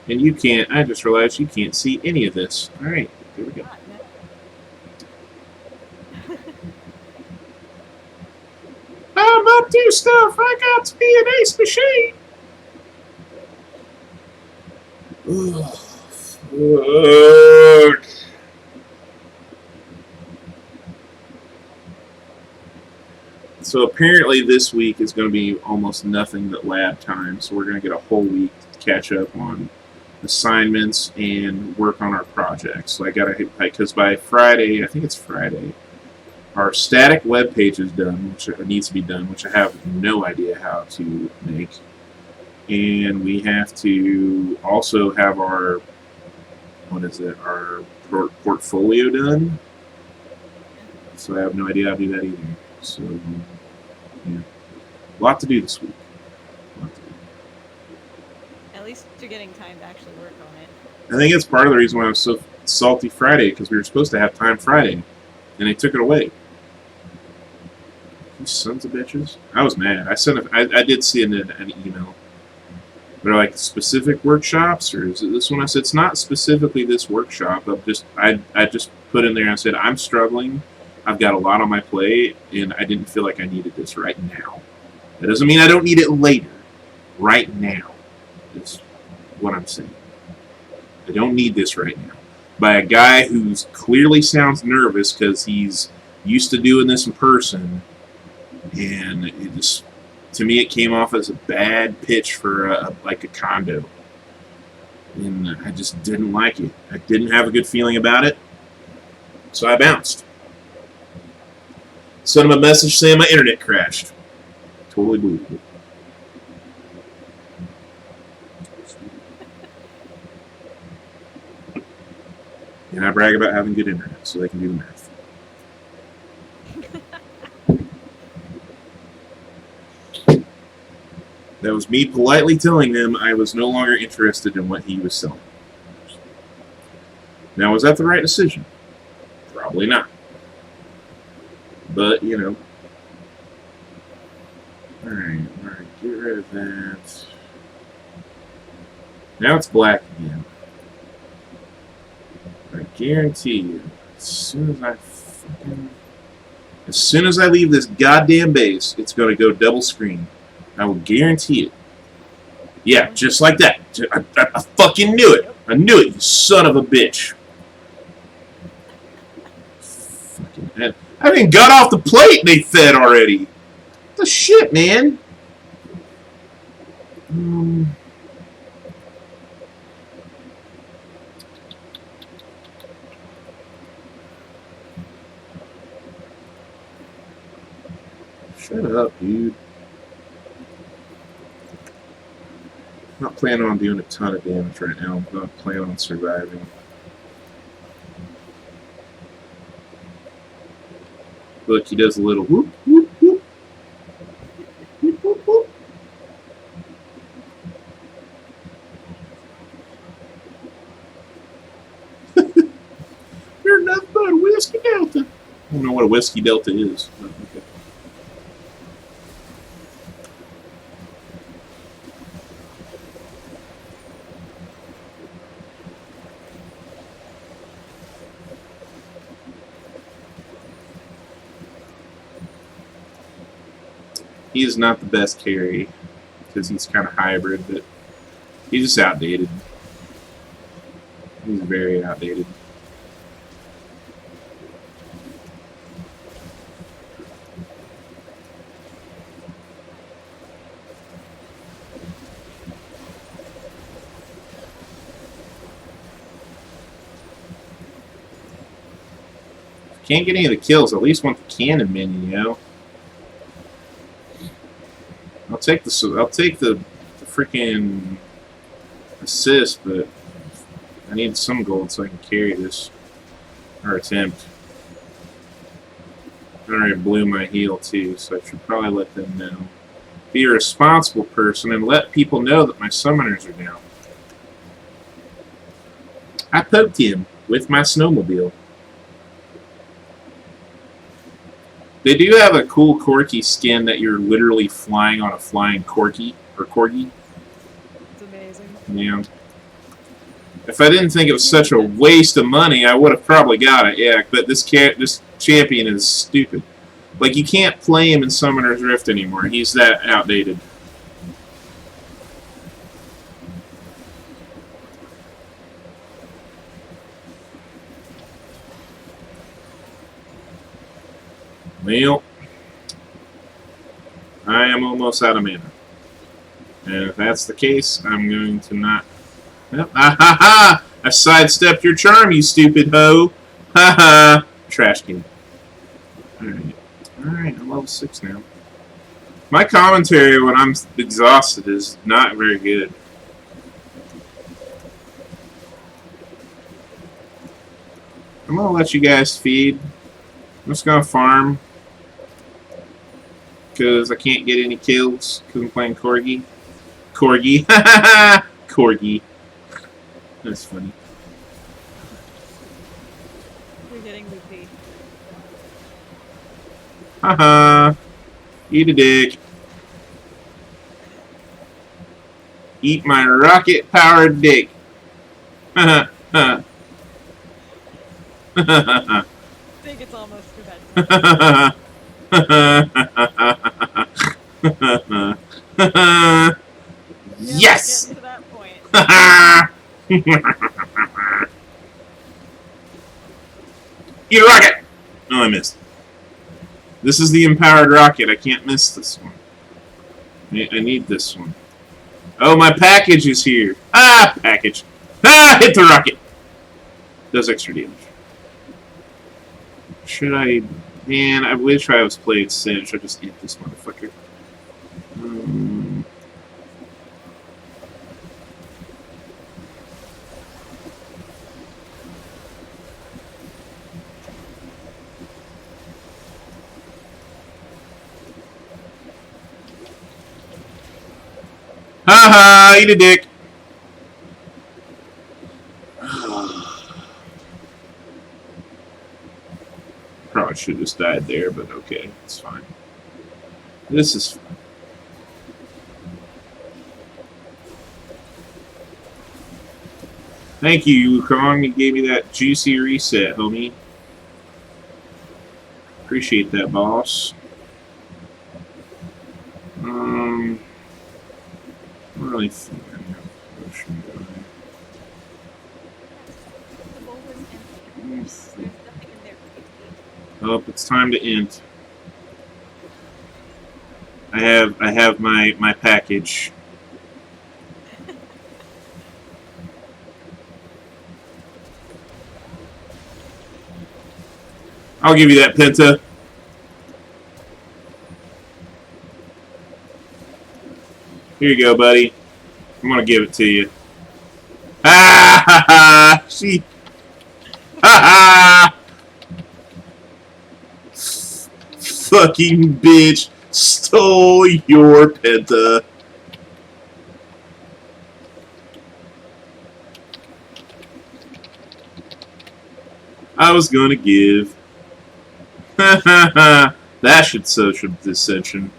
Speaker 1: and you can't, I just realized you can't see any of this. Alright, here we go. I'm up to stuff. I got to be an ace machine. Ugh, fuck. So apparently this week is going to be almost nothing but lab time. So we're going to get a whole week to catch up on assignments and work on our projects. So I got to, because by Friday, I think it's Friday, our static web page is done, which needs to be done, which I have no idea how to make. And we have to also have our, our portfolio done. So I have no idea how to do that either. So, yeah. A lot to do this week.
Speaker 3: At least you're getting time to actually work on it.
Speaker 1: I think it's part of the reason why I was so salty Friday, because we were supposed to have time Friday, and they took it away. You sons of bitches. I was mad. I did see an email. They're like, specific workshops, or is it this one? I said, it's not specifically this workshop. I just put in there, I said, I'm struggling. I've got a lot on my plate, and I didn't feel like I needed this right now. That doesn't mean I don't need it later. Right now is what I'm saying. I don't need this right now. By a guy who clearly sounds nervous because he's used to doing this in person, and it just, to me, it came off as a bad pitch for like a condo. And I just didn't like it. I didn't have a good feeling about it, so I bounced. Sent him a message saying my internet crashed. Totally believable. And I brag about having good internet so they can do the math. That was me politely telling them I was no longer interested in what he was selling. Now, was that the right decision? Probably not. But, you know. Alright, get rid of that. Now it's black again. I guarantee you, as soon as I leave this goddamn base, it's going to go double screen. I will guarantee it. Yeah, just like that. I fucking knew it. I knew it, you son of a bitch. Fucking head. I haven't even got off the plate and they fed already. What the shit, man? Shut up, dude. I'm not planning on doing a ton of damage right now. I'm not planning on surviving. Look, he does a little whoop, whoop, whoop. Whoop, whoop, whoop. You're nothing but a Whiskey Delta. I don't know what a Whiskey Delta is. But okay. He is not the best carry because he's kind of hybrid, but he's just outdated. He's very outdated. If you can't get any of the kills, at least want the cannon minion, you know? I'll take the freaking assist, but I need some gold so I can carry this or attempt. I already blew my heel too, so I should probably let them know. Be a responsible person and let people know that my summoners are down. I poked him with my snowmobile. They do have a cool Corki skin that you're literally flying on a flying Corki or Corgi.
Speaker 3: It's amazing.
Speaker 1: Yeah. If I didn't think it was such a waste of money, I would have probably got it. Yeah, but this champion is stupid. Like, you can't play him in Summoner's Rift anymore. He's that outdated. Well, I am almost out of mana. And if that's the case, I'm going to not... Yep. Ah ha ha! I sidestepped your charm, you stupid hoe! Ha ha! Trash can. Alright. Alright, I'm level 6 now. My commentary when I'm exhausted is not very good. I'm gonna let you guys feed. I'm just gonna farm. Because I can't get any kills because I'm playing Corgi. Corgi. Corgi. That's funny.
Speaker 3: You're getting loopy.
Speaker 1: Haha. Eat a dick. Eat my rocket-powered dick.
Speaker 3: I think it's almost too bad.
Speaker 1: Yes!
Speaker 3: Getting to that point.
Speaker 1: Eat a rocket! No, I missed. This is the empowered rocket. I can't miss this one. I need this one. Oh, my package is here. Ah, package. Ah, hit the rocket. Does extra damage. Should I... Man, I wish I was playing Cinch. I just hit this motherfucker. Haha, eat a dick. Probably should have just died there, but okay, it's fine. This is fine. Thank you, Wukong. You gave me that juicy reset, homie. Appreciate that, boss. I'm really thinking I have a potion guy.
Speaker 3: The bowl was empty. There's nothing in there for you to eat.
Speaker 1: Oh, it's time to int. I have my package. I'll give you that, Penta. Here you go, buddy. I'm gonna give it to you. Ah ha ha! She. Ha ha! Fucking bitch stole your Penta. I was gonna give. Ha ha ha! That should social dissension.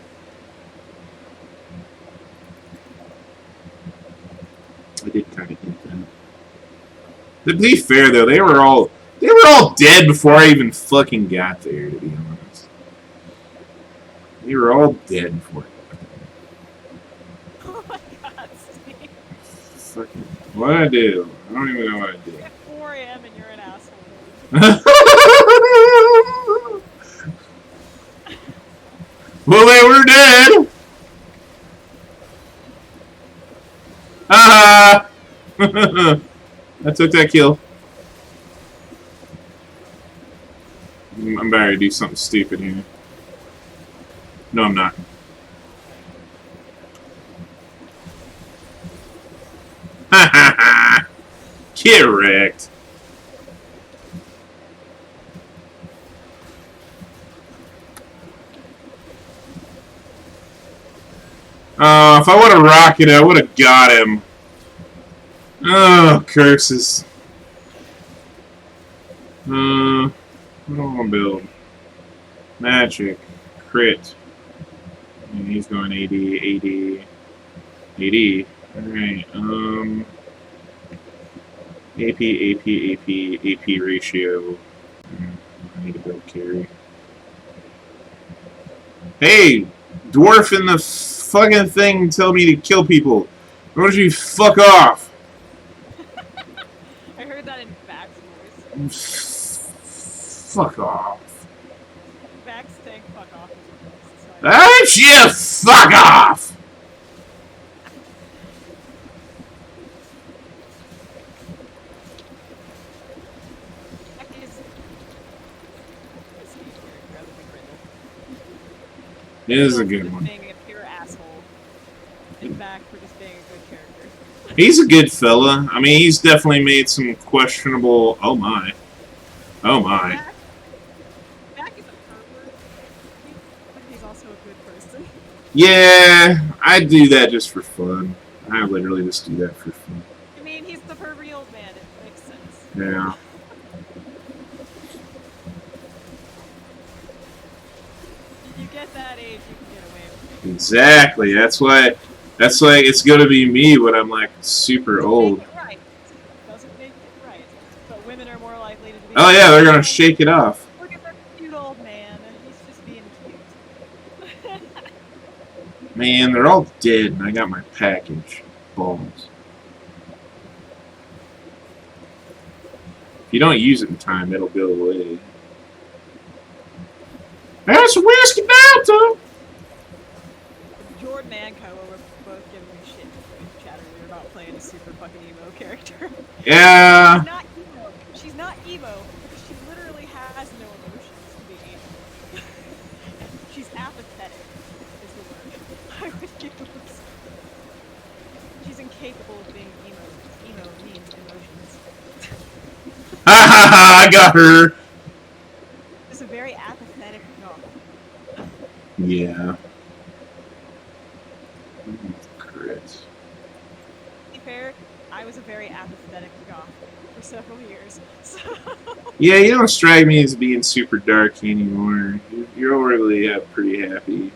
Speaker 1: I did kind of hint that. To be fair, though, they were all dead before I even fucking got there. To be honest, they were all dead before.
Speaker 3: Oh my god, Steve.
Speaker 1: Fucking, what did I do? I don't even know what I did.
Speaker 3: It's 4 AM and you're an asshole.
Speaker 1: Well, they were dead. Ah! I took that kill. I'm about to do something stupid here. No, I'm not. Ha ha ha! Correct. If I would have rocketed, I would have got him. Oh, curses. What do I want to build? Magic. Crit. And he's going 80, 80, 80. Alright, AP, AP, AP, AP ratio. I need to build carry. Hey! Dwarf in the fucking thing tell me to kill people. Why don't you fuck off?
Speaker 3: I heard that in Vax's voice.
Speaker 1: Fuck off.
Speaker 3: Vax saying fuck off is the best, so I
Speaker 1: You fuck off!
Speaker 3: Beck is a Steve character other than Grindel.
Speaker 1: It is a
Speaker 3: Grindel
Speaker 1: good
Speaker 3: for
Speaker 1: one.
Speaker 3: just being a pure asshole. And Beck for just being a good character.
Speaker 1: He's a good fella. I mean, he's definitely made some questionable. Oh my. Oh my.
Speaker 3: Beck is a pervert, but he's also a good person.
Speaker 1: Yeah, I do that just for fun. I literally just do that for fun.
Speaker 3: I mean, he's the pervy old man. It makes sense.
Speaker 1: Yeah.
Speaker 3: You get that age, you can get away with it.
Speaker 1: Exactly. That's why. That's why it's gonna be me when I'm like super old.
Speaker 3: Doesn't make it right. Doesn't make it right. But women are more likely to be.
Speaker 1: Oh yeah, they're gonna shake it off.
Speaker 3: Look at that cute old man. He's just being cute.
Speaker 1: Man, they're all dead, and I got my package. Balls. If you don't use it in time, it'll go away. That's a whiskey now, too.
Speaker 3: Jordan and Koa were both giving me shit in the chat earlier about playing a super fucking emo character.
Speaker 1: Yeah.
Speaker 3: She's not emo. She's not emo because she literally has no emotions to be emo. She's apathetic, is the word I would use. She's incapable of being emo. Emo means emotions.
Speaker 1: Ha ha ha! I got her.
Speaker 3: It's a very apathetic novel.
Speaker 1: Yeah. Crit.
Speaker 3: To be fair, I was a very apathetic goth for several years. So
Speaker 1: Yeah, you don't strike me as being super dark anymore. You're really pretty happy.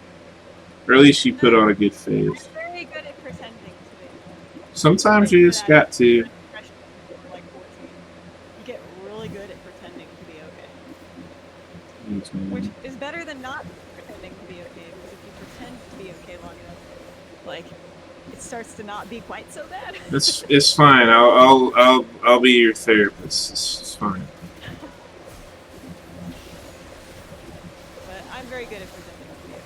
Speaker 1: Or at least you put on a good
Speaker 3: I'm
Speaker 1: face.
Speaker 3: very good at pretending to be.
Speaker 1: Sometimes you just got to.
Speaker 3: Like 14. You get really good at pretending to be okay.
Speaker 1: Thanks, man.
Speaker 3: Which is better than not pretending to be okay, because if you pretend to be okay long enough, like, it starts to not be quite so bad.
Speaker 1: It's fine. I'll be your therapist. It's fine.
Speaker 3: But I'm very good at pretending to be okay.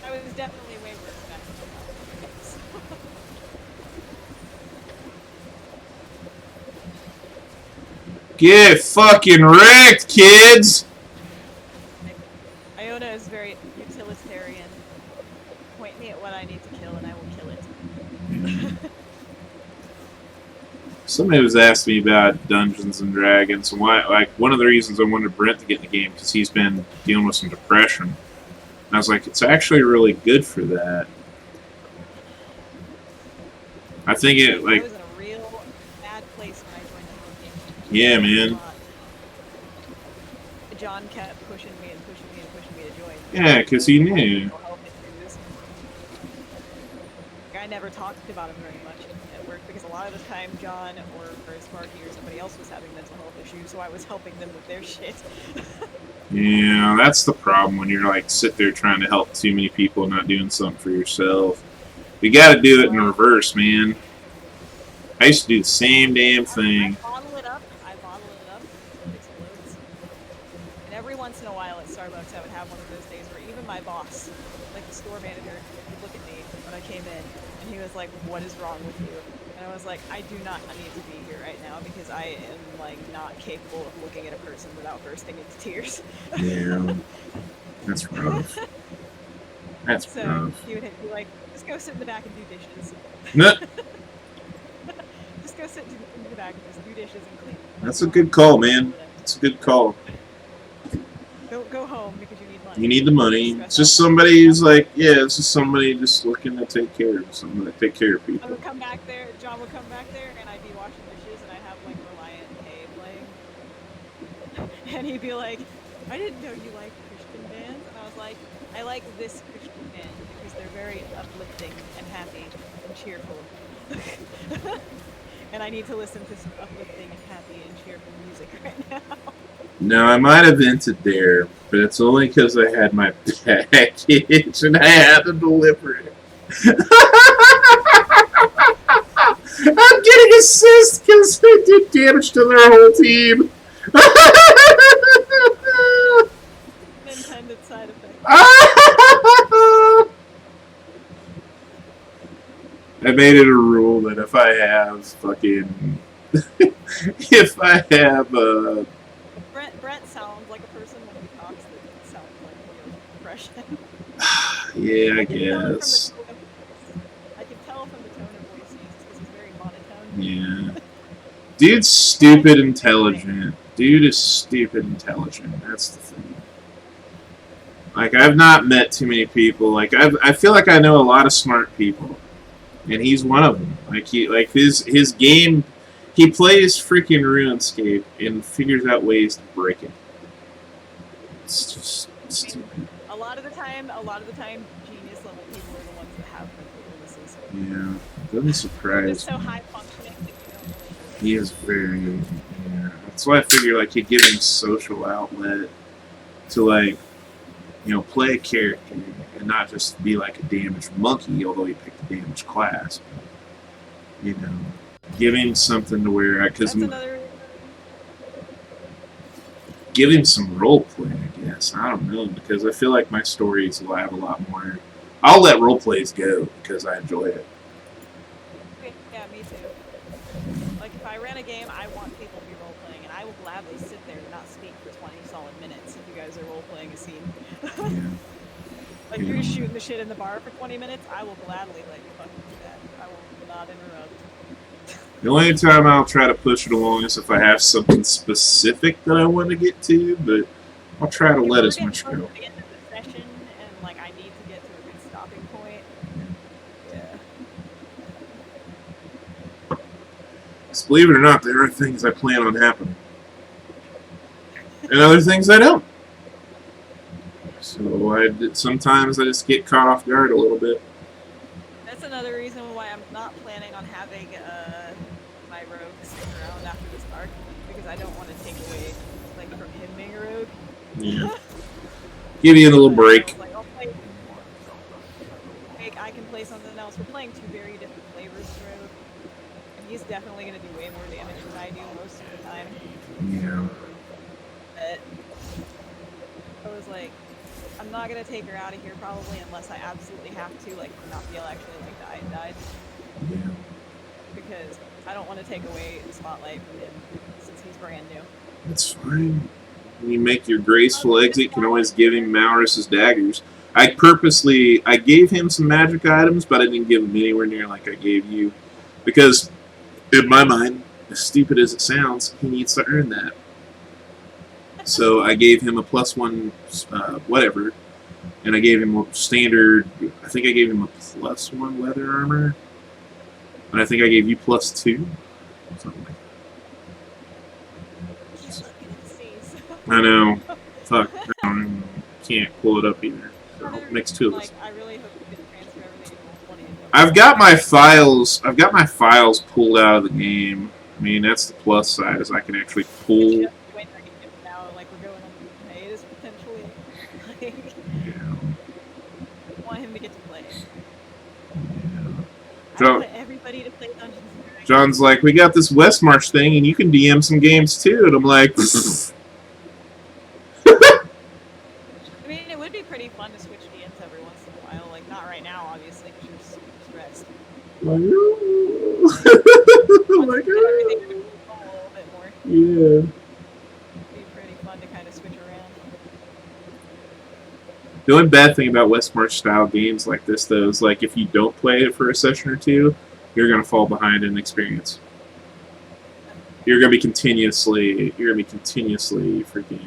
Speaker 3: I was definitely way worse back then.
Speaker 1: Get fucking wrecked, kids!
Speaker 3: Iona is very utilitarian. Point me at what I need to kill and I will kill it.
Speaker 1: Somebody was asking me about Dungeons and Dragons and why. Like, one of the reasons I wanted Brent to get in the game because he's been dealing with some depression. And I was like, it's actually really good for that. I think it
Speaker 3: I
Speaker 1: like,
Speaker 3: was in a real bad place when I joined the home game.
Speaker 1: yeah, man.
Speaker 3: John kept pushing me and pushing me and pushing me to join.
Speaker 1: Yeah, because he knew.
Speaker 3: I never talked about him very much at work because a lot of the time John or Sparky or somebody else was having mental health issues, so I was helping them with their shit.
Speaker 1: Yeah, that's the problem when you're like sit there trying to help too many people, not doing something for yourself. You got to do it in reverse, man. I used to do the same damn thing.
Speaker 3: I bottle it up until it explodes. And every once in a while at Starbucks I would have one of those days where even my boss, like the store manager, would look at me when I came in and he was like, "What is wrong with you?" And I was like, "I do not need to be here right now because I am like not capable of looking at a person without bursting into tears."
Speaker 1: Yeah, that's rough. That's
Speaker 3: So
Speaker 1: rough.
Speaker 3: he would be like, "Just go sit in the back and do dishes."
Speaker 1: No,
Speaker 3: Just go sit in the back and just do dishes and clean.
Speaker 1: that's a good call, man. It's a good call.
Speaker 3: Don't go home because you need money.
Speaker 1: You need the money.
Speaker 3: Stress
Speaker 1: It's just
Speaker 3: out.
Speaker 1: somebody who's like, yeah, it's just somebody just looking to take care of somebody, take care of
Speaker 3: I
Speaker 1: people.
Speaker 3: would come back there, John would come back there, and I'd be washing dishes, and I'd have, like, Reliant K playing. And he'd be like, "I didn't know you liked Christian bands." And I was like, "I like this Christian band because they're very uplifting and happy and cheerful." And I need to listen to some uplifting and happy and cheerful music right now.
Speaker 1: No, I might have vented there, but it's only because I had my package and I had to deliver it. I'm getting assists because they did damage to their whole team.
Speaker 3: unintended side effect.
Speaker 1: I made it a rule that if I have fucking, if I have
Speaker 3: Brent sounds like a person when he talks that sounds like depression.
Speaker 1: yeah, I
Speaker 3: I can tell it from the
Speaker 1: guess,
Speaker 3: tone of voice. I can tell from the tone of voice he uses because he's very monotone.
Speaker 1: yeah. Dude's stupid intelligent. Dude is stupid intelligent. That's the thing. Like, I've not met too many people. Like, I feel like I know a lot of smart people, and he's one of them. Like, his game, he plays freaking RuneScape and figures out ways to break it. It's just stupid.
Speaker 3: A lot of the time, genius level people are the ones that have mental illnesses.
Speaker 1: Yeah, doesn't
Speaker 3: They're
Speaker 1: surprise
Speaker 3: so
Speaker 1: me.
Speaker 3: high functioning that you don't really.
Speaker 1: He is very, yeah. That's why I figure, like, you give him social outlet to, like, you know, play a character and not just be like a damaged monkey, although he picked a damaged class. You know, give him something to where, because
Speaker 3: That's another.
Speaker 1: give him some role play, I guess. I don't know, because I feel like my stories will have a lot more. I'll let role plays go because I enjoy it.
Speaker 3: Yeah, me too. Like if I ran a game, I want people to be role playing, and I will gladly sit there and not speak for 20 solid minutes if you guys are role playing a scene.
Speaker 1: Yeah.
Speaker 3: Like you're just shooting the shit in the bar for 20 minutes, I will gladly let you fucking do that. I will not interrupt.
Speaker 1: The only time I'll try to push it along is if I have something specific that I want to get to, but I'll try to
Speaker 3: If
Speaker 1: let
Speaker 3: we're
Speaker 1: as
Speaker 3: getting
Speaker 1: much
Speaker 3: close
Speaker 1: go.
Speaker 3: to the end of the session, and like I need to get to a good stopping point. Yeah.
Speaker 1: Because believe it or not, there are things I plan on happening. And other things I don't. So sometimes I just get caught off guard a little bit.
Speaker 3: That's another reason why I'm not planning on having my rogue stick around after this arc, because I don't want to take away like from him being a rogue.
Speaker 1: Yeah. Give you a little break.
Speaker 3: Like, I'll play. Like, I can play something else. We're playing two very different flavors of rogue, and he's definitely going to do way more damage than I do most of the time.
Speaker 1: Yeah.
Speaker 3: But I was like, I'm not gonna take her out of here probably unless I absolutely have to, like Nafiel actually like died,
Speaker 1: Yeah.
Speaker 3: because I don't want to take away the spotlight from him since he's brand new.
Speaker 1: It's fine. When you make your graceful exit, you can always give him Maurus's daggers. I gave him some magic items, but I didn't give him anywhere near like I gave you. Because, in my mind, as stupid as it sounds, he needs to earn that. So I gave him a +1, whatever, and I gave him a standard. I think I gave him a +1 leather armor, and I think I gave you +2, something like
Speaker 3: He's looking at the face.
Speaker 1: that. I know. Fuck. I can't pull it up either. So makes two of us.
Speaker 3: Like, I really hope you can transfer everything to 20.
Speaker 1: I've got my files. I've got my files pulled out of the game. I mean, that's the plus side, is I can actually pull.
Speaker 3: Now, like we're going on hiatus potentially. Like,
Speaker 1: Yeah.
Speaker 3: I want him to get to play. I
Speaker 1: John-
Speaker 3: want everybody to play Dungeons and Dragons.
Speaker 1: John's like, we got this Westmarch thing, and you can DM some games too. And I'm like,
Speaker 3: I mean, it would be pretty fun to switch DMs every once in a while. Like, not right now, obviously, because you're super stressed.
Speaker 1: like,
Speaker 3: Once you get everything under control a little bit more,
Speaker 1: yeah.
Speaker 3: it'd be pretty fun to kind of switch around.
Speaker 1: The only bad thing about Westmarch style games like this, though, is like if you don't play it for a session or two, you're gonna fall behind in experience. You're gonna be continuously freaking.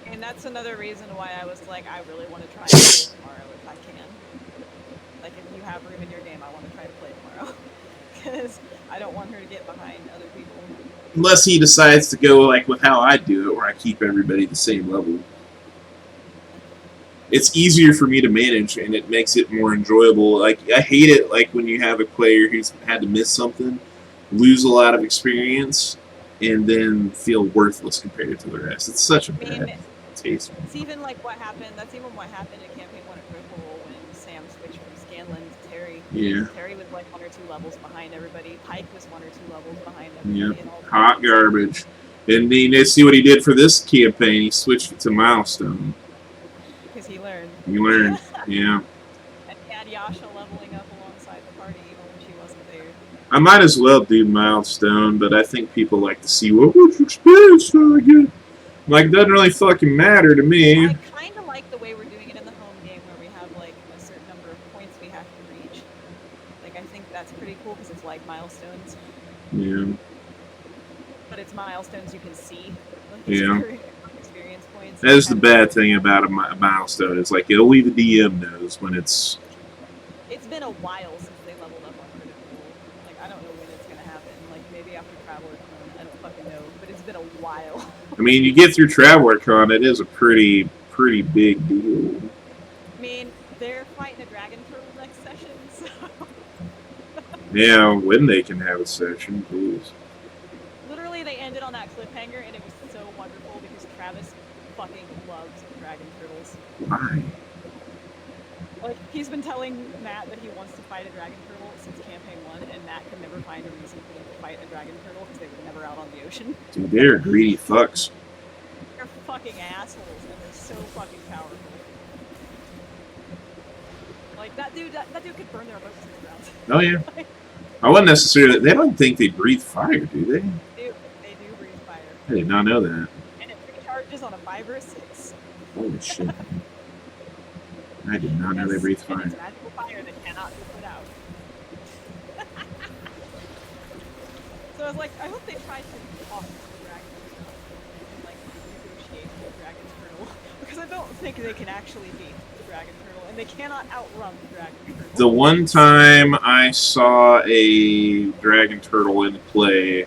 Speaker 3: And that's another reason why I was like, I really want to try to play tomorrow if I can. Like, if you have room in your game, I want to try to play tomorrow. Because I don't want her to get behind other people.
Speaker 1: Unless he decides to go like with how I do it, where I keep everybody the same level. It's easier for me to manage, and it makes it more enjoyable. Like, I hate it like when you have a player who's had to miss something, lose a lot of experience, and then feel worthless compared to the rest. It's such a
Speaker 3: I mean,
Speaker 1: bad taste.
Speaker 3: it's even like what happened. That's even what happened in Campaign 1 at Critical Role when Sam switched from Scanlan to Terry.
Speaker 1: Yeah.
Speaker 3: Terry was like 1 or 2 levels behind everybody. Pike was 1 or 2 levels behind everybody.
Speaker 1: Yep.
Speaker 3: And all the
Speaker 1: Hot garbage. And you see what he did for this campaign. He switched it to Milestone. You learn, yeah.
Speaker 3: And he had Yasha leveling up alongside the party even when she wasn't there.
Speaker 1: I might as well do Milestone, but I think people like to see what was your experience again. Like, it doesn't really fucking matter to me.
Speaker 3: I kind of like the way we're doing it in the home game where we have like a certain number of points we have to reach. Like, I think that's pretty cool because it's like milestones,
Speaker 1: Yeah.
Speaker 3: but it's milestones you can see. Like,
Speaker 1: Yeah.
Speaker 3: experience points.
Speaker 1: That is the bad thing about a milestone. It's like only the DM knows when it's.
Speaker 3: It's been a while since they leveled up on Critical. Like, I don't know when it's gonna happen. Like, maybe after Traveler Con. I don't fucking know. But it's been a while.
Speaker 1: I mean, you get through Traveler Con, it is a pretty big deal.
Speaker 3: I mean, they're fighting a dragon turtle next session, so.
Speaker 1: Yeah, when they can have a session, please.
Speaker 3: Literally, they ended on that cliffhanger, and it was so wonderful because Travis fucking loves dragon turtles.
Speaker 1: Why?
Speaker 3: Like, he's been telling Matt that he wants to fight a dragon turtle since campaign 1, and Matt could never find a reason for them to fight a dragon turtle because they were never out on the ocean.
Speaker 1: Dude, they're greedy fucks.
Speaker 3: They're fucking assholes, and they're so fucking powerful. Like, that dude could burn their boats to the ground.
Speaker 1: Oh yeah. I wouldn't necessarily. They don't think they breathe fire, do they?
Speaker 3: They do breathe fire.
Speaker 1: I did not know that.
Speaker 3: And it recharges on a 5 or a 6.
Speaker 1: Holy shit. I did not know they
Speaker 3: Yes,
Speaker 1: breathe
Speaker 3: and
Speaker 1: fire.
Speaker 3: it's magical fire that cannot be put out. So I was like, I hope they try to talk to the dragon and like negotiate with the dragon turtle. Because I don't think they can actually beat the dragon turtle, and they cannot outrun the dragon turtle.
Speaker 1: The one time I saw a dragon turtle in play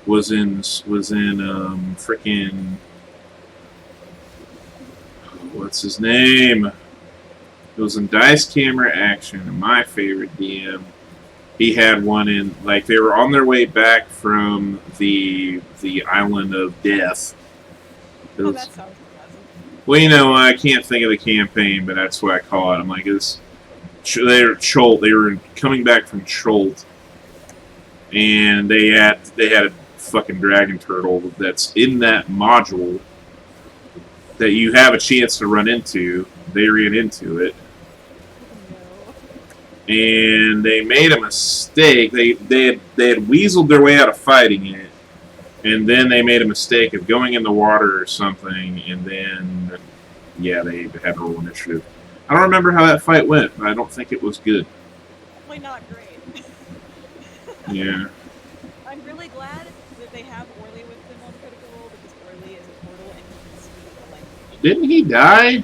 Speaker 1: was in frickin' what's his name? It was in Dice Camera Action, and my favorite DM. He had one in, like, they were on their way back from the Island of Death. It
Speaker 3: Oh,
Speaker 1: was-
Speaker 3: that sounds pleasant.
Speaker 1: well, you know, I can't think of the campaign, but that's what I call it. I'm like, it's they're Cholt. They were coming back from Cholt, and they had a fucking dragon turtle that's in that module that you have a chance to run into. They ran into it,
Speaker 3: No.
Speaker 1: and they made a mistake. They had weaseled their way out of fighting it, and then they made a mistake of going in the water or something, and then yeah, they had to roll initiative. I don't remember how that fight went, but I don't think it was good.
Speaker 3: Probably not great.
Speaker 1: Yeah.
Speaker 3: I'm really glad that they have Orly with them on Critical Role because Orly is a portal and he can speak the language.
Speaker 1: Didn't he die?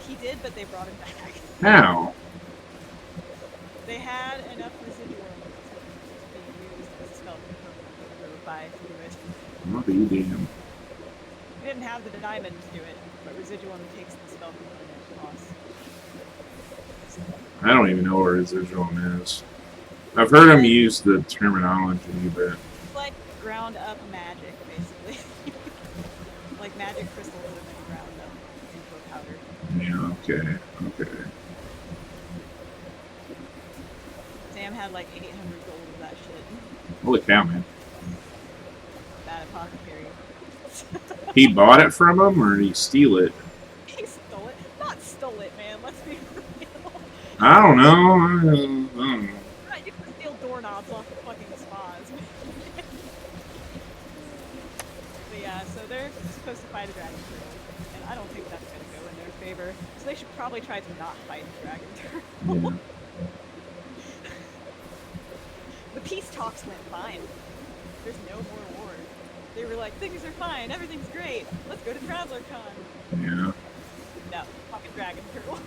Speaker 3: He did, but they brought him back.
Speaker 1: How?
Speaker 3: They had enough residuum to be used as a spell confirmed by to do it.
Speaker 1: I'll be damned.
Speaker 3: We didn't have the diamond to do it, but residuum takes the spell component cost.
Speaker 1: I don't even know where residuum is. I've heard him use the terminology, but
Speaker 3: It's like ground up magic, basically. Like magic crystals that have been ground up into a powder.
Speaker 1: yeah, okay.
Speaker 3: Sam had like 800 gold of that shit.
Speaker 1: Holy cow, man.
Speaker 3: That apothecary.
Speaker 1: He bought it from him, or did he steal it?
Speaker 3: He stole it. Not stole it, man. Let's be real.
Speaker 1: I don't know. I don't know.
Speaker 3: Right, you can steal doorknobs off of fucking spas. But yeah, so they're supposed to fight a dragon turtle, and I don't think that's gonna go in their favor. So they should probably try to not fight the dragon turtle.
Speaker 1: Yeah.
Speaker 3: The peace talks went fine. There's no more war. They were like, things are fine, everything's great. Let's go to Traveler Con.
Speaker 1: Yeah.
Speaker 3: No, fucking dragon turtle.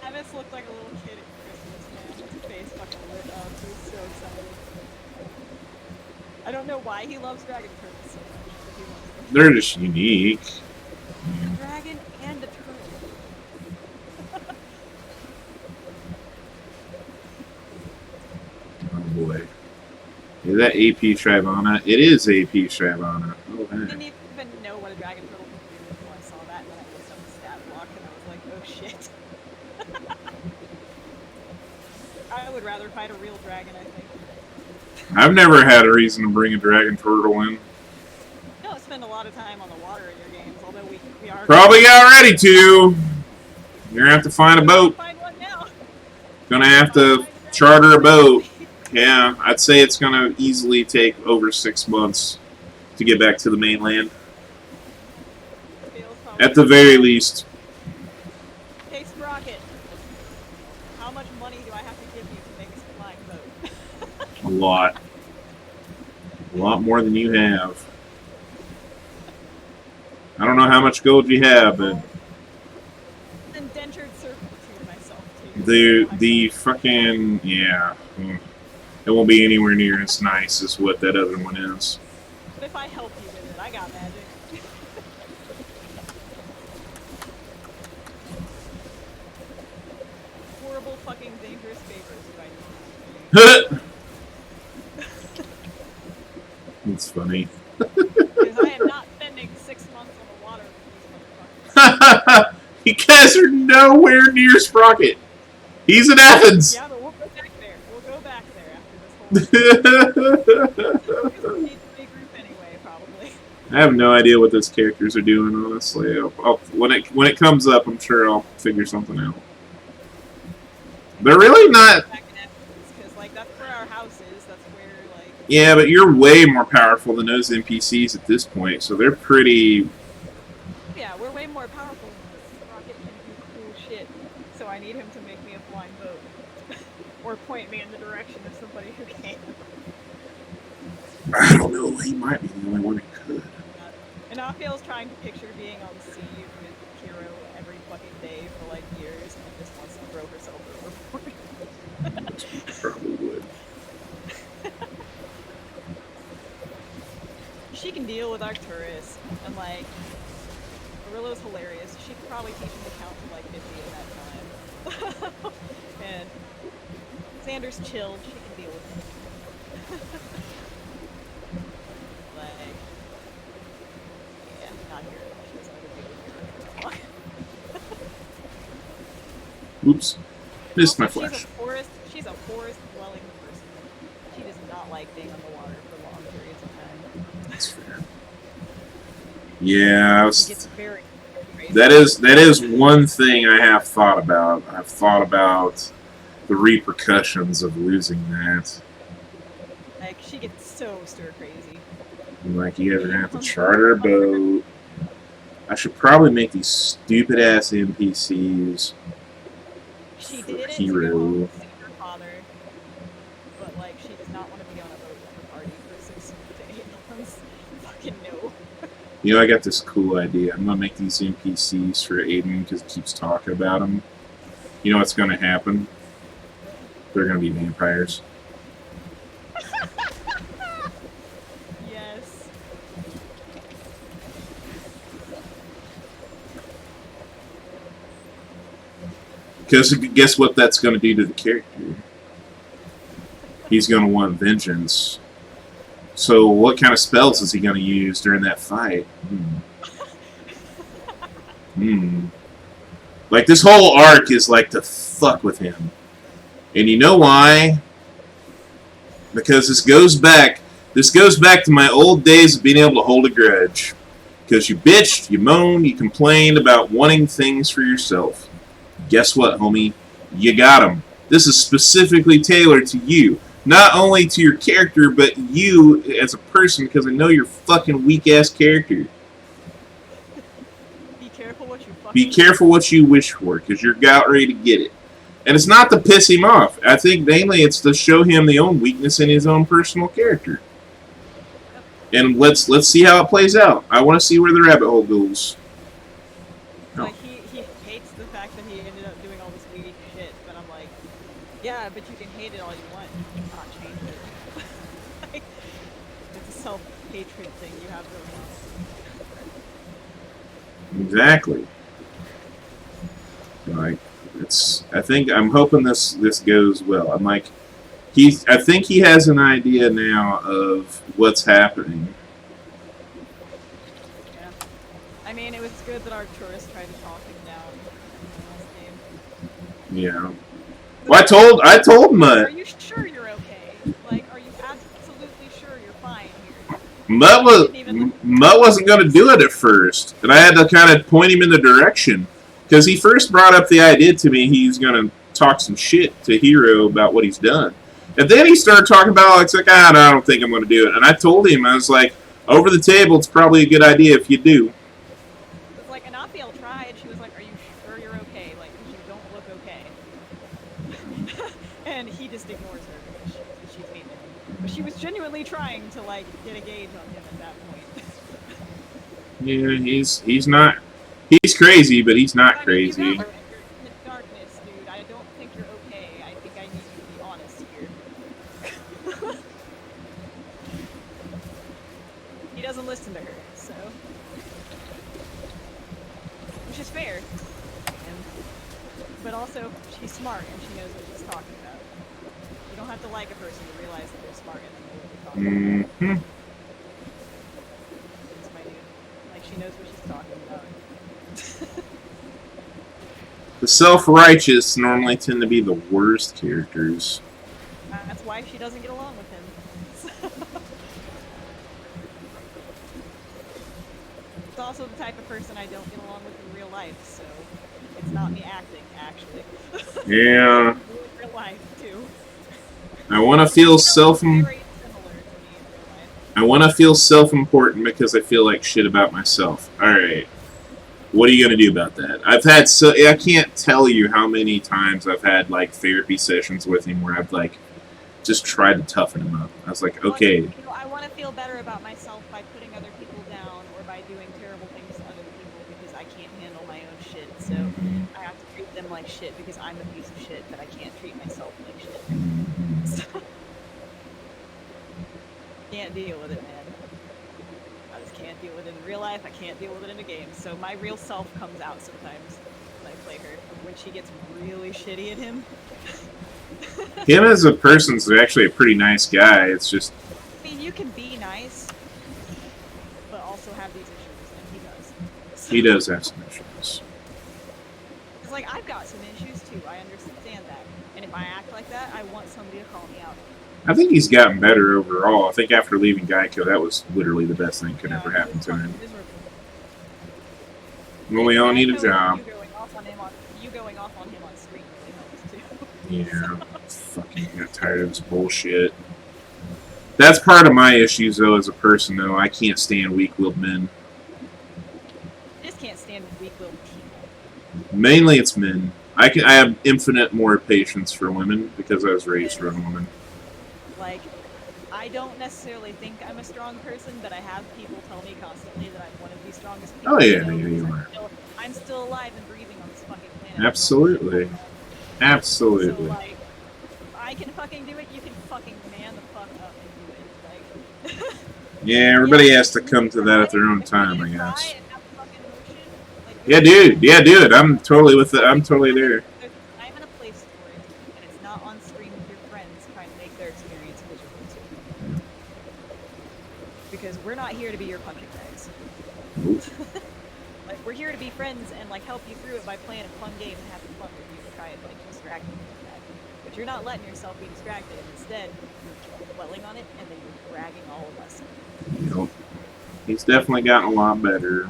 Speaker 3: Travis looked like a little kid at Christmas, man. His face fucking lit up. He was so excited. I don't know why he loves dragon turtles so much, but he loves them.
Speaker 1: They're just unique.
Speaker 3: A dragon and a turtle.
Speaker 1: Oh boy. Is that AP Shyvana? It is AP Shyvana. Oh,
Speaker 3: I
Speaker 1: heck.
Speaker 3: didn't even know what a dragon turtle could do until I saw that, and then I looked up the stat block, and I was like, oh shit. I would rather fight a real dragon, I think.
Speaker 1: I've never had a reason to bring a dragon turtle in.
Speaker 3: You don't spend a lot of time on the water in your games, although we are.
Speaker 1: Probably got ready to. You're gonna have to find a boat.
Speaker 3: Find one now.
Speaker 1: Gonna have to charter a boat. Yeah, I'd say it's gonna easily take over 6 months to get back to the mainland. At the very least.
Speaker 3: Hey, Sprocket. How much money do I have to give you to make this flying boat?
Speaker 1: A lot. A lot more than you have. I don't know how much gold you have, but
Speaker 3: Indentured servitude myself too.
Speaker 1: the fucking yeah. It won't be anywhere near as nice as what that other one is.
Speaker 3: But if I help you with it, I got magic. Horrible fucking dangerous favors if I need.
Speaker 1: It's funny.
Speaker 3: Because I am not spending 6 months on the water with these motherfuckers.
Speaker 1: You guys are nowhere near Sprocket. He's in Athens.
Speaker 3: Yeah, but we'll go back there. We'll go back there after this whole because we need a big group anyway, probably.
Speaker 1: I have no idea what those characters are doing, honestly. When it comes up, I'm sure I'll figure something out. They're really not.
Speaker 3: Because like that's where our house is. That's where like.
Speaker 1: Yeah, but you're way more powerful than those NPCs at this point, so they're pretty.
Speaker 3: Yeah, we're way more powerful than this. Rocket can do cool shit. So I need him to make me a flying boat, or point me in the direction of somebody who can.
Speaker 1: I don't know. He might be the only one who could.
Speaker 3: And Raphael's trying to picture being on the sea with Kiro every fucking day for like years, and just wants to throw herself overboard.
Speaker 1: Probably would.
Speaker 3: She can deal with Arcturus, and like, Arillo's hilarious. She could probably teach him to count to like 50 at that time. And Xander's chilled, she can deal with him. Like, yeah, not here. She doesn't have to deal with her.
Speaker 1: Oops. Missed my
Speaker 3: Also,
Speaker 1: flash.
Speaker 3: She's a forest dwelling person. She does not like being on the water for long periods of time.
Speaker 1: That's fair. Yeah,
Speaker 3: She gets very crazy.
Speaker 1: that is one thing I have thought about. I've thought about the repercussions of losing that.
Speaker 3: Like, she gets so stir crazy.
Speaker 1: Like, you guys are gonna have to charter a boat. I should probably make these stupid ass NPCs.
Speaker 3: She did it
Speaker 1: Hero.
Speaker 3: to go home to see her father, but like she does not want to be on a boat with her party for 6 to 8 months. Fucking no.
Speaker 1: You know, I got this cool idea. I'm gonna make these NPCs for Aiden because he keeps talking about them. You know what's gonna happen? They're gonna be vampires.
Speaker 3: Yes.
Speaker 1: Because guess what that's gonna do to the character? He's gonna want vengeance. So what kind of spells is he gonna use during that fight? Like, this whole arc is like to fuck with him. And you know why? Because this goes back to my old days of being able to hold a grudge. Because you bitched, you moaned, you complained about wanting things for yourself. Guess what, homie? You got them. This is specifically tailored to you. Not only to your character, but you as a person, because I know your fucking weak-ass character.
Speaker 3: Be careful what you fucking
Speaker 1: Be careful what you wish for, because you're about ready to get it. And it's not to piss him off. I think mainly it's to show him the own weakness in his own personal character. And let's see how it plays out. I want to see where the rabbit hole goes. No.
Speaker 3: Like he hates the fact that he ended up doing all this weak shit, but I'm like, yeah, but you can hate it all you want, you cannot change it. Like, it's a self-hatred thing you have going on.
Speaker 1: Exactly. Like, I'm hoping this goes well. I'm like, I think he has an idea now of what's happening.
Speaker 3: Yeah. I mean, it was good that Arcturus tried to talk him down in the last game.
Speaker 1: Yeah. Well, I told him
Speaker 3: Are you sure you're okay? Like, are you absolutely sure you're fine here?
Speaker 1: Mutt wasn't going to do it at first, and I had to kind of point him in the direction because he first brought up the idea to me. He's going to talk some shit to Hero about what he's done, and then he started talking about it's like, no, I don't think I'm going to do it. And I told him, I was like, over the table, it's probably a good idea if you do.
Speaker 3: It's like Anafiel tried. She was like, "Are you sure you're okay? Like, 'cause you don't look okay." And he just ignores her because she's mean to him. But she was genuinely trying to like get a gauge on him at that point.
Speaker 1: Yeah, he's not. He's crazy, but he's not
Speaker 3: I mean,
Speaker 1: crazy.
Speaker 3: you got, like, in the darkness, dude. I don't think you're okay. I think I need you to be honest here. He doesn't listen to her, so. Which is fair. But also, she's smart and she knows what she's talking about. You don't have to like a person to realize that they're smart and they know what they're talking about.
Speaker 1: Mm-hmm.
Speaker 3: That's my dude. Like, she knows what she's talking about.
Speaker 1: The self-righteous normally tend to be the worst characters.
Speaker 3: That's why she doesn't get along with him. It's also the type of person I don't get along with in real life, so it's not me acting, actually.
Speaker 1: Yeah.
Speaker 3: In real life, too.
Speaker 1: I want to feel
Speaker 3: Very similar to me in real life.
Speaker 1: I want to feel self-important because I feel like shit about myself. All right. What are you going to do about that? I can't tell you how many times I've had like therapy sessions with him where I've like just tried to toughen him up. I was like,
Speaker 3: Well,
Speaker 1: okay,
Speaker 3: you know, I want to feel better about myself by putting other people down or by doing terrible things to other people because I can't handle my own shit. So I have to treat them like shit because I'm a piece of shit, but I can't treat myself like shit. So, can't deal with it, man. I just can't deal with it in real life. I can't deal with it in a game. So my real self comes out sometimes when I play her. When she gets really shitty at him.
Speaker 1: him as a person's actually a pretty nice guy. It's just
Speaker 3: I mean, you can be nice, but also have these issues, and he does.
Speaker 1: he does have some issues.
Speaker 3: It's like, I've got some issues too, I understand that. And if I act like that, I want somebody to call me out.
Speaker 1: I think he's gotten better overall. I think after leaving Geico, that was literally the best thing that could
Speaker 3: You
Speaker 1: ever
Speaker 3: know,
Speaker 1: happen
Speaker 3: it's
Speaker 1: to him.
Speaker 3: fucking miserable.
Speaker 1: Well, we all need a
Speaker 3: I know
Speaker 1: job.
Speaker 3: You going off on him on screen really helps too.
Speaker 1: Yeah, fucking got tired of this bullshit. That's part of my issues, though, as a person, though. I can't stand weak-willed men.
Speaker 3: I just can't stand weak-willed people.
Speaker 1: Mainly, it's men. I have infinite more patience for women because I was raised around women.
Speaker 3: Like, I don't necessarily think I'm a strong person, but I have people tell me constantly that I'm one of the strongest people.
Speaker 1: Oh, yeah,
Speaker 3: I know
Speaker 1: yeah, you
Speaker 3: because
Speaker 1: are.
Speaker 3: I'm still alive and breathing on this fucking planet.
Speaker 1: Absolutely.
Speaker 3: So,
Speaker 1: Absolutely.
Speaker 3: like, I can fucking do it, you can fucking man the fuck up and do it. Like,
Speaker 1: Yeah, everybody
Speaker 3: yeah,
Speaker 1: has to come to that at their own
Speaker 3: if you
Speaker 1: time, I
Speaker 3: need to cry
Speaker 1: guess.
Speaker 3: and have fucking emotion, like,
Speaker 1: Yeah, dude. Yeah, dude. I'm totally with it. I'm totally there.
Speaker 3: There's a time and a place for it, and it's not on screen with your friends trying to make their experience miserable too. Because we're not here to be your punching bags. Like, we're here to be friends and like help you through it by playing a fun game and having fun with you and try and like distract you from that. But you're not letting yourself be distracted, and instead you're dwelling on it and then you're dragging all of us.
Speaker 1: You know, he's definitely gotten a lot better.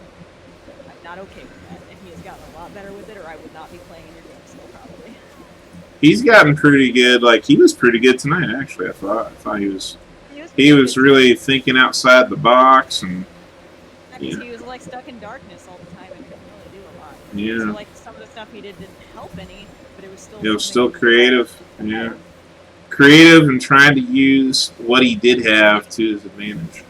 Speaker 3: I'm not okay with that, and he has gotten a lot better with it, or I would not be playing in your game still probably.
Speaker 1: He's gotten pretty good. Like, he was pretty good tonight, actually. I thought he was
Speaker 3: He was
Speaker 1: really thinking outside the box, and
Speaker 3: because
Speaker 1: yeah.
Speaker 3: he was like stuck in darkness all the time and couldn't really do a lot.
Speaker 1: Yeah.
Speaker 3: So like some of the stuff he did didn't help any, but it was still.
Speaker 1: It was
Speaker 3: something
Speaker 1: still creative. Yeah. Creative and trying to use what he did have to his advantage.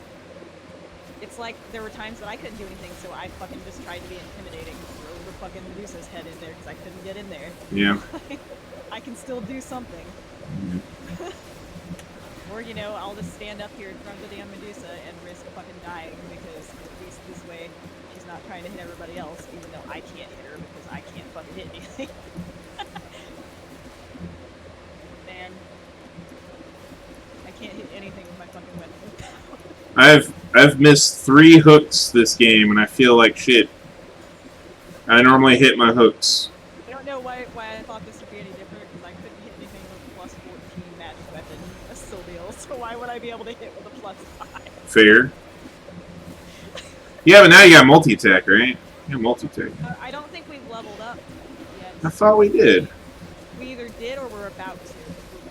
Speaker 3: It's like there were times that I couldn't do anything, so I fucking just tried to be intimidating, throw the fucking Medusa's head in there because I couldn't get in there.
Speaker 1: Yeah.
Speaker 3: I can still do something. Or, you know, I'll just stand up here in front of the damn Medusa and risk fucking dying because at least this way she's not trying to hit everybody else, even though I can't hit her because I can't fucking hit anything. Man. I can't hit anything with my fucking weapon.
Speaker 1: I've missed 3 hooks this game, and I feel like shit. I normally hit my hooks.
Speaker 3: I don't know why I thought this would be any different, because I couldn't hit anything with a plus 14 magic weapon, a Sildiel, so why would I be able to hit with a plus 5?
Speaker 1: Fair. Yeah, but now you got multi-attack, right? You got multi-attack.
Speaker 3: I don't think we've leveled up yet.
Speaker 1: I thought we did.
Speaker 3: We either did or we're about to.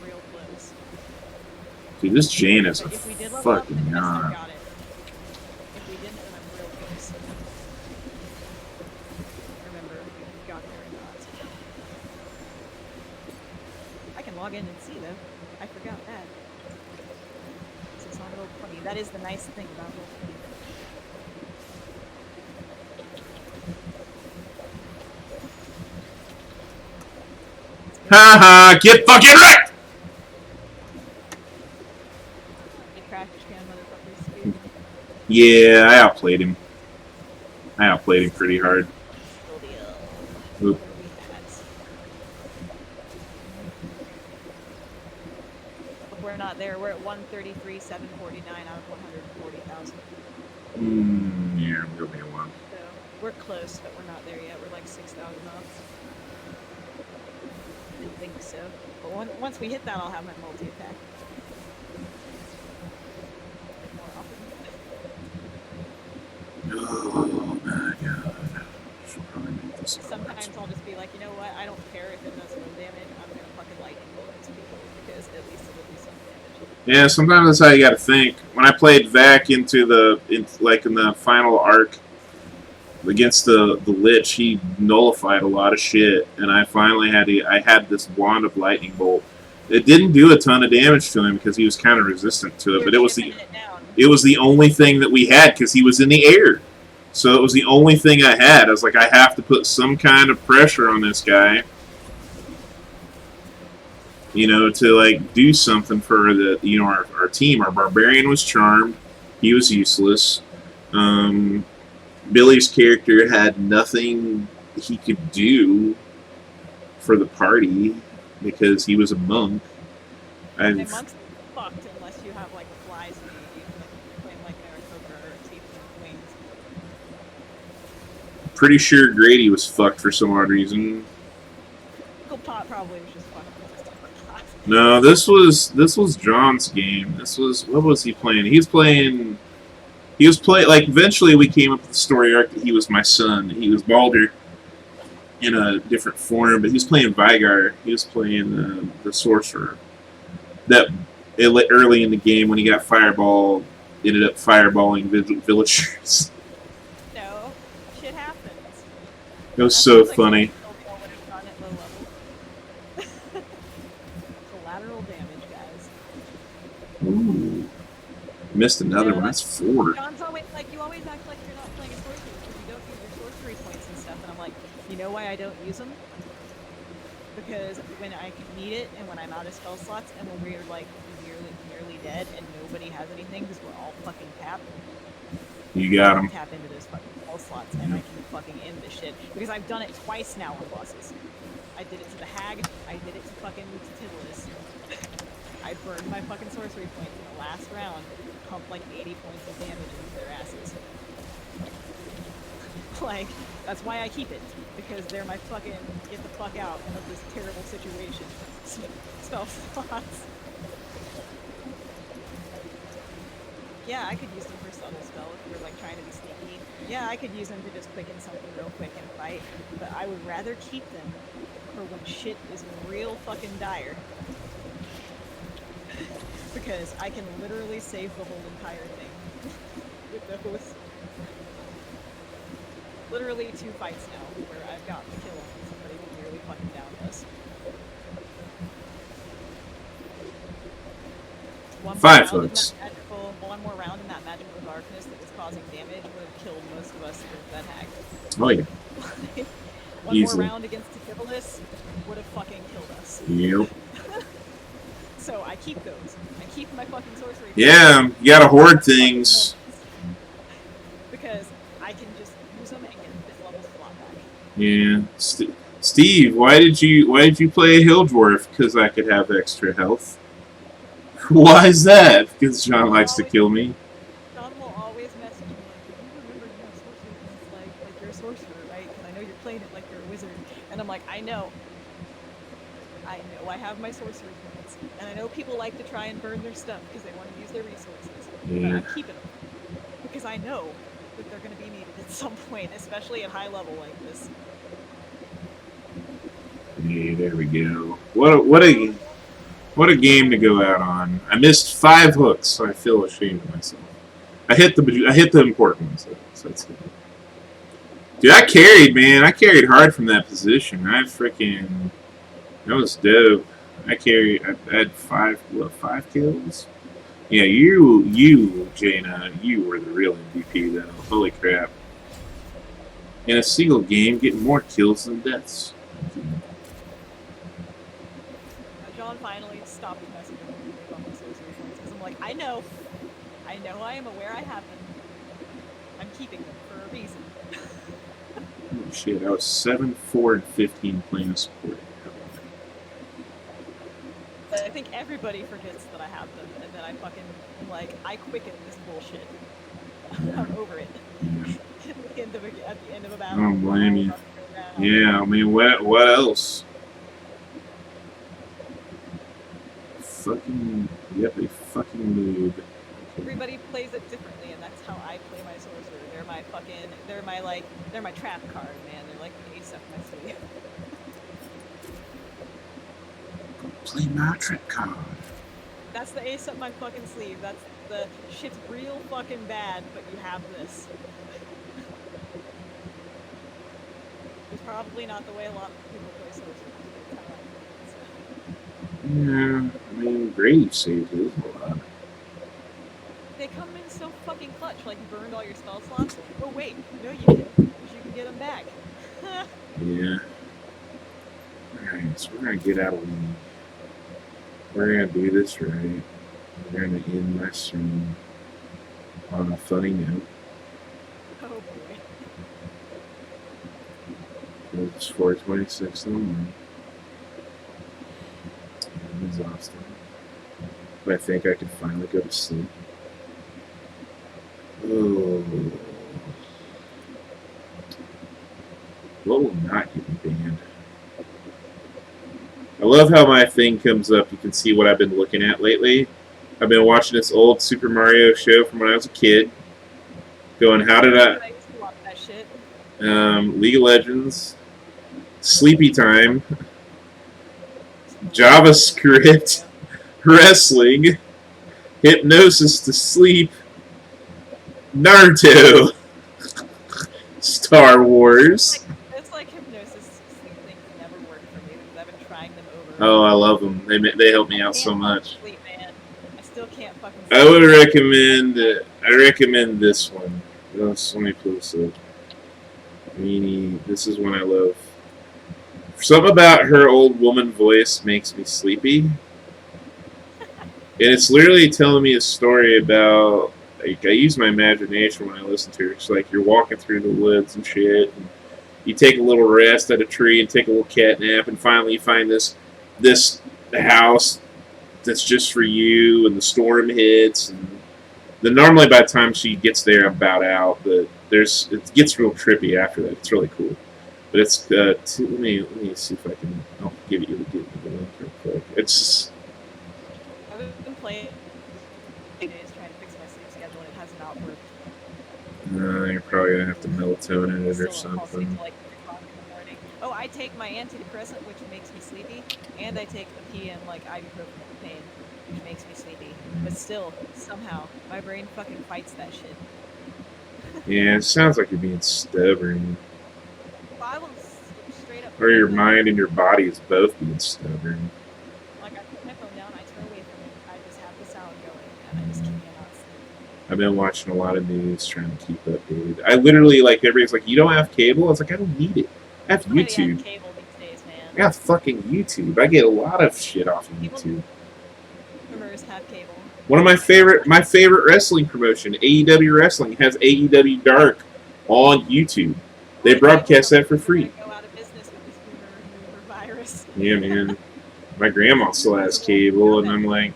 Speaker 3: We're real close.
Speaker 1: Dude, this Jane is a
Speaker 3: But if we did level up,
Speaker 1: fucking
Speaker 3: then yes, I
Speaker 1: god.
Speaker 3: got it. If we didn't, then I'm real close. Remember, if we got there or not. I can log in and see though. I forgot that. So it's on Roll20. That is the nice thing about Roll20.
Speaker 1: Haha, get fucking wrecked!
Speaker 3: You trash can motherfuckers. Dude.
Speaker 1: Yeah, I outplayed him. I outplayed him pretty hard. Oop.
Speaker 3: What are we at? But we're not there. We're at 133, 749 out of 140,000.
Speaker 1: Yeah, I'm gonna be one.
Speaker 3: So we're close, but we're not there yet. We're like 6,000 off. I didn't think so. But once we hit that, I'll have my multi-attack. More often.
Speaker 1: Oh my god. Should probably make this
Speaker 3: Sometimes I'll just be like, you know what? I don't care if it does no damage. I'm gonna fucking lightning bolt into people because at least it'll do some damage.
Speaker 1: Yeah, sometimes that's how you gotta think. When I played Vac in the final arc against the Lich, he nullified a lot of shit, and I finally had this wand of lightning bolt. It didn't do a ton of damage to him because he was kind of resistant to it, but it was the only thing that we had because he was in the air. So it was the only thing I had. I was like, I have to put some kind of pressure on this guy, you know, to like do something for the, you know, our team. Our barbarian was charmed. He was useless. Billy's character had nothing he could do for the party because he was a monk.
Speaker 3: And monks are fucked unless you have like flies in you. You're playing like Maricopa or Teeth and Wings.
Speaker 1: Pretty sure Grady was fucked for some odd reason.
Speaker 3: Uncle Pot probably was just fucking with us.
Speaker 1: No, this was John's game. This was, what was he playing? He was playing like, eventually we came up with the story arc that he was my son. He was Baldur in a different form, but he was playing Vigar. He was playing the sorcerer. That early in the game when he got fireball, ended up fireballing villagers.
Speaker 3: No, shit happens.
Speaker 1: It was so funny.
Speaker 3: Collateral damage, guys.
Speaker 1: Ooh, missed another one. That's 4.
Speaker 3: John's always like, you always act like you're not playing a sorcery because you don't use your sorcery points and stuff. And I'm like, you know why I don't use them? Because when I need it and when I'm out of spell slots and when we're like nearly dead and nobody has anything because we're all fucking tapped.
Speaker 1: You got him.
Speaker 3: Tap into those fucking spell slots and I can fucking end this shit. Because I've done it twice now on bosses. I did it to the Hag, I did it to fucking Titilis. I burned my fucking sorcery points in the last round, pumped like 80 points of damage into their asses. Like, that's why I keep it. Because they're my fucking get the fuck out of this terrible situation. Spell slots. Yeah, I could use them for subtle spell if we were like trying to be sneaky. Yeah, I could use them to just quicken something real quick and fight. But I would rather keep them for when shit is real fucking dire. Because I can literally save the whole entire thing with those. Literally 2 fights now where I've gotten the kill on somebody who nearly fucking downed us. One more round in that magical darkness that was causing damage would have killed most of us with that Hag.
Speaker 1: Oh yeah.
Speaker 3: One more round against Titilis would have fucking killed us.
Speaker 1: Yep.
Speaker 3: So I keep those. I keep my fucking sorcery.
Speaker 1: Yeah, you gotta hoard things.
Speaker 3: Because I can just use them and get this level slot back.
Speaker 1: Yeah. Steve, why did you play a hill dwarf? Because I could have extra health. Why is that? Because John likes to kill me.
Speaker 3: John will always message me like, "Do you remember you have sorcery points like you're a sorcerer, right? Because I know you're playing it like you're a wizard." And I'm like, I know I have my sorcery points, and I know people like to try and burn their stuff because they want to use their resources.
Speaker 1: Yeah.
Speaker 3: But I'm keeping them because I know that they're going to be needed at some point, especially at high level like this.
Speaker 1: Yeah, there we go. What a game to go out on. I missed 5 hooks, so I feel ashamed of myself. I hit the important ones though, so that's good. Dude, I carried, man. I carried hard from that position. That was dope. I had 5 kills. Yeah, you, Jaina, you were the real MVP though. Holy crap. In a single game, getting more kills than deaths.
Speaker 3: John finally stopped messing with me on the sorcery points because I'm like, I know I am aware I have them. I'm keeping them for a reason.
Speaker 1: Oh shit, I was 7, 4, and 15 playing support.
Speaker 3: But I think everybody forgets that I have them and that I fucking, like, I quicken this bullshit. I'm over it. At the end of a battle.
Speaker 1: I don't blame you. Yeah, I mean, what else? Fucking, yep, a fucking noob.
Speaker 3: Everybody plays it differently, and that's how I play my sorcerer. They're my trap card, man. They're like the ace up my sleeve.
Speaker 1: Play my trap card.
Speaker 3: That's the ace up my fucking sleeve. That's the shit's real fucking bad, but you have this. It's probably not the way a lot of people play sorcerer.
Speaker 1: Yeah, I mean, Grave saved his a lot.
Speaker 3: They come in so fucking clutch, like you burned all your spell slots. Oh wait, no you didn't, because you can get them back.
Speaker 1: Yeah. Alright, so we're gonna get out of league. We're gonna do this right. We're gonna end my stream on a funny note.
Speaker 3: Oh boy.
Speaker 1: It's 4:26 in the morning. I'm exhausted. But I think I can finally go to sleep. Oh. What will not get me banned? I love how my thing comes up. You can see what I've been looking at lately. I've been watching this old Super Mario show from when I was a kid. Going, how did
Speaker 3: I used to watch that shit.
Speaker 1: League of Legends, Sleepy Time, JavaScript, Wrestling, Hypnosis to Sleep, Naruto, Star Wars.
Speaker 3: It's like hypnosis sleep things never worked for me because I've been trying them over.
Speaker 1: Oh, I love them. They help me out so much.
Speaker 3: Sleep, man. I still can't fucking sleep.
Speaker 1: I would recommend. I recommend this one. Let me pull this up. Meanie, this is one I love. Something about her old woman voice makes me sleepy. And it's literally telling me a story about, like, I use my imagination when I listen to her. It's like you're walking through the woods and shit, and you take a little rest at a tree and take a little cat nap, and finally you find this house that's just for you, and the storm hits, and then normally by the time she gets there, I'm about out, but it gets real trippy after that. It's really cool. But it's let me see if I can. I'll give you the link real quick. It's just,
Speaker 3: I've been playing days trying to fix my sleep schedule and it has not worked.
Speaker 1: you're probably gonna have to melatonin it
Speaker 3: Still
Speaker 1: or
Speaker 3: don't fall asleep
Speaker 1: something.
Speaker 3: till like 3 o'clock in the morning. Oh, I take my antidepressant, which makes me sleepy, and I take the PM like ibuprofen for pain, which makes me sleepy. But still, somehow, my brain fucking fights that shit.
Speaker 1: Yeah, it sounds like you're being stubborn,
Speaker 3: I will straight up.
Speaker 1: or your mind and your body is both being stubborn.
Speaker 3: Like, I put my phone down, I turn away from it, I just have the sound going, and I just cannot sleep.
Speaker 1: I've been watching a lot of news, trying to keep updated. I literally, like, everybody's like, you don't have cable? I was like, I don't need it. I have
Speaker 3: Nobody has
Speaker 1: YouTube.
Speaker 3: cable these days, man.
Speaker 1: I got fucking YouTube. I get a lot of shit off of
Speaker 3: People-
Speaker 1: YouTube.
Speaker 3: Boomers have cable.
Speaker 1: One of my favorite wrestling promotion, AEW Wrestling, has AEW Dark on YouTube. They broadcast that for free.
Speaker 3: Go out of business with this boomer virus.
Speaker 1: Yeah, man. My grandma still has cable, and I'm like,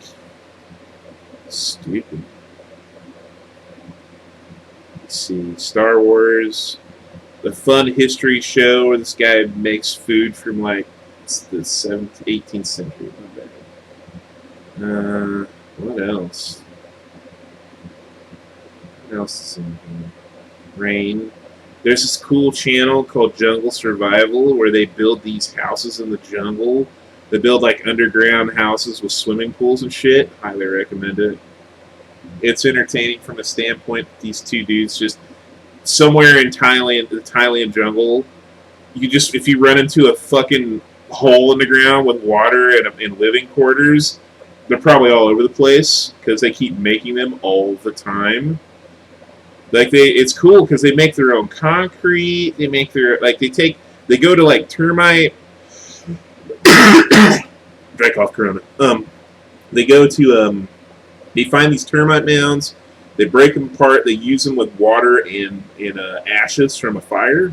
Speaker 1: stupid. Let's see, Star Wars, the fun history show where this guy makes food from like the 18th century. Not bad. What else? What else is in here? Rain. There's this cool channel called Jungle Survival where they build these houses in the jungle. They build like underground houses with swimming pools and shit. Highly recommend it. It's entertaining from a standpoint that these two dudes just somewhere in Thailand, the Thailand jungle, you just if you run into a fucking hole in the ground with water and in living quarters, they're probably all over the place because they keep making them all the time. Like it's cool because they make their own concrete. They make their they go to like termite. Drank off Corona. They go to they find these termite mounds. They break them apart. They use them with water and ashes from a fire.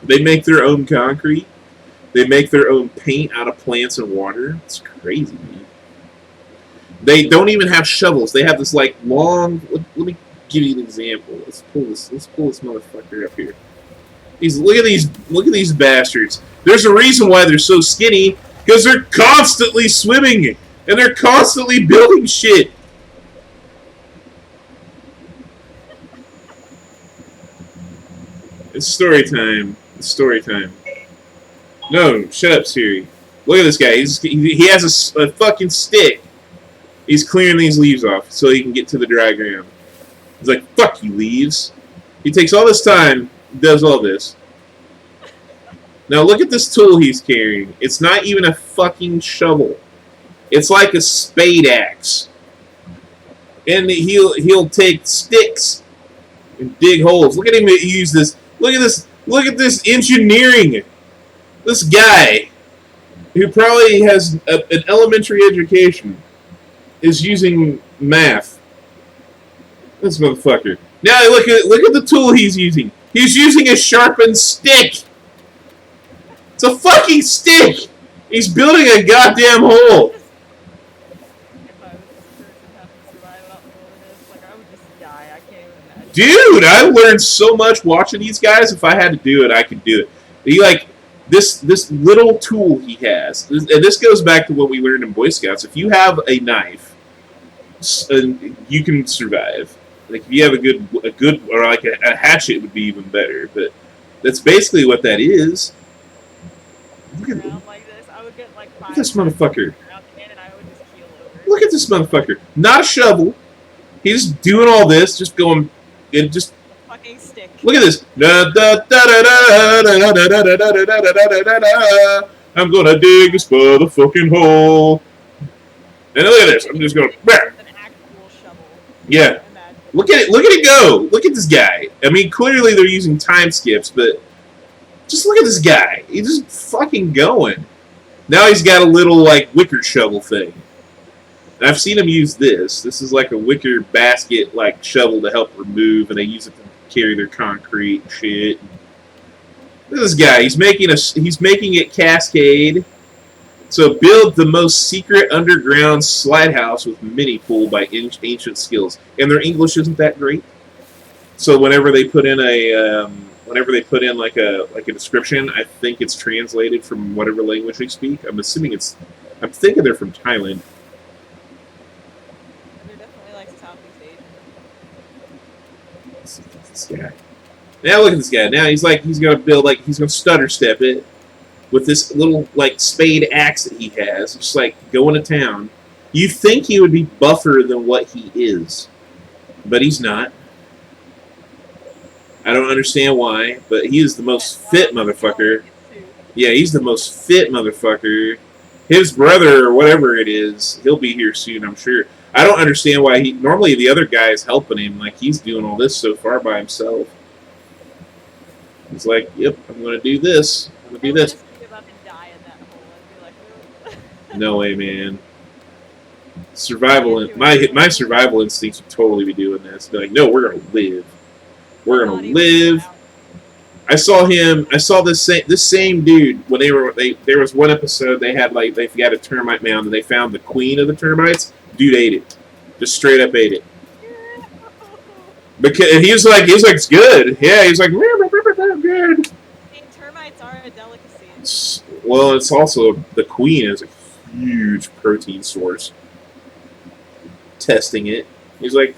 Speaker 1: They make their own concrete. They make their own paint out of plants and water. It's crazy, man. They don't even have shovels. They have this like long. Let me give you an example. Let's pull this motherfucker up here. Look at these bastards. There's a reason why they're so skinny because they're constantly swimming and they're constantly building shit. It's story time. It's story time. No, shut up, Siri. Look at this guy. He has a fucking stick. He's clearing these leaves off so he can get to the dry ground. He's like, fuck you, leaves. He takes all this time, does all this. Now look at this tool he's carrying. It's not even a fucking shovel. It's like a spade axe. And he'll take sticks and dig holes. Look at him use this. Look at this. Look at this engineering. This guy, who probably has an elementary education, is using math. This motherfucker. Now look at the tool he's using. He's using a sharpened stick. It's a fucking stick. He's building a goddamn hole.
Speaker 3: If I was this person having to survive out in the wilderness, like I would just die. I can't even imagine.
Speaker 1: Dude, I learned so much watching these guys. If I had to do it, I could do it. He like this little tool he has, and this goes back to what we learned in Boy Scouts. If you have a knife, you can survive. Like if you have a good or like a hatchet would be even better. But that's basically what that is. Look at
Speaker 3: Like this, I would get like
Speaker 1: this motherfucker.
Speaker 3: And I would just keel over.
Speaker 1: Look at this motherfucker. Not a shovel. He's doing all this, just going and just.
Speaker 3: Fucking stick.
Speaker 1: Look at this. I'm gonna dig this motherfucking hole. And look at this. I'm just going.
Speaker 3: An actual shovel.
Speaker 1: Yeah.
Speaker 3: Imagine.
Speaker 1: Look at it. Look at it go. Look at this guy. I mean, clearly they're using time skips, but just look at this guy. He's just fucking going. Now he's got a little like wicker shovel thing. And I've seen him use this. This is like a wicker basket like shovel to help remove, and they use it to carry their concrete and shit. Look at this guy. He's making it cascade. So build the most secret underground slide house with mini pool by ancient skills. And their English isn't that great. So whenever they put in like a description, I think it's translated from whatever language they speak. I'm thinking they're from Thailand.
Speaker 3: They're definitely like Southeast Asian.
Speaker 1: This guy. Now look at this guy. Now he's gonna stutter step it with this little like spade axe that he has, just like going to town. You think he would be buffer than what he is, but he's not. I don't understand why, but he is the most fit motherfucker. Yeah, he's the most fit motherfucker. His brother or whatever it is, he'll be here soon, I'm sure. I don't understand why normally the other guy is helping him, like he's doing all this so far by himself. He's like, yep, I'm gonna do this. I'm gonna do this.
Speaker 3: Give up and die in that hole and be like, "Ugh."
Speaker 1: No way, man. My survival instincts would totally be doing this. Be like, no, we're gonna live. We're gonna live. I saw this same dude when there was one episode they had like they got a termite mound and they found the queen of the termites. Dude ate it, just straight up ate it. Because he was like it's good. Yeah, he's like good.
Speaker 3: Termites are a delicacy.
Speaker 1: Well, it's also the queen is a huge protein source. Testing it, he's like,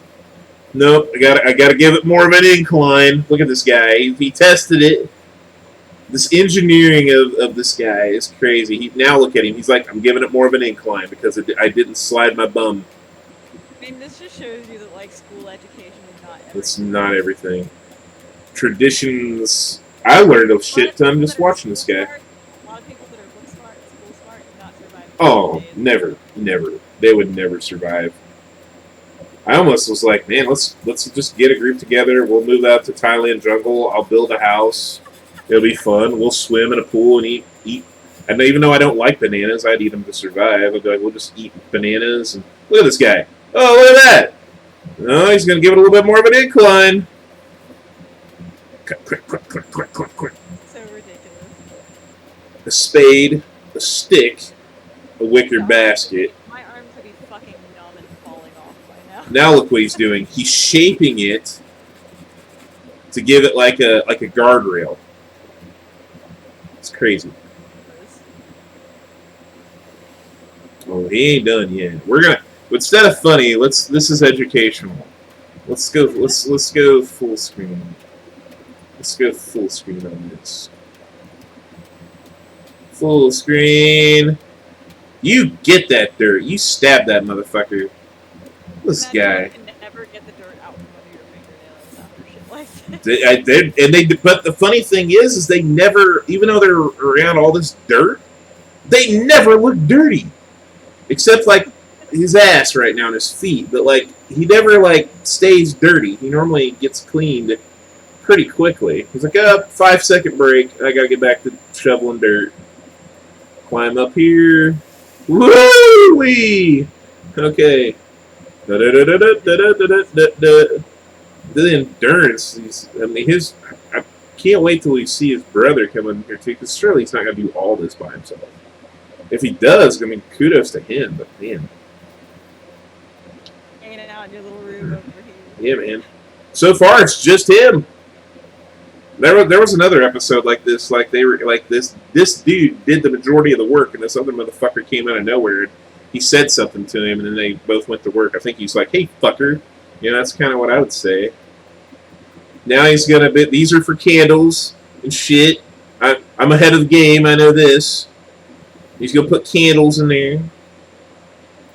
Speaker 1: Nope, I gotta give it more of an incline. Look at this guy. He tested it. This engineering of this guy is crazy. Now look at him. He's like, I'm giving it more of an incline because I didn't slide my bum.
Speaker 3: I mean, this just shows you that like school education is not everything.
Speaker 1: It's not everything. Traditions. I learned a shit ton just watching this guy.
Speaker 3: A lot of people that are book smart, school smart, do not survive.
Speaker 1: Oh,
Speaker 3: these days.
Speaker 1: never. They would never survive. I almost was like, man, let's just get a group together. We'll move out to Thailand jungle. I'll build a house. It'll be fun. We'll swim in a pool and eat. And even though I don't like bananas, I'd eat them to survive. I'd be like, we'll just eat bananas. And look at this guy. Oh, look at that. Oh, he's gonna give it a little bit more of an incline. Quick.
Speaker 3: So ridiculous.
Speaker 1: A spade, a stick, a wicker basket.
Speaker 3: My arms would be fucking numb and falling off by now.
Speaker 1: Now look what he's doing. He's shaping it to give it like a guardrail. It's crazy. Oh, he ain't done yet. We're gonna instead of funny, this is educational. Let's go full screen. Let's go full screen on this. Full screen. You get that dirt. You stab that motherfucker. This guy.
Speaker 3: You can never get the dirt out from under your fingernails after shit like that.
Speaker 1: But the funny thing is they never, even though they're around all this dirt, they never look dirty, except like his ass right now and his feet. But like he never like stays dirty. He normally gets cleaned pretty quickly. He's like, 5-second break. I gotta get back to shoveling dirt. Climb up here. Woo-wee! Okay. The endurance. I can't wait till we see his brother come in here too, because surely he's not going to do all this by himself. If he does, I mean, kudos to him, but man.
Speaker 3: Hanging out in your little room over here.
Speaker 1: Yeah, man. So far, it's just him. There was another episode like this, like they were like this dude did the majority of the work, and this other motherfucker came out of nowhere. And he said something to him, and then they both went to work. I think he's like, "Hey, fucker," you know. That's kind of what I would say. Now he's gonna be. These are for candles and shit. I'm ahead of the game. I know this. He's gonna put candles in there,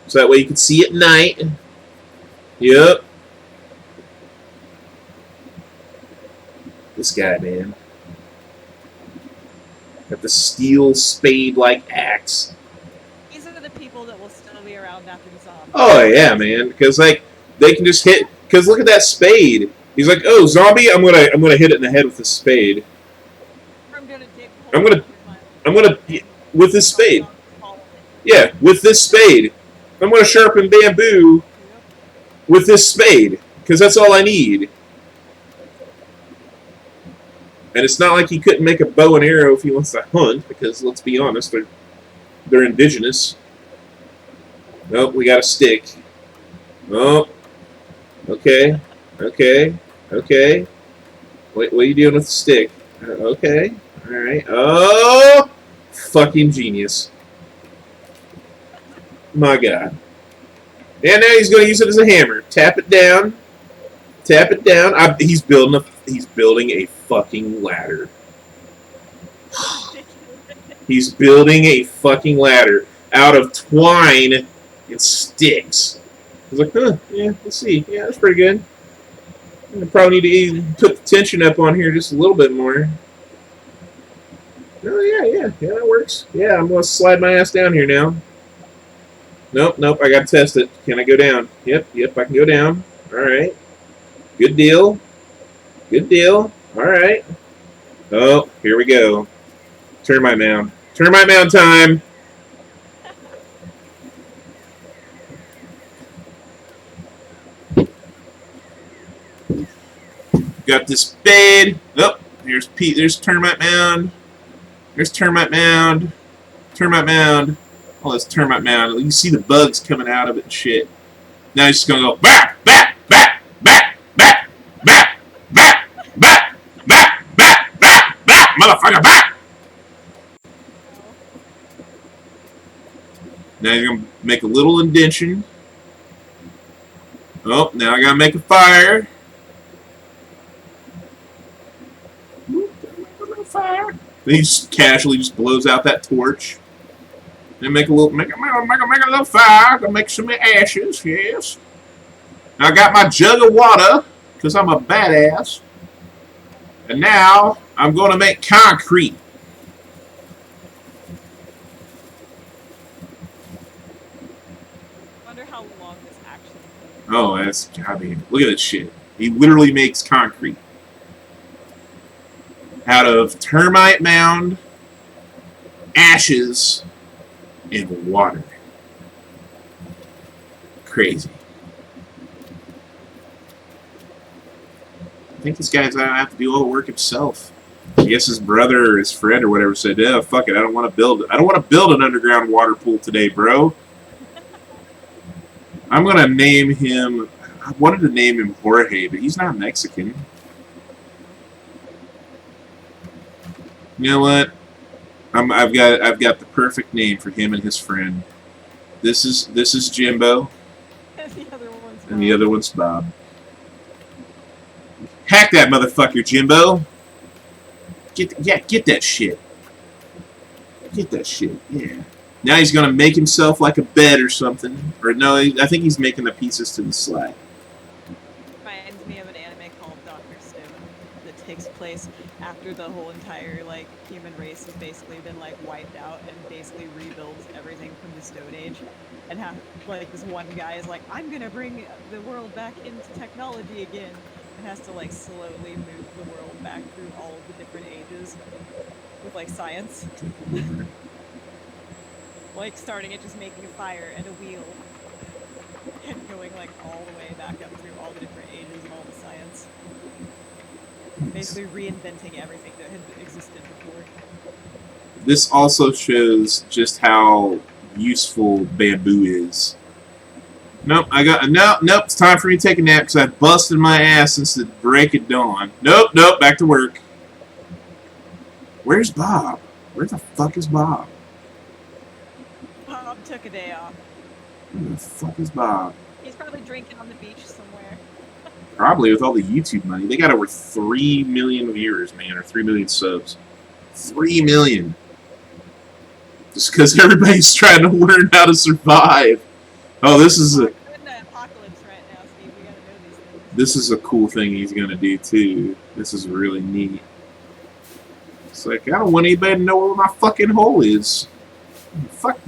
Speaker 1: so that way you can see at night. Yep. This guy, man. Got the steel spade-like axe.
Speaker 3: These are the people that will still be around after the zombies.
Speaker 1: Oh yeah, man. Because like they can just hit. Because look at that spade. He's like, oh, zombie. I'm gonna hit it in the head with this spade. I'm gonna with this spade. Yeah, with this spade. I'm gonna sharpen bamboo with this spade because that's all I need. And it's not like he couldn't make a bow and arrow if he wants to hunt, because let's be honest, they're indigenous. Nope, we got a stick. Oh, okay. What are you doing with the stick? Okay, all right. Oh, fucking genius! My God. And now he's going to use it as a hammer. Tap it down. Tap it down. He's building a fucking ladder. He's building a fucking ladder out of twine and sticks. I was like, yeah, let's see. Yeah, that's pretty good. I probably need to put the tension up on here just a little bit more. Oh, yeah, that works. Yeah, I'm going to slide my ass down here now. Nope, I got to test it. Can I go down? Yep, I can go down. All right. Good deal. All right. Oh, here we go. Termite mound. Termite mound time. Got this spade. Oh, there's termite mound. There's termite mound. Termite mound. Oh, that's termite mound. You can see the bugs coming out of it and shit. Now he's just gonna go back. Motherfucker, back! Now you're going to make a little indention. Oh, now I gotta make a fire. Oop, gotta make a little fire. Then he just casually just blows out that torch. And make a little fire. Gonna make some ashes, yes. Now I got my jug of water, because I'm a badass. And now I'm gonna make concrete.
Speaker 3: I wonder how long this actually takes.
Speaker 1: Oh, that's goddamn. Look at this shit. He literally makes concrete. Out of termite mound, ashes, and water. Crazy. I think this guy's gonna have to do all the work himself. I guess his brother or his friend or whatever said, "Yeah, fuck it, I don't want to build an underground water pool today, bro." I'm gonna name him. I wanted to name him Jorge, but he's not Mexican. You know what? I've got the perfect name for him and his friend. This is Jimbo,
Speaker 3: The other one's
Speaker 1: and the other one's Bob. Hack that motherfucker, Jimbo. Get that shit. Get that shit. Yeah. Now he's gonna make himself like a bed or something. Or no, I think he's making the pieces to the slide.
Speaker 3: reminds me of an anime called Dr. Stone that takes place after the whole entire like human race has basically been like wiped out and basically rebuilds everything from the Stone Age, and how like this one guy is like, I'm gonna bring the world back into technology again, and has to like slowly move the world back through all of the different ages with like science. Like starting at just making a fire and a wheel and going like all the way back up through all the different ages and all the science. Basically reinventing everything that had existed before.
Speaker 1: This also shows just how useful bamboo is. Nope, nope, it's time for me to take a nap because I busted my ass since the break of dawn. Nope, back to work. Where's Bob? Where the fuck is Bob?
Speaker 3: Bob took a day off.
Speaker 1: Where the fuck is Bob?
Speaker 3: He's probably drinking on the beach somewhere.
Speaker 1: Probably with all the YouTube money. They got over 3 million viewers, man, or 3 million subs. 3 million. Just because everybody's trying to learn how to survive. Oh, this is a
Speaker 3: We're in the apocalypse right now, Steve. We gotta know these things.
Speaker 1: this is a cool thing he's gonna do too. This is really neat. It's like I don't want anybody to know where my fucking hole is. Fuck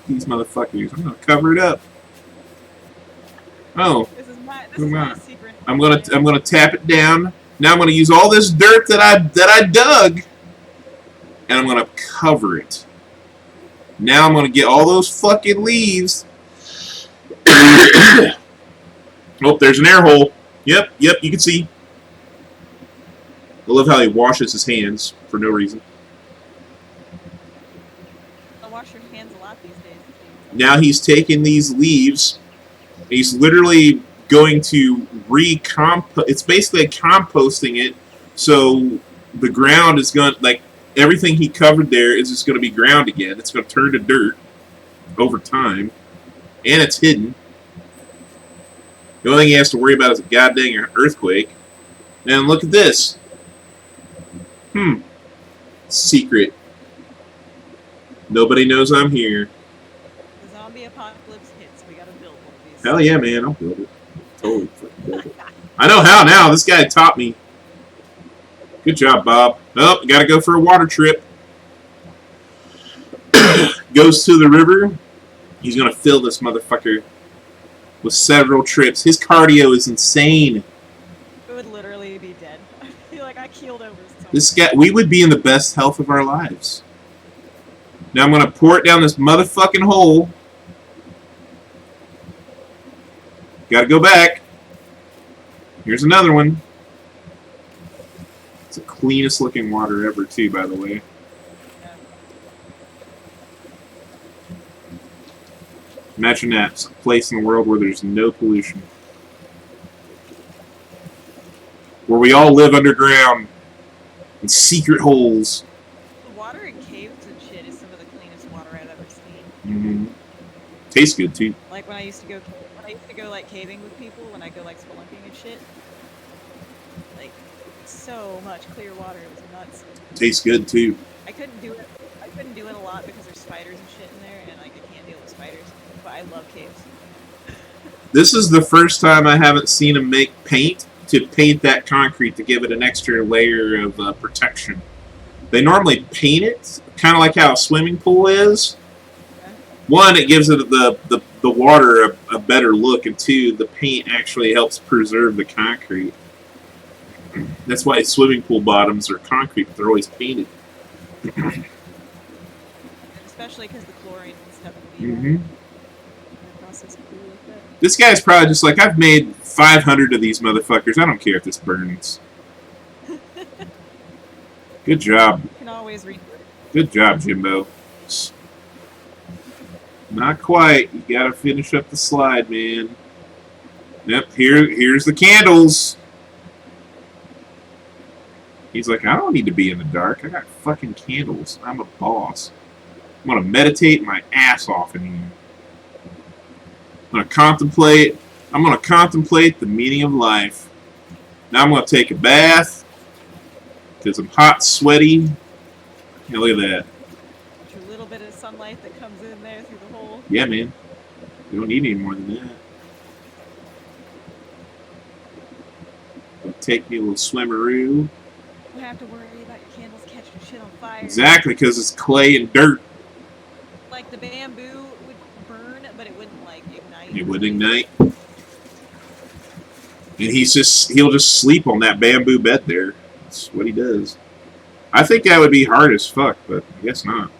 Speaker 1: these motherfuckers. I'm gonna cover it up. Oh,
Speaker 3: This is my
Speaker 1: on.
Speaker 3: secret.
Speaker 1: I'm gonna tap it down. Now I'm gonna use all this dirt that I dug, and I'm gonna cover it. Now I'm gonna get all those fucking leaves. Oh, there's an air hole. Yep, you can see. I love how he washes his hands for no reason.
Speaker 3: I'll wash your hands a lot these days. Steve.
Speaker 1: Now he's taking these leaves. He's literally going to it's basically composting it, so the ground is going like everything he covered there is just going to be ground again. It's going to turn to dirt over time, and it's hidden. The only thing he has to worry about is a goddamn earthquake. And look at this. Secret. Nobody knows I'm here.
Speaker 3: The zombie apocalypse hits. We gotta build one of these.
Speaker 1: Hell yeah, man, I'll build it. Totally fucking build it. I know how now. This guy taught me. Good job, Bob. Oh, gotta go for a water trip. Goes to the river. He's gonna fill this motherfucker with several trips. His cardio is insane.
Speaker 3: We would literally be dead. I feel like I keeled over so
Speaker 1: This guy, we would be in the best health of our lives. Now I'm gonna pour it down this motherfucking hole. Gotta go back. Here's another one. It's the cleanest looking water ever, too, by the way.
Speaker 3: yeah.
Speaker 1: Imagine that. It's a place in the world where there's no pollution. Where we all live underground in secret holes.
Speaker 3: The water in caves and shit is some of the cleanest water I've ever seen.
Speaker 1: Tastes good, too.
Speaker 3: Like when I used to go I used to go like caving with people when I go like spelunking and shit. Like so much clear water, it was nuts.
Speaker 1: Tastes good too.
Speaker 3: I couldn't do it a lot because there's spiders and shit in there, and like I can't deal with spiders. But I love caves.
Speaker 1: This is the first time I haven't seen them make paint to paint that concrete to give it an extra layer of protection. They normally paint it, kind of like how a swimming pool is. One, it gives it the water a better look, and two, the paint actually helps preserve the concrete. That's why swimming pool bottoms are concrete, but they're always painted.
Speaker 3: Especially because the chlorine and stuff in
Speaker 1: Mm-hmm.
Speaker 3: the process could be like that.
Speaker 1: This guy's probably just like, I've made 500 of these motherfuckers. I don't care if this burns. Good job.
Speaker 3: You can always read.
Speaker 1: Good job, Jimbo. Not quite. You gotta finish up the slide, man. Yep, here's the candles. He's like, I don't need to be in the dark. I got fucking candles. I'm a boss. I'm gonna meditate my ass off in here. I'm gonna contemplate the meaning of life. Now I'm gonna take a bath because I'm hot, sweaty. Yeah, look at that.
Speaker 3: Your little bit of sunlight that comes in there through the hole.
Speaker 1: Yeah, man. You don't need any more than that. It'll take me a little swimmeroo.
Speaker 3: You don't have to worry about your candles catching shit on fire.
Speaker 1: Exactly, because it's clay and dirt.
Speaker 3: Like the bamboo would burn, but it wouldn't like ignite.
Speaker 1: It would ignite. And he'll just sleep on that bamboo bed there. That's what he does. I think that would be hard as fuck, but I guess not.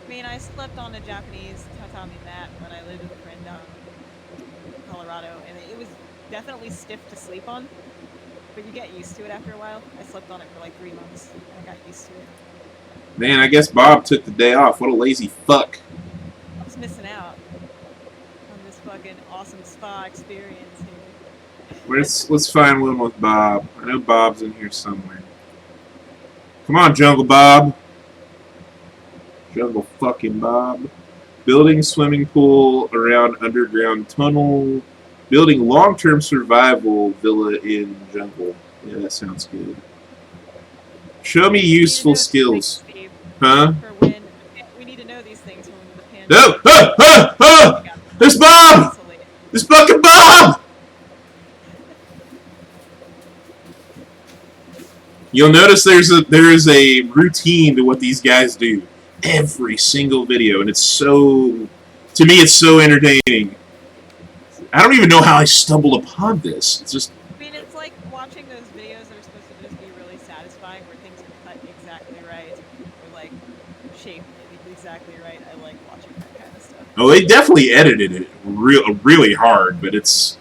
Speaker 3: I mean, I slept on a Japanese tatami mat when I lived with a friend down in Colorado, and it was definitely stiff to sleep on. But you get used to it after a while. I slept on it for like 3 months. I got used to it.
Speaker 1: Man, I guess Bob took the day off. What a lazy fuck.
Speaker 3: I was missing out on this fucking awesome spa experience here.
Speaker 1: Let's find one with Bob. I know Bob's in here somewhere. Come on, Jungle Bob. Jungle fucking Bob. Building swimming pool around underground tunnel. Building long-term survival villa in jungle. Yeah, that sounds good. Show me useful skills.
Speaker 3: Steve,
Speaker 1: Huh?
Speaker 3: for when we need to know these things when the pandemic.
Speaker 1: No! There's Bob! There's fucking Bob! You'll notice there is a routine to what these guys do. Every single video, and it's so, to me, it's so entertaining. I don't even know how I stumbled upon this. It's just,
Speaker 3: I mean, it's like watching those videos that are supposed to just be really satisfying, where things are cut exactly right, or like shaped exactly right. I like watching that kind of stuff.
Speaker 1: oh, they definitely edited it really hard, but it's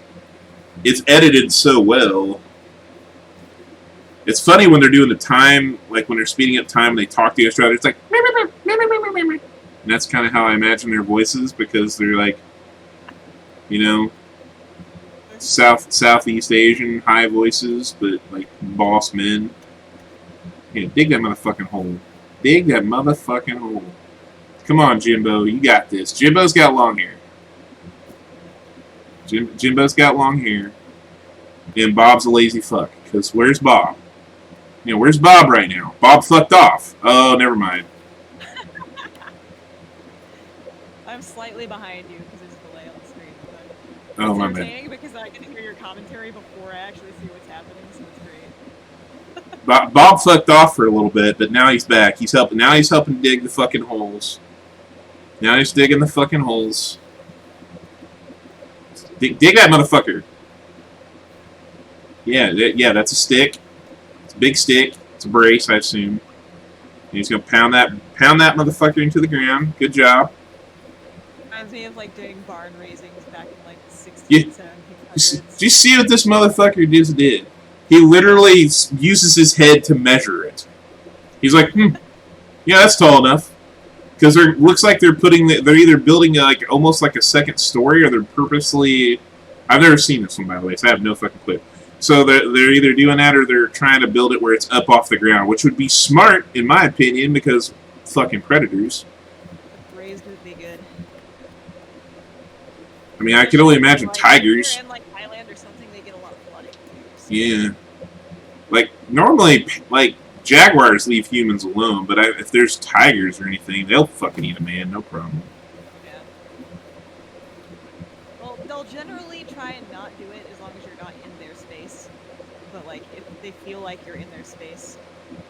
Speaker 1: edited so well. It's funny when they're doing the time, like when they're speeding up time and they talk to each other, it's like, and that's kind of how I imagine their voices, because they're like, you know, Southeast Asian high voices, but like boss men. Yeah, dig that motherfucking hole. Dig that motherfucking hole. Come on, Jimbo, you got this. Jimbo's got long hair. Jimbo's got long hair. And Bob's a lazy fuck. Because where's Bob? You know, where's Bob right now? Bob fucked off. Oh, never mind.
Speaker 3: I'm slightly behind you because there's a delay on the screen. But
Speaker 1: Oh,
Speaker 3: it's
Speaker 1: my bad.
Speaker 3: entertaining because I get to hear your commentary before I actually see what's happening, so it's great.
Speaker 1: Bob fucked off for a little bit, but now he's back. He's helping. Now he's helping dig the fucking holes. Now he's digging the fucking holes. Dig that motherfucker. Yeah, that's a stick. It's a big stick. It's a brace, I assume. And he's gonna pound that motherfucker into the ground. Good job.
Speaker 3: Reminds me of like doing barn raisings back in like the 60s
Speaker 1: Yeah.
Speaker 3: and 1700s.
Speaker 1: Do you see what this motherfucker just did? He literally uses his head to measure it. He's like, yeah, that's tall enough. Because it looks like they're either building like almost like a second story, or they're purposely. I've never seen this one, by the way, so I have no fucking clue. So they're either doing that or they're trying to build it where it's up off the ground, which would be smart in my opinion, because fucking predators.
Speaker 3: Raised would be good.
Speaker 1: I mean, I can only imagine
Speaker 3: Like,
Speaker 1: tigers.
Speaker 3: If they're in like Thailand or something, they get a lot of flooding. So-
Speaker 1: Yeah. Like, normally, like, jaguars leave humans alone, but if there's tigers or anything, they'll fucking eat a man, no problem.
Speaker 3: Yeah. Well, they'll generally try and not do it as long as you're not in their space. But like, if they feel like you're in their space,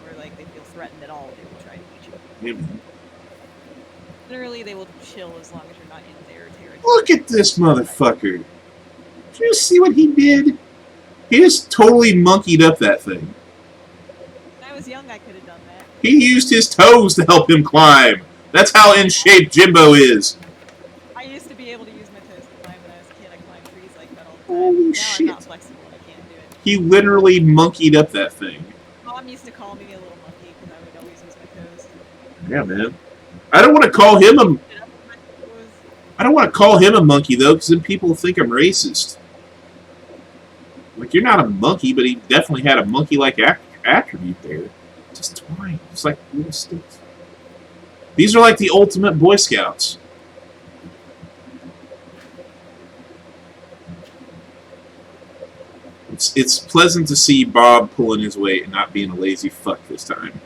Speaker 3: or like they feel threatened at all, they will try to eat you.
Speaker 1: Yeah, man.
Speaker 3: Generally, they will chill as long as you're not in their territory.
Speaker 1: Look at this motherfucker. Did you see what he did? He just totally monkeyed up that thing.
Speaker 3: When I was young, I could have done that.
Speaker 1: He used his toes to help him climb. That's how in shape Jimbo is.
Speaker 3: I used to be able to use my toes to climb when I was a kid. I climbed trees like that all the time.
Speaker 1: Holy
Speaker 3: Now
Speaker 1: shit.
Speaker 3: I'm not flexible and I can't do it.
Speaker 1: He literally monkeyed up that thing.
Speaker 3: Mom used to call me a little monkey because I would always use my toes.
Speaker 1: Yeah, man. I don't want to call him a.
Speaker 3: Sit up with my toes.
Speaker 1: I don't want to call him a monkey though, because then people think I'm racist. Like, you're not a monkey, but he definitely had a monkey-like attribute there. Just twine, just like little sticks. These are like the ultimate Boy Scouts. It's pleasant to see Bob pulling his weight and not being a lazy fuck this time.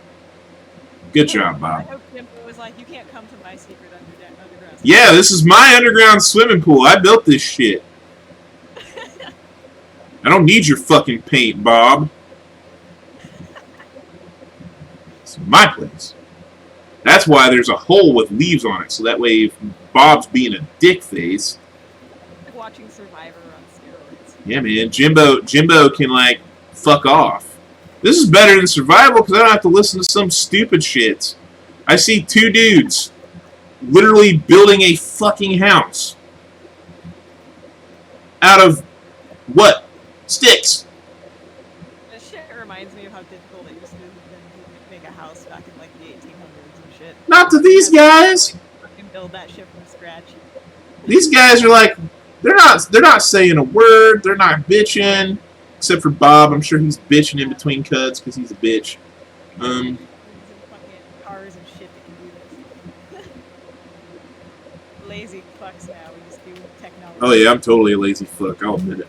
Speaker 1: Good job,
Speaker 3: I
Speaker 1: Bob.
Speaker 3: hope Jimbo was like, you can't come to my secret underground.
Speaker 1: Yeah, this is my underground swimming pool. I built this shit. I don't need your fucking paint, Bob. It's my place. That's why there's a hole with leaves on it, so that way if Bob's being a dick face,
Speaker 3: Like watching Survivor on steroids.
Speaker 1: yeah, man, Jimbo can, like, fuck off. This is better than Survival because I don't have to listen to some stupid shit. I see two dudes literally building a fucking house out of what? Sticks.
Speaker 3: This shit reminds me of how difficult it used to be to make a house back in like the 1800s and shit.
Speaker 1: Not to these guys.
Speaker 3: Fucking build that shit from scratch.
Speaker 1: These guys are like, they're not saying a word. They're not bitching, except for Bob. I'm sure he's bitching in between cuts because he's a bitch.
Speaker 3: Fucking cars and shit that can do this. Lazy fucks now. We just do technology.
Speaker 1: Oh yeah, I'm totally a lazy fuck. I'll admit it.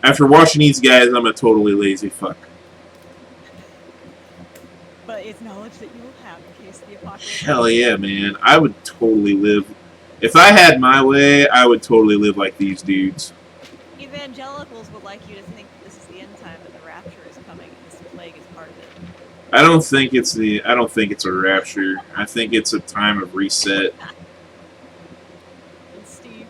Speaker 1: After watching these guys, I'm a totally lazy fuck.
Speaker 3: But it's knowledge that you will have in case the apocalypse.
Speaker 1: Hell yeah, man. I would totally live. If I had my way, I would totally live like these dudes.
Speaker 3: Evangelicals would like you to think that this is the end time, that the rapture is coming, and this plague is part of it.
Speaker 1: I don't think it's a rapture. I think it's a time of reset.
Speaker 3: And Steve,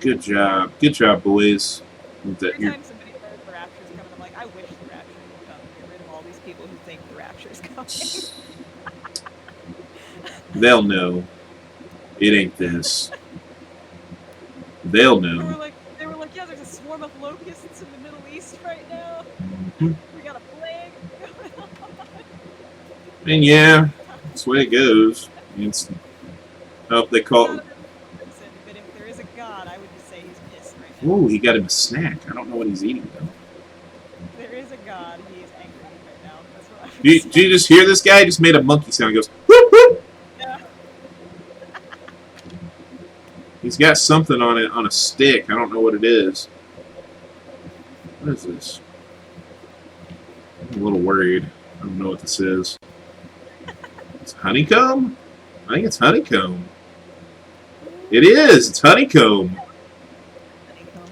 Speaker 1: Good job, boys. That
Speaker 3: every
Speaker 1: you're-
Speaker 3: time somebody says the rapture is coming, I'm like, I wish the rapture would come and get rid of all these people who think the rapture is coming.
Speaker 1: They'll know. It ain't this. They'll
Speaker 3: They were
Speaker 1: know.
Speaker 3: like, yeah, there's a swarm of locusts in the Middle East right now.
Speaker 1: Mhm.
Speaker 3: We got a plague going on.
Speaker 1: And yeah, that's the way it goes. It's, oh, they call.
Speaker 3: Not a person, but if there is a god, I would just say he's pissed right now.
Speaker 1: Ooh, he got him a snack. I don't know what he's eating though.
Speaker 3: There is a god, he is angry right now. That's what I would
Speaker 1: Do you,
Speaker 3: say.
Speaker 1: do you just hear this guy? He just made a monkey sound. He goes, whoop, whoop.
Speaker 3: Yeah.
Speaker 1: He's got something on it on a stick. I don't know what it is. What is this? I'm a little worried. I don't know what this is. It's honeycomb? I think it's honeycomb. It is. It's honeycomb.
Speaker 3: Honeycomb.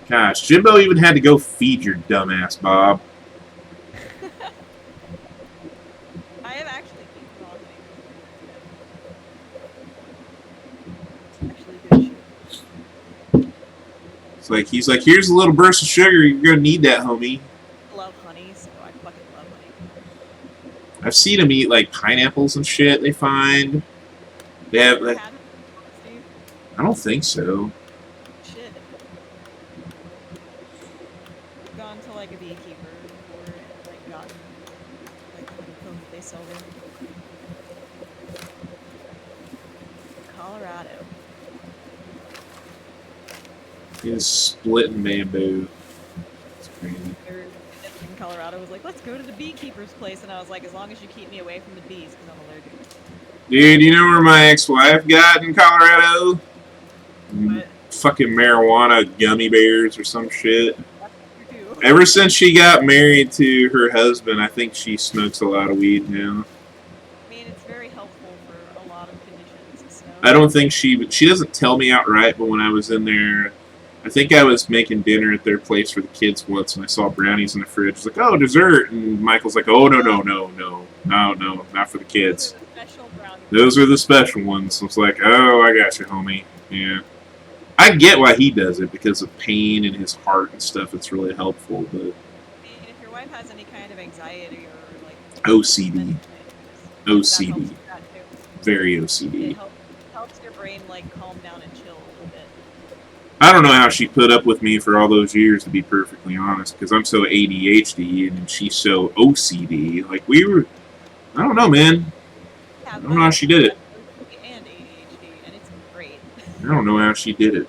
Speaker 1: Gosh, Jimbo even had to go feed your dumbass, Bob.
Speaker 3: I have actually eaten raw honeycomb. Actually good shit.
Speaker 1: It's like he's like, here's a little burst of sugar. You're gonna need that, homie.
Speaker 3: I love honey, so I fucking love honeycomb.
Speaker 1: I've seen him eat like pineapples and shit. They find. They have.
Speaker 3: Ever
Speaker 1: Like,
Speaker 3: had it, Steve?
Speaker 1: I don't think so.
Speaker 3: Shit. I've gone to like a beekeeper before and like gotten like honeycomb that they sell there. Colorado.
Speaker 1: He's splitting bamboo. It's crazy.
Speaker 3: There in Colorado was like, let's go to the beekeeper's place, and I was like, as long as you keep me away from the bees, because I'm allergic.
Speaker 1: Dude, you know where my ex-wife got in Colorado?
Speaker 3: But
Speaker 1: Fucking marijuana gummy bears or some shit.
Speaker 3: that's what you do.
Speaker 1: Ever since she got married to her husband, I think she smokes a lot of weed now.
Speaker 3: I mean, it's very helpful for a lot of conditions. So.
Speaker 1: I don't think she doesn't tell me outright, but when I was in there, I think I was making dinner at their place for the kids once, and I saw brownies in the fridge. It's like, oh, dessert, and Michael's like, oh, no, not for the kids.
Speaker 3: Those are the special brownies.
Speaker 1: Those are the special ones. I was like, oh, I got you, homie. Yeah. I get why he does it, because of pain in his heart and stuff. It's really helpful, but
Speaker 3: I mean, if your wife has any kind of anxiety or like
Speaker 1: OCD. OCD.
Speaker 3: that helps with that too.
Speaker 1: Very
Speaker 3: It
Speaker 1: OCD.
Speaker 3: helps your brain like calm down and chill a little bit.
Speaker 1: I don't know how she put up with me for all those years, to be perfectly honest, because I'm so ADHD and she's so OCD. Like, we were, I don't know, man.
Speaker 3: Yeah,
Speaker 1: I don't know how she did it.
Speaker 3: And ADHD, and it's great.
Speaker 1: I don't know how she did it.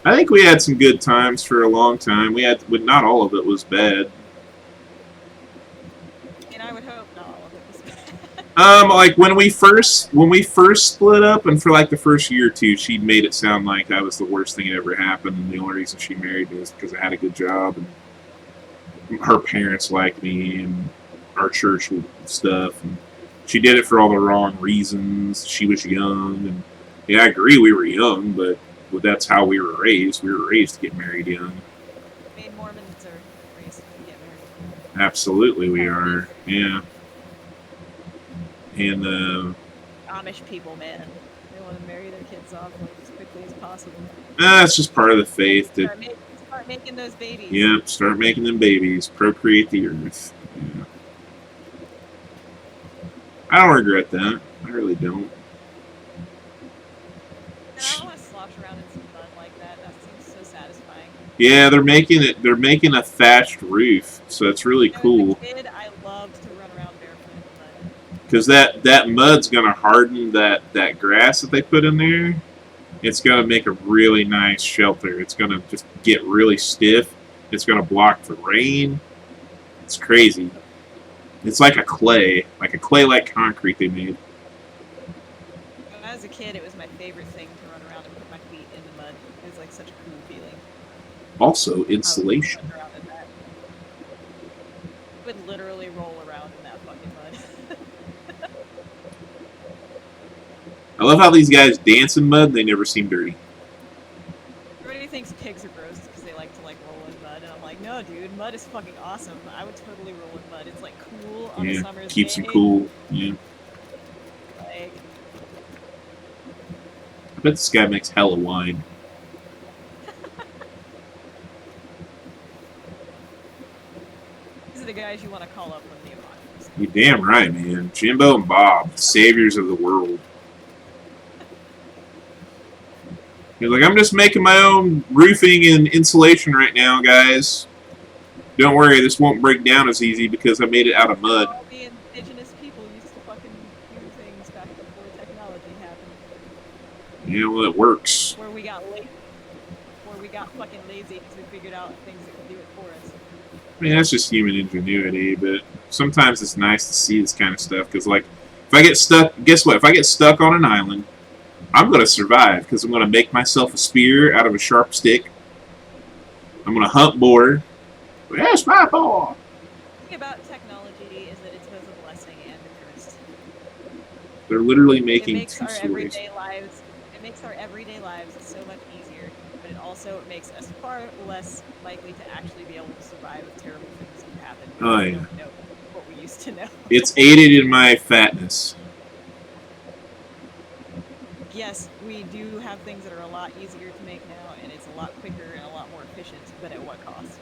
Speaker 1: I think we had some good times for a long time. We had, but not all of it was bad.
Speaker 3: And I would hope not all of it was bad.
Speaker 1: Like when we first split up, and for like the first year or two, she made it sound like I was the worst thing that ever happened, and the only reason she married me was because I had a good job, and her parents liked me, and our church stuff, and she did it for all the wrong reasons. She was young, and yeah, I agree we were young, but that's how we were raised. We were raised to get married young.
Speaker 3: I mean, Mormons are raised to get married.
Speaker 1: Absolutely, we are. Yeah. And
Speaker 3: Amish people, man, they want to marry their kids off like, as quickly as possible.
Speaker 1: it's just part of the faith that,
Speaker 3: Start making those babies.
Speaker 1: yeah, start making them babies, procreate the earth. Yeah. I don't regret that. I really don't.
Speaker 3: And I don't want to slosh around in some mud like that. That seems so satisfying.
Speaker 1: Yeah, they're making a thatched roof, so it's really cool.
Speaker 3: As a kid, I loved to run around barefoot in the mud.
Speaker 1: Because that mud's gonna harden that grass that they put in there. It's gonna make a really nice shelter. It's gonna just get really stiff. It's gonna block the rain. It's crazy. It's like a clay like concrete they made.
Speaker 3: When I was a kid, it was my favorite thing to run around and put my feet in the mud. It was like such a cool feeling.
Speaker 1: Also,
Speaker 3: I would
Speaker 1: insulation.
Speaker 3: run around in that. I would literally roll around in that fucking mud.
Speaker 1: I love how these guys dance in mud. They never seem dirty.
Speaker 3: Everybody thinks pigs are gross because they like to like roll in mud, and I'm like, no, dude, mud is fucking awesome. I would totally roll in mud. It's like cool on a
Speaker 1: Yeah,
Speaker 3: summer's
Speaker 1: keeps
Speaker 3: day.
Speaker 1: them cool. Yeah.
Speaker 3: Like,
Speaker 1: I bet this guy makes hella wine.
Speaker 3: these are the guys you want to call up when the apocalypse.
Speaker 1: You're damn right, man. Jimbo and Bob, saviors of the world. He's like, I'm just making my own roofing and insulation right now, guys. Don't worry, this won't break down as easy because I made it out of mud.
Speaker 3: All the indigenous people used to fucking do things back before technology happened.
Speaker 1: Yeah, well, it works.
Speaker 3: Where we got fucking lazy because we figured out things that could do it for us.
Speaker 1: I mean, that's just human ingenuity, but sometimes it's nice to see this kind of stuff because, like, if I get stuck, guess what? If I get stuck on an island, I'm going to survive because I'm going to make myself a spear out of a sharp stick. I'm going to hunt boar. That's my boy.
Speaker 3: The thing about technology is that it's both a blessing and a curse.
Speaker 1: They're literally
Speaker 3: It
Speaker 1: making
Speaker 3: makes
Speaker 1: two
Speaker 3: our
Speaker 1: stories.
Speaker 3: everyday lives. It makes our everyday lives so much easier, but it also makes us far less likely to actually be able to survive if terrible things can happen.
Speaker 1: Oh,
Speaker 3: We
Speaker 1: yeah.
Speaker 3: don't know what we used to know.
Speaker 1: It's aided in my fatness.
Speaker 3: Yes, we do have things that are a lot easier to make now, and it's a lot quicker and a lot more efficient, but at what cost?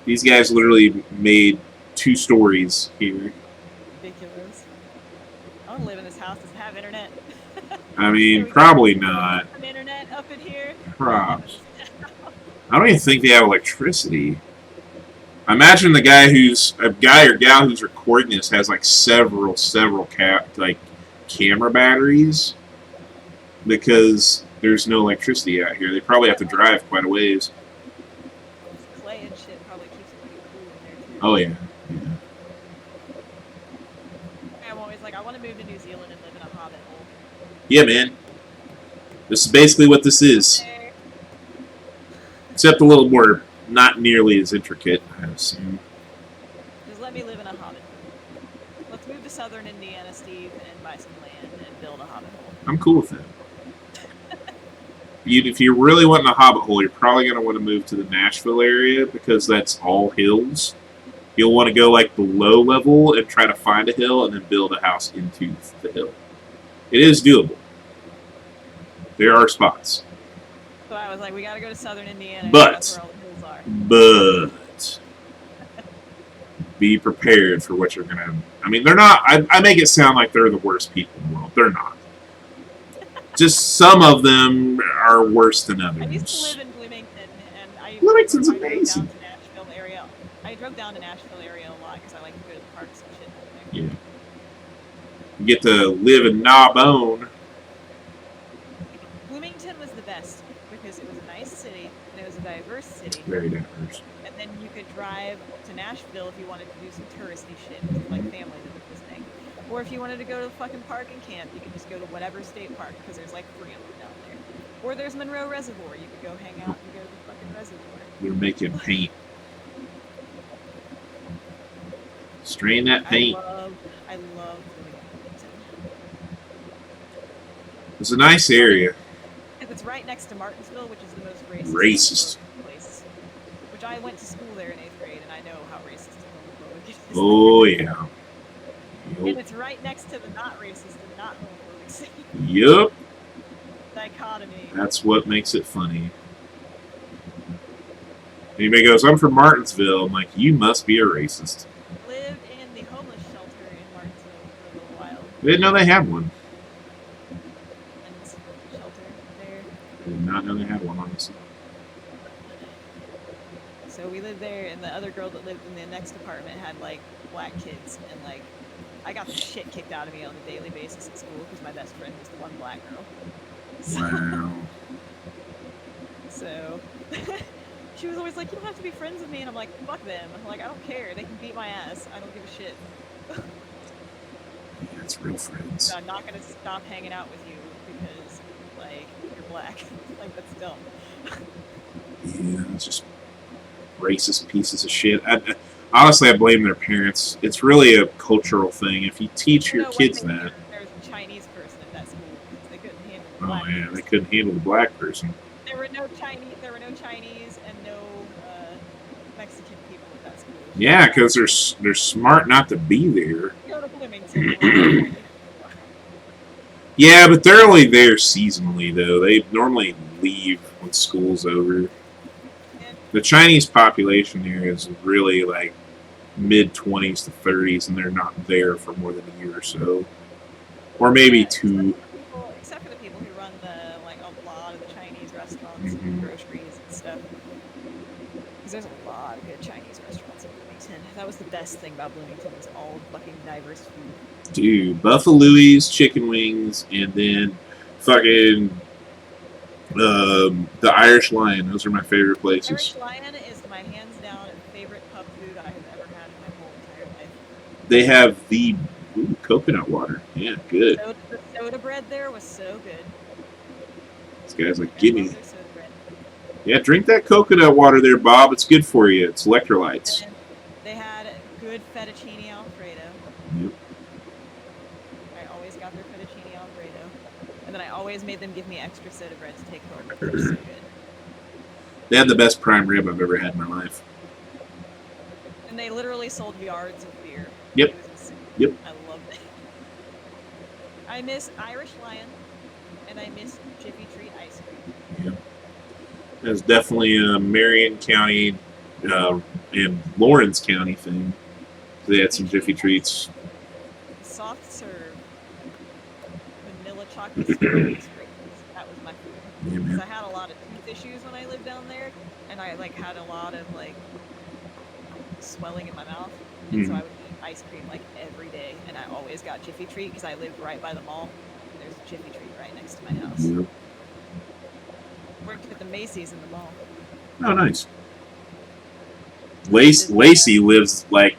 Speaker 1: These guys literally made 2 stories here.
Speaker 3: Ridiculous. I want to live in this house. Does it have internet?
Speaker 1: I mean,
Speaker 3: There we go.
Speaker 1: probably not.
Speaker 3: Some internet up in here.
Speaker 1: Props. I don't even think they have electricity. I imagine the guy or gal who's recording this has like several camera batteries because there's no electricity out here. They probably have to drive quite a ways.
Speaker 3: Clay and shit probably keeps it pretty cool in there too.
Speaker 1: Oh yeah.
Speaker 3: I'm always like, I want to move to New Zealand and live in a hobbit hole.
Speaker 1: Yeah, man. This is basically what this is,
Speaker 3: Okay.
Speaker 1: except a little more, not nearly as intricate, I assume.
Speaker 3: Just let me live in a hobbit hole. Let's move to southern Indiana, Steve, and buy some land and build a hobbit hole.
Speaker 1: I'm cool with that. If you're really wanting a hobbit hole, you're probably going to want to move to the Nashville area because that's all hills. You'll want to go like the low level and try to find a hill and then build a house into the hill. It is doable. There are spots.
Speaker 3: So I was like, we gotta go to southern Indiana. 'cause
Speaker 1: But-
Speaker 3: that's where all the hills are.
Speaker 1: But be prepared for what you're going to... I mean, they're not... I make it sound like they're the worst people in the world. They're not. Just some of them are worse than others.
Speaker 3: I used to live in Bloomington, and I
Speaker 1: Bloomington's
Speaker 3: I drove
Speaker 1: amazing.
Speaker 3: down to Nashville area. I drove down to Nashville area a lot because I like to go to the parks and shit down there.
Speaker 1: Yeah. You get to live in Gnawbone.
Speaker 3: Bloomington was the best because it was a nice city and it was a diverse city.
Speaker 1: Very diverse.
Speaker 3: And then you could drive to Nashville if you wanted to do some touristy shit with like family that was visiting. Or if you wanted to go to the fucking park and camp, you could just go to whatever state park because there's like 3 of them down there. Or there's Monroe Reservoir. You could go hang out and go to the fucking reservoir.
Speaker 1: We're making paint. Strain that paint.
Speaker 3: I love Bloomington.
Speaker 1: It's a nice area.
Speaker 3: And it's right next to Martinsville, which is the most racist
Speaker 1: Racist.
Speaker 3: place. Which I went to school there in 8th grade, and I know how racist and homophobic it is.
Speaker 1: Oh, yeah.
Speaker 3: And
Speaker 1: Yup.
Speaker 3: it's right next to the not racist and not homophobic city.
Speaker 1: Yup.
Speaker 3: Dichotomy.
Speaker 1: That's what makes it funny. Anybody goes, I'm from Martinsville. I'm like, you must be a racist.
Speaker 3: Lived in the homeless shelter in Martinsville for a little while.
Speaker 1: I didn't know they had one.
Speaker 3: And shelter there.
Speaker 1: I did not know they had one, honestly.
Speaker 3: So we lived there, and the other girl that lived in the next apartment had like black kids, and like I got the shit kicked out of me on a daily basis at school because my best friend was the one black girl. So,
Speaker 1: Wow.
Speaker 3: so she was always like, "You don't have to be friends with me," and I'm like, "Fuck them! Like I don't care. They can beat my ass. I don't give a shit.
Speaker 1: Yeah, it's real friends.
Speaker 3: I'm not gonna stop hanging out with you because like you're black. Like that's dumb."
Speaker 1: Yeah, it's just racist pieces of shit. Honestly, I blame their parents. It's really a cultural thing. If you teach your
Speaker 3: No, one
Speaker 1: kids
Speaker 3: thing,
Speaker 1: that,
Speaker 3: there was a Chinese person at that school because they couldn't handle the
Speaker 1: oh
Speaker 3: black
Speaker 1: yeah,
Speaker 3: person.
Speaker 1: they couldn't handle the black person.
Speaker 3: There were no Chinese and no Mexican people at that school.
Speaker 1: Yeah, because they're smart not to be there.
Speaker 3: Go to Bloomington.
Speaker 1: Yeah, but they're only there seasonally though. They normally leave when school's over. The Chinese population here is really like mid-20s to 30s, and they're not there for more than a year or so, or maybe
Speaker 3: Yeah,
Speaker 1: two.
Speaker 3: Except for the people who run the like a lot of the Chinese restaurants
Speaker 1: Mhm.
Speaker 3: and groceries and stuff. Because there's a lot of good Chinese restaurants in Bloomington. That was the best thing about Bloomington was all fucking diverse food.
Speaker 1: Dude, Buffalo's chicken wings, and then fucking the Irish Lion. Those are my favorite places.
Speaker 3: Irish Lion is my hands down favorite pub food I have ever had in my whole entire life.
Speaker 1: They have the coconut water. Yeah, good.
Speaker 3: The soda bread there was so good.
Speaker 1: This guy's like,
Speaker 3: I
Speaker 1: give
Speaker 3: love
Speaker 1: me.
Speaker 3: their soda bread.
Speaker 1: Yeah, drink that coconut water there, Bob. It's good for you. It's electrolytes.
Speaker 3: And they had good fettuccine Alfredo.
Speaker 1: Yep.
Speaker 3: I always got their fettuccine Alfredo. And then I always made them give me extra soda bread to take home. It was so good.
Speaker 1: They had the best prime rib I've ever had in my life.
Speaker 3: And they literally sold yards of beer.
Speaker 1: Yep.
Speaker 3: It was insane.
Speaker 1: Yep.
Speaker 3: I loved it. I miss Irish Lion, and I miss Jiffy Treat ice cream.
Speaker 1: It's definitely a Marion County and Lawrence County thing. They had some Jiffy Treats.
Speaker 3: Soft serve, vanilla chocolate sprinkles. That was my food.
Speaker 1: Yeah,
Speaker 3: Because I
Speaker 1: man.
Speaker 3: had a lot of tooth issues when I lived down there, and I like had a lot of like swelling in my mouth, and so I would eat ice cream like every day, and I always got Jiffy Treat because I lived right by the mall. And there's a Jiffy Treat right next to my house.
Speaker 1: Yep.
Speaker 3: Worked at the Macy's in the mall.
Speaker 1: Oh, nice. Lacey lives like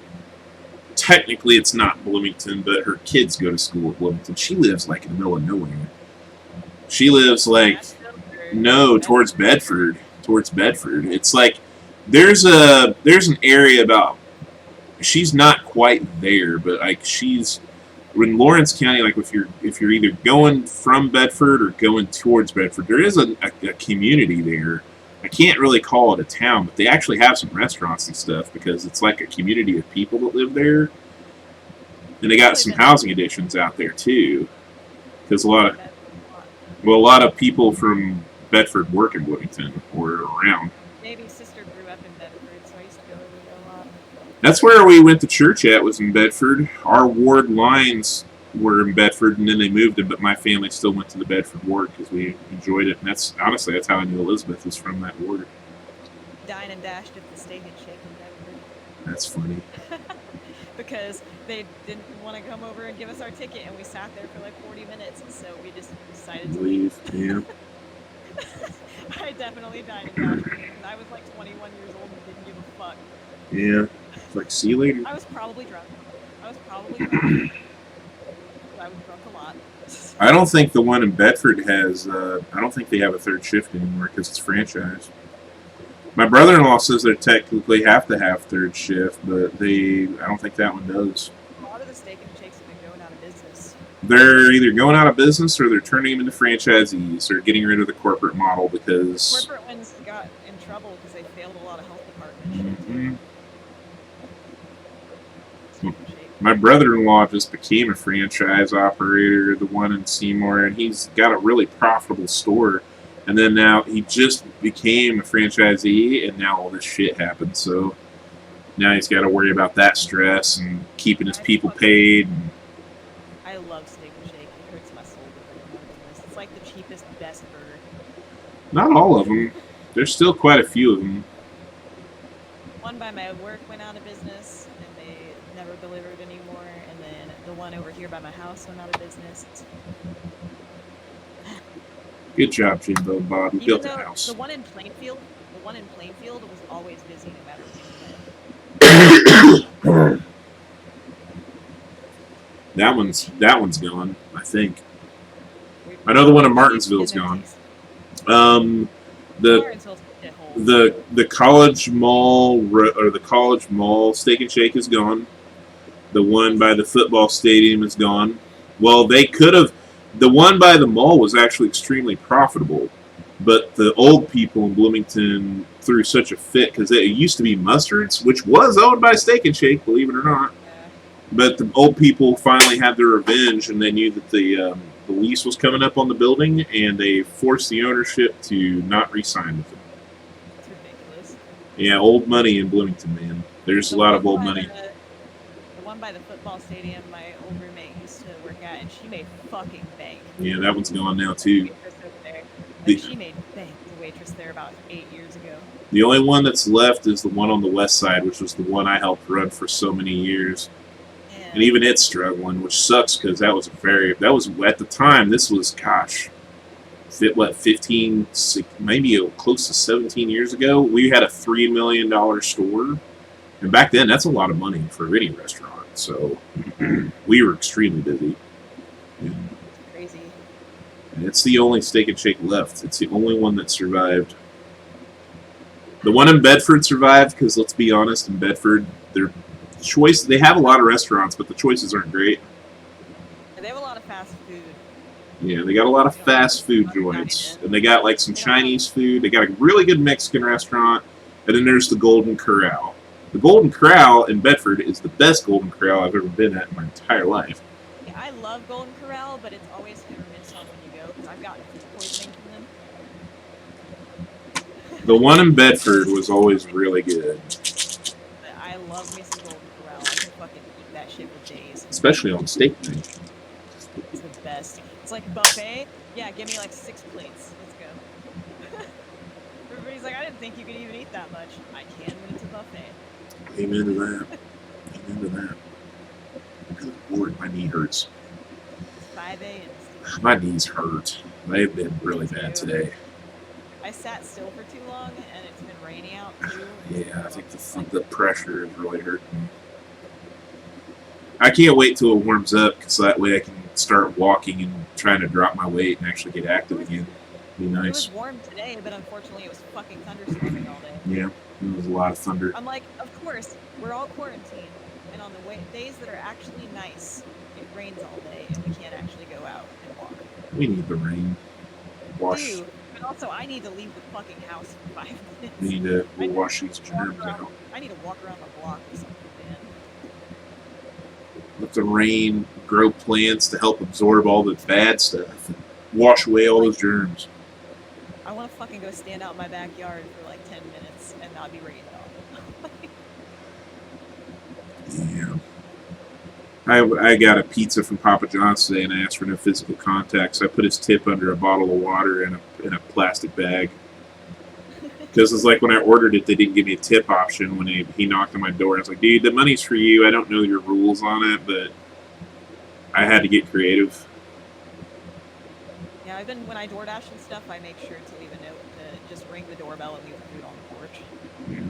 Speaker 1: technically it's not Bloomington, but her kids go to school at Bloomington. She lives like in the middle of nowhere. She lives like no towards Bedford. Towards Bedford. It's like there's an area about. She's not quite there, but like she's in Lawrence County. Like if you're either going from Bedford or going towards Bedford, there is a community there. I can't really call it a town, but they actually have some restaurants and stuff because it's like a community of people that live there, and they got some housing additions out there too. Because a lot of people from Bedford work in Bloomington or around.
Speaker 3: Maybe sister grew up in Bedford, so I used to go over there a lot.
Speaker 1: That's where we went to church at, was in Bedford. Our ward lines were in Bedford, and then they moved it, but my family still went to the Bedford ward because we enjoyed it. And that's how I knew Elizabeth was from that ward.
Speaker 3: Dined and dashed at the Steak and Shake in Bedford.
Speaker 1: That's funny.
Speaker 3: Because they didn't want to come over and give us our ticket, and we sat there for like 40 minutes, and so we just decided to leave.
Speaker 1: Yeah.
Speaker 3: I definitely dined and dashed because I was like 21 years old and didn't give a fuck.
Speaker 1: Yeah. It's like, see you later.
Speaker 3: I was probably drunk. I was drunk a lot.
Speaker 1: I don't think the one in Bedford has, I don't think they have a third shift anymore because it's franchised. My brother-in-law says they technically have to have third shift, but I don't think that one does.
Speaker 3: A lot of the Steak and Shakes have been going out of business.
Speaker 1: They're either going out of business or they're turning them into franchisees or getting rid of the corporate model because...
Speaker 3: Corporate ones got in trouble because they failed a lot of health department shit, too.
Speaker 1: Mhm.
Speaker 3: Steak and Shake.
Speaker 1: My brother-in-law just became a franchise operator, the one in Seymour, and he's got a really profitable store. And then now he just became a franchisee, and now all this shit happened. So now he's got to worry about that stress and keeping his people paid. And
Speaker 3: I love Steak and Shake. It hurts my soul to think about this. It's like the cheapest, best burger.
Speaker 1: not all of them. There's still quite a few of them.
Speaker 3: One by my work went out of business, and they never delivered anymore. And then the one over here by my house went out of business.
Speaker 1: Good job, Jimbo Bob. You
Speaker 3: Even
Speaker 1: built
Speaker 3: though
Speaker 1: a house.
Speaker 3: the one in Plainfield was always busy no matter where you went.
Speaker 1: That one's gone, I think. I know the one in Martinsville's gone. The College Mall or the College Mall Steak and Shake is gone. The one by the football stadium is gone. Well, they could have. The one by the mall was actually extremely profitable, but the old people in Bloomington threw such a fit because it used to be Mustard's, which was owned by Steak and Shake, believe it or not. But the old people finally had their revenge, and they knew that the lease was coming up on the building, and they forced the ownership to not re-sign with them.
Speaker 3: It's ridiculous.
Speaker 1: Yeah, old money in Bloomington, man. There's a lot of old money.
Speaker 3: The one by the football stadium, my old roommate used to work at, and she made fucking bank.
Speaker 1: Yeah, that one's gone now too.
Speaker 3: She made bank, the waitress there, about 8 years ago.
Speaker 1: The only one that's left is the one on the west side, which was the one I helped run for so many years. And even it's struggling, which sucks because that was at the time, this was, 15, maybe close to 17 years ago. We had a $3 million store. And back then, that's a lot of money for any restaurant. So we were extremely busy. And
Speaker 3: Crazy.
Speaker 1: it's the only Steak and Shake left. It's the only one that survived. The one in Bedford survived because, let's be honest, in Bedford, they have a lot of restaurants, but the choices aren't great.
Speaker 3: They have a lot of fast food.
Speaker 1: Yeah, they got a lot of fast food joints. And they got like some Chinese food. They got a really good Mexican restaurant. And then there's the Golden Corral. The Golden Corral in Bedford is the best Golden Corral I've ever been at in my entire life.
Speaker 3: Yeah, I love Golden Corral, but it's always hit or miss on when you go, because I've gotten food poisoning from them.
Speaker 1: The one in Bedford was always really good.
Speaker 3: But I love me some Golden Corral. I can fucking eat that shit for days.
Speaker 1: Especially on steak night.
Speaker 3: It's the best. It's like buffet. Yeah, give me like 6 plates. Let's go. Everybody's like, I didn't think you could even eat that much. I can when it's a buffet.
Speaker 1: Amen to that. Amen to that. Good Lord, my knee hurts.
Speaker 3: 5 a.m.
Speaker 1: My knees hurt. They've been really bad today.
Speaker 3: I sat still for too long, and it's been raining out too.
Speaker 1: Yeah, I think the pressure is really hurting me. I can't wait till it warms up because that way I can start walking and trying to drop my weight and actually get active again. Be
Speaker 3: It
Speaker 1: nice.
Speaker 3: was warm today, but unfortunately it was fucking thunderstorming all day.
Speaker 1: Yeah, it was a lot of thunder.
Speaker 3: I'm like, of course, we're all quarantined, and on the days that are actually nice, it rains all day, and we can't actually go out and walk.
Speaker 1: We need the rain. Wash.
Speaker 3: Dude, but also I need to leave the fucking house for 5 minutes.
Speaker 1: We need to
Speaker 3: I
Speaker 1: wash these
Speaker 3: walk
Speaker 1: germs
Speaker 3: around-
Speaker 1: out.
Speaker 3: I need to walk around the block or something, man.
Speaker 1: Let the rain grow plants to help absorb all the bad stuff and wash away all those germs.
Speaker 3: I want to fucking go stand out in my backyard for like 10 minutes and not be rained on.
Speaker 1: Yeah. I got a pizza from Papa John's today and I asked for no physical contact, so I put his tip under a bottle of water and in a plastic bag. Because it's like when I ordered it, they didn't give me a tip option when he knocked on my door. I was like, dude, the money's for you. I don't know your rules on it, but I had to get creative.
Speaker 3: Yeah, when I DoorDash and stuff, I make sure to leave a note to just ring the doorbell and leave the food on the porch.
Speaker 1: Yeah.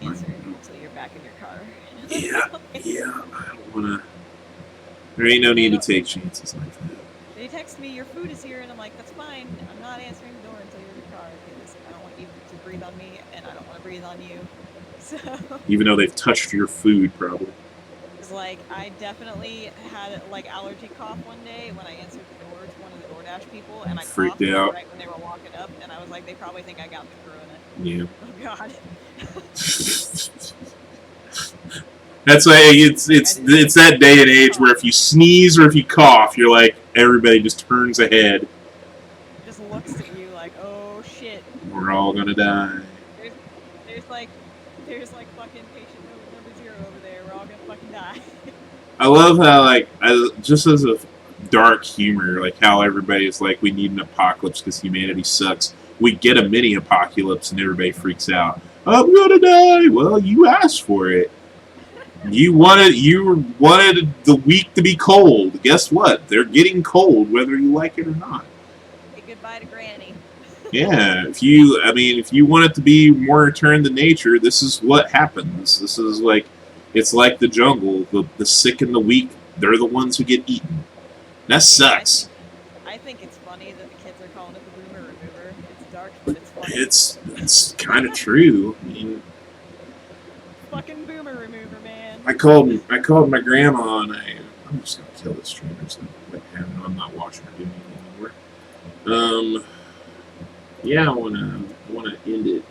Speaker 3: Answer until you're back in your car.
Speaker 1: Yeah, I don't want to. There ain't no need to take chances like that.
Speaker 3: They text me, your food is here, and I'm like, that's fine. I'm not answering the door until you're in your car because I don't want you to breathe on me, and I don't want to breathe on you. So,
Speaker 1: Even though they've touched your food, probably.
Speaker 3: it's like, I definitely had like allergy cough one day when I answered the door to one of the DoorDash people, and I
Speaker 1: Freaked
Speaker 3: coughed
Speaker 1: out.
Speaker 3: right when they were walking up, and I was like, they probably think I got the corona.
Speaker 1: Yeah.
Speaker 3: Oh god.
Speaker 1: That's why it's that day and age where if you sneeze or if you cough, you're like everybody just turns ahead.
Speaker 3: Just looks at you like, oh shit.
Speaker 1: We're all gonna die.
Speaker 3: There's like fucking patient number 0 over there. We're all gonna fucking die.
Speaker 1: I love how just as a dark humor, like how everybody is like we need an apocalypse because humanity sucks. We get a mini apocalypse and everybody freaks out. I'm gonna die. Well, you asked for it. You wanted the week to be cold. Guess what? They're getting cold whether you like it or not.
Speaker 3: Say goodbye to Granny.
Speaker 1: Yeah, if you want it to be more return to nature, this is what happens. This is like, it's like the jungle. The sick and the weak, they're the ones who get eaten. That sucks.
Speaker 3: I think it's funny that the kids are calling it the boomer remover. It's dark, but it's funny.
Speaker 1: It's kind of true. I mean,
Speaker 3: Fucking boomer remover, man.
Speaker 1: I called my grandma and I'm just gonna kill this streamer. So I'm not watching her do anything anymore. Yeah, I wanna end it.